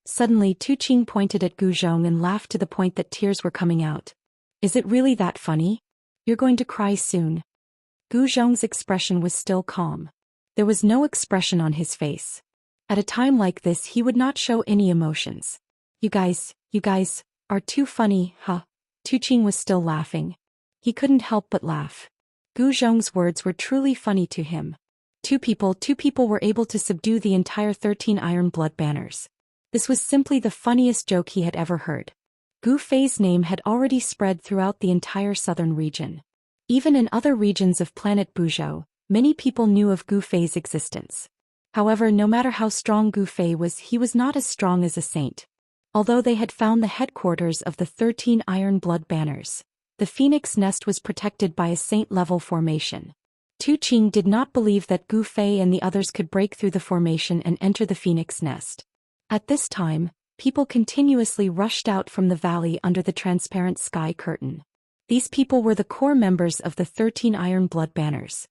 Suddenly Tu Qing pointed at Gu Zhong and laughed to the point that tears were coming out. Is it really that funny? You're going to cry soon. Gu Zhong's expression was still calm. There was no expression on his face. At a time like this he would not show any emotions. You guys are too funny, huh? Tu Qing was still laughing. He couldn't help but laugh. Gu Zhong's words were truly funny to him. Two people were able to subdue the entire 13 Iron Blood banners. This was simply the funniest joke he had ever heard. Gu Fei's name had already spread throughout the entire southern region. Even in other regions of planet Buzhou, many people knew of Gu Fei's existence. However, no matter how strong Gu Fei was, he was not as strong as a saint. Although they had found the headquarters of the 13 Iron Blood banners, the Phoenix Nest was protected by a saint-level formation. Tu Qing did not believe that Gu Fei and the others could break through the formation and enter the Phoenix Nest. At this time, people continuously rushed out from the valley under the transparent sky curtain. These people were the core members of the 13 Iron Blood banners.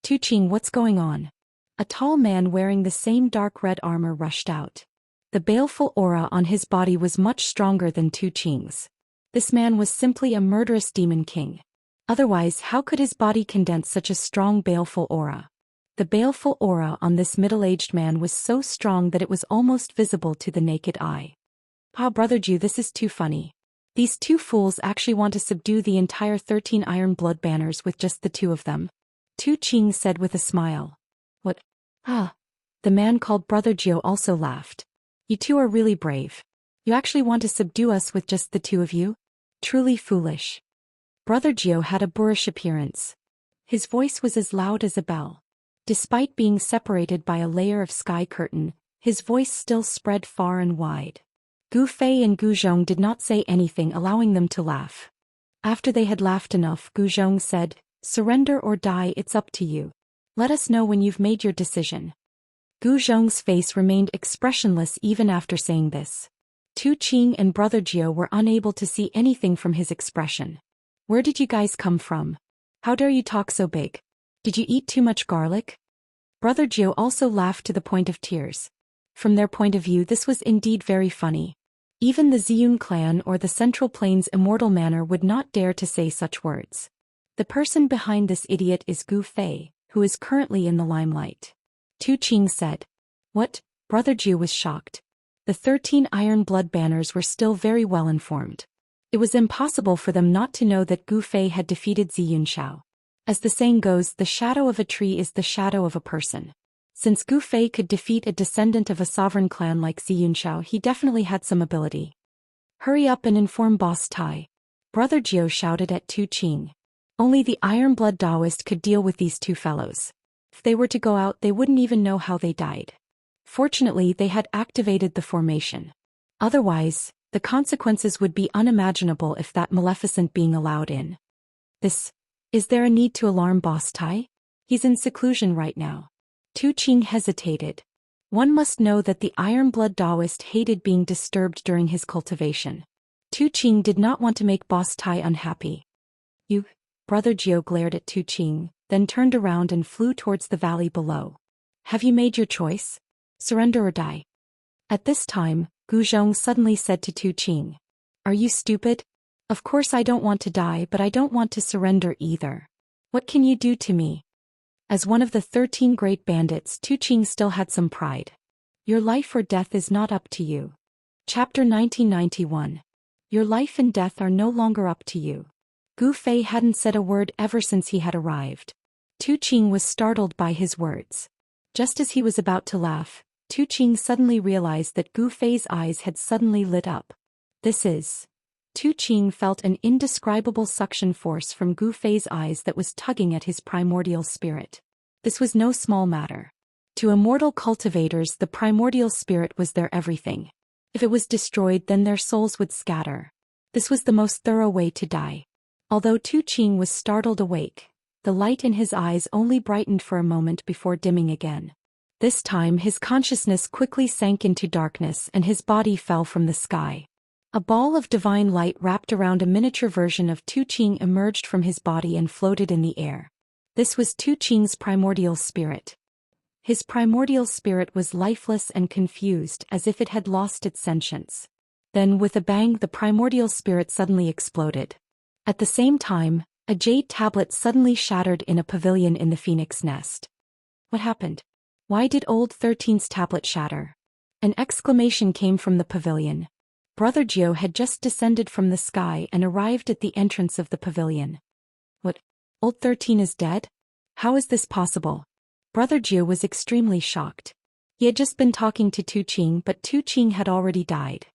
Tu Qing, what's going on? A tall man wearing the same dark red armor rushed out. The baleful aura on his body was much stronger than Tu Qing's. This man was simply a murderous demon king. Otherwise, how could his body condense such a strong baleful aura? The baleful aura on this middle-aged man was so strong that it was almost visible to the naked eye. Ah, Brother Zhu, this is too funny. These two fools actually want to subdue the entire 13 Iron Blood banners with just the two of them. Tu Qing said with a smile. What? Ah. The man called Brother Zhu also laughed. You two are really brave. You actually want to subdue us with just the two of you? Truly foolish. Brother Zhu had a boorish appearance. His voice was as loud as a bell. Despite being separated by a layer of sky curtain, his voice still spread far and wide. Gu Fei and Gu Zhong did not say anything, allowing them to laugh. After they had laughed enough, Gu Zhong said, "Surrender or die, it's up to you. Let us know when you've made your decision." Gu Zhong's face remained expressionless even after saying this. Tu Qing and Brother Zhu were unable to see anything from his expression. Where did you guys come from? How dare you talk so big? Did you eat too much garlic? Brother Zhu also laughed to the point of tears. From their point of view, this was indeed very funny. Even the Ziyun clan or the Central Plains Immortal Manor would not dare to say such words. The person behind this idiot is Gu Fei, who is currently in the limelight. Tu Qing said. What? Brother Zhu was shocked. The 13 Iron Blood banners were still very well informed. It was impossible for them not to know that Gu Fei had defeated Xianxia. As the saying goes, the shadow of a tree is the shadow of a person. Since Gu Fei could defeat a descendant of a sovereign clan like Xianxia, he definitely had some ability. Hurry up and inform Boss Tai. Brother Zhu shouted at Tu Qing. Only the Iron Blood Daoist could deal with these two fellows. If they were to go out, they wouldn't even know how they died. Fortunately, they had activated the formation. Otherwise, the consequences would be unimaginable if that maleficent being allowed in. Is there a need to alarm Boss Tai? He's in seclusion right now. Tu Qing hesitated. One must know that the Iron Blood Daoist hated being disturbed during his cultivation. Tu Qing did not want to make Boss Tai unhappy. You, Brother Zhu glared at Tu Qing, then turned around and flew towards the valley below. Have you made your choice? Surrender or die? At this time, Gu Zhong suddenly said to Tu Qing. Are you stupid? Of course I don't want to die, but I don't want to surrender either. What can you do to me? As one of the 13 great bandits, Tu Qing still had some pride. Your life or death is not up to you. Chapter 1991. Your life and death are no longer up to you. Gu Fei hadn't said a word ever since he had arrived. Tu Qing was startled by his words. Just as he was about to laugh, Tu Qing suddenly realized that Gu Fei's eyes had suddenly lit up. Tu Qing felt an indescribable suction force from Gu Fei's eyes that was tugging at his primordial spirit. This was no small matter. To immortal cultivators, the primordial spirit was their everything. If it was destroyed, then their souls would scatter. This was the most thorough way to die. Although Tu Qing was startled awake, the light in his eyes only brightened for a moment before dimming again. This time his consciousness quickly sank into darkness and his body fell from the sky. A ball of divine light wrapped around a miniature version of Tu Qing emerged from his body and floated in the air. This was Tu Qing's primordial spirit. His primordial spirit was lifeless and confused as if it had lost its sentience. Then with a bang the primordial spirit suddenly exploded. At the same time, a jade tablet suddenly shattered in a pavilion in the phoenix nest. What happened? Why did old 13's tablet shatter? An exclamation came from the pavilion. Brother Zhou had just descended from the sky and arrived at the entrance of the pavilion. What? Old 13 is dead? How is this possible? Brother Zhou was extremely shocked. He had just been talking to Tu Qing, but Tu Qing had already died.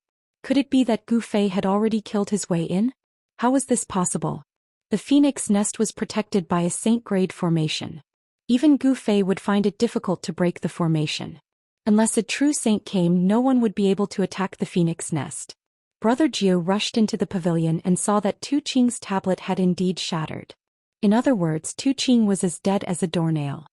Could it be that Gu Fei had already killed his way in? How was this possible? The phoenix nest was protected by a saint-grade formation. Even Gu Fei would find it difficult to break the formation. Unless a true saint came, no one would be able to attack the phoenix nest. Brother Zhou rushed into the pavilion and saw that Tu Qing's tablet had indeed shattered. In other words, Tu Qing was as dead as a doornail.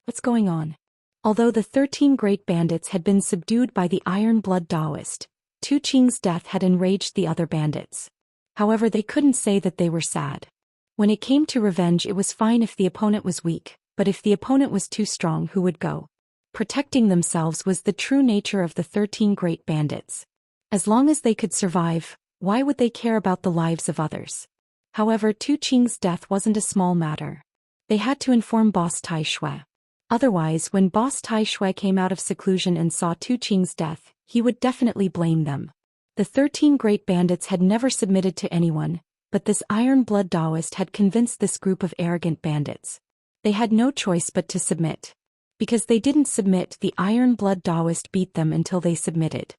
What's going on? Although the 13 great bandits had been subdued by the Iron Blood Daoist, Tu Qing's death had enraged the other bandits. However, they couldn't say that they were sad. When it came to revenge, it was fine if the opponent was weak, but if the opponent was too strong, who would go? Protecting themselves was the true nature of the 13 great bandits. As long as they could survive, why would they care about the lives of others? However, Tu Qing's death wasn't a small matter. They had to inform Boss Tai Shui. Otherwise, when Boss Tai Shui came out of seclusion and saw Tu Qing's death, he would definitely blame them. The 13 great bandits had never submitted to anyone, but this Iron Blood Daoist had convinced this group of arrogant bandits. They had no choice but to submit. Because they didn't submit, the Iron Blood Daoist beat them until they submitted.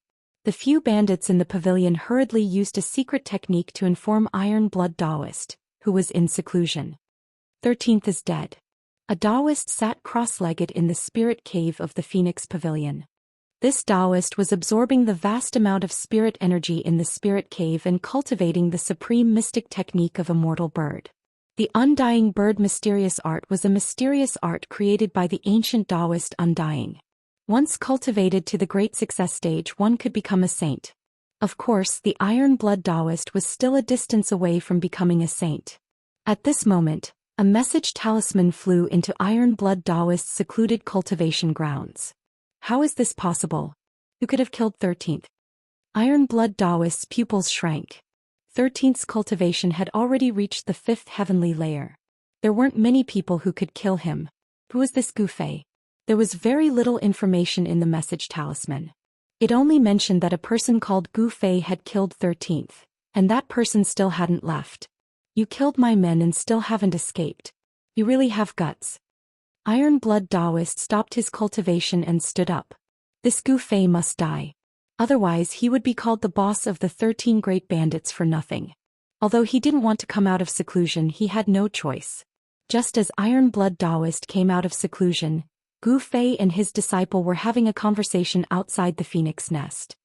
The few bandits in the pavilion hurriedly used a secret technique to inform Iron Blood Daoist, who was in seclusion. 13th is dead. A Daoist sat cross-legged in the spirit cave of the Phoenix Pavilion. This Daoist was absorbing the vast amount of spirit energy in the spirit cave and cultivating the supreme mystic technique of Immortal Bird. The Undying Bird mysterious art was a mysterious art created by the ancient Daoist Undying. Once cultivated to the great success stage, one could become a saint. Of course, the Iron Blood Daoist was still a distance away from becoming a saint. At this moment, a message talisman flew into Iron Blood Daoist's secluded cultivation grounds. How is this possible? Who could have killed 13th? Iron Blood Daoist's pupils shrank. 13th's cultivation had already reached the 5th heavenly layer. There weren't many people who could kill him. Who was this Gu Fei? There was very little information in the message talisman. It only mentioned that a person called Gu Fei had killed 13th, and that person still hadn't left. You killed my men and still haven't escaped. You really have guts. Iron Blood Daoist stopped his cultivation and stood up. This Gu Fei must die. Otherwise he would be called the boss of the 13 great bandits for nothing. Although he didn't want to come out of seclusion, he had no choice. Just as Iron Blood Daoist came out of seclusion, Gu Fei and his disciple were having a conversation outside the phoenix nest.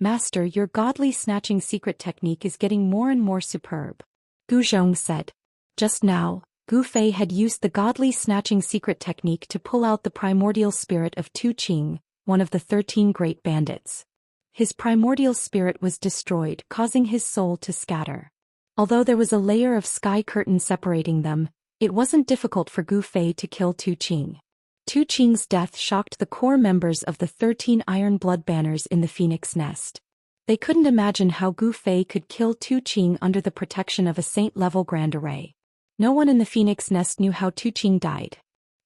Master, your godly snatching secret technique is getting more and more superb. Gu Zhong said. Just now, Gu Fei had used the godly snatching secret technique to pull out the primordial spirit of Tu Qing, one of the 13 great bandits. His primordial spirit was destroyed, causing his soul to scatter. Although there was a layer of sky curtain separating them, it wasn't difficult for Gu Fei to kill Tu Qing. Tu Qing's death shocked the core members of the 13 Iron Blood Banners in the Phoenix Nest. They couldn't imagine how Gu Fei could kill Tu Qing under the protection of a saint-level Grand Array. No one in the Phoenix Nest knew how Tu Qing died.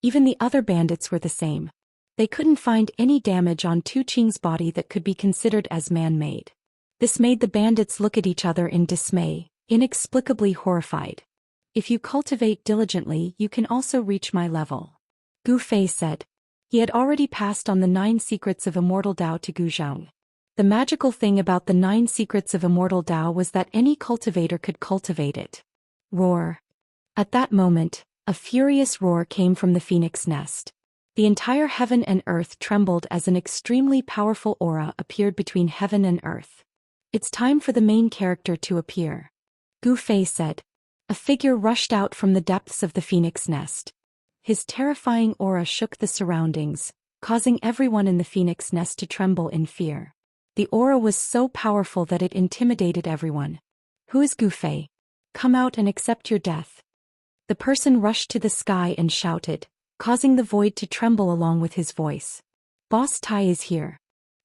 Even the other bandits were the same. They couldn't find any damage on Tu Qing's body that could be considered as man-made. This made the bandits look at each other in dismay, inexplicably horrified. If you cultivate diligently, you can also reach my level. Gu Fei said. He had already passed on the 9 secrets of Immortal Dao to Gu Zhong. The magical thing about the 9 secrets of Immortal Dao was that any cultivator could cultivate it. Roar. At that moment, a furious roar came from the Phoenix Nest. The entire heaven and earth trembled as an extremely powerful aura appeared between heaven and earth. It's time for the main character to appear. Gu Fei said. A figure rushed out from the depths of the Phoenix Nest. His terrifying aura shook the surroundings, causing everyone in the Phoenix Nest to tremble in fear. The aura was so powerful that it intimidated everyone. Who is Gu Fei? Come out and accept your death. The person rushed to the sky and shouted, causing the void to tremble along with his voice. Boss Tai is here.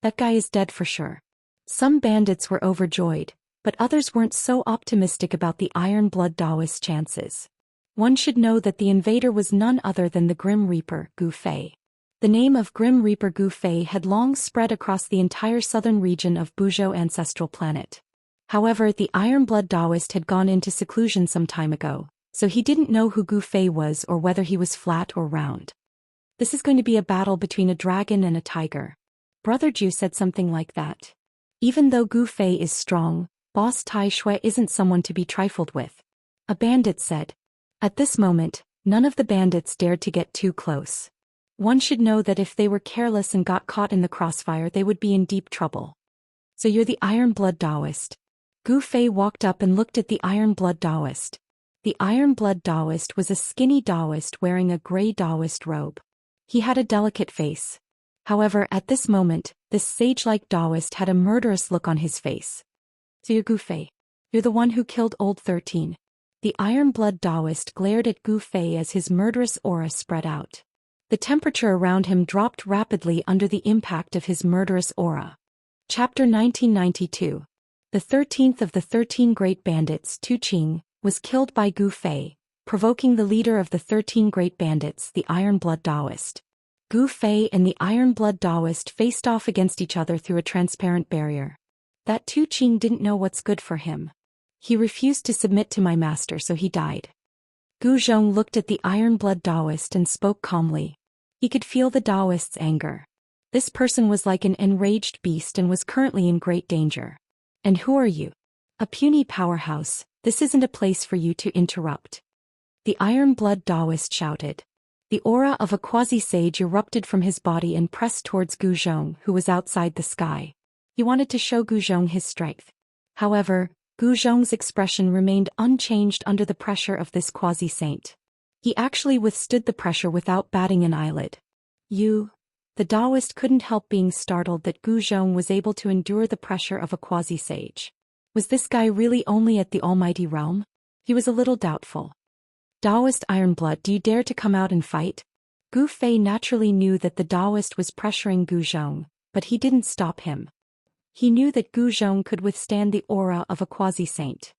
That guy is dead for sure. Some bandits were overjoyed, but others weren't so optimistic about the Iron Blood Daoist chances. One should know that the invader was none other than the Grim Reaper, Gu Fei. The name of Grim Reaper Gu Fei had long spread across the entire southern region of Buzhou ancestral planet. However, the Iron Blood Daoist had gone into seclusion some time ago, so he didn't know who Gu Fei was or whether he was flat or round. This is going to be a battle between a dragon and a tiger. Brother Zhu said something like that. Even though Gu Fei is strong, Boss Tai Shui isn't someone to be trifled with. A bandit said. At this moment, none of the bandits dared to get too close. One should know that if they were careless and got caught in the crossfire, they would be in deep trouble. So you're the Iron Blood Daoist. Gu Fei walked up and looked at the Iron Blood Daoist. The Iron Blood Daoist was a skinny Daoist wearing a gray Daoist robe. He had a delicate face. However, at this moment, this sage-like Daoist had a murderous look on his face. So you're Gu Fei. You're the one who killed Old 13. The Iron Blood Daoist glared at Gu Fei as his murderous aura spread out. The temperature around him dropped rapidly under the impact of his murderous aura. Chapter 1992. The 13th of the 13 Great Bandits, Tu Qing, was killed by Gu Fei, provoking the leader of the 13 Great Bandits, the Iron Blood Daoist. Gu Fei and the Iron Blood Daoist faced off against each other through a transparent barrier. That Tu Qing didn't know what's good for him. He refused to submit to my master, so he died. Gu Zhong looked at the Iron Blood Daoist and spoke calmly. He could feel the Daoist's anger. This person was like an enraged beast and was currently in great danger. And who are you? A puny powerhouse. This isn't a place for you to interrupt. The Iron Blood Daoist shouted. The aura of a quasi-sage erupted from his body and pressed towards Gu Zhong, who was outside the sky. He wanted to show Gu Zhong his strength. However, Gu Zhong's expression remained unchanged under the pressure of this quasi-saint. He actually withstood the pressure without batting an eyelid. The Daoist couldn't help being startled that Gu Zhong was able to endure the pressure of a quasi-sage. Was this guy really only at the Almighty Realm? He was a little doubtful. Daoist Ironblood, do you dare to come out and fight? Gu Fei naturally knew that the Daoist was pressuring Gu Zhong, but he didn't stop him. He knew that Gu Zhong could withstand the aura of a quasi-saint.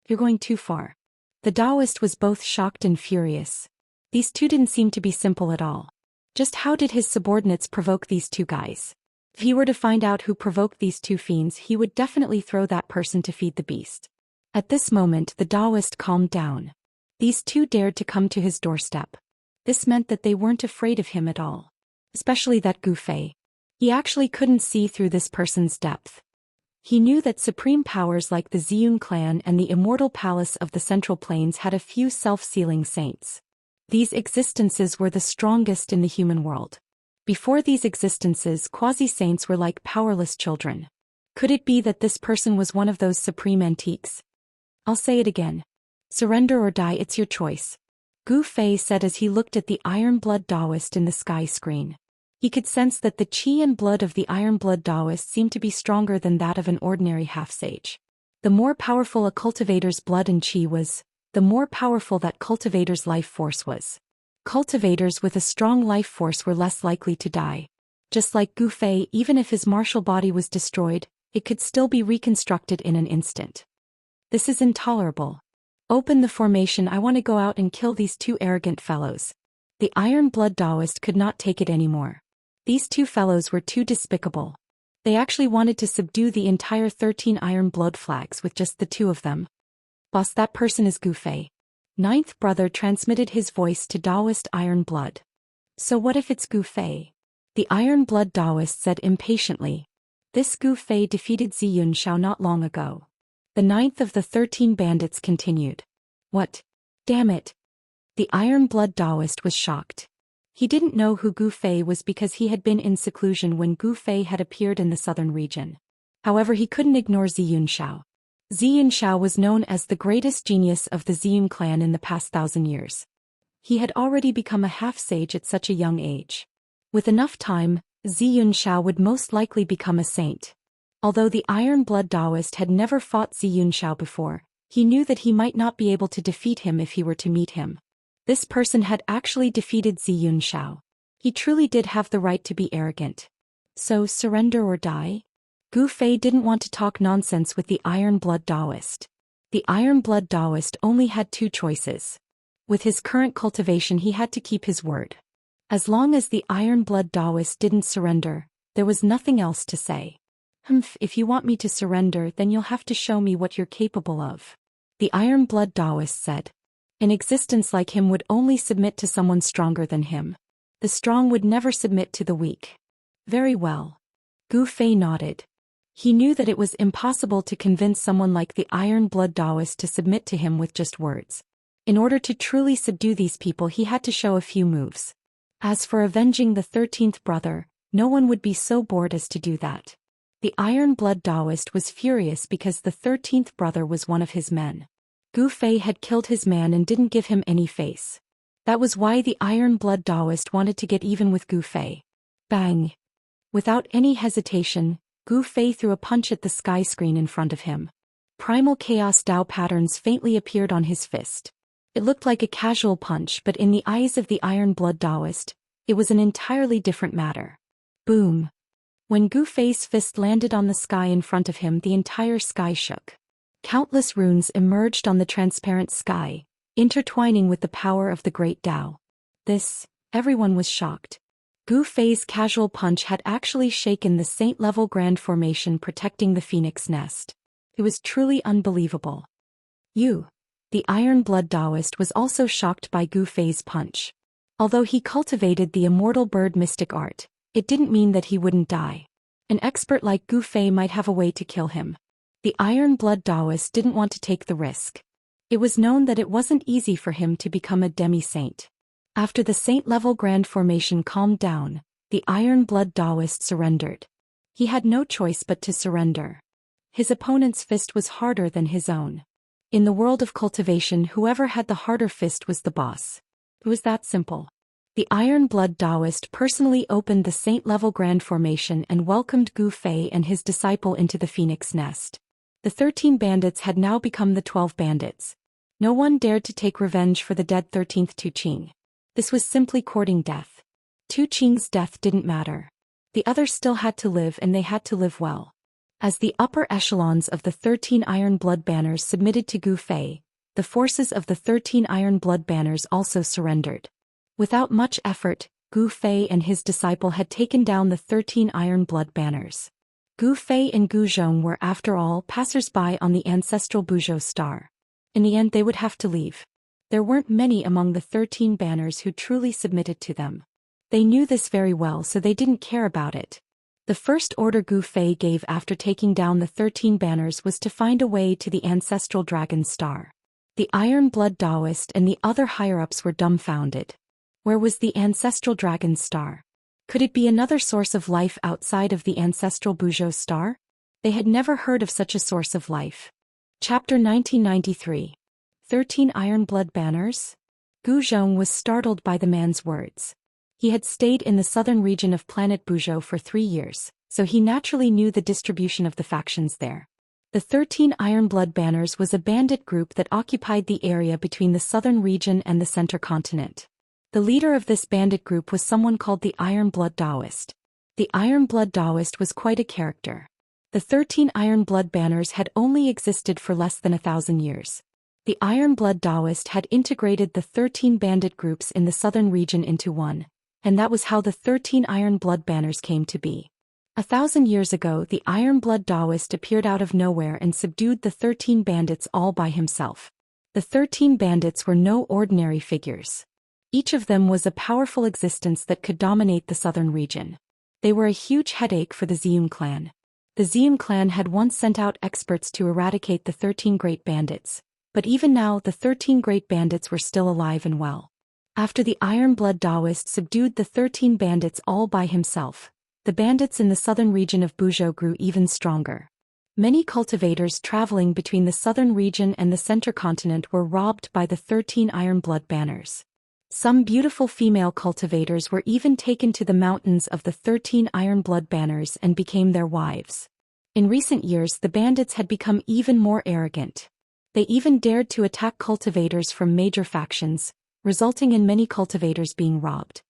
You're going too far. The Daoist was both shocked and furious. These two didn't seem to be simple at all. Just how did his subordinates provoke these two guys? If he were to find out who provoked these two fiends, he would definitely throw that person to feed the beast. At this moment, the Daoist calmed down. These two dared to come to his doorstep. This meant that they weren't afraid of him at all. Especially that Gu Fei. He actually couldn't see through this person's depth. He knew that supreme powers like the Ziyun clan and the Immortal Palace of the Central Plains had a few self-sealing saints. These existences were the strongest in the human world. Before these existences, quasi-saints were like powerless children. Could it be that this person was one of those supreme antiques? I'll say it again. Surrender or die, it's your choice. Gu Fei said as he looked at the Iron Blood Daoist in the sky screen. He could sense that the qi and blood of the Iron Blood Daoist seemed to be stronger than that of an ordinary half-sage. The more powerful a cultivator's blood and qi was, the more powerful that cultivator's life force was. Cultivators with a strong life force were less likely to die. Just like Gu Fei, even if his martial body was destroyed, it could still be reconstructed in an instant. This is intolerable. Open the formation, I want to go out and kill these two arrogant fellows. The Iron Blood Daoist could not take it anymore. These two fellows were too despicable. They actually wanted to subdue the entire 13 Iron Blood flags with just the two of them. Boss, that person is Gu Fei. Ninth brother transmitted his voice to Daoist Iron Blood. So what if it's Gu Fei? The Iron Blood Daoist said impatiently. This Gu Fei defeated Ziyun Xiao not long ago. The ninth of the 13 bandits continued. What? Damn it. The Iron Blood Daoist was shocked. He didn't know who Gu Fei was because he had been in seclusion when Gu Fei had appeared in the southern region. However, he couldn't ignore Ziyun Xiao. Ziyun Xiao was known as the greatest genius of the Ziyun clan in the past 1,000 years. He had already become a half-sage at such a young age. With enough time, Ziyun Xiao would most likely become a saint. Although the Iron Blood Daoist had never fought Ziyun Xiao before, he knew that he might not be able to defeat him if he were to meet him. This person had actually defeated Xianxia. He truly did have the right to be arrogant. So, surrender or die? Gu Fei didn't want to talk nonsense with the Iron Blood Daoist. The Iron Blood Daoist only had two choices. With his current cultivation he had to keep his word. As long as the Iron Blood Daoist didn't surrender, there was nothing else to say. If you want me to surrender, then you'll have to show me what you're capable of. The Iron Blood Daoist said. An existence like him would only submit to someone stronger than him. The strong would never submit to the weak. Very well. Gu Fei nodded. He knew that it was impossible to convince someone like the Iron Blood Daoist to submit to him with just words. In order to truly subdue these people he had to show a few moves. As for avenging the 13th brother, no one would be so bored as to do that. The Iron Blood Daoist was furious because the 13th brother was one of his men. Gu Fei had killed his man and didn't give him any face. That was why the Iron Blood Daoist wanted to get even with Gu Fei. Bang! Without any hesitation, Gu Fei threw a punch at the sky screen in front of him. Primal Chaos Dao patterns faintly appeared on his fist. It looked like a casual punch, but in the eyes of the Iron Blood Daoist, it was an entirely different matter. Boom! When Gu Fei's fist landed on the sky in front of him, the entire sky shook. Countless runes emerged on the transparent sky, intertwining with the power of the Great Dao. Everyone was shocked. Gu Fei's casual punch had actually shaken the saint-level grand formation protecting the phoenix nest. It was truly unbelievable. The Iron Blood Daoist was also shocked by Gu Fei's punch. Although he cultivated the immortal bird mystic art, it didn't mean that he wouldn't die. An expert like Gu Fei might have a way to kill him. The Iron Blood Daoist didn't want to take the risk. It was known that it wasn't easy for him to become a demi-saint. After the saint-level grand formation calmed down, the Iron Blood Daoist surrendered. He had no choice but to surrender. His opponent's fist was harder than his own. In the world of cultivation, whoever had the harder fist was the boss. It was that simple. The Iron Blood Daoist personally opened the saint-level grand formation and welcomed Gu Fei and his disciple into the phoenix nest. The 13 bandits had now become the 12 bandits. No one dared to take revenge for the dead 13th Tu Qing. This was simply courting death. Tu Qing's death didn't matter. The others still had to live, and they had to live well. As the upper echelons of the 13 Iron Blood Banners submitted to Gu Fei, the forces of the 13 Iron Blood Banners also surrendered. Without much effort, Gu Fei and his disciple had taken down the 13 Iron Blood Banners. Gu Fei and Gu Zhong were, after all, passers-by on the ancestral Buzhou star. In the end they would have to leave. There weren't many among the 13 banners who truly submitted to them. They knew this very well, so they didn't care about it. The first order Gu Fei gave after taking down the 13 banners was to find a way to the ancestral dragon star. The Iron Blood Daoist and the other higher-ups were dumbfounded. Where was the ancestral dragon star? Could it be another source of life outside of the ancestral Buzhou star? They had never heard of such a source of life. Chapter 1993. 13 Iron Blood Banners? Gu Zhong was startled by the man's words. He had stayed in the southern region of planet Buzhou for 3 years, so he naturally knew the distribution of the factions there. The 13 Iron Blood Banners was a bandit group that occupied the area between the southern region and the center continent. The leader of this bandit group was someone called the Iron Blood Daoist. The Iron Blood Daoist was quite a character. The 13 Iron Blood Banners had only existed for less than 1,000 years. The Iron Blood Daoist had integrated the 13 bandit groups in the southern region into one, and that was how the 13 Iron Blood Banners came to be. 1,000 years ago, the Iron Blood Daoist appeared out of nowhere and subdued the 13 bandits all by himself. The 13 bandits were no ordinary figures. Each of them was a powerful existence that could dominate the southern region. They were a huge headache for the Ziyun clan. The Ziyun clan had once sent out experts to eradicate the 13 great bandits, but even now the 13 great bandits were still alive and well. After the Iron Blood Daoist subdued the 13 bandits all by himself, the bandits in the southern region of Buzhou grew even stronger. Many cultivators traveling between the southern region and the center continent were robbed by the 13 Iron Blood Banners. Some beautiful female cultivators were even taken to the mountains of the 13 Iron Blood Banners and became their wives. In recent years, the bandits had become even more arrogant. They even dared to attack cultivators from major factions, resulting in many cultivators being robbed.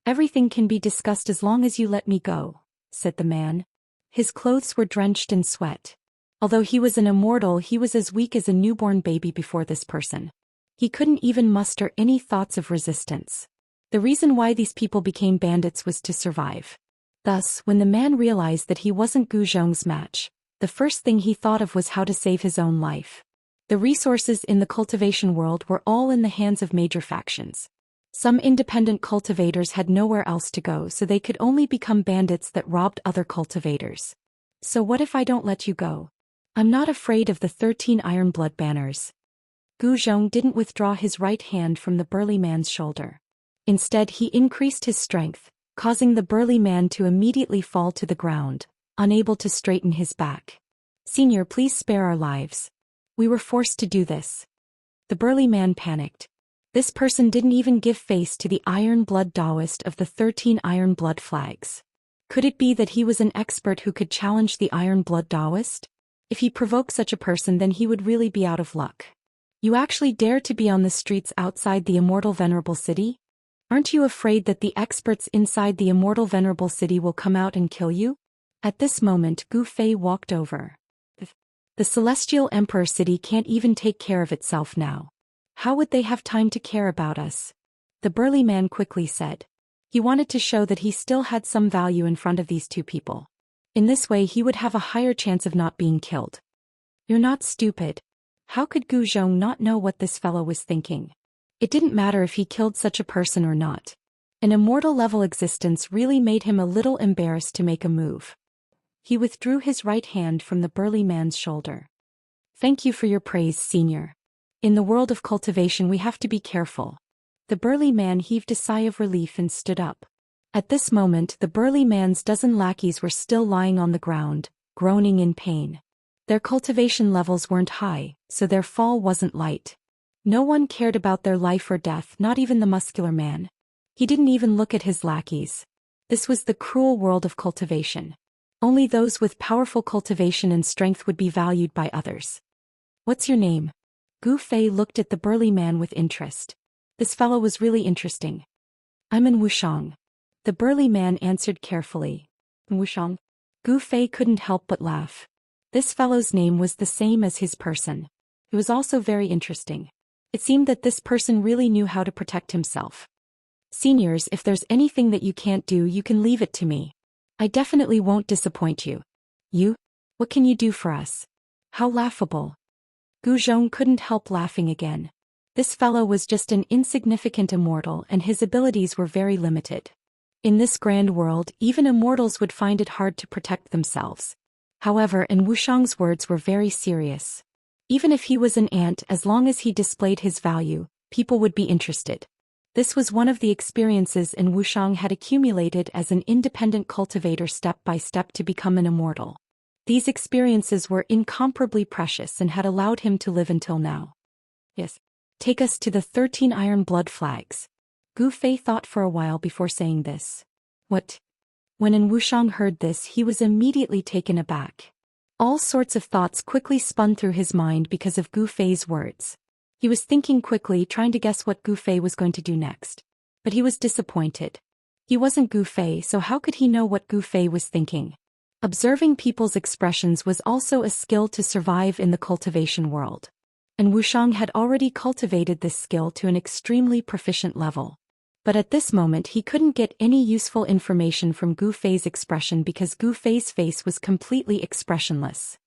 "Everything can be discussed as long as you let me go," said the man. His clothes were drenched in sweat. Although he was an immortal, he was as weak as a newborn baby before this person. He couldn't even muster any thoughts of resistance. The reason why these people became bandits was to survive. Thus, when the man realized that he wasn't Gu Zhong's match, the first thing he thought of was how to save his own life. The resources in the cultivation world were all in the hands of major factions. Some independent cultivators had nowhere else to go, so they could only become bandits that robbed other cultivators. "So what if I don't let you go? I'm not afraid of the 13 Iron Blood banners." Gu Zhong didn't withdraw his right hand from the burly man's shoulder. Instead, he increased his strength, causing the burly man to immediately fall to the ground, unable to straighten his back. "Senior, please spare our lives. We were forced to do this." The burly man panicked. This person didn't even give face to the Iron Blood Daoist of the 13 Iron Blood flags. Could it be that he was an expert who could challenge the Iron Blood Daoist? If he provoked such a person, then he would really be out of luck. "You actually dare to be on the streets outside the Immortal Venerable City? Aren't you afraid that the experts inside the Immortal Venerable City will come out and kill you?" At this moment, Gu Fei walked over. "The Celestial Emperor City can't even take care of itself now. How would they have time to care about us?" the burly man quickly said. He wanted to show that he still had some value in front of these two people. In this way, he would have a higher chance of not being killed. "You're not stupid." How could Gu Zhong not know what this fellow was thinking? It didn't matter if he killed such a person or not. An immortal-level existence really made him a little embarrassed to make a move. He withdrew his right hand from the burly man's shoulder. "Thank you for your praise, senior. In the world of cultivation, we have to be careful." The burly man heaved a sigh of relief and stood up. At this moment, the burly man's dozen lackeys were still lying on the ground, groaning in pain. Their cultivation levels weren't high, so their fall wasn't light. No one cared about their life or death, not even the muscular man. He didn't even look at his lackeys. This was the cruel world of cultivation. Only those with powerful cultivation and strength would be valued by others. "What's your name?" Gu Fei looked at the burly man with interest. This fellow was really interesting. "I'm in Wuxiang." The burly man answered carefully. "Wuxiang?" Gu Fei couldn't help but laugh. This fellow's name was the same as his person. It was also very interesting. It seemed that this person really knew how to protect himself. "Seniors, if there's anything that you can't do, you can leave it to me. I definitely won't disappoint you." "You? What can you do for us?" How laughable. Gu Zhong couldn't help laughing again. This fellow was just an insignificant immortal, and his abilities were very limited. In this grand world, even immortals would find it hard to protect themselves. However, Wuxiang's words were very serious. Even if he was an ant, as long as he displayed his value, people would be interested. This was one of the experiences Wuxiang had accumulated as an independent cultivator step by step to become an immortal. These experiences were incomparably precious and had allowed him to live until now. "Yes. Take us to the 13 Iron Blood flags." Gu Fei thought for a while before saying this. "What?" When Wuxiang heard this, he was immediately taken aback. All sorts of thoughts quickly spun through his mind because of Gu Fei's words. He was thinking quickly, trying to guess what Gu Fei was going to do next. But he was disappointed. He wasn't Gu Fei, so how could he know what Gu Fei was thinking? Observing people's expressions was also a skill to survive in the cultivation world. Wuxiang had already cultivated this skill to an extremely proficient level. But at this moment he couldn't get any useful information from Gu Fei's expression because Gu Fei's face was completely expressionless.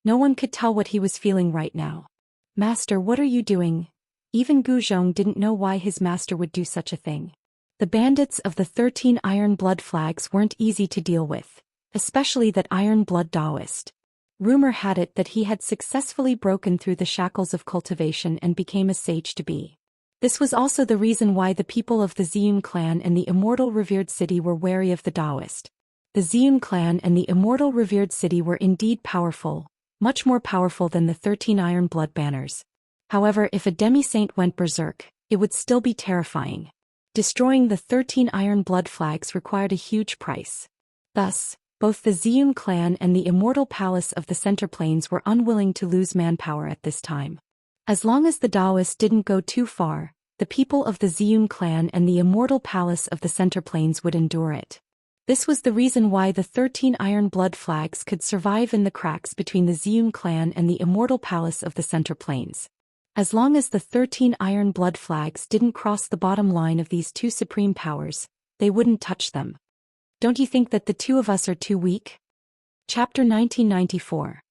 No one could tell what he was feeling right now. "Master, what are you doing?" Even Gu Zhong didn't know why his master would do such a thing. The bandits of the 13 Iron Blood flags weren't easy to deal with, especially that Iron Blood Daoist. Rumor had it that he had successfully broken through the shackles of cultivation and became a sage to be. This was also the reason why the people of the Ziyun clan and the Immortal Revered City were wary of the Daoist. The Ziyun clan and the Immortal Revered City were indeed powerful, much more powerful than the 13 Iron Blood banners. However, if a demi-saint went berserk, it would still be terrifying. Destroying the 13 Iron Blood flags required a huge price. Thus, both the Ziyun clan and the Immortal Palace of the Center Plains were unwilling to lose manpower at this time. As long as the Daoists didn't go too far, the people of the Ziyun clan and the Immortal Palace of the Center Plains would endure it. This was the reason why the 13 Iron Blood flags could survive in the cracks between the Ziyun clan and the Immortal Palace of the Center Plains. As long as the 13 Iron Blood flags didn't cross the bottom line of these two supreme powers, they wouldn't touch them. Don't you think that the two of us are too weak? Chapter 1994.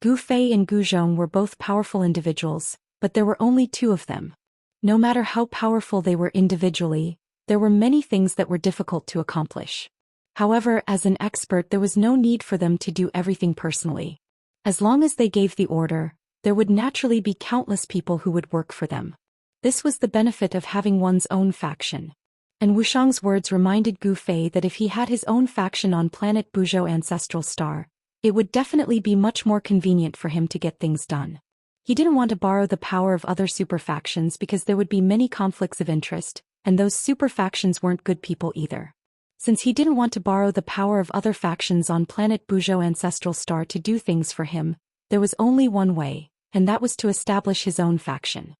Gu Fei and Gu Zhong were both powerful individuals, but there were only two of them. No matter how powerful they were individually, there were many things that were difficult to accomplish. However, as an expert, there was no need for them to do everything personally. As long as they gave the order, there would naturally be countless people who would work for them. This was the benefit of having one's own faction. And Wuxiang's words reminded Gu Fei that if he had his own faction on planet Buzhou Ancestral Star, it would definitely be much more convenient for him to get things done. He didn't want to borrow the power of other super factions because there would be many conflicts of interest, and those super factions weren't good people either. Since he didn't want to borrow the power of other factions on planet Buzhou Ancestral Star to do things for him, there was only one way, and that was to establish his own faction.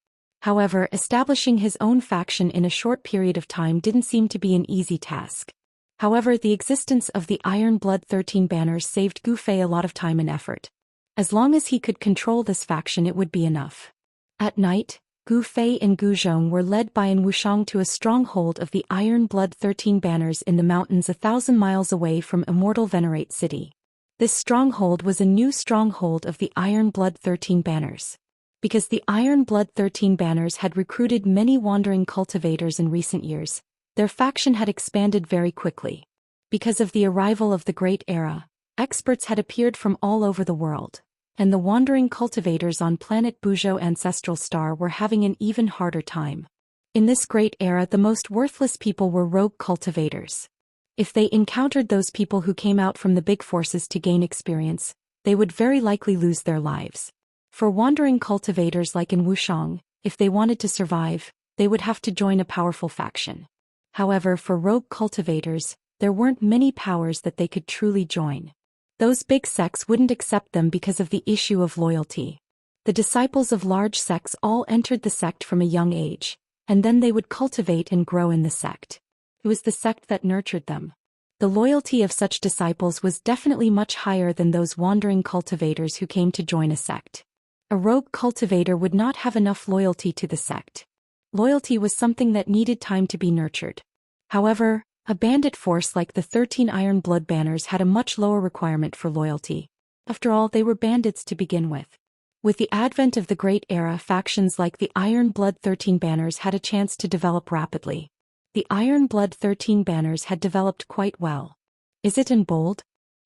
However, establishing his own faction in a short period of time didn't seem to be an easy task. However, the existence of the Iron Blood 13 banners saved Gu Fei a lot of time and effort. As long as he could control this faction, it would be enough. At night, Gu Fei and Gu Zhong were led by An Wuxiang to a stronghold of the Iron Blood 13 banners in the mountains 1,000 miles away from Immortal Venerate City. This stronghold was a new stronghold of the Iron Blood 13 banners. Because the Iron Blood 13 banners had recruited many wandering cultivators in recent years, their faction had expanded very quickly. Because of the arrival of the Great Era, experts had appeared from all over the world, and the wandering cultivators on planet Buzhou Ancestral Star were having an even harder time. In this Great Era, the most worthless people were rogue cultivators. If they encountered those people who came out from the big forces to gain experience, they would very likely lose their lives. For wandering cultivators like An Wuxiang, if they wanted to survive, they would have to join a powerful faction. However, for rogue cultivators, there weren't many powers that they could truly join. Those big sects wouldn't accept them because of the issue of loyalty. The disciples of large sects all entered the sect from a young age, and then they would cultivate and grow in the sect. It was the sect that nurtured them. The loyalty of such disciples was definitely much higher than those wandering cultivators who came to join a sect. A rogue cultivator would not have enough loyalty to the sect. Loyalty was something that needed time to be nurtured. However, a bandit force like the 13 Iron Blood banners had a much lower requirement for loyalty. After all, they were bandits to begin with. With the advent of the Great Era, factions like the Iron Blood 13 banners had a chance to develop rapidly. The Iron Blood 13 banners had developed quite well. Is it in bold?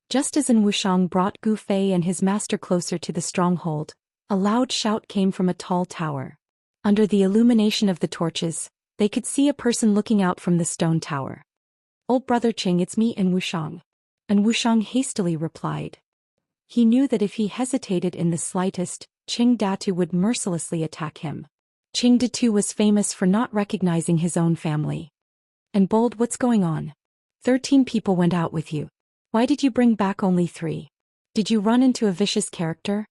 Just as An Wuxiang brought Gu Fei and his master closer to the stronghold, a loud shout came from a tall tower. Under the illumination of the torches, they could see a person looking out from the stone tower. "Old brother Qing, it's me, An Wuxiang." An Wuxiang hastily replied. He knew that if he hesitated in the slightest, Qing Datu would mercilessly attack him. Qing Datu was famous for not recognizing his own family. "And bold, what's going on? 13 people went out with you. Why did you bring back only 3? Did you run into a vicious character?"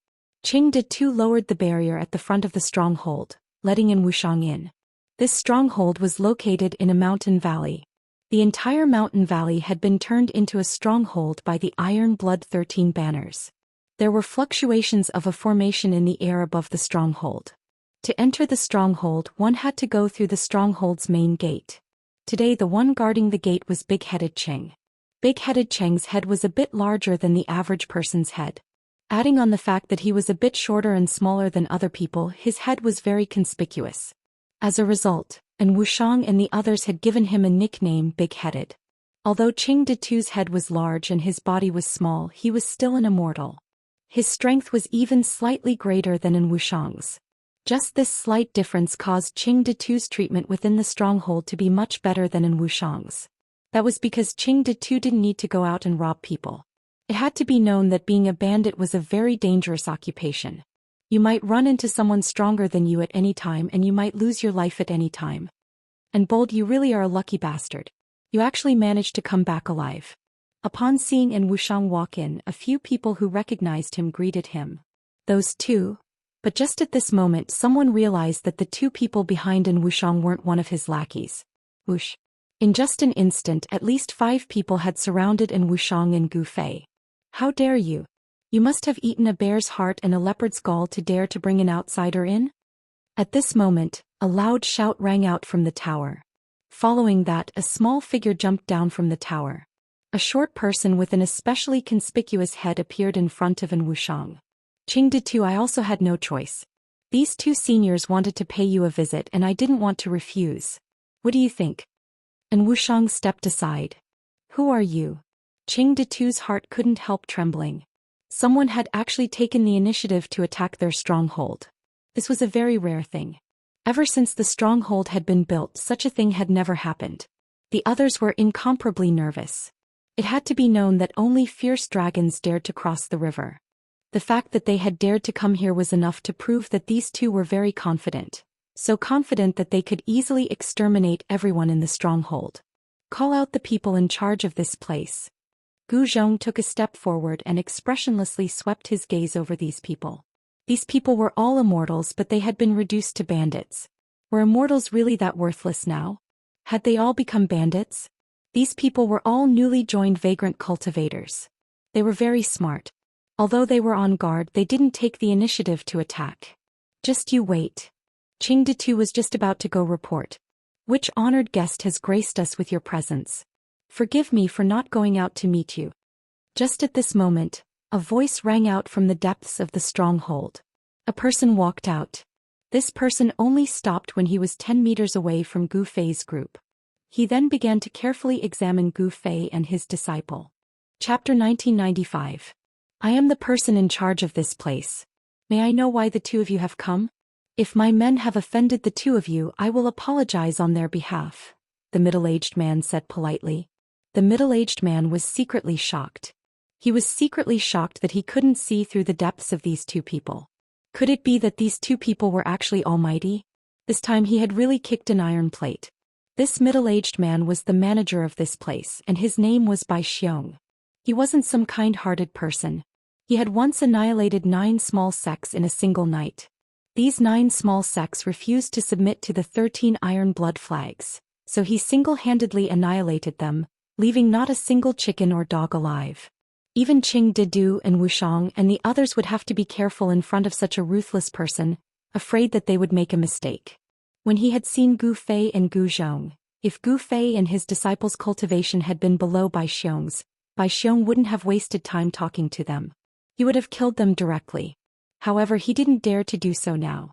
Qing Datu lowered the barrier at the front of the stronghold, letting An Wuxiang in. This stronghold was located in a mountain valley. The entire mountain valley had been turned into a stronghold by the Iron Blood 13 banners. There were fluctuations of a formation in the air above the stronghold. To enter the stronghold, one had to go through the stronghold's main gate. Today, the one guarding the gate was Big-Headed Qing. Big-Headed Qing's head was a bit larger than the average person's head. Adding on the fact that he was a bit shorter and smaller than other people, his head was very conspicuous. As a result, An Wuxiang and the others had given him a nickname, Big-Headed. Although Qing Datu's head was large and his body was small, he was still an immortal. His strength was even slightly greater than An Wuxiang's. Just this slight difference caused Qing Datu's treatment within the stronghold to be much better than An Wuxiang's. That was because Qing Datu didn't need to go out and rob people. It had to be known that being a bandit was a very dangerous occupation. You might run into someone stronger than you at any time, and you might lose your life at any time. And bold, you really are a lucky bastard. You actually managed to come back alive. Upon seeing An Wuxiang walk in, a few people who recognized him greeted him. "Those two? But just at this moment someone realized that the two people behind An Wuxiang weren't one of his lackeys. Whoosh. In just an instant at least 5 people had surrounded An Wuxiang and Gu Fei. How dare you? You must have eaten a bear's heart and a leopard's gall to dare to bring an outsider in? At this moment, a loud shout rang out from the tower. Following that, a small figure jumped down from the tower. A short person with an especially conspicuous head appeared in front of An Wuxiang. Qing did too. I also had no choice. These 2 seniors wanted to pay you a visit and I didn't want to refuse. What do you think? An Wuxiang stepped aside. Who are you? Qing de Tu's heart couldn't help trembling. Someone had actually taken the initiative to attack their stronghold. This was a very rare thing. Ever since the stronghold had been built, such a thing had never happened. The others were incomparably nervous. It had to be known that only fierce dragons dared to cross the river. The fact that they had dared to come here was enough to prove that these 2 were very confident. So confident that they could easily exterminate everyone in the stronghold. Call out the people in charge of this place. Gu Zhong took a step forward and expressionlessly swept his gaze over these people. These people were all immortals, but they had been reduced to bandits. Were immortals really that worthless now? Had they all become bandits? These people were all newly joined vagrant cultivators. They were very smart. Although they were on guard, they didn't take the initiative to attack. Just you wait. Qing de Tu was just about to go report. Which honored guest has graced us with your presence? Forgive me for not going out to meet you. Just at this moment, a voice rang out from the depths of the stronghold. A person walked out. This person only stopped when he was 10 meters away from Gu Fei's group. He then began to carefully examine Gu Fei and his disciple. Chapter 1995. I am the person in charge of this place. May I know why the 2 of you have come? If my men have offended the 2 of you, I will apologize on their behalf, the middle-aged man said politely. The middle-aged man was secretly shocked. He was secretly shocked that he couldn't see through the depths of these 2 people. Could it be that these 2 people were actually almighty? This time he had really kicked an iron plate. This middle-aged man was the manager of this place, and his name was Bai Xiong. He wasn't some kind-hearted person. He had once annihilated 9 small sects in a single night. These 9 small sects refused to submit to the 13 iron blood flags, so he single-handedly annihilated them, leaving not a single chicken or dog alive. Even Qing de Du and Wuxiang and the others would have to be careful in front of such a ruthless person, afraid that they would make a mistake. When he had seen Gu Fei and Gu Zhong, if Gu Fei and his disciples' cultivation had been below Bai Xiong's, Bai Xiong wouldn't have wasted time talking to them. He would have killed them directly. However, he didn't dare to do so now.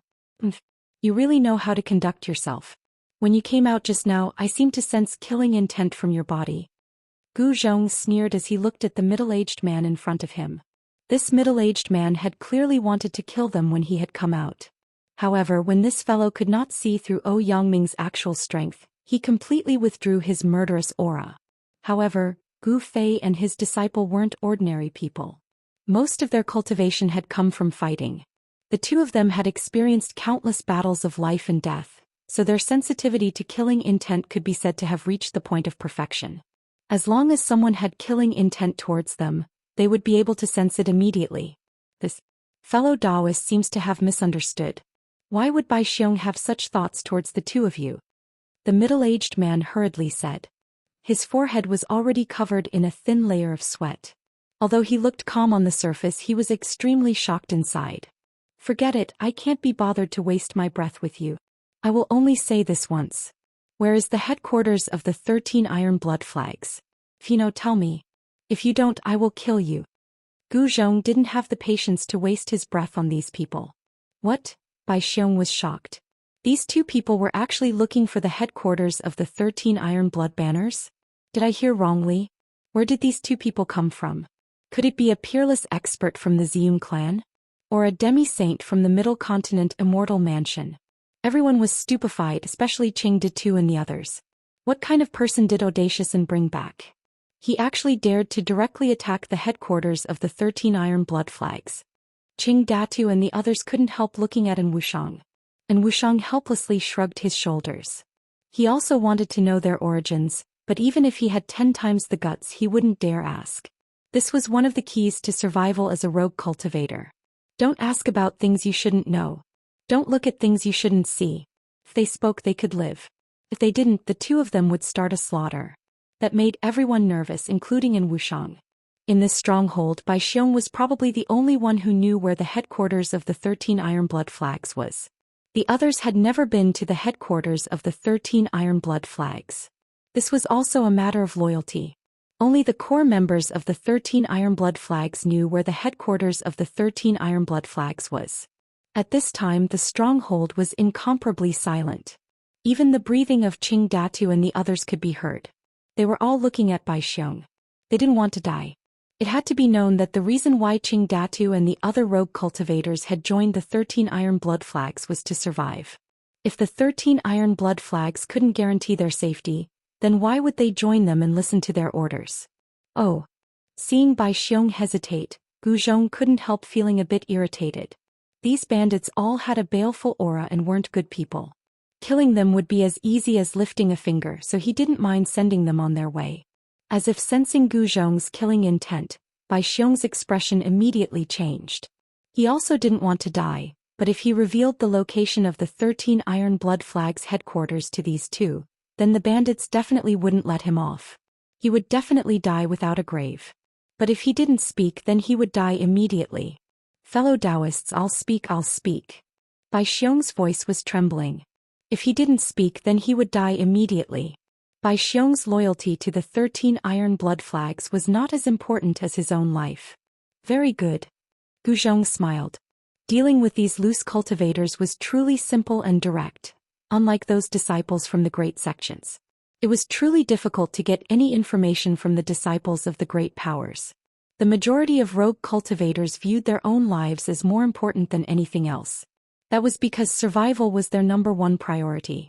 You really know how to conduct yourself. When you came out just now, I seemed to sense killing intent from your body. Gu Zhong sneered as he looked at the middle-aged man in front of him. This middle-aged man had clearly wanted to kill them when he had come out. However, when this fellow could not see through Ouyang Yangming's actual strength, he completely withdrew his murderous aura. However, Gu Fei and his disciple weren't ordinary people. Most of their cultivation had come from fighting. The 2 of them had experienced countless battles of life and death, so their sensitivity to killing intent could be said to have reached the point of perfection. As long as someone had killing intent towards them, they would be able to sense it immediately. This fellow Daoist seems to have misunderstood. Why would Bai Xiong have such thoughts towards the 2 of you? The middle-aged man hurriedly said. His forehead was already covered in a thin layer of sweat. Although he looked calm on the surface, he was extremely shocked inside. Forget it, I can't be bothered to waste my breath with you. I will only say this once. Where is the headquarters of the 13 iron blood flags? If you know, tell me. If you don't, I will kill you. Gu Zhong didn't have the patience to waste his breath on these people. What? Bai Xiong was shocked. These 2 people were actually looking for the headquarters of the 13 iron blood banners? Did I hear wrongly? Where did these 2 people come from? Could it be a peerless expert from the Ziyun clan? Or a demi-saint from the Middle Continent Immortal Mansion? Everyone was stupefied, especially Qing de Tu and the others. What kind of person did Audacious and bring back? He actually dared to directly attack the headquarters of the 13 iron blood flags. Qing Datu and the others couldn't help looking at An Wuxiang. An Wuxiang helplessly shrugged his shoulders. He also wanted to know their origins, but even if he had 10 times the guts, he wouldn't dare ask. This was one of the keys to survival as a rogue cultivator. Don't ask about things you shouldn't know. Don't look at things you shouldn't see. If they spoke, they could live. If they didn't, the two of them would start a slaughter. That made everyone nervous, including in Wuxiang. In this stronghold, Bai Xiong was probably the only one who knew where the headquarters of the 13 Iron Blood Flags was. The others had never been to the headquarters of the 13 Iron Blood Flags. This was also a matter of loyalty. Only the core members of the 13 Iron Blood Flags knew where the headquarters of the 13 Iron Blood Flags was. At this time, the stronghold was incomparably silent. Even the breathing of Qing Datu and the others could be heard. They were all looking at Bai Xiong. They didn't want to die. It had to be known that the reason why Qing Datu and the other rogue cultivators had joined the 13 Iron Blood Flags was to survive. If the 13 Iron Blood Flags couldn't guarantee their safety, then why would they join them and listen to their orders? Oh. Seeing Bai Xiong hesitate, Gu Zhong couldn't help feeling a bit irritated. These bandits all had a baleful aura and weren't good people. Killing them would be as easy as lifting a finger, so he didn't mind sending them on their way. As if sensing Gu Zhong's killing intent, Bai Xiong's expression immediately changed. He also didn't want to die, but if he revealed the location of the 13 Iron Blood Flags headquarters to these two, then the bandits definitely wouldn't let him off. He would definitely die without a grave. But if he didn't speak, then he would die immediately. Fellow Daoists, I'll speak. Bai Xiong's voice was trembling. If he didn't speak, then he would die immediately. Bai Xiong's loyalty to the 13 Iron Blood Flags was not as important as his own life. Very good. Gu Zhong smiled. Dealing with these loose cultivators was truly simple and direct, unlike those disciples from the great sections. It was truly difficult to get any information from the disciples of the great powers. The majority of rogue cultivators viewed their own lives as more important than anything else. That was because survival was their #1 priority.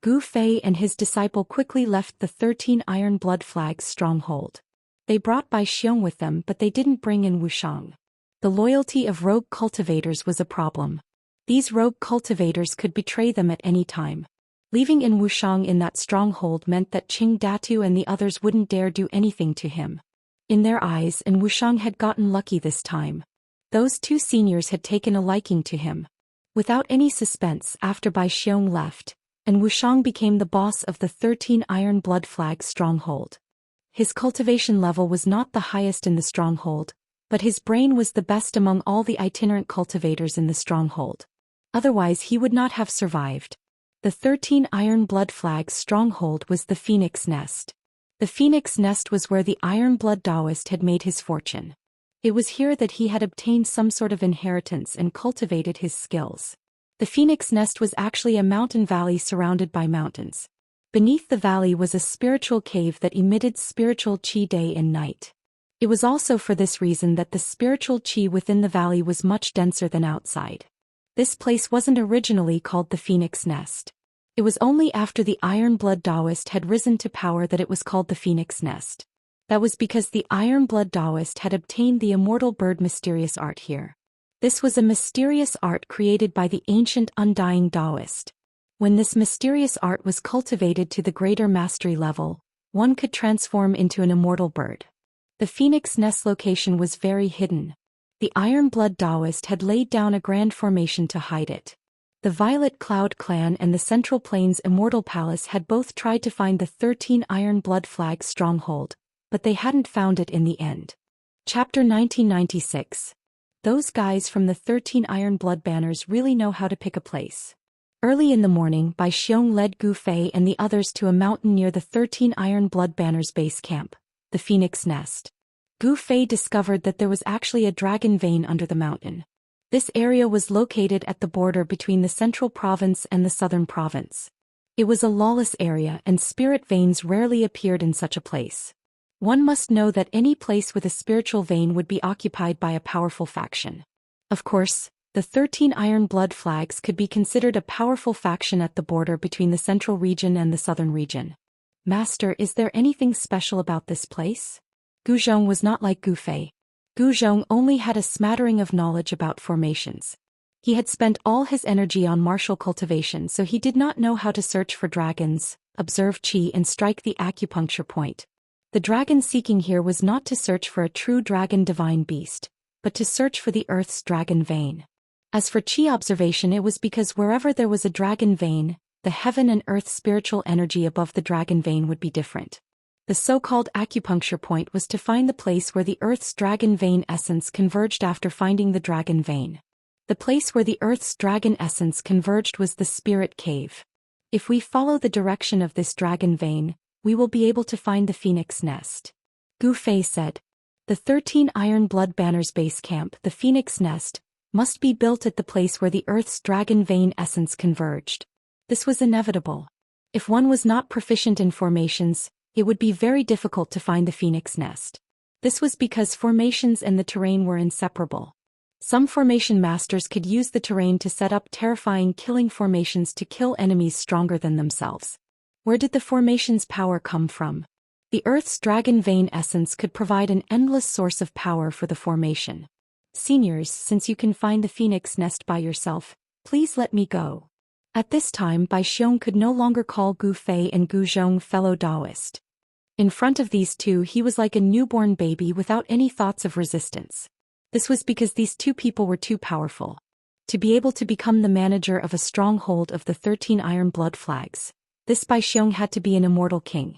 Gu Fei and his disciple quickly left the 13 Iron Blood Flags stronghold. They brought Bai Xiong with them, but they didn't bring in Wuxiang. The loyalty of rogue cultivators was a problem. These rogue cultivators could betray them at any time. Leaving in Wuxiang in that stronghold meant that Qing Datu and the others wouldn't dare do anything to him. In their eyes, and Wuxiang had gotten lucky this time. Those two seniors had taken a liking to him. Without any suspense, after Bai Xiong left, and Wuxiang became the boss of the 13 Iron Blood Flag stronghold. His cultivation level was not the highest in the stronghold, but his brain was the best among all the itinerant cultivators in the stronghold. Otherwise he would not have survived. The 13 Iron Blood Flag stronghold was the Phoenix Nest. The Phoenix Nest was where the Iron Blood Daoist had made his fortune. It was here that he had obtained some sort of inheritance and cultivated his skills. The Phoenix Nest was actually a mountain valley surrounded by mountains. Beneath the valley was a spiritual cave that emitted spiritual qi day and night. It was also for this reason that the spiritual qi within the valley was much denser than outside. This place wasn't originally called the Phoenix Nest. It was only after the Iron Blood Daoist had risen to power that it was called the Phoenix Nest. That was because the Iron Blood Daoist had obtained the immortal bird mysterious art here. This was a mysterious art created by the ancient undying Daoist. When this mysterious art was cultivated to the greater mastery level, one could transform into an immortal bird. The Phoenix Nest location was very hidden. The Iron Blood Daoist had laid down a grand formation to hide it. The Violet Cloud Clan and the Central Plains Immortal Palace had both tried to find the 13 Iron Blood Flag stronghold, but they hadn't found it in the end. Chapter 1996. Those guys from the 13 Iron Blood Banners really know how to pick a place. Early in the morning, Bai Xiong led Gu Fei and the others to a mountain near the 13 Iron Blood Banners base camp, the Phoenix Nest. Gu Fei discovered that there was actually a dragon vein under the mountain. This area was located at the border between the Central Province and the Southern Province. It was a lawless area and spirit veins rarely appeared in such a place. One must know that any place with a spiritual vein would be occupied by a powerful faction. Of course, the 13 Iron Blood Flags could be considered a powerful faction at the border between the Central Region and the Southern Region. Master, is there anything special about this place? Gu Zhong was not like Gu Fei. Gu Zhong only had a smattering of knowledge about formations. He had spent all his energy on martial cultivation, so he did not know how to search for dragons, observe qi and strike the acupuncture point. The dragon seeking here was not to search for a true dragon divine beast, but to search for the Earth's dragon vein. As for Qi observation, it was because wherever there was a dragon vein, the heaven and earth spiritual energy above the dragon vein would be different. The so-called acupuncture point was to find the place where the Earth's dragon vein essence converged after finding the dragon vein. The place where the Earth's dragon essence converged was the spirit cave. If we follow the direction of this dragon vein, we will be able to find the phoenix nest. Gu Fei said. The 13 Iron Blood Banners base camp, the phoenix nest, must be built at the place where the Earth's dragon vein essence converged. This was inevitable. If one was not proficient in formations, it would be very difficult to find the phoenix nest. This was because formations and the terrain were inseparable. Some formation masters could use the terrain to set up terrifying killing formations to kill enemies stronger than themselves. Where did the formation's power come from? The Earth's dragon vein essence could provide an endless source of power for the formation. Seniors, since you can find the phoenix nest by yourself, please let me go. At this time, Bai Xiong could no longer call Gu Fei and Gu Zhong fellow Daoist. In front of these two, he was like a newborn baby without any thoughts of resistance. This was because these two people were too powerful. To be able to become the manager of a stronghold of the 13 Iron Blood Flags, this Bai Xiong had to be an immortal king.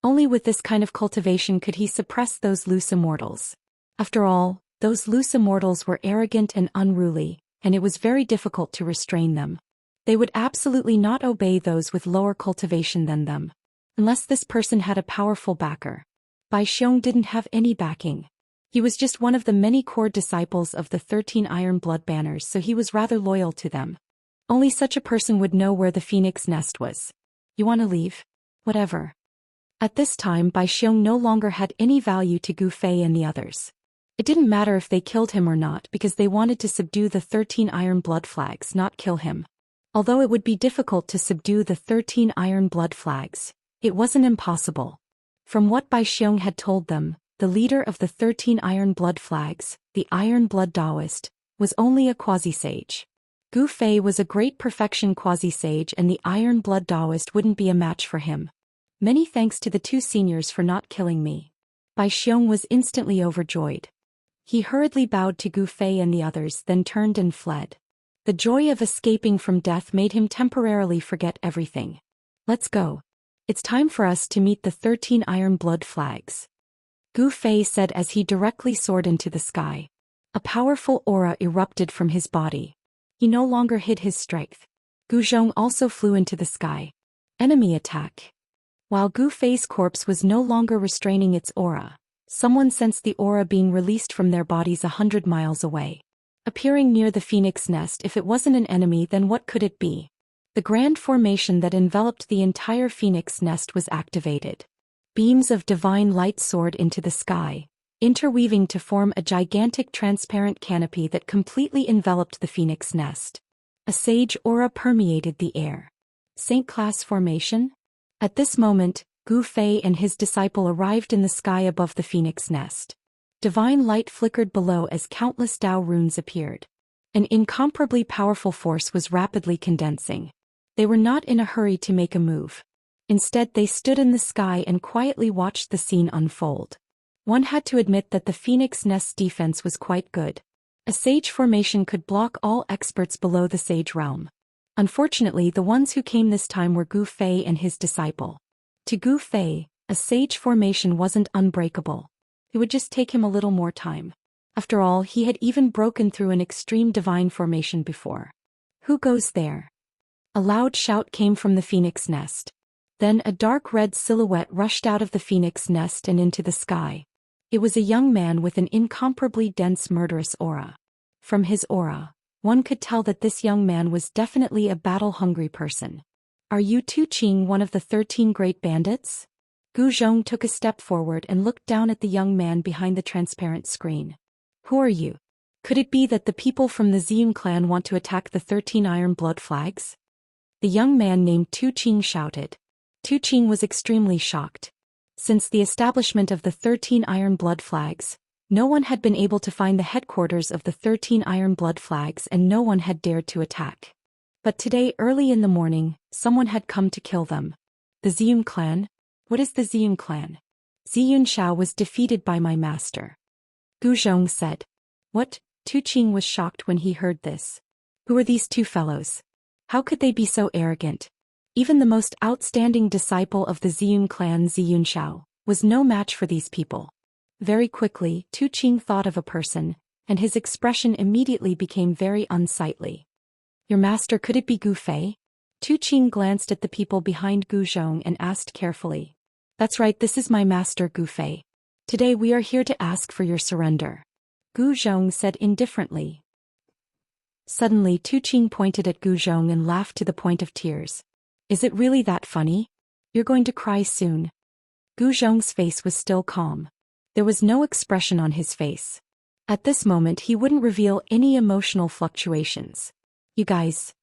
Only with this kind of cultivation could he suppress those loose immortals. After all, those loose immortals were arrogant and unruly, and it was very difficult to restrain them. They would absolutely not obey those with lower cultivation than them. Unless this person had a powerful backer. Bai Xiong didn't have any backing. He was just one of the many core disciples of the 13 Iron Blood Banners, so he was rather loyal to them. Only such a person would know where the phoenix nest was. You want to leave? Whatever. At this time, Bai Xiong no longer had any value to Gu Fei and the others. It didn't matter if they killed him or not because they wanted to subdue the 13 Iron Blood Flags, not kill him. Although it would be difficult to subdue the 13 Iron Blood Flags, it wasn't impossible. From what Bai Xiong had told them, the leader of the 13 Iron Blood Flags, the Iron Blood Daoist, was only a quasi-sage. Gu Fei was a great perfection quasi-sage and the Iron Blood Daoist wouldn't be a match for him. Many thanks to the two seniors for not killing me. Bai Xiong was instantly overjoyed. He hurriedly bowed to Gu Fei and the others, then turned and fled. The joy of escaping from death made him temporarily forget everything. Let's go. It's time for us to meet the 13 Iron Blood Flags. Gu Fei said as he directly soared into the sky. A powerful aura erupted from his body. He no longer hid his strength. Gu Zhong also flew into the sky. Enemy attack. While Gu Fei's corpse was no longer restraining its aura, someone sensed the aura being released from their bodies 100 miles away. Appearing near the phoenix nest, if it wasn't an enemy, then what could it be? The grand formation that enveloped the entire phoenix nest was activated. Beams of divine light soared into the sky, interweaving to form a gigantic transparent canopy that completely enveloped the phoenix nest. A sage aura permeated the air. Saint-class formation? At this moment, Gu Fei and his disciple arrived in the sky above the phoenix nest. Divine light flickered below as countless Dao runes appeared. An incomparably powerful force was rapidly condensing. They were not in a hurry to make a move. Instead, they stood in the sky and quietly watched the scene unfold. One had to admit that the phoenix nest's defense was quite good. A sage formation could block all experts below the sage realm. Unfortunately, the ones who came this time were Gu Fei and his disciple. To Gu Fei, a sage formation wasn't unbreakable. It would just take him a little more time. After all, he had even broken through an extreme divine formation before. Who goes there? A loud shout came from the phoenix nest. Then a dark red silhouette rushed out of the phoenix nest and into the sky. It was a young man with an incomparably dense murderous aura. From his aura, one could tell that this young man was definitely a battle-hungry person. Are you Tu Qing, one of the 13 great bandits? Gu Zhong took a step forward and looked down at the young man behind the transparent screen. Who are you? Could it be that the people from the Ziyun clan want to attack the 13 Iron Blood Flags? The young man named Tu Qing shouted. Tu Qing was extremely shocked. Since the establishment of the 13 Iron Blood Flags, no one had been able to find the headquarters of the 13 Iron Blood Flags and no one had dared to attack. But today, early in the morning, someone had come to kill them. The Ziyun clan? What is the Ziyun clan? Ziyun Shao was defeated by my master. Gu Zhong said. What? Tu Qing was shocked when he heard this. Who are these two fellows? How could they be so arrogant? Even the most outstanding disciple of the Ziyun clan, Xianxia, was no match for these people. Very quickly, Tu Qing thought of a person, and his expression immediately became very unsightly. Your master, could it be Gu Fei? Tu Qing glanced at the people behind Gu Zhong and asked carefully. That's right, this is my master Gu Fei. Today we are here to ask for your surrender. Gu Zhong said indifferently. Suddenly Tu Qing pointed at Gu Zhong and laughed to the point of tears. Is it really that funny? You're going to cry soon. Gu Zhong's face was still calm. There was no expression on his face. At this moment he wouldn't reveal any emotional fluctuations. You guys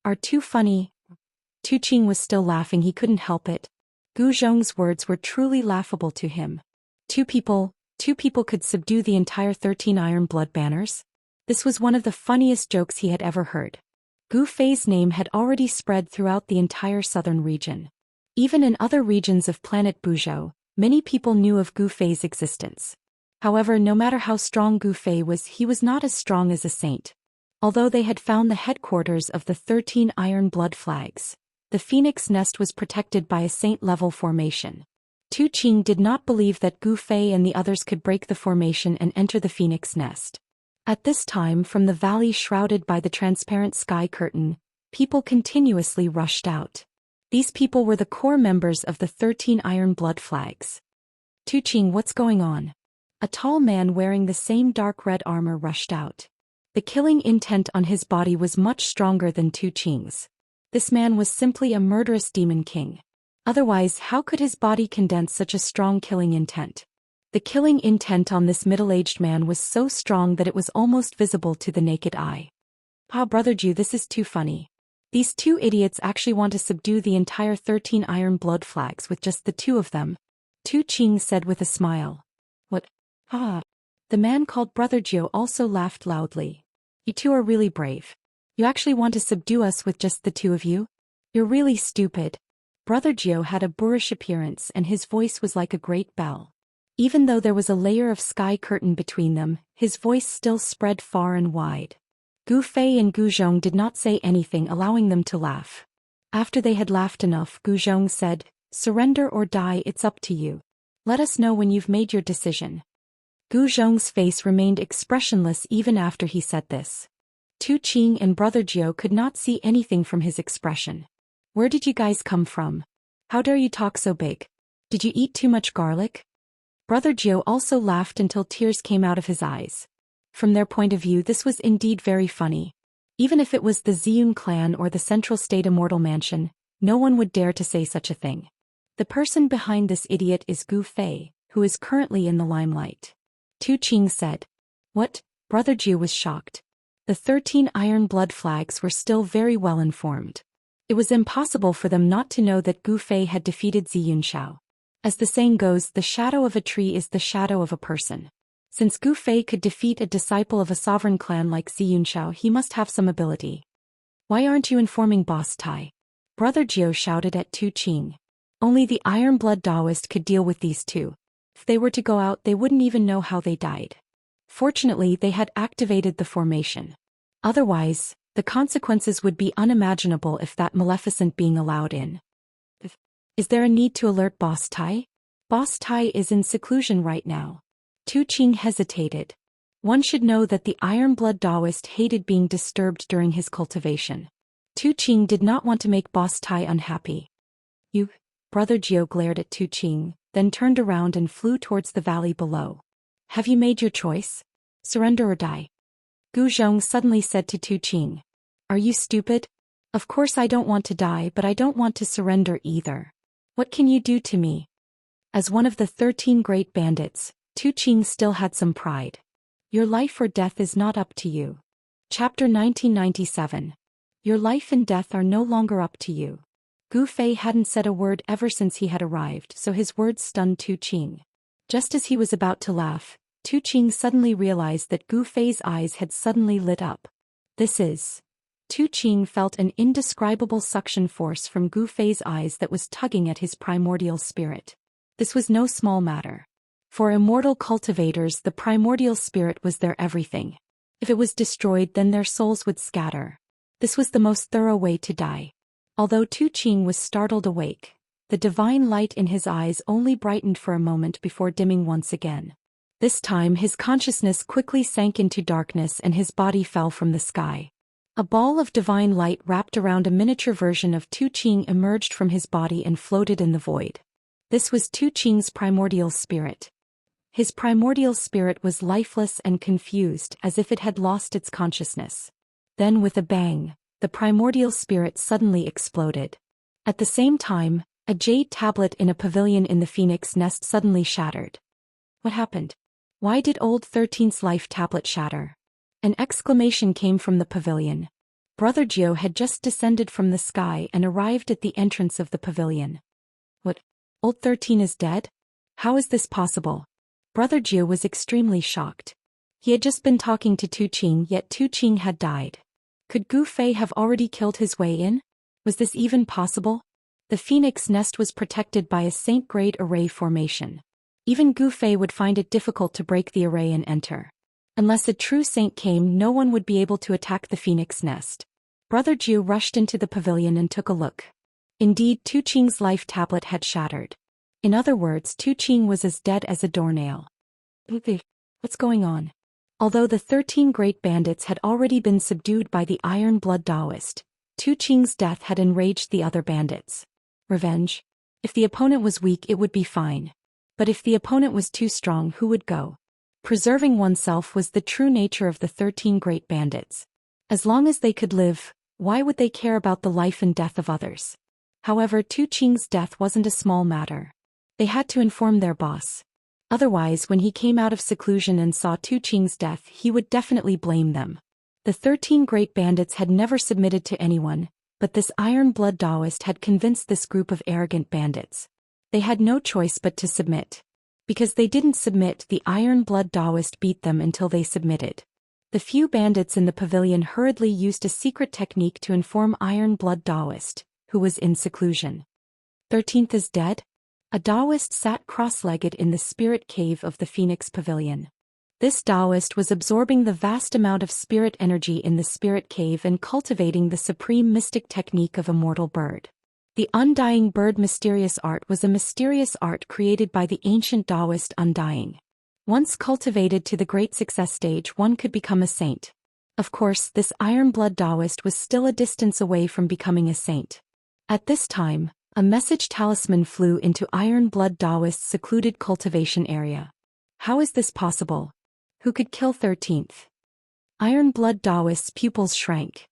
are too funny. Tu Qing was still laughing, he couldn't help it. Gu Zhong's words were truly laughable to him. Two people could subdue the entire 13 Iron Blood banners? This was one of the funniest jokes he had ever heard. Gu Fei's name had already spread throughout the entire southern region. Even in other regions of planet Buzhou, many people knew of Gu Fei's existence. However, no matter how strong Gu Fei was, he was not as strong as a saint. Although they had found the headquarters of the 13 Iron Blood flags, the Phoenix Nest was protected by a saint-level formation. Tu Qing did not believe that Gu Fei and the others could break the formation and enter the Phoenix Nest. At this time, from the valley shrouded by the transparent sky curtain, people continuously rushed out. These people were the core members of the 13 Iron Blood flags. Tu Qing, what's going on? A tall man wearing the same dark red armor rushed out. The killing intent on his body was much stronger than Tu Qing's. This man was simply a murderous demon king. Otherwise, how could his body condense such a strong killing intent? The killing intent on this middle-aged man was so strong that it was almost visible to the naked eye. Ah, Brother Zhu, this is too funny. These two idiots actually want to subdue the entire 13 Iron Blood flags with just the two of them, Tu Qing said with a smile. What? Ah. The man called Brother Zhu also laughed loudly. You two are really brave. You actually want to subdue us with just the two of you? You're really stupid. Brother Zhu had a boorish appearance and his voice was like a great bell. Even though there was a layer of sky curtain between them, his voice still spread far and wide. Gu Fei and Gu Zhong did not say anything, allowing them to laugh. After they had laughed enough, Gu Zhong said, Surrender or die, it's up to you. Let us know when you've made your decision. Gu Zhong's face remained expressionless even after he said this. Tu Qing and Brother Zhu could not see anything from his expression. Where did you guys come from? How dare you talk so big? Did you eat too much garlic? Brother Zhu also laughed until tears came out of his eyes. From their point of view, this was indeed very funny. Even if it was the Ziyun clan or the Central State Immortal Mansion, no one would dare to say such a thing. The person behind this idiot is Gu Fei, who is currently in the limelight. Tu Qing said. What? Brother Zhu was shocked. The 13 Iron Blood flags were still very well informed. It was impossible for them not to know that Gu Fei had defeated Xianxia. As the saying goes, the shadow of a tree is the shadow of a person. Since Gu Fei could defeat a disciple of a sovereign clan like Xianxia, he must have some ability. Why aren't you informing Boss Tai? Brother Zhu shouted at Tu Qing. Only the Iron Blood Daoist could deal with these two. If they were to go out, they wouldn't even know how they died. Fortunately, they had activated the formation. Otherwise, the consequences would be unimaginable if that maleficent being allowed in. Is there a need to alert Boss Tai? Boss Tai is in seclusion right now. Tu Qing hesitated. One should know that the Iron Blood Daoist hated being disturbed during his cultivation. Tu Qing did not want to make Boss Tai unhappy. You, Brother Zhu glared at Tu Qing, then turned around and flew towards the valley below. Have you made your choice? Surrender or die? Gu Zhong suddenly said to Tu Qing. Are you stupid? Of course I don't want to die, but I don't want to surrender either. What can you do to me? As one of the 13 great bandits, Tu Qing still had some pride. Your life or death is not up to you. Chapter 1997. Your life and death are no longer up to you. Gu Fei hadn't said a word ever since he had arrived, so his words stunned Tu Qing. Just as he was about to laugh, Tu Qing suddenly realized that Gu Fei's eyes had suddenly lit up. Tu Qing felt an indescribable suction force from Gu Fei's eyes that was tugging at his primordial spirit. This was no small matter. For immortal cultivators, the primordial spirit was their everything. If it was destroyed, then their souls would scatter. This was the most thorough way to die. Although Tu Qing was startled awake, the divine light in his eyes only brightened for a moment before dimming once again. This time his consciousness quickly sank into darkness and his body fell from the sky. A ball of divine light wrapped around a miniature version of Tu Qing emerged from his body and floated in the void. This was Tu Qing's primordial spirit. His primordial spirit was lifeless and confused, as if it had lost its consciousness. Then with a bang, the primordial spirit suddenly exploded. At the same time, a jade tablet in a pavilion in the phoenix nest suddenly shattered. What happened? Why did old 13th's life tablet shatter? An exclamation came from the pavilion. Brother Zhou had just descended from the sky and arrived at the entrance of the pavilion. What? Old 13 is dead? How is this possible? Brother Zhou was extremely shocked. He had just been talking to Tu Qing, yet Tu Qing had died. Could Gu Fei have already killed his way in? Was this even possible? The phoenix nest was protected by a saint-grade array formation. Even Gu Fei would find it difficult to break the array and enter. Unless a true saint came, no one would be able to attack the phoenix nest. Brother Zhou rushed into the pavilion and took a look. Indeed, Tu Qing's life tablet had shattered. In other words, Tu Qing was as dead as a doornail. What's going on? Although the 13 great bandits had already been subdued by the Iron Blood Daoist, Tu Qing's death had enraged the other bandits. Revenge? If the opponent was weak, it would be fine. But if the opponent was too strong, who would go? Preserving oneself was the true nature of the 13 great bandits. As long as they could live, why would they care about the life and death of others? However, Tu Qing's death wasn't a small matter. They had to inform their boss. Otherwise, when he came out of seclusion and saw Tu Qing's death, he would definitely blame them. The 13 great bandits had never submitted to anyone, but this Iron Blood Daoist had convinced this group of arrogant bandits. They had no choice but to submit. Because they didn't submit, the Iron Blood Daoist beat them until they submitted. The few bandits in the pavilion hurriedly used a secret technique to inform Iron Blood Daoist, who was in seclusion. 13th is dead? A Daoist sat cross-legged in the spirit cave of the Phoenix Pavilion. This Daoist was absorbing the vast amount of spirit energy in the spirit cave and cultivating the supreme mystic technique of Immortal Bird. The Undying Bird mysterious art was a mysterious art created by the ancient Daoist Undying. Once cultivated to the great success stage, one could become a saint. Of course, this Iron Blood Daoist was still a distance away from becoming a saint. At this time, a message talisman flew into Iron Blood Daoist's secluded cultivation area. How is this possible? Who could kill 13th? Iron Blood Daoist's pupils shrank.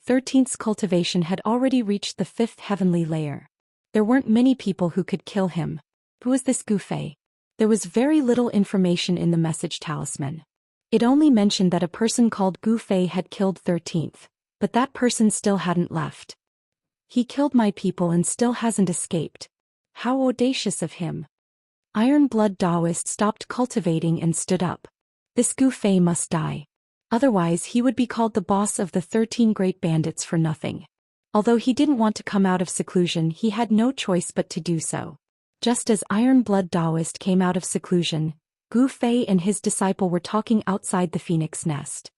13th's cultivation had already reached the 5th heavenly layer. There weren't many people who could kill him. Who was this Gu Fei? There was very little information in the message talisman. It only mentioned that a person called Gu Fei had killed 13th, but that person still hadn't left. He killed my people and still hasn't escaped. How audacious of him. Iron Blood Daoist stopped cultivating and stood up. This Gu Fei must die. Otherwise he would be called the boss of the 13 great bandits for nothing. Although he didn't want to come out of seclusion, he had no choice but to do so. Just as Iron Blood Daoist came out of seclusion, Gu Fei and his disciple were talking outside the phoenix nest.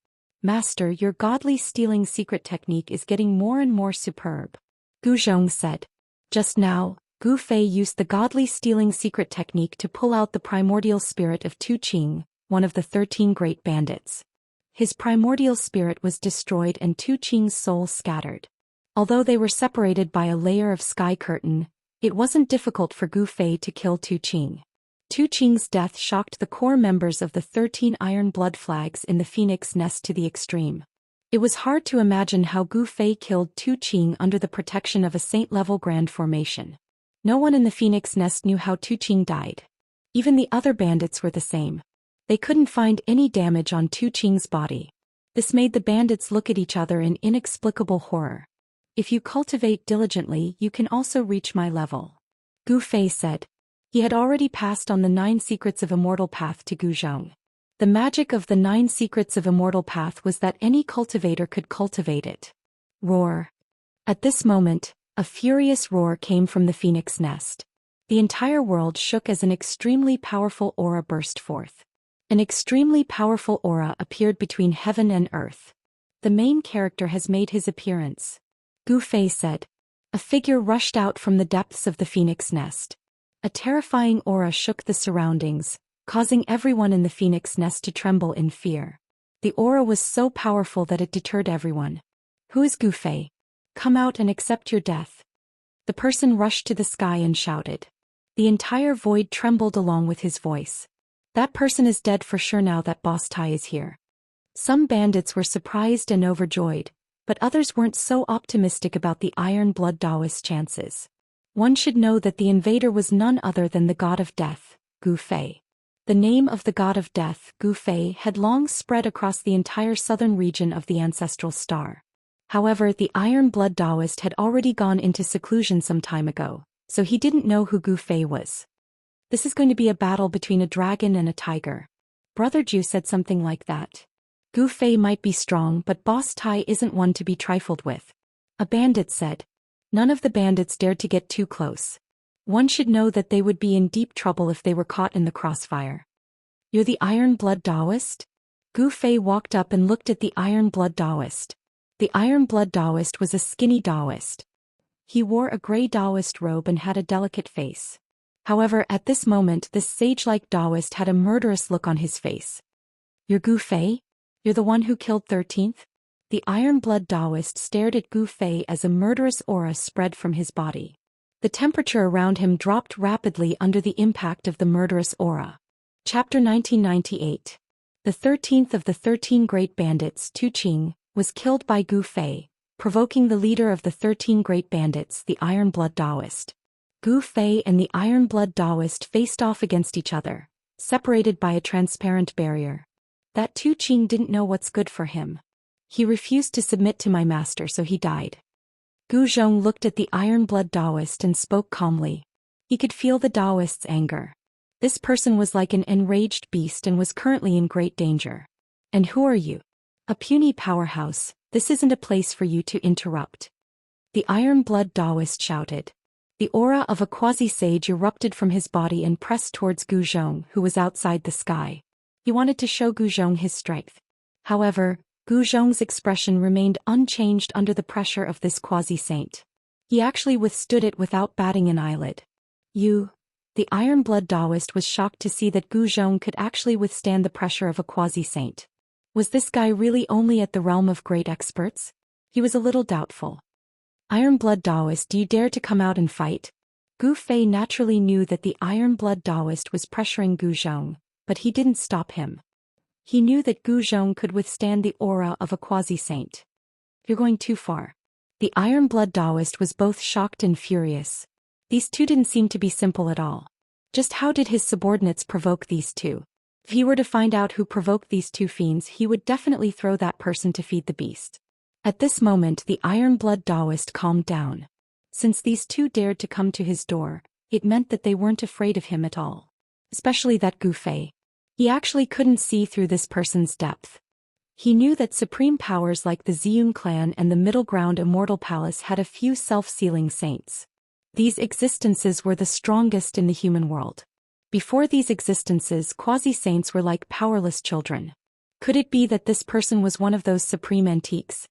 Master, your godly stealing secret technique is getting more and more superb. Gu Zhong said. Just now, Gu Fei used the godly stealing secret technique to pull out the primordial spirit of Tu Qing, one of the 13 great bandits. His primordial spirit was destroyed and Tu Qing's soul scattered. Although they were separated by a layer of sky curtain, it wasn't difficult for Gu Fei to kill Tu Qing. Tu Qing's death shocked the core members of the 13 Iron Blood Flags in the phoenix nest to the extreme. It was hard to imagine how Gu Fei killed Tu Qing under the protection of a saint-level grand formation. No one in the phoenix nest knew how Tu Qing died. Even the other bandits were the same. They couldn't find any damage on Tu Qing's body. This made the bandits look at each other in inexplicable horror. If you cultivate diligently, you can also reach my level. Gu Fei said. He had already passed on the 9 secrets of Immortal Path to Gu Zhong. The magic of the 9 secrets of Immortal Path was that any cultivator could cultivate it. Roar. At this moment, a furious roar came from the phoenix nest. The entire world shook as an extremely powerful aura burst forth. An extremely powerful aura appeared between heaven and earth. The main character has made his appearance, Gu Fei said. A figure rushed out from the depths of the phoenix nest. A terrifying aura shook the surroundings, causing everyone in the phoenix nest to tremble in fear. The aura was so powerful that it deterred everyone. Who is Gu Fei? Come out and accept your death. The person rushed to the sky and shouted. The entire void trembled along with his voice. That person is dead for sure now that Boss Tai is here. Some bandits were surprised and overjoyed, but others weren't so optimistic about the Iron Blood Daoist chances. One should know that the invader was none other than the god of death, Gu Fei. The name of the god of death, Gu Fei, had long spread across the entire southern region of the ancestral star. However, the Iron Blood Daoist had already gone into seclusion some time ago, so he didn't know who Gu Fei was. This is going to be a battle between a dragon and a tiger. Brother Zhu said something like that. Gu Fei might be strong, but Boss Tai isn't one to be trifled with. A bandit said. None of the bandits dared to get too close. One should know that they would be in deep trouble if they were caught in the crossfire. You're the Iron Blood Daoist? Gu Fei walked up and looked at the Iron Blood Daoist. The Iron Blood Daoist was a skinny Daoist. He wore a gray Daoist robe and had a delicate face. However, at this moment this sage-like Daoist had a murderous look on his face. You're Gu Fei? You're the one who killed 13th? The Iron Blood Daoist stared at Gu Fei as a murderous aura spread from his body. The temperature around him dropped rapidly under the impact of the murderous aura. Chapter 1998. The 13th of the 13 Great Bandits, Tu Qing, was killed by Gu Fei, provoking the leader of the 13 Great Bandits, the Iron Blood Daoist. Gu Fei and the Iron Blood Daoist faced off against each other, separated by a transparent barrier. That Tu Qing didn't know what's good for him. He refused to submit to my master, so he died. Gu Zhong looked at the Iron Blood Daoist and spoke calmly. He could feel the Daoist's anger. This person was like an enraged beast and was currently in great danger. And who are you? A puny powerhouse. This isn't a place for you to interrupt. The Iron Blood Daoist shouted. The aura of a quasi-sage erupted from his body and pressed towards Gu Zhong, who was outside the sky. He wanted to show Gu Zhong his strength. However, Gu Zhong's expression remained unchanged under the pressure of this quasi-saint. He actually withstood it without batting an eyelid. The Iron Blood Daoist was shocked to see that Gu Zhong could actually withstand the pressure of a quasi-saint. Was this guy really only at the realm of great experts? He was a little doubtful. Iron Blood Daoist, do you dare to come out and fight? Gu Fei naturally knew that the Iron Blood Daoist was pressuring Gu Zhong, but he didn't stop him. He knew that Gu Zhong could withstand the aura of a quasi-saint. You're going too far. The Iron Blood Daoist was both shocked and furious. These two didn't seem to be simple at all. Just how did his subordinates provoke these two? If he were to find out who provoked these two fiends, he would definitely throw that person to feed the beast. At this moment the Iron Blood Daoist calmed down. Since these two dared to come to his door, it meant that they weren't afraid of him at all. Especially that Gu Fei. He actually couldn't see through this person's depth. He knew that supreme powers like the Ziyun clan and the Middle Ground Immortal Palace had a few self-sealing saints. These existences were the strongest in the human world. Before these existences, quasi-saints were like powerless children. Could it be that this person was one of those supreme antiques?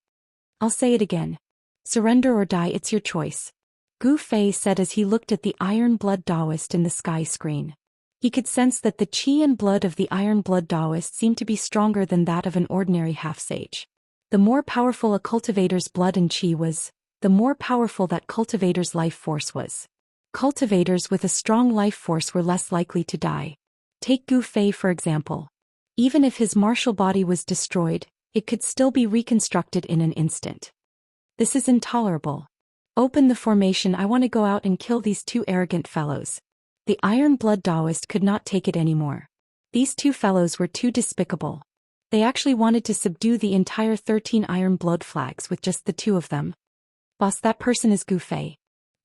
I'll say it again. Surrender or die, it's your choice. Gu Fei said as he looked at the Iron Blood Daoist in the sky screen. He could sense that the qi and blood of the Iron Blood Daoist seemed to be stronger than that of an ordinary half-sage. The more powerful a cultivator's blood and qi was, the more powerful that cultivator's life force was. Cultivators with a strong life force were less likely to die. Take Gu Fei for example. Even if his martial body was destroyed, it could still be reconstructed in an instant. This is intolerable. Open the formation, I want to go out and kill these two arrogant fellows. The Iron Blood Daoist could not take it anymore. These two fellows were too despicable. They actually wanted to subdue the entire 13 Iron Blood flags with just the two of them. Boss, that person is Gu Fei.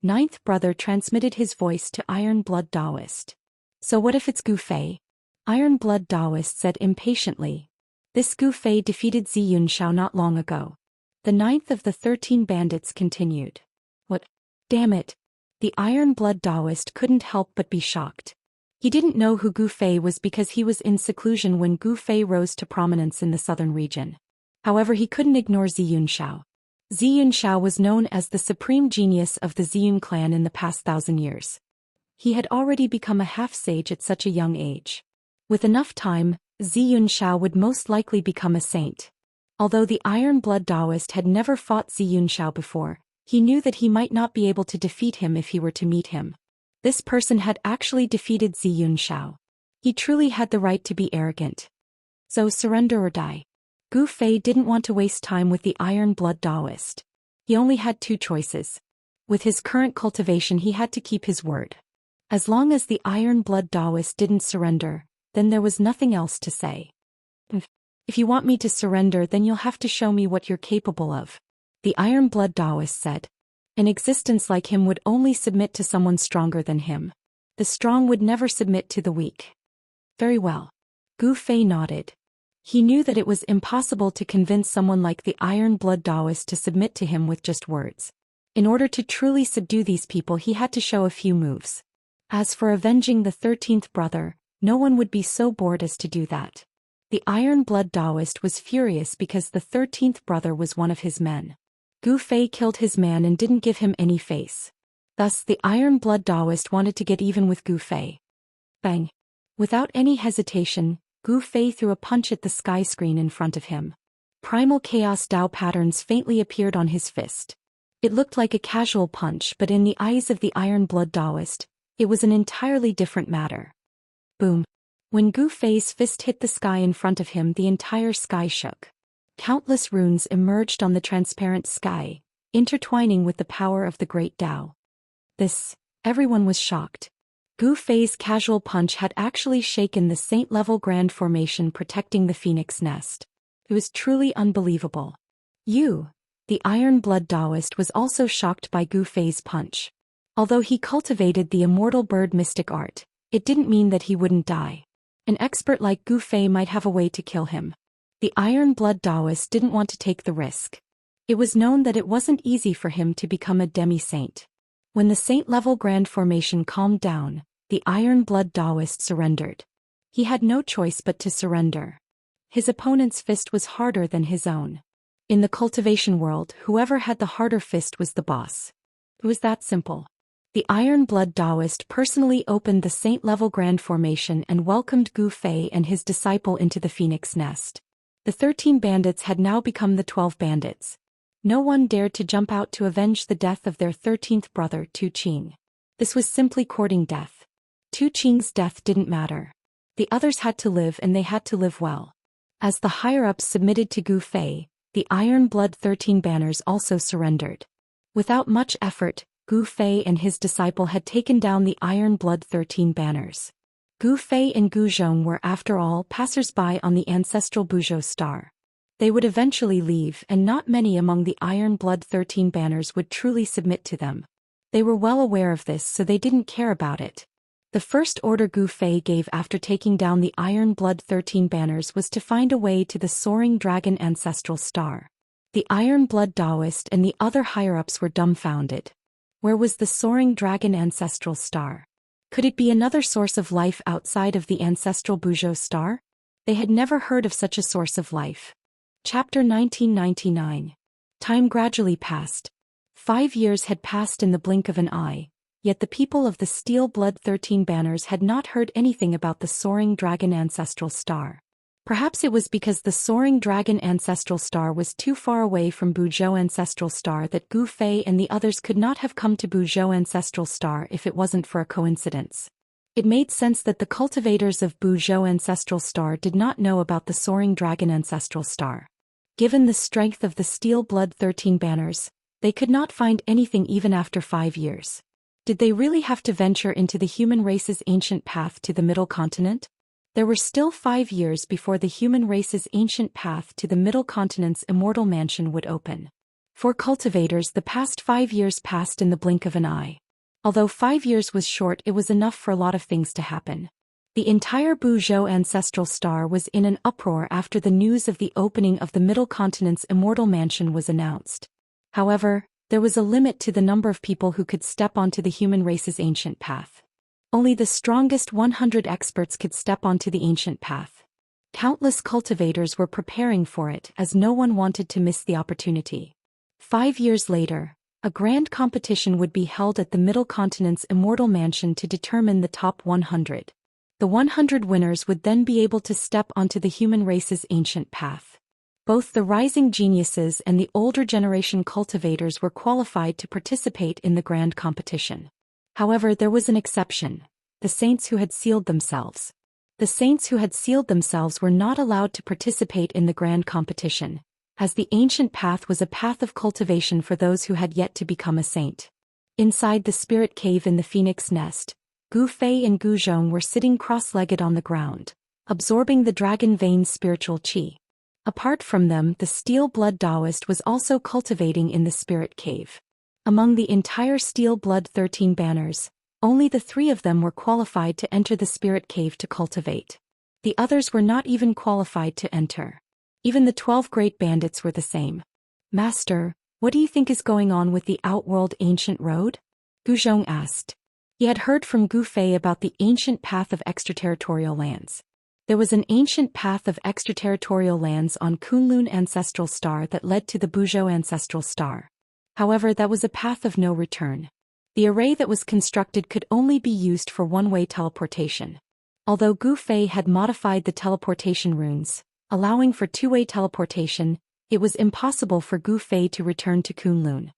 Ninth brother transmitted his voice to Iron Blood Daoist. So what if it's Gu Fei? Iron Blood Daoist said impatiently. This Gu Fei defeated Ziyun Shao not long ago. The ninth of the 13 bandits continued. What? Damn it. The Iron Blood Daoist couldn't help but be shocked. He didn't know who Gu Fei was because he was in seclusion when Gu Fei rose to prominence in the southern region. However, he couldn't ignore Xianxia. Xianxia was known as the supreme genius of the Xian clan in the past 1,000 years. He had already become a half-sage at such a young age. With enough time, Xianxia would most likely become a saint. Although the Iron Blood Daoist had never fought Xianxia before, he knew that he might not be able to defeat him if he were to meet him. This person had actually defeated Xianxia. He truly had the right to be arrogant. So surrender or die. Gu Fei didn't want to waste time with the Iron Blood Daoist. He only had two choices. With his current cultivation, he had to keep his word. As long as the Iron Blood Daoist didn't surrender, then there was nothing else to say. If you want me to surrender, then you'll have to show me what you're capable of, the Iron Blood Daoist said. An existence like him would only submit to someone stronger than him. The strong would never submit to the weak. Very well. Gu Fei nodded. He knew that it was impossible to convince someone like the Iron Blood Daoist to submit to him with just words. In order to truly subdue these people, he had to show a few moves. As for avenging the 13th brother, no one would be so bored as to do that. The Iron Blood Daoist was furious because the 13th brother was one of his men. Gu Fei killed his man and didn't give him any face. Thus the Iron Blood Daoist wanted to get even with Gu Fei. Bang! Without any hesitation, Gu Fei threw a punch at the sky screen in front of him. Primal Chaos Dao patterns faintly appeared on his fist. It looked like a casual punch, but in the eyes of the Iron Blood Daoist, it was an entirely different matter. Boom! When Gu Fei's fist hit the sky in front of him, the entire sky shook. Countless runes emerged on the transparent sky, intertwining with the power of the Great Tao. Everyone was shocked. Gu Fei's casual punch had actually shaken the saint-level grand formation protecting the phoenix nest. It was truly unbelievable. The Iron Blood Daoist was also shocked by Gu Fei's punch. Although he cultivated the immortal bird mystic art, it didn't mean that he wouldn't die. An expert like Gu Fei might have a way to kill him. The Iron Blood Daoist didn't want to take the risk. It was known that it wasn't easy for him to become a demi-saint. When the saint-level grand formation calmed down, the Iron Blood Daoist surrendered. He had no choice but to surrender. His opponent's fist was harder than his own. In the cultivation world, whoever had the harder fist was the boss. It was that simple. The Iron Blood Daoist personally opened the saint-level grand formation and welcomed Gu Fei and his disciple into the phoenix nest. The 13 bandits had now become the 12 bandits. No one dared to jump out to avenge the death of their 13th brother, Tu Qing. This was simply courting death. Tu Qing's death didn't matter. The others had to live, and they had to live well. As the higher-ups submitted to Gu Fei, the Iron Blood 13 banners also surrendered. Without much effort, Gu Fei and his disciple had taken down the Iron Blood 13 banners. Gu Fei and Gu Zhong were, after all, passers-by on the ancestral Buzhou star. They would eventually leave, and not many among the Iron Blood 13 banners would truly submit to them. They were well aware of this, so they didn't care about it. The first order Gu Fei gave after taking down the Iron Blood 13 banners was to find a way to the soaring dragon ancestral star. The Iron Blood Daoist and the other higher-ups were dumbfounded. Where was the soaring dragon ancestral star? Could it be another source of life outside of the ancestral Buzhou star? They had never heard of such a source of life. Chapter 1999. Time gradually passed. 5 years had passed in the blink of an eye, yet the people of the Steel Blood 13 banners had not heard anything about the soaring dragon ancestral star. Perhaps it was because the soaring dragon ancestral star was too far away from Buzhou ancestral star that Gu Fei and the others could not have come to Buzhou ancestral star if it wasn't for a coincidence. It made sense that the cultivators of Buzhou ancestral star did not know about the soaring dragon ancestral star. Given the strength of the Steel Blood 13 banners, they could not find anything even after 5 years. Did they really have to venture into the human race's ancient path to the Middle Continent? There were still 5 years before the human race's ancient path to the Middle Continent's immortal mansion would open. For cultivators, the past 5 years passed in the blink of an eye. Although 5 years was short, it was enough for a lot of things to happen. The entire Buzhou ancestral star was in an uproar after the news of the opening of the Middle Continent's immortal mansion was announced. However, There was a limit to the number of people who could step onto the human race's ancient path. Only the strongest 100 experts could step onto the ancient path. Countless cultivators were preparing for it as no one wanted to miss the opportunity. 5 years later, a grand competition would be held at the Middle Continent's Immortal Mansion to determine the top 100. The 100 winners would then be able to step onto the human race's ancient path. Both the rising geniuses and the older generation cultivators were qualified to participate in the grand competition. However, there was an exception: the saints who had sealed themselves. The saints who had sealed themselves were not allowed to participate in the grand competition, as the ancient path was a path of cultivation for those who had yet to become a saint. Inside the spirit cave in the phoenix nest, Gu Fei and Gu Zhong were sitting cross-legged on the ground, absorbing the dragon vein's spiritual qi. Apart from them, the steel-blood Daoist was also cultivating in the spirit cave. Among the entire steel-blood 13 banners, only the 3 of them were qualified to enter the spirit cave to cultivate. The others were not even qualified to enter. Even the 12 great bandits were the same. "Master, what do you think is going on with the Outworld Ancient Road?" Gu Zhong asked. He had heard from Gu Fei about the ancient path of extraterritorial lands. There was an ancient path of extraterritorial lands on Kunlun Ancestral Star that led to the Buzhou Ancestral Star. However, that was a path of no return. The array that was constructed could only be used for one-way teleportation. Although Gu Fei had modified the teleportation runes, allowing for two-way teleportation, it was impossible for Gu Fei to return to Kunlun.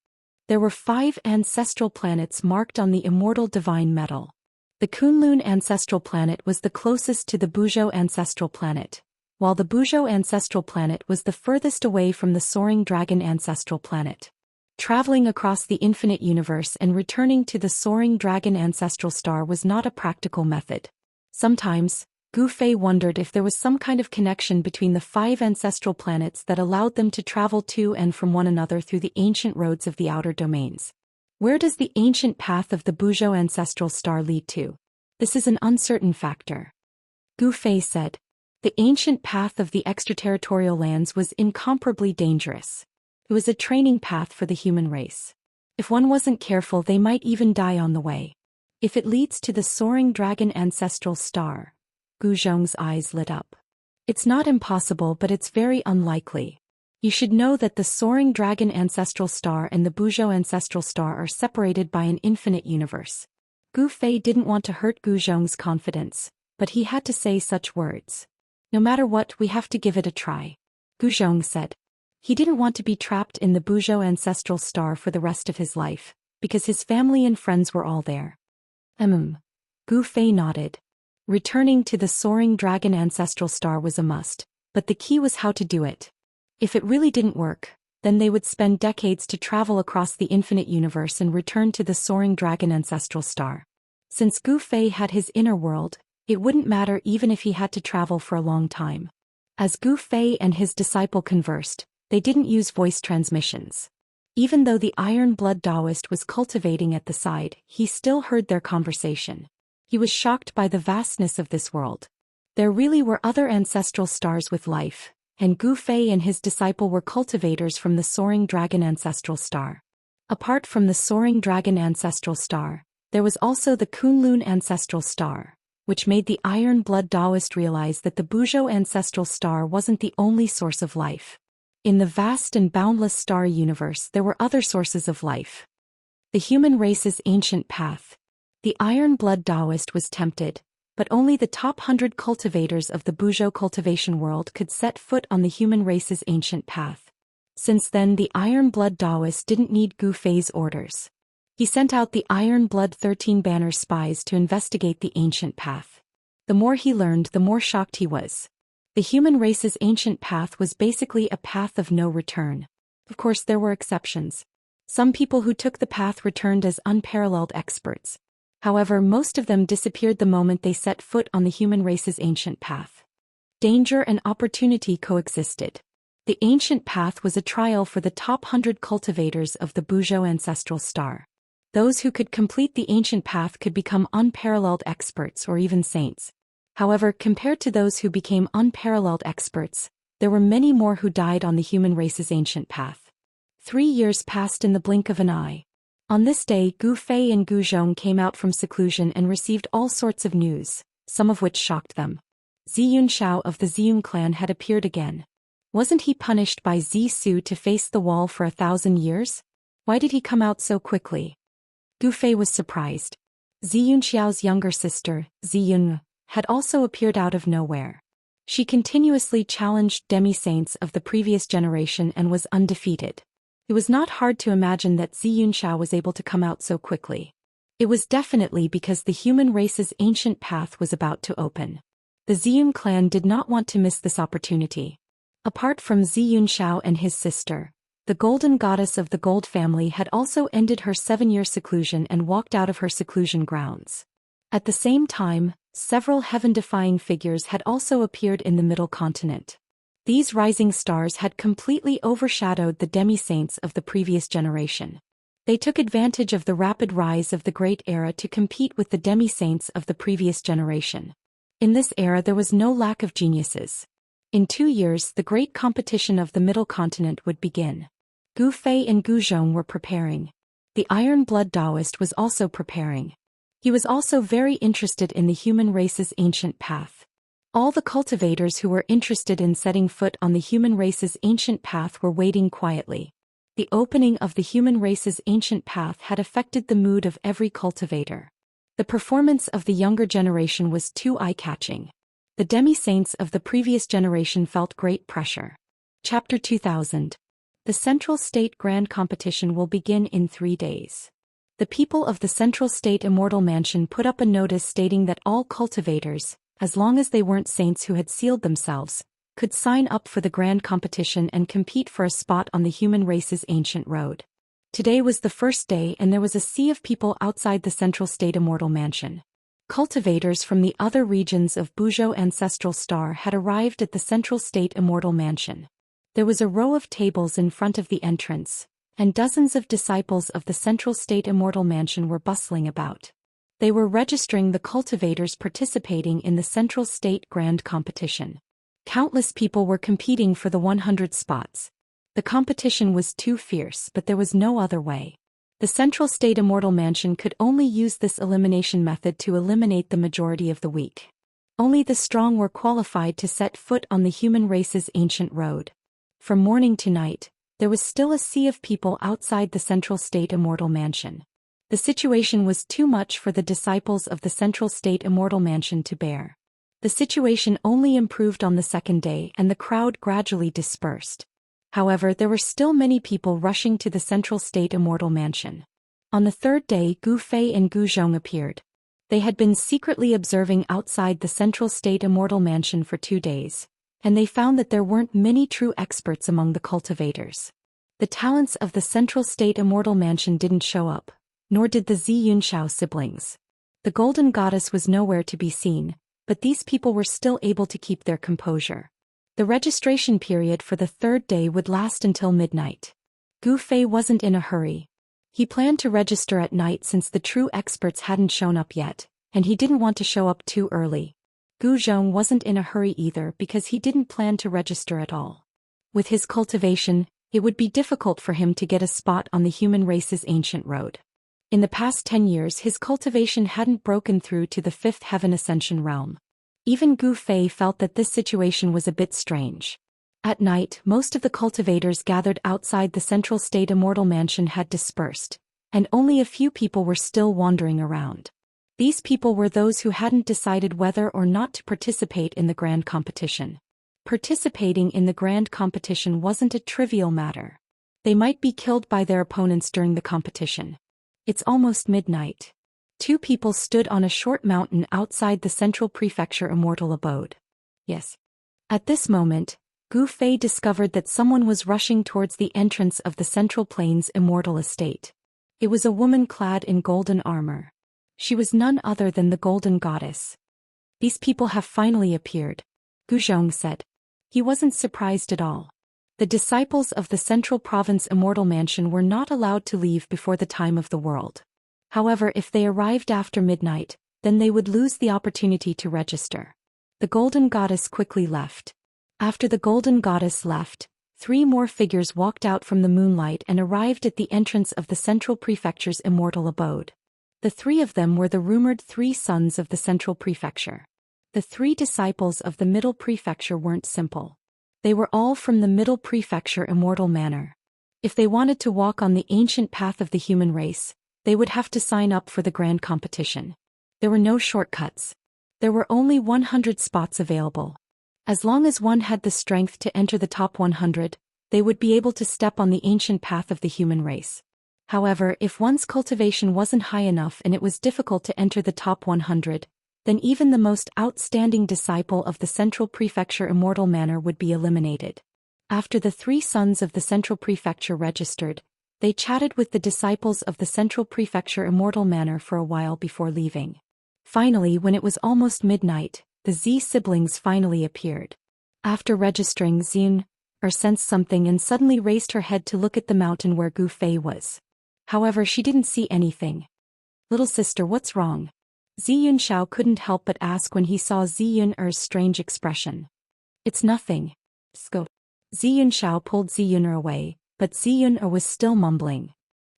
There were 5 ancestral planets marked on the immortal divine metal. The Kunlun ancestral planet was the closest to the Buzhou ancestral planet, while the Buzhou ancestral planet was the furthest away from the soaring dragon ancestral planet. Traveling across the infinite universe and returning to the soaring dragon ancestral star was not a practical method. Sometimes, Gu Fei wondered if there was some kind of connection between the 5 ancestral planets that allowed them to travel to and from one another through the ancient roads of the outer domains. Where does the ancient path of the Buzhou ancestral star lead to? This is an uncertain factor. Gu Fei said. The ancient path of the extraterritorial lands was incomparably dangerous. It was a training path for the human race. If one wasn't careful, they might even die on the way. If it leads to the soaring dragon ancestral star, Gu Zhong's eyes lit up. It's not impossible, but it's very unlikely. You should know that the soaring dragon ancestral star and the Buzhou ancestral star are separated by an infinite universe. Gu Fei didn't want to hurt Gu Zhong's confidence, but he had to say such words. No matter what, we have to give it a try, Gu Zhong said. He didn't want to be trapped in the Buzhou ancestral star for the rest of his life, because his family and friends were all there. Gu Fei nodded. Returning to the soaring dragon ancestral star was a must, but the key was how to do it. If it really didn't work, then they would spend decades to travel across the infinite universe and return to the soaring dragon ancestral star. Since Gu Fei had his inner world, it wouldn't matter even if he had to travel for a long time. As Gu Fei and his disciple conversed, they didn't use voice transmissions. Even though the Iron Blood Daoist was cultivating at the side, he still heard their conversation. He was shocked by the vastness of this world. There really were other ancestral stars with life, and Gu Fei and his disciple were cultivators from the soaring dragon ancestral star. Apart from the soaring dragon ancestral star, there was also the Kunlun ancestral star, which made the Iron Blood Daoist realize that the Buzhou ancestral star wasn't the only source of life. In the vast and boundless starry universe, there were other sources of life. The human race's ancient path. The Iron Blood Daoist was tempted, but only the top 100 cultivators of the Buzhou cultivation world could set foot on the human race's ancient path. Since then, the Iron Blood Daoist didn't need Gu Fei's orders. He sent out the Iron Blood 13 banner spies to investigate the ancient path. The more he learned, the more shocked he was. The human race's ancient path was basically a path of no return. Of course, there were exceptions. Some people who took the path returned as unparalleled experts. However, most of them disappeared the moment they set foot on the human race's ancient path. Danger and opportunity coexisted. The ancient path was a trial for the top 100 cultivators of the Buzhou ancestral star. Those who could complete the ancient path could become unparalleled experts or even saints. However, compared to those who became unparalleled experts, there were many more who died on the human race's ancient path. 3 years passed in the blink of an eye. On this day, Gu Fei and Gu Zhong came out from seclusion and received all sorts of news, some of which shocked them. Xianxia of the Ziyun clan had appeared again. Wasn't he punished by Zisu to face the wall for 1,000 years? Why did he come out so quickly? Gu Fei was surprised. Xianxiao's younger sister, Ziyun, had also appeared out of nowhere. She continuously challenged demi-saints of the previous generation and was undefeated. It was not hard to imagine that Xianxia was able to come out so quickly. It was definitely because the human race's ancient path was about to open. The Ziyun clan did not want to miss this opportunity. Apart from Xianxia and his sister, the golden goddess of the gold family had also ended her 7-year seclusion and walked out of her seclusion grounds. At the same time, several heaven-defying figures had also appeared in the middle continent. These rising stars had completely overshadowed the demi-saints of the previous generation. They took advantage of the rapid rise of the Great Era to compete with the demi-saints of the previous generation. In this era there was no lack of geniuses. In 2 years the great competition of the middle continent would begin. Gu Fei and Gu Zhong were preparing. The Iron Blood Daoist was also preparing. He was also very interested in the human race's ancient path. All the cultivators who were interested in setting foot on the human race's ancient path were waiting quietly. The opening of the human race's ancient path had affected the mood of every cultivator. The performance of the younger generation was too eye-catching. The demi-saints of the previous generation felt great pressure. Chapter 2000. The Central State Grand Competition will begin in 3 days. The people of the Central State Immortal Mansion put up a notice stating that all cultivators, as long as they weren't saints who had sealed themselves, could sign up for the grand competition and compete for a spot on the human race's ancient road. Today was the first day and there was a sea of people outside the Central State Immortal Mansion. Cultivators from the other regions of Buzhou Ancestral Star had arrived at the Central State Immortal Mansion. There was a row of tables in front of the entrance, and dozens of disciples of the Central State Immortal Mansion were bustling about. They were registering the cultivators participating in the Central State Grand Competition. Countless people were competing for the 100 spots. The competition was too fierce, but there was no other way. The Central State Immortal Mansion could only use this elimination method to eliminate the majority of the weak. Only the strong were qualified to set foot on the human race's ancient road. From morning to night, there was still a sea of people outside the Central State Immortal Mansion. The situation was too much for the disciples of the Central State Immortal Mansion to bear. The situation only improved on the second day and the crowd gradually dispersed. However, there were still many people rushing to the Central State Immortal Mansion. On the third day, Gu Fei and Gu Zhong appeared. They had been secretly observing outside the Central State Immortal Mansion for 2 days, and they found that there weren't many true experts among the cultivators. The talents of the Central State Immortal Mansion didn't show up, nor did the Xianxia siblings. The Golden Goddess was nowhere to be seen, but these people were still able to keep their composure. The registration period for the third day would last until midnight. Gu Fei wasn't in a hurry. He planned to register at night since the true experts hadn't shown up yet, and he didn't want to show up too early. Gu Zhong wasn't in a hurry either because he didn't plan to register at all. With his cultivation, it would be difficult for him to get a spot on the human race's ancient road. In the past 10 years his cultivation hadn't broken through to the 5th heaven ascension realm. Even Gu Fei felt that this situation was a bit strange. At night, most of the cultivators gathered outside the Central State Immortal Mansion had dispersed, and only a few people were still wandering around. These people were those who hadn't decided whether or not to participate in the grand competition. Participating in the grand competition wasn't a trivial matter. They might be killed by their opponents during the competition. It's almost midnight. 2 people stood on a short mountain outside the Central Prefecture Immortal Abode. Yes. At this moment, Gu Fei discovered that someone was rushing towards the entrance of the Central Plains Immortal Estate. It was a woman clad in golden armor. She was none other than the Golden Goddess. "These people have finally appeared," Gu Zhong said. He wasn't surprised at all. The disciples of the Central Province Immortal Mansion were not allowed to leave before the time of the world. However, if they arrived after midnight, then they would lose the opportunity to register. The Golden Goddess quickly left. After the Golden Goddess left, 3 more figures walked out from the moonlight and arrived at the entrance of the central prefecture's immortal abode. The 3 of them were the rumored 3 sons of the central prefecture. The 3 disciples of the middle prefecture weren't simple. They were all from the middle prefecture immortal manor. If they wanted to walk on the ancient path of the human race, they would have to sign up for the grand competition. There were no shortcuts. There were only 100 spots available. As long as one had the strength to enter the top 100, they would be able to step on the ancient path of the human race. However, if one's cultivation wasn't high enough and it was difficult to enter the top 100, then even the most outstanding disciple of the central prefecture immortal manor would be eliminated. After the 3 sons of the central prefecture registered, they chatted with the disciples of the central prefecture immortal manor for a while before leaving. Finally, when it was almost midnight, the Z siblings finally appeared. After registering, Xian sensed something and suddenly raised her head to look at the mountain where Gu Fei was. However, she didn't see anything. "Little sister, what's wrong?" Xianxia couldn't help but ask when he saw Xian's strange expression. "It's nothing." Sco. Xianxia pulled Xian away, but Xian was still mumbling.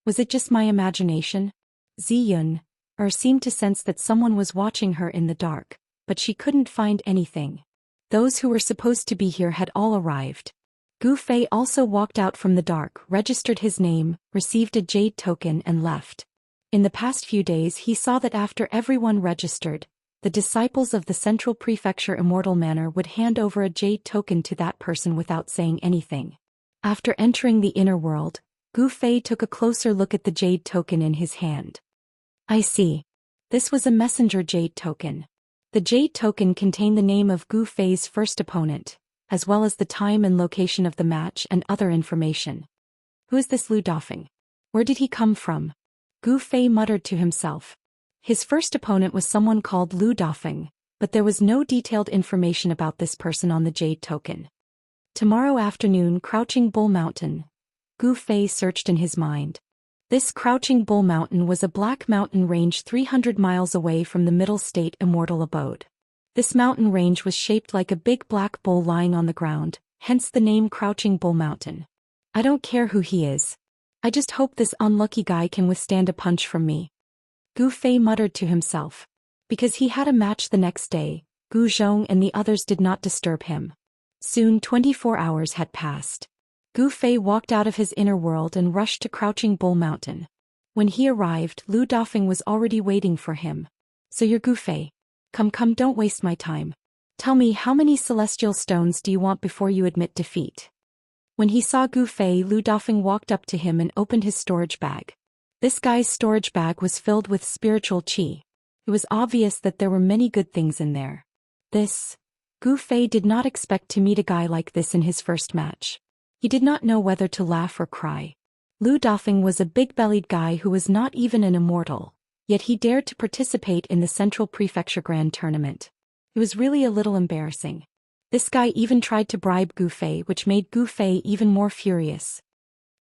"Was it just my imagination?" Xian seemed to sense that someone was watching her in the dark, but she couldn't find anything. Those who were supposed to be here had all arrived. Gu Fei also walked out from the dark, registered his name, received a jade token and left. In the past few days he saw that after everyone registered, the disciples of the central prefecture immortal manor would hand over a jade token to that person without saying anything. After entering the inner world, Gu Fei took a closer look at the jade token in his hand. "I see. This was a messenger jade token." The jade token contained the name of Gu Fei's first opponent, as well as the time and location of the match and other information. "Who is this Lu Dafeng? Where did he come from?" Gu Fei muttered to himself. His first opponent was someone called Lu Dafeng, but there was no detailed information about this person on the jade token. Tomorrow afternoon, Crouching Bull Mountain. Gu Fei searched in his mind. This Crouching Bull Mountain was a black mountain range 300 miles away from the Middle State immortal abode. This mountain range was shaped like a big black bull lying on the ground, hence the name Crouching Bull Mountain. "I don't care who he is. I just hope this unlucky guy can withstand a punch from me." Gu Fei muttered to himself. Because he had a match the next day, Gu Zhong and the others did not disturb him. Soon 24 hours had passed. Gu Fei walked out of his inner world and rushed to Crouching Bull Mountain. When he arrived, Lu Dafeng was already waiting for him. "So you're Gu Fei. Come, don't waste my time. Tell me, how many celestial stones do you want before you admit defeat?" When he saw Gu Fei, Lu Dafeng walked up to him and opened his storage bag. This guy's storage bag was filled with spiritual qi. It was obvious that there were many good things in there. Gu Fei did not expect to meet a guy like this in his first match. He did not know whether to laugh or cry. Lu Dafeng was a big-bellied guy who was not even an immortal, yet he dared to participate in the Central Prefecture Grand Tournament. It was really a little embarrassing. This guy even tried to bribe Gu Fei, which made Gu Fei even more furious.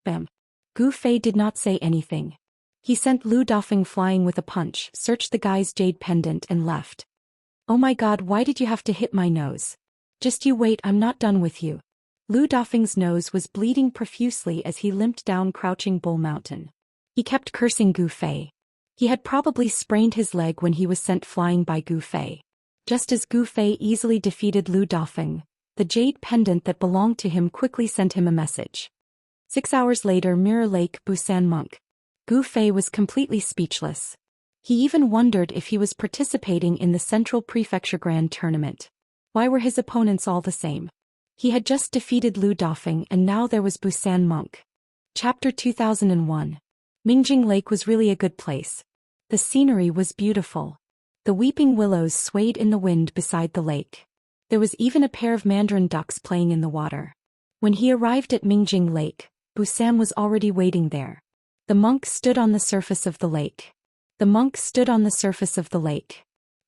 Bam. Gu Fei did not say anything. He sent Lu Dafeng flying with a punch, searched the guy's jade pendant and left. "Oh my god, why did you have to hit my nose? Just you wait, I'm not done with you." Lu Dafeng's nose was bleeding profusely as he limped down Crouching Bull Mountain. He kept cursing Gu Fei. He had probably sprained his leg when he was sent flying by Gu Fei. Just as Gu Fei easily defeated Lu Dafeng, the jade pendant that belonged to him quickly sent him a message. 6 hours later, Mirror Lake, Busan Monk. Gu Fei was completely speechless. He even wondered if he was participating in the Central Prefecture Grand Tournament. Why were his opponents all the same? He had just defeated Lu Dafeng and now there was Busan Monk. Chapter 2001. Mingjing Lake was really a good place. The scenery was beautiful. The weeping willows swayed in the wind beside the lake. There was even a pair of mandarin ducks playing in the water. When he arrived at Mingjing Lake, Busan was already waiting there. The monk stood on the surface of the lake.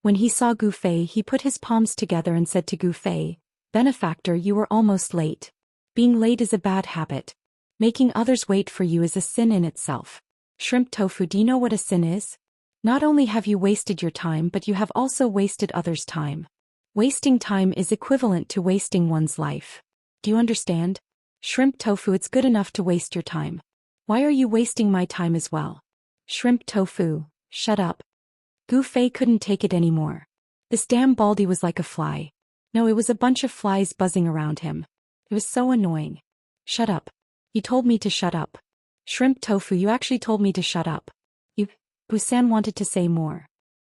When he saw Gu Fei, he put his palms together and said to Gu Fei, "Benefactor, you were almost late. Being late is a bad habit. Making others wait for you is a sin in itself. Shrimp tofu, do you know what a sin is? Not only have you wasted your time, but you have also wasted others' time. Wasting time is equivalent to wasting one's life. Do you understand?" Shrimp tofu, it's good enough to waste your time. Why are you wasting my time as well? Shrimp tofu, shut up. Gu Fei couldn't take it anymore. This damn Baldy was like a fly. No, it was a bunch of flies buzzing around him. It was so annoying. Shut up. You told me to shut up. Shrimp tofu, you actually told me to shut up. Busan wanted to say more.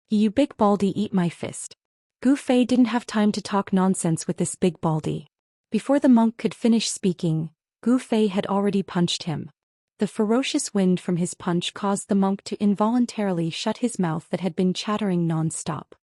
You big Baldy, eat my fist. Gu Fei didn't have time to talk nonsense with this big Baldy. Before the monk could finish speaking, Gu Fei had already punched him. The ferocious wind from his punch caused the monk to involuntarily shut his mouth that had been chattering non-stop.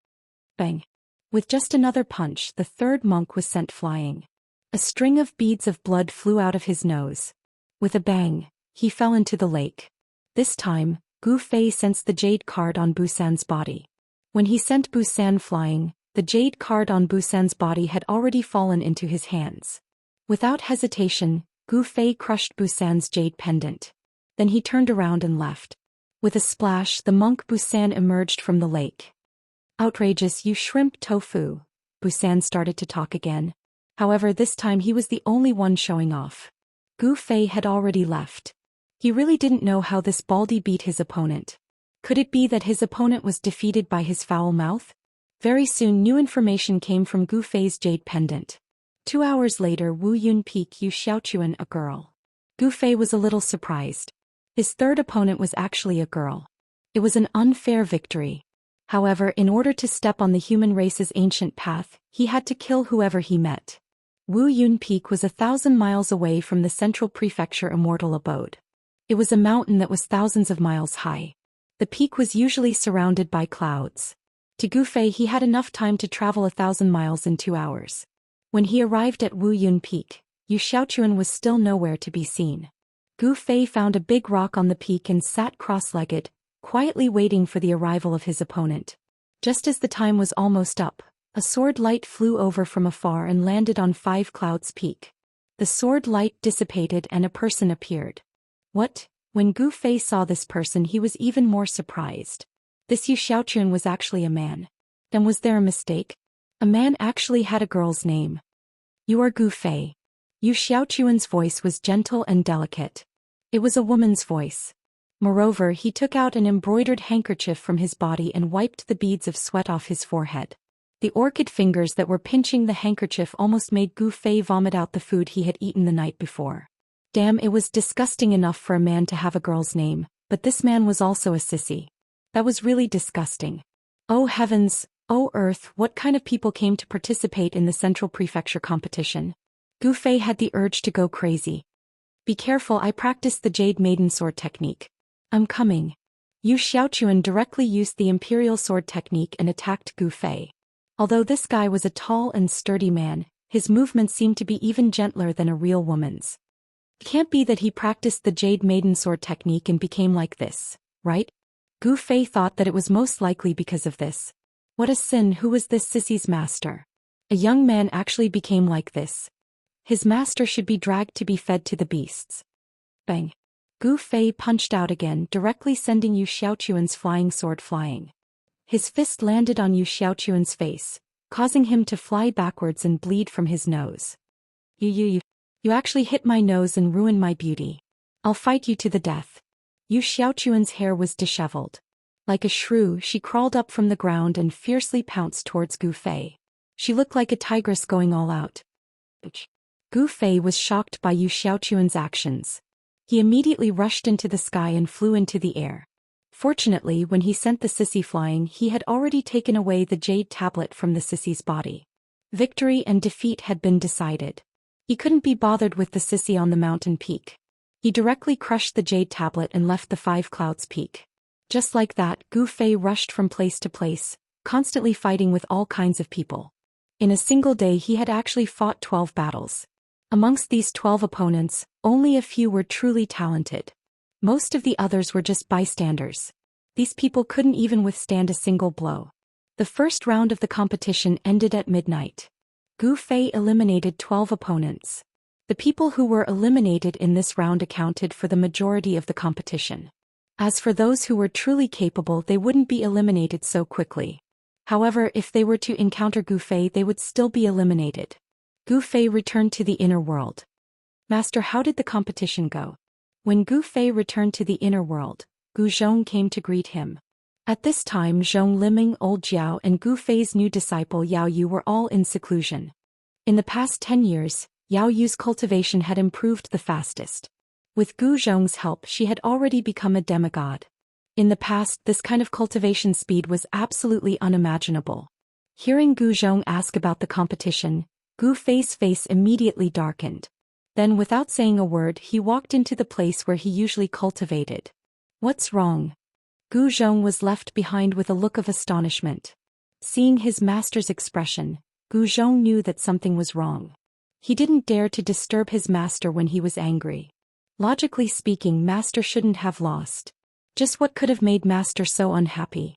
Bang! With just another punch, the third monk was sent flying. A string of beads of blood flew out of his nose. With a bang, he fell into the lake. This time, Gu Fei sensed the jade card on Busan's body. When he sent Busan flying, the jade card on Busan's body had already fallen into his hands. Without hesitation, Gu Fei crushed Busan's jade pendant. Then he turned around and left. With a splash, the monk Busan emerged from the lake. Outrageous, you shrimp tofu. Busan started to talk again. However, this time he was the only one showing off. Gu Fei had already left. He really didn't know how this Baldy beat his opponent. Could it be that his opponent was defeated by his foul mouth? Very soon new information came from Gu Fei's jade pendant. 2 hours later, Wu Yun Peak Yu Xiaochuan, a girl. Gu Fei was a little surprised. His third opponent was actually a girl. It was an unfair victory. However, in order to step on the human race's ancient path, he had to kill whoever he met. Wu Yun Peak was 1,000 miles away from the central prefecture Immortal abode. It was a mountain that was thousands of miles high. The peak was usually surrounded by clouds. To Gu Fei, he had enough time to travel 1,000 miles in 2 hours. When he arrived at Wu Yun Peak, Yu Xiaochuan was still nowhere to be seen. Gu Fei found a big rock on the peak and sat cross-legged, quietly waiting for the arrival of his opponent. Just as the time was almost up, a sword light flew over from afar and landed on Five Clouds Peak. The sword light dissipated and a person appeared. What? When Gu Fei saw this person, he was even more surprised. This Yu Xiaochuan was actually a man. Then was there a mistake? A man actually had a girl's name. You are Gu Fei. Yu Xiaochuan's voice was gentle and delicate. It was a woman's voice. Moreover, he took out an embroidered handkerchief from his body and wiped the beads of sweat off his forehead. The orchid fingers that were pinching the handkerchief almost made Gu Fei vomit out the food he had eaten the night before. Damn, it was disgusting enough for a man to have a girl's name, but this man was also a sissy. That was really disgusting. Oh heavens, oh earth, what kind of people came to participate in the Central Prefecture competition? Gu Fei had the urge to go crazy. Be careful, I practiced the Jade Maiden Sword technique. I'm coming. Yu Xiaochuan directly used the Imperial Sword technique and attacked Gu Fei. Although this guy was a tall and sturdy man, his movements seemed to be even gentler than a real woman's. It can't be that he practiced the Jade Maiden Sword technique and became like this, right? Gu Fei thought that it was most likely because of this. What a sin, who was this sissy's master? A young man actually became like this. His master should be dragged to be fed to the beasts. Bang. Gu Fei punched out again, directly sending Yu Xiaochuan's flying sword flying. His fist landed on Yu Xiaochuan's face, causing him to fly backwards and bleed from his nose. You actually hit my nose and ruined my beauty. I'll fight you to the death. Yu Xiaochuan's hair was disheveled. Like a shrew, she crawled up from the ground and fiercely pounced towards Gu Fei. She looked like a tigress going all out. Gu Fei was shocked by Yu Xiaochuan's actions. He immediately rushed into the sky and flew into the air. Fortunately, when he sent the sissy flying, he had already taken away the jade tablet from the sissy's body. Victory and defeat had been decided. He couldn't be bothered with the sissy on the mountain peak. He directly crushed the jade tablet and left the Five Clouds Peak. Just like that, Gu Fei rushed from place to place, constantly fighting with all kinds of people. In a single day he had actually fought 12 battles. Amongst these 12 opponents, only a few were truly talented. Most of the others were just bystanders. These people couldn't even withstand a single blow. The first round of the competition ended at midnight. Gu Fei eliminated 12 opponents. The people who were eliminated in this round accounted for the majority of the competition. As for those who were truly capable, they wouldn't be eliminated so quickly. However, if they were to encounter Gu Fei, they would still be eliminated. Gu Fei returned to the inner world. Master, how did the competition go? When Gu Fei returned to the inner world, Gu Zhong came to greet him. At this time Zhong Liming, Old Jiao and Gu Fei's new disciple Yao Yu were all in seclusion. In the past 10 years, Yao Yu's cultivation had improved the fastest. With Gu Zhong's help she had already become a demigod. In the past this kind of cultivation speed was absolutely unimaginable. Hearing Gu Zhong ask about the competition, Gu Fei's face immediately darkened. Then without saying a word he walked into the place where he usually cultivated. What's wrong? Gu Zhong was left behind with a look of astonishment. Seeing his master's expression, Gu Zhong knew that something was wrong. He didn't dare to disturb his master when he was angry. Logically speaking, master shouldn't have lost. Just what could have made master so unhappy?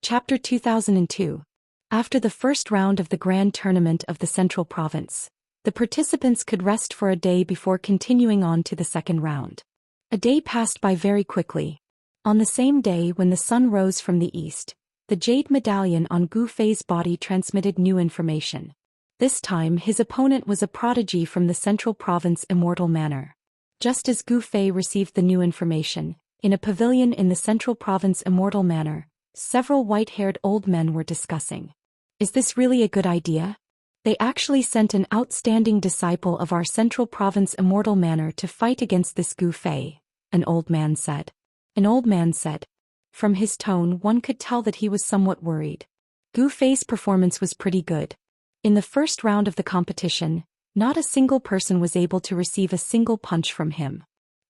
Chapter 2002. After the first round of the grand tournament of the Central Province, the participants could rest for a day before continuing on to the second round. A day passed by very quickly. On the same day when the sun rose from the east, the jade medallion on Gu Fei's body transmitted new information. This time his opponent was a prodigy from the Central Province Immortal Manor. Just as Gu Fei received the new information, in a pavilion in the Central Province Immortal Manor, several white-haired old men were discussing. Is this really a good idea? They actually sent an outstanding disciple of our Central Province Immortal Manor to fight against this Gu Fei, an old man said. An old man said. From his tone one could tell that he was somewhat worried. Gu Fei's performance was pretty good. In the first round of the competition, not a single person was able to receive a single punch from him.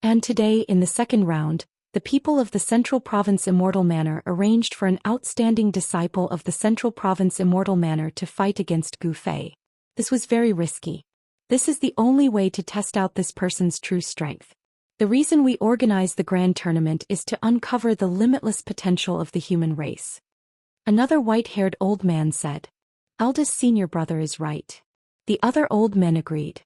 And today in the second round, the people of the Central Province Immortal Manor arranged for an outstanding disciple of the Central Province Immortal Manor to fight against Gu Fei. This was very risky. This is the only way to test out this person's true strength. The reason we organize the grand tournament is to uncover the limitless potential of the human race. Another white-haired old man said. Eldest senior brother is right. The other old men agreed.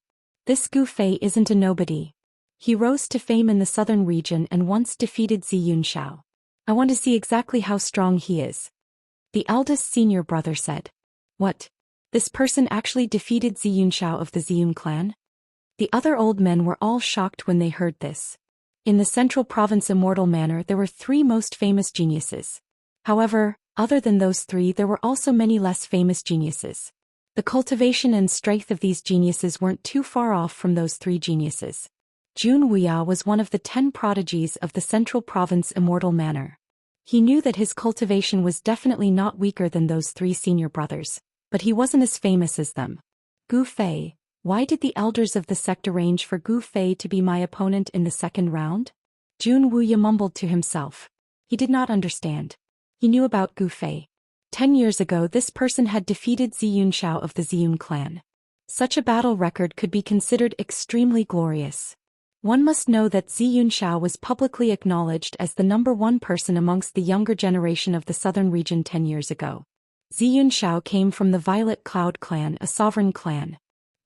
This Gu Fei isn't a nobody. He rose to fame in the southern region and once defeated Xianxia. I want to see exactly how strong he is. The eldest senior brother said. What? This person actually defeated Xianxia of the Ziyun clan? The other old men were all shocked when they heard this. In the Central Province Immortal Manor there were 3 most famous geniuses. However, other than those 3 there were also many less famous geniuses. The cultivation and strength of these geniuses weren't too far off from those 3 geniuses. Jun Wuya was one of the 10 prodigies of the Central Province Immortal Manor. He knew that his cultivation was definitely not weaker than those 3 senior brothers, but he wasn't as famous as them. Gu Fei, why did the elders of the sect arrange for Gu Fei to be my opponent in the second round? Jun Wuya mumbled to himself. He did not understand. He knew about Gu Fei. 10 years ago this person had defeated Xianxia of the Ziyun clan. Such a battle record could be considered extremely glorious. One must know that Xianxia was publicly acknowledged as the #1 person amongst the younger generation of the southern region 10 years ago. Xianxia came from the Violet Cloud clan, a sovereign clan.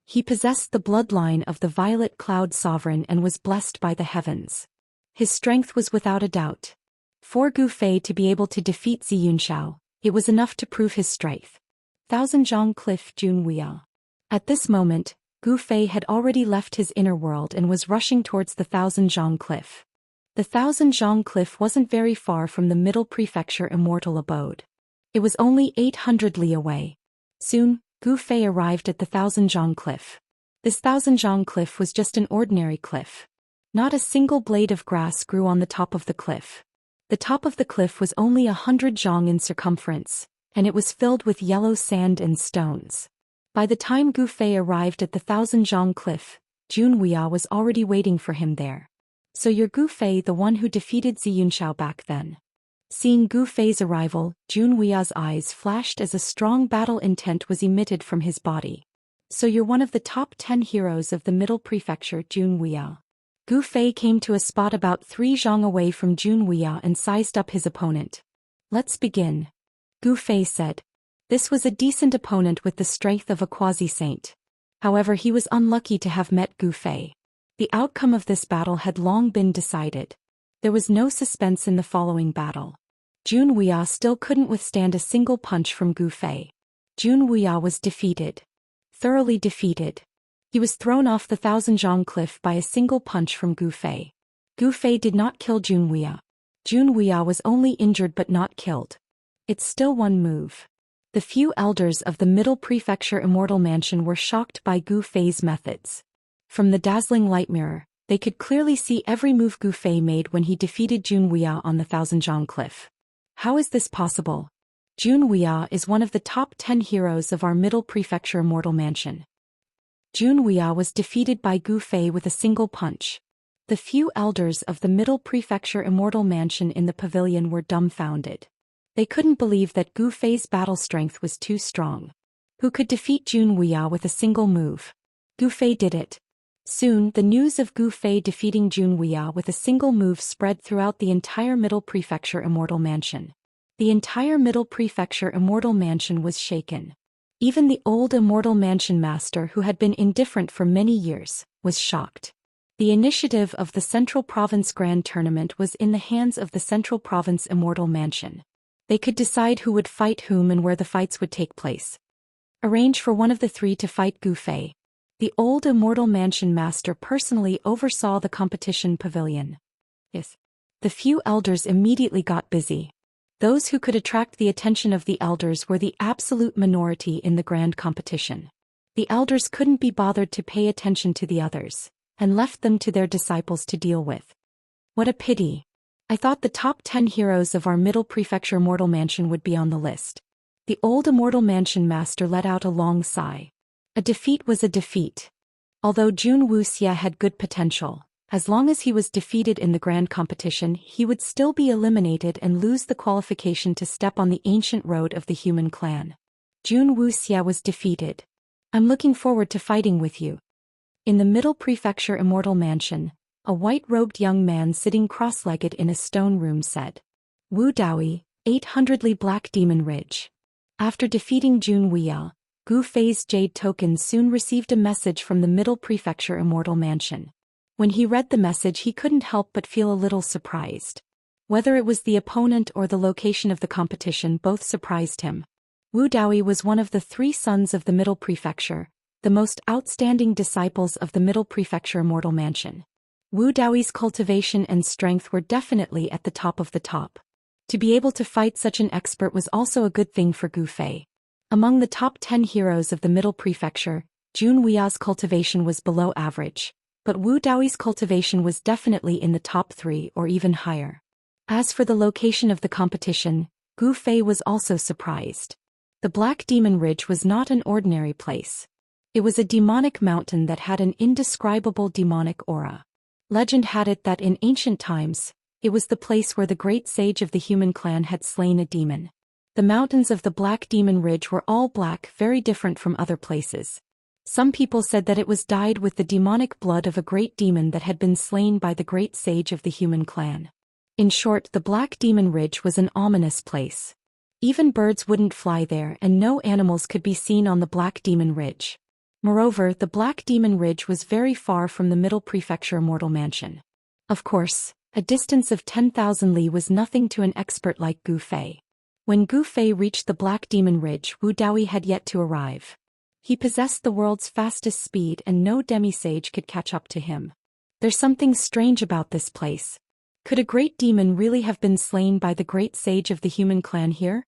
He possessed the bloodline of the Violet Cloud sovereign and was blessed by the heavens. His strength was without a doubt. For Gu Fei to be able to defeat Xianxia, it was enough to prove his strength. Thousand Zhang Cliff Jun Wuya. At this moment, Gu Fei had already left his inner world and was rushing towards the Thousand Zhang Cliff. The Thousand Zhang Cliff wasn't very far from the Middle Prefecture Immortal abode. It was only 800 li away. Soon, Gu Fei arrived at the Thousand Zhang Cliff. This Thousand Zhang Cliff was just an ordinary cliff. Not a single blade of grass grew on the top of the cliff. The top of the cliff was only 100 zhang in circumference, and it was filled with yellow sand and stones. By the time Gu Fei arrived at the Thousand Zhang Cliff, Jun Wuya was already waiting for him there. So you're Gu Fei, the one who defeated Xianxia back then? Seeing Gu Fei's arrival, Jun Wuya's eyes flashed as a strong battle intent was emitted from his body. So you're one of the top 10 heroes of the Middle Prefecture, Jun Wuya. Gu Fei came to a spot about 3 zhang away from Jun Wuya and sized up his opponent. Let's begin. Gu Fei said. This was a decent opponent with the strength of a quasi-saint. However, he was unlucky to have met Gu Fei. The outcome of this battle had long been decided. There was no suspense in the following battle. Jun Wuya still couldn't withstand a single punch from Gu Fei. Jun Wuya was defeated. Thoroughly defeated. He was thrown off the Thousand-Zhang cliff by a single punch from Gu Fei. Gu Fei did not kill Jun Wuya. Jun Wuya was only injured but not killed. It's still one move. The few elders of the Middle Prefecture Immortal Mansion were shocked by Gu Fei's methods. From the dazzling light mirror, they could clearly see every move Gu Fei made when he defeated Jun Wuya on the Thousand-Zhang cliff. How is this possible? Jun Wuya is one of the top 10 heroes of our Middle Prefecture Immortal Mansion. Jun Wuya was defeated by Gu Fei with a single punch. The few elders of the Middle Prefecture Immortal Mansion in the pavilion were dumbfounded. They couldn't believe that Gu Fei's battle strength was too strong. Who could defeat Jun Wuya with a single move? Gu Fei did it. Soon, the news of Gu Fei defeating Jun Wuya with a single move spread throughout the entire Middle Prefecture Immortal Mansion. The entire Middle Prefecture Immortal Mansion was shaken. Even the old Immortal Mansion master, who had been indifferent for many years, was shocked. The initiative of the Central Province Grand Tournament was in the hands of the Central Province Immortal Mansion. They could decide who would fight whom and where the fights would take place. Arrange for one of the three to fight Gu Fei. The old Immortal Mansion master personally oversaw the competition pavilion. Yes. The few elders immediately got busy. Those who could attract the attention of the elders were the absolute minority in the grand competition. The elders couldn't be bothered to pay attention to the others, and left them to their disciples to deal with. What a pity. I thought the top 10 heroes of our Middle Prefecture Immortal Mansion would be on the list. The old Immortal Mansion master let out a long sigh. A defeat was a defeat. Although Wuxia had good potential, as long as he was defeated in the grand competition, he would still be eliminated and lose the qualification to step on the ancient road of the human clan. Wuxia was defeated. I'm looking forward to fighting with you. In the Middle Prefecture Immortal Mansion, a white-robed young man sitting cross-legged in a stone room said, Wu Daoist, 800 Black Demon Ridge. After defeating Jun Wuya, Gu Fei's Jade Token soon received a message from the Middle Prefecture Immortal Mansion. When he read the message, he couldn't help but feel a little surprised. Whether it was the opponent or the location of the competition, both surprised him. Wu Daoist was one of the 3 sons of the Middle Prefecture, the most outstanding disciples of the Middle Prefecture Immortal Mansion. Wu Daoist's cultivation and strength were definitely at the top of the top. To be able to fight such an expert was also a good thing for Gu Fei. Among the top 10 heroes of the Middle Prefecture, Jun Wuya's cultivation was below average, but Wu Daoist's cultivation was definitely in the top 3 or even higher. As for the location of the competition, Gu Fei was also surprised. The Black Demon Ridge was not an ordinary place. It was a demonic mountain that had an indescribable demonic aura. Legend had it that in ancient times, it was the place where the great sage of the human clan had slain a demon. The mountains of the Black Demon Ridge were all black, very different from other places. Some people said that it was dyed with the demonic blood of a great demon that had been slain by the great sage of the human clan. In short, the Black Demon Ridge was an ominous place. Even birds wouldn't fly there, and no animals could be seen on the Black Demon Ridge. Moreover, the Black Demon Ridge was very far from the Middle Prefecture Immortal Mansion. Of course, a distance of 10,000 li was nothing to an expert like Gu Fei. When Gu Fei reached the Black Demon Ridge, Wu Daoist had yet to arrive. He possessed the world's fastest speed and no demisage could catch up to him. There's something strange about this place. Could a great demon really have been slain by the great sage of the human clan here?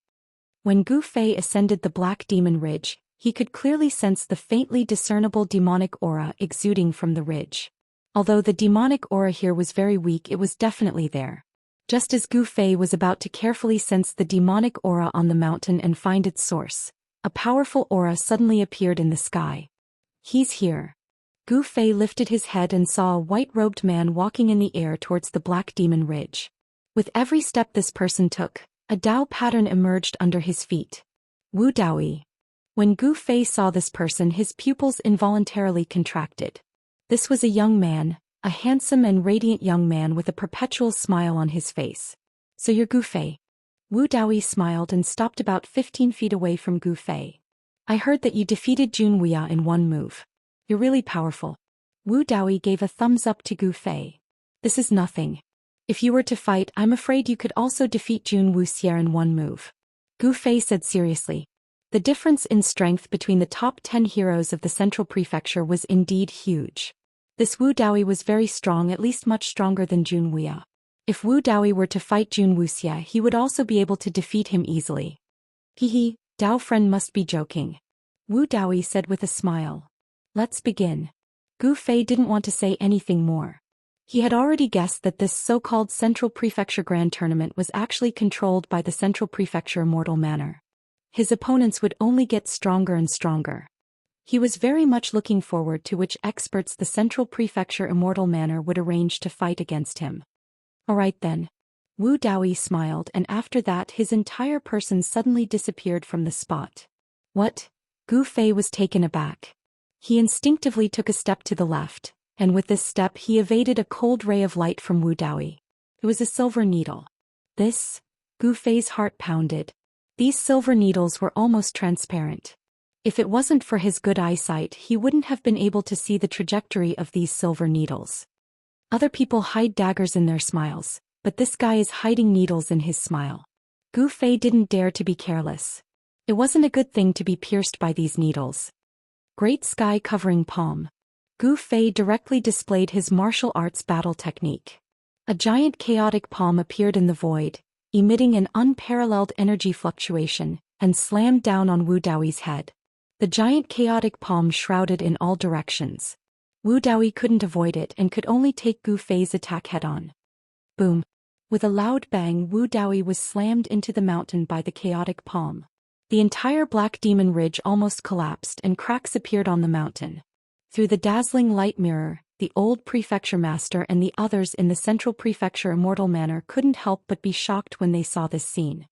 When Gu Fei ascended the Black Demon Ridge, he could clearly sense the faintly discernible demonic aura exuding from the ridge. Although the demonic aura here was very weak, it was definitely there. Just as Gu Fei was about to carefully sense the demonic aura on the mountain and find its source, a powerful aura suddenly appeared in the sky. He's here. Gu Fei lifted his head and saw a white-robed man walking in the air towards the Black Demon Ridge. With every step this person took, a Dao pattern emerged under his feet. Wu Daoist. When Gu Fei saw this person, his pupils involuntarily contracted. This was a young man, a handsome and radiant young man with a perpetual smile on his face. So you're Gu Fei? Wu Daoist smiled and stopped about 15 feet away from Gu Fei. I heard that you defeated Jun Wuya in one move. You're really powerful. Wu Daoist gave a thumbs up to Gu Fei. This is nothing. If you were to fight, I'm afraid you could also defeat Jun Wuxia in one move. Gu Fei said seriously. The difference in strength between the top 10 heroes of the Central Prefecture was indeed huge. This Wu Daoist was very strong, at least much stronger than Jun Wuya. If Wu Daoist were to fight Jun Wuxia, he would also be able to defeat him easily. Hehe, Dao friend must be joking. Wu Daoist said with a smile. Let's begin. Gu Fei didn't want to say anything more. He had already guessed that this so-called Central Prefecture Grand Tournament was actually controlled by the Central Prefecture Immortal Manor. His opponents would only get stronger and stronger. He was very much looking forward to which experts the Central Prefecture Immortal Manor would arrange to fight against him. Alright then. Wu Daoist smiled, and after that his entire person suddenly disappeared from the spot. What? Gu Fei was taken aback. He instinctively took a step to the left, and with this step he evaded a cold ray of light from Wu Daoist. It was a silver needle. This? Gu Fei's heart pounded. These silver needles were almost transparent. If it wasn't for his good eyesight, he wouldn't have been able to see the trajectory of these silver needles. Other people hide daggers in their smiles, but this guy is hiding needles in his smile. Gu Fei didn't dare to be careless. It wasn't a good thing to be pierced by these needles. Great sky covering palm. Gu Fei directly displayed his martial arts battle technique. A giant chaotic palm appeared in the void, emitting an unparalleled energy fluctuation, and slammed down on Wu Daoist's head. The giant chaotic palm shrouded in all directions. Wu Daoist couldn't avoid it and could only take Gu Fei's attack head-on. Boom. With a loud bang, Wu Daoist was slammed into the mountain by the chaotic palm. The entire Black Demon Ridge almost collapsed and cracks appeared on the mountain. Through the dazzling light mirror, the old prefecture master and the others in the Central Prefecture Immortal Manor couldn't help but be shocked when they saw this scene.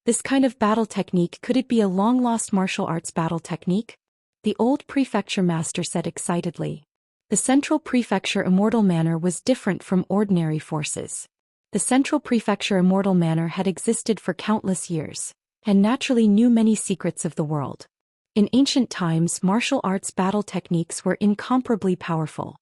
This kind of battle technique, could it be a long-lost martial arts battle technique? The old prefecture master said excitedly. The Central Prefecture Immortal Manor was different from ordinary forces. The Central Prefecture Immortal Manor had existed for countless years, and naturally knew many secrets of the world. In ancient times, martial arts battle techniques were incomparably powerful.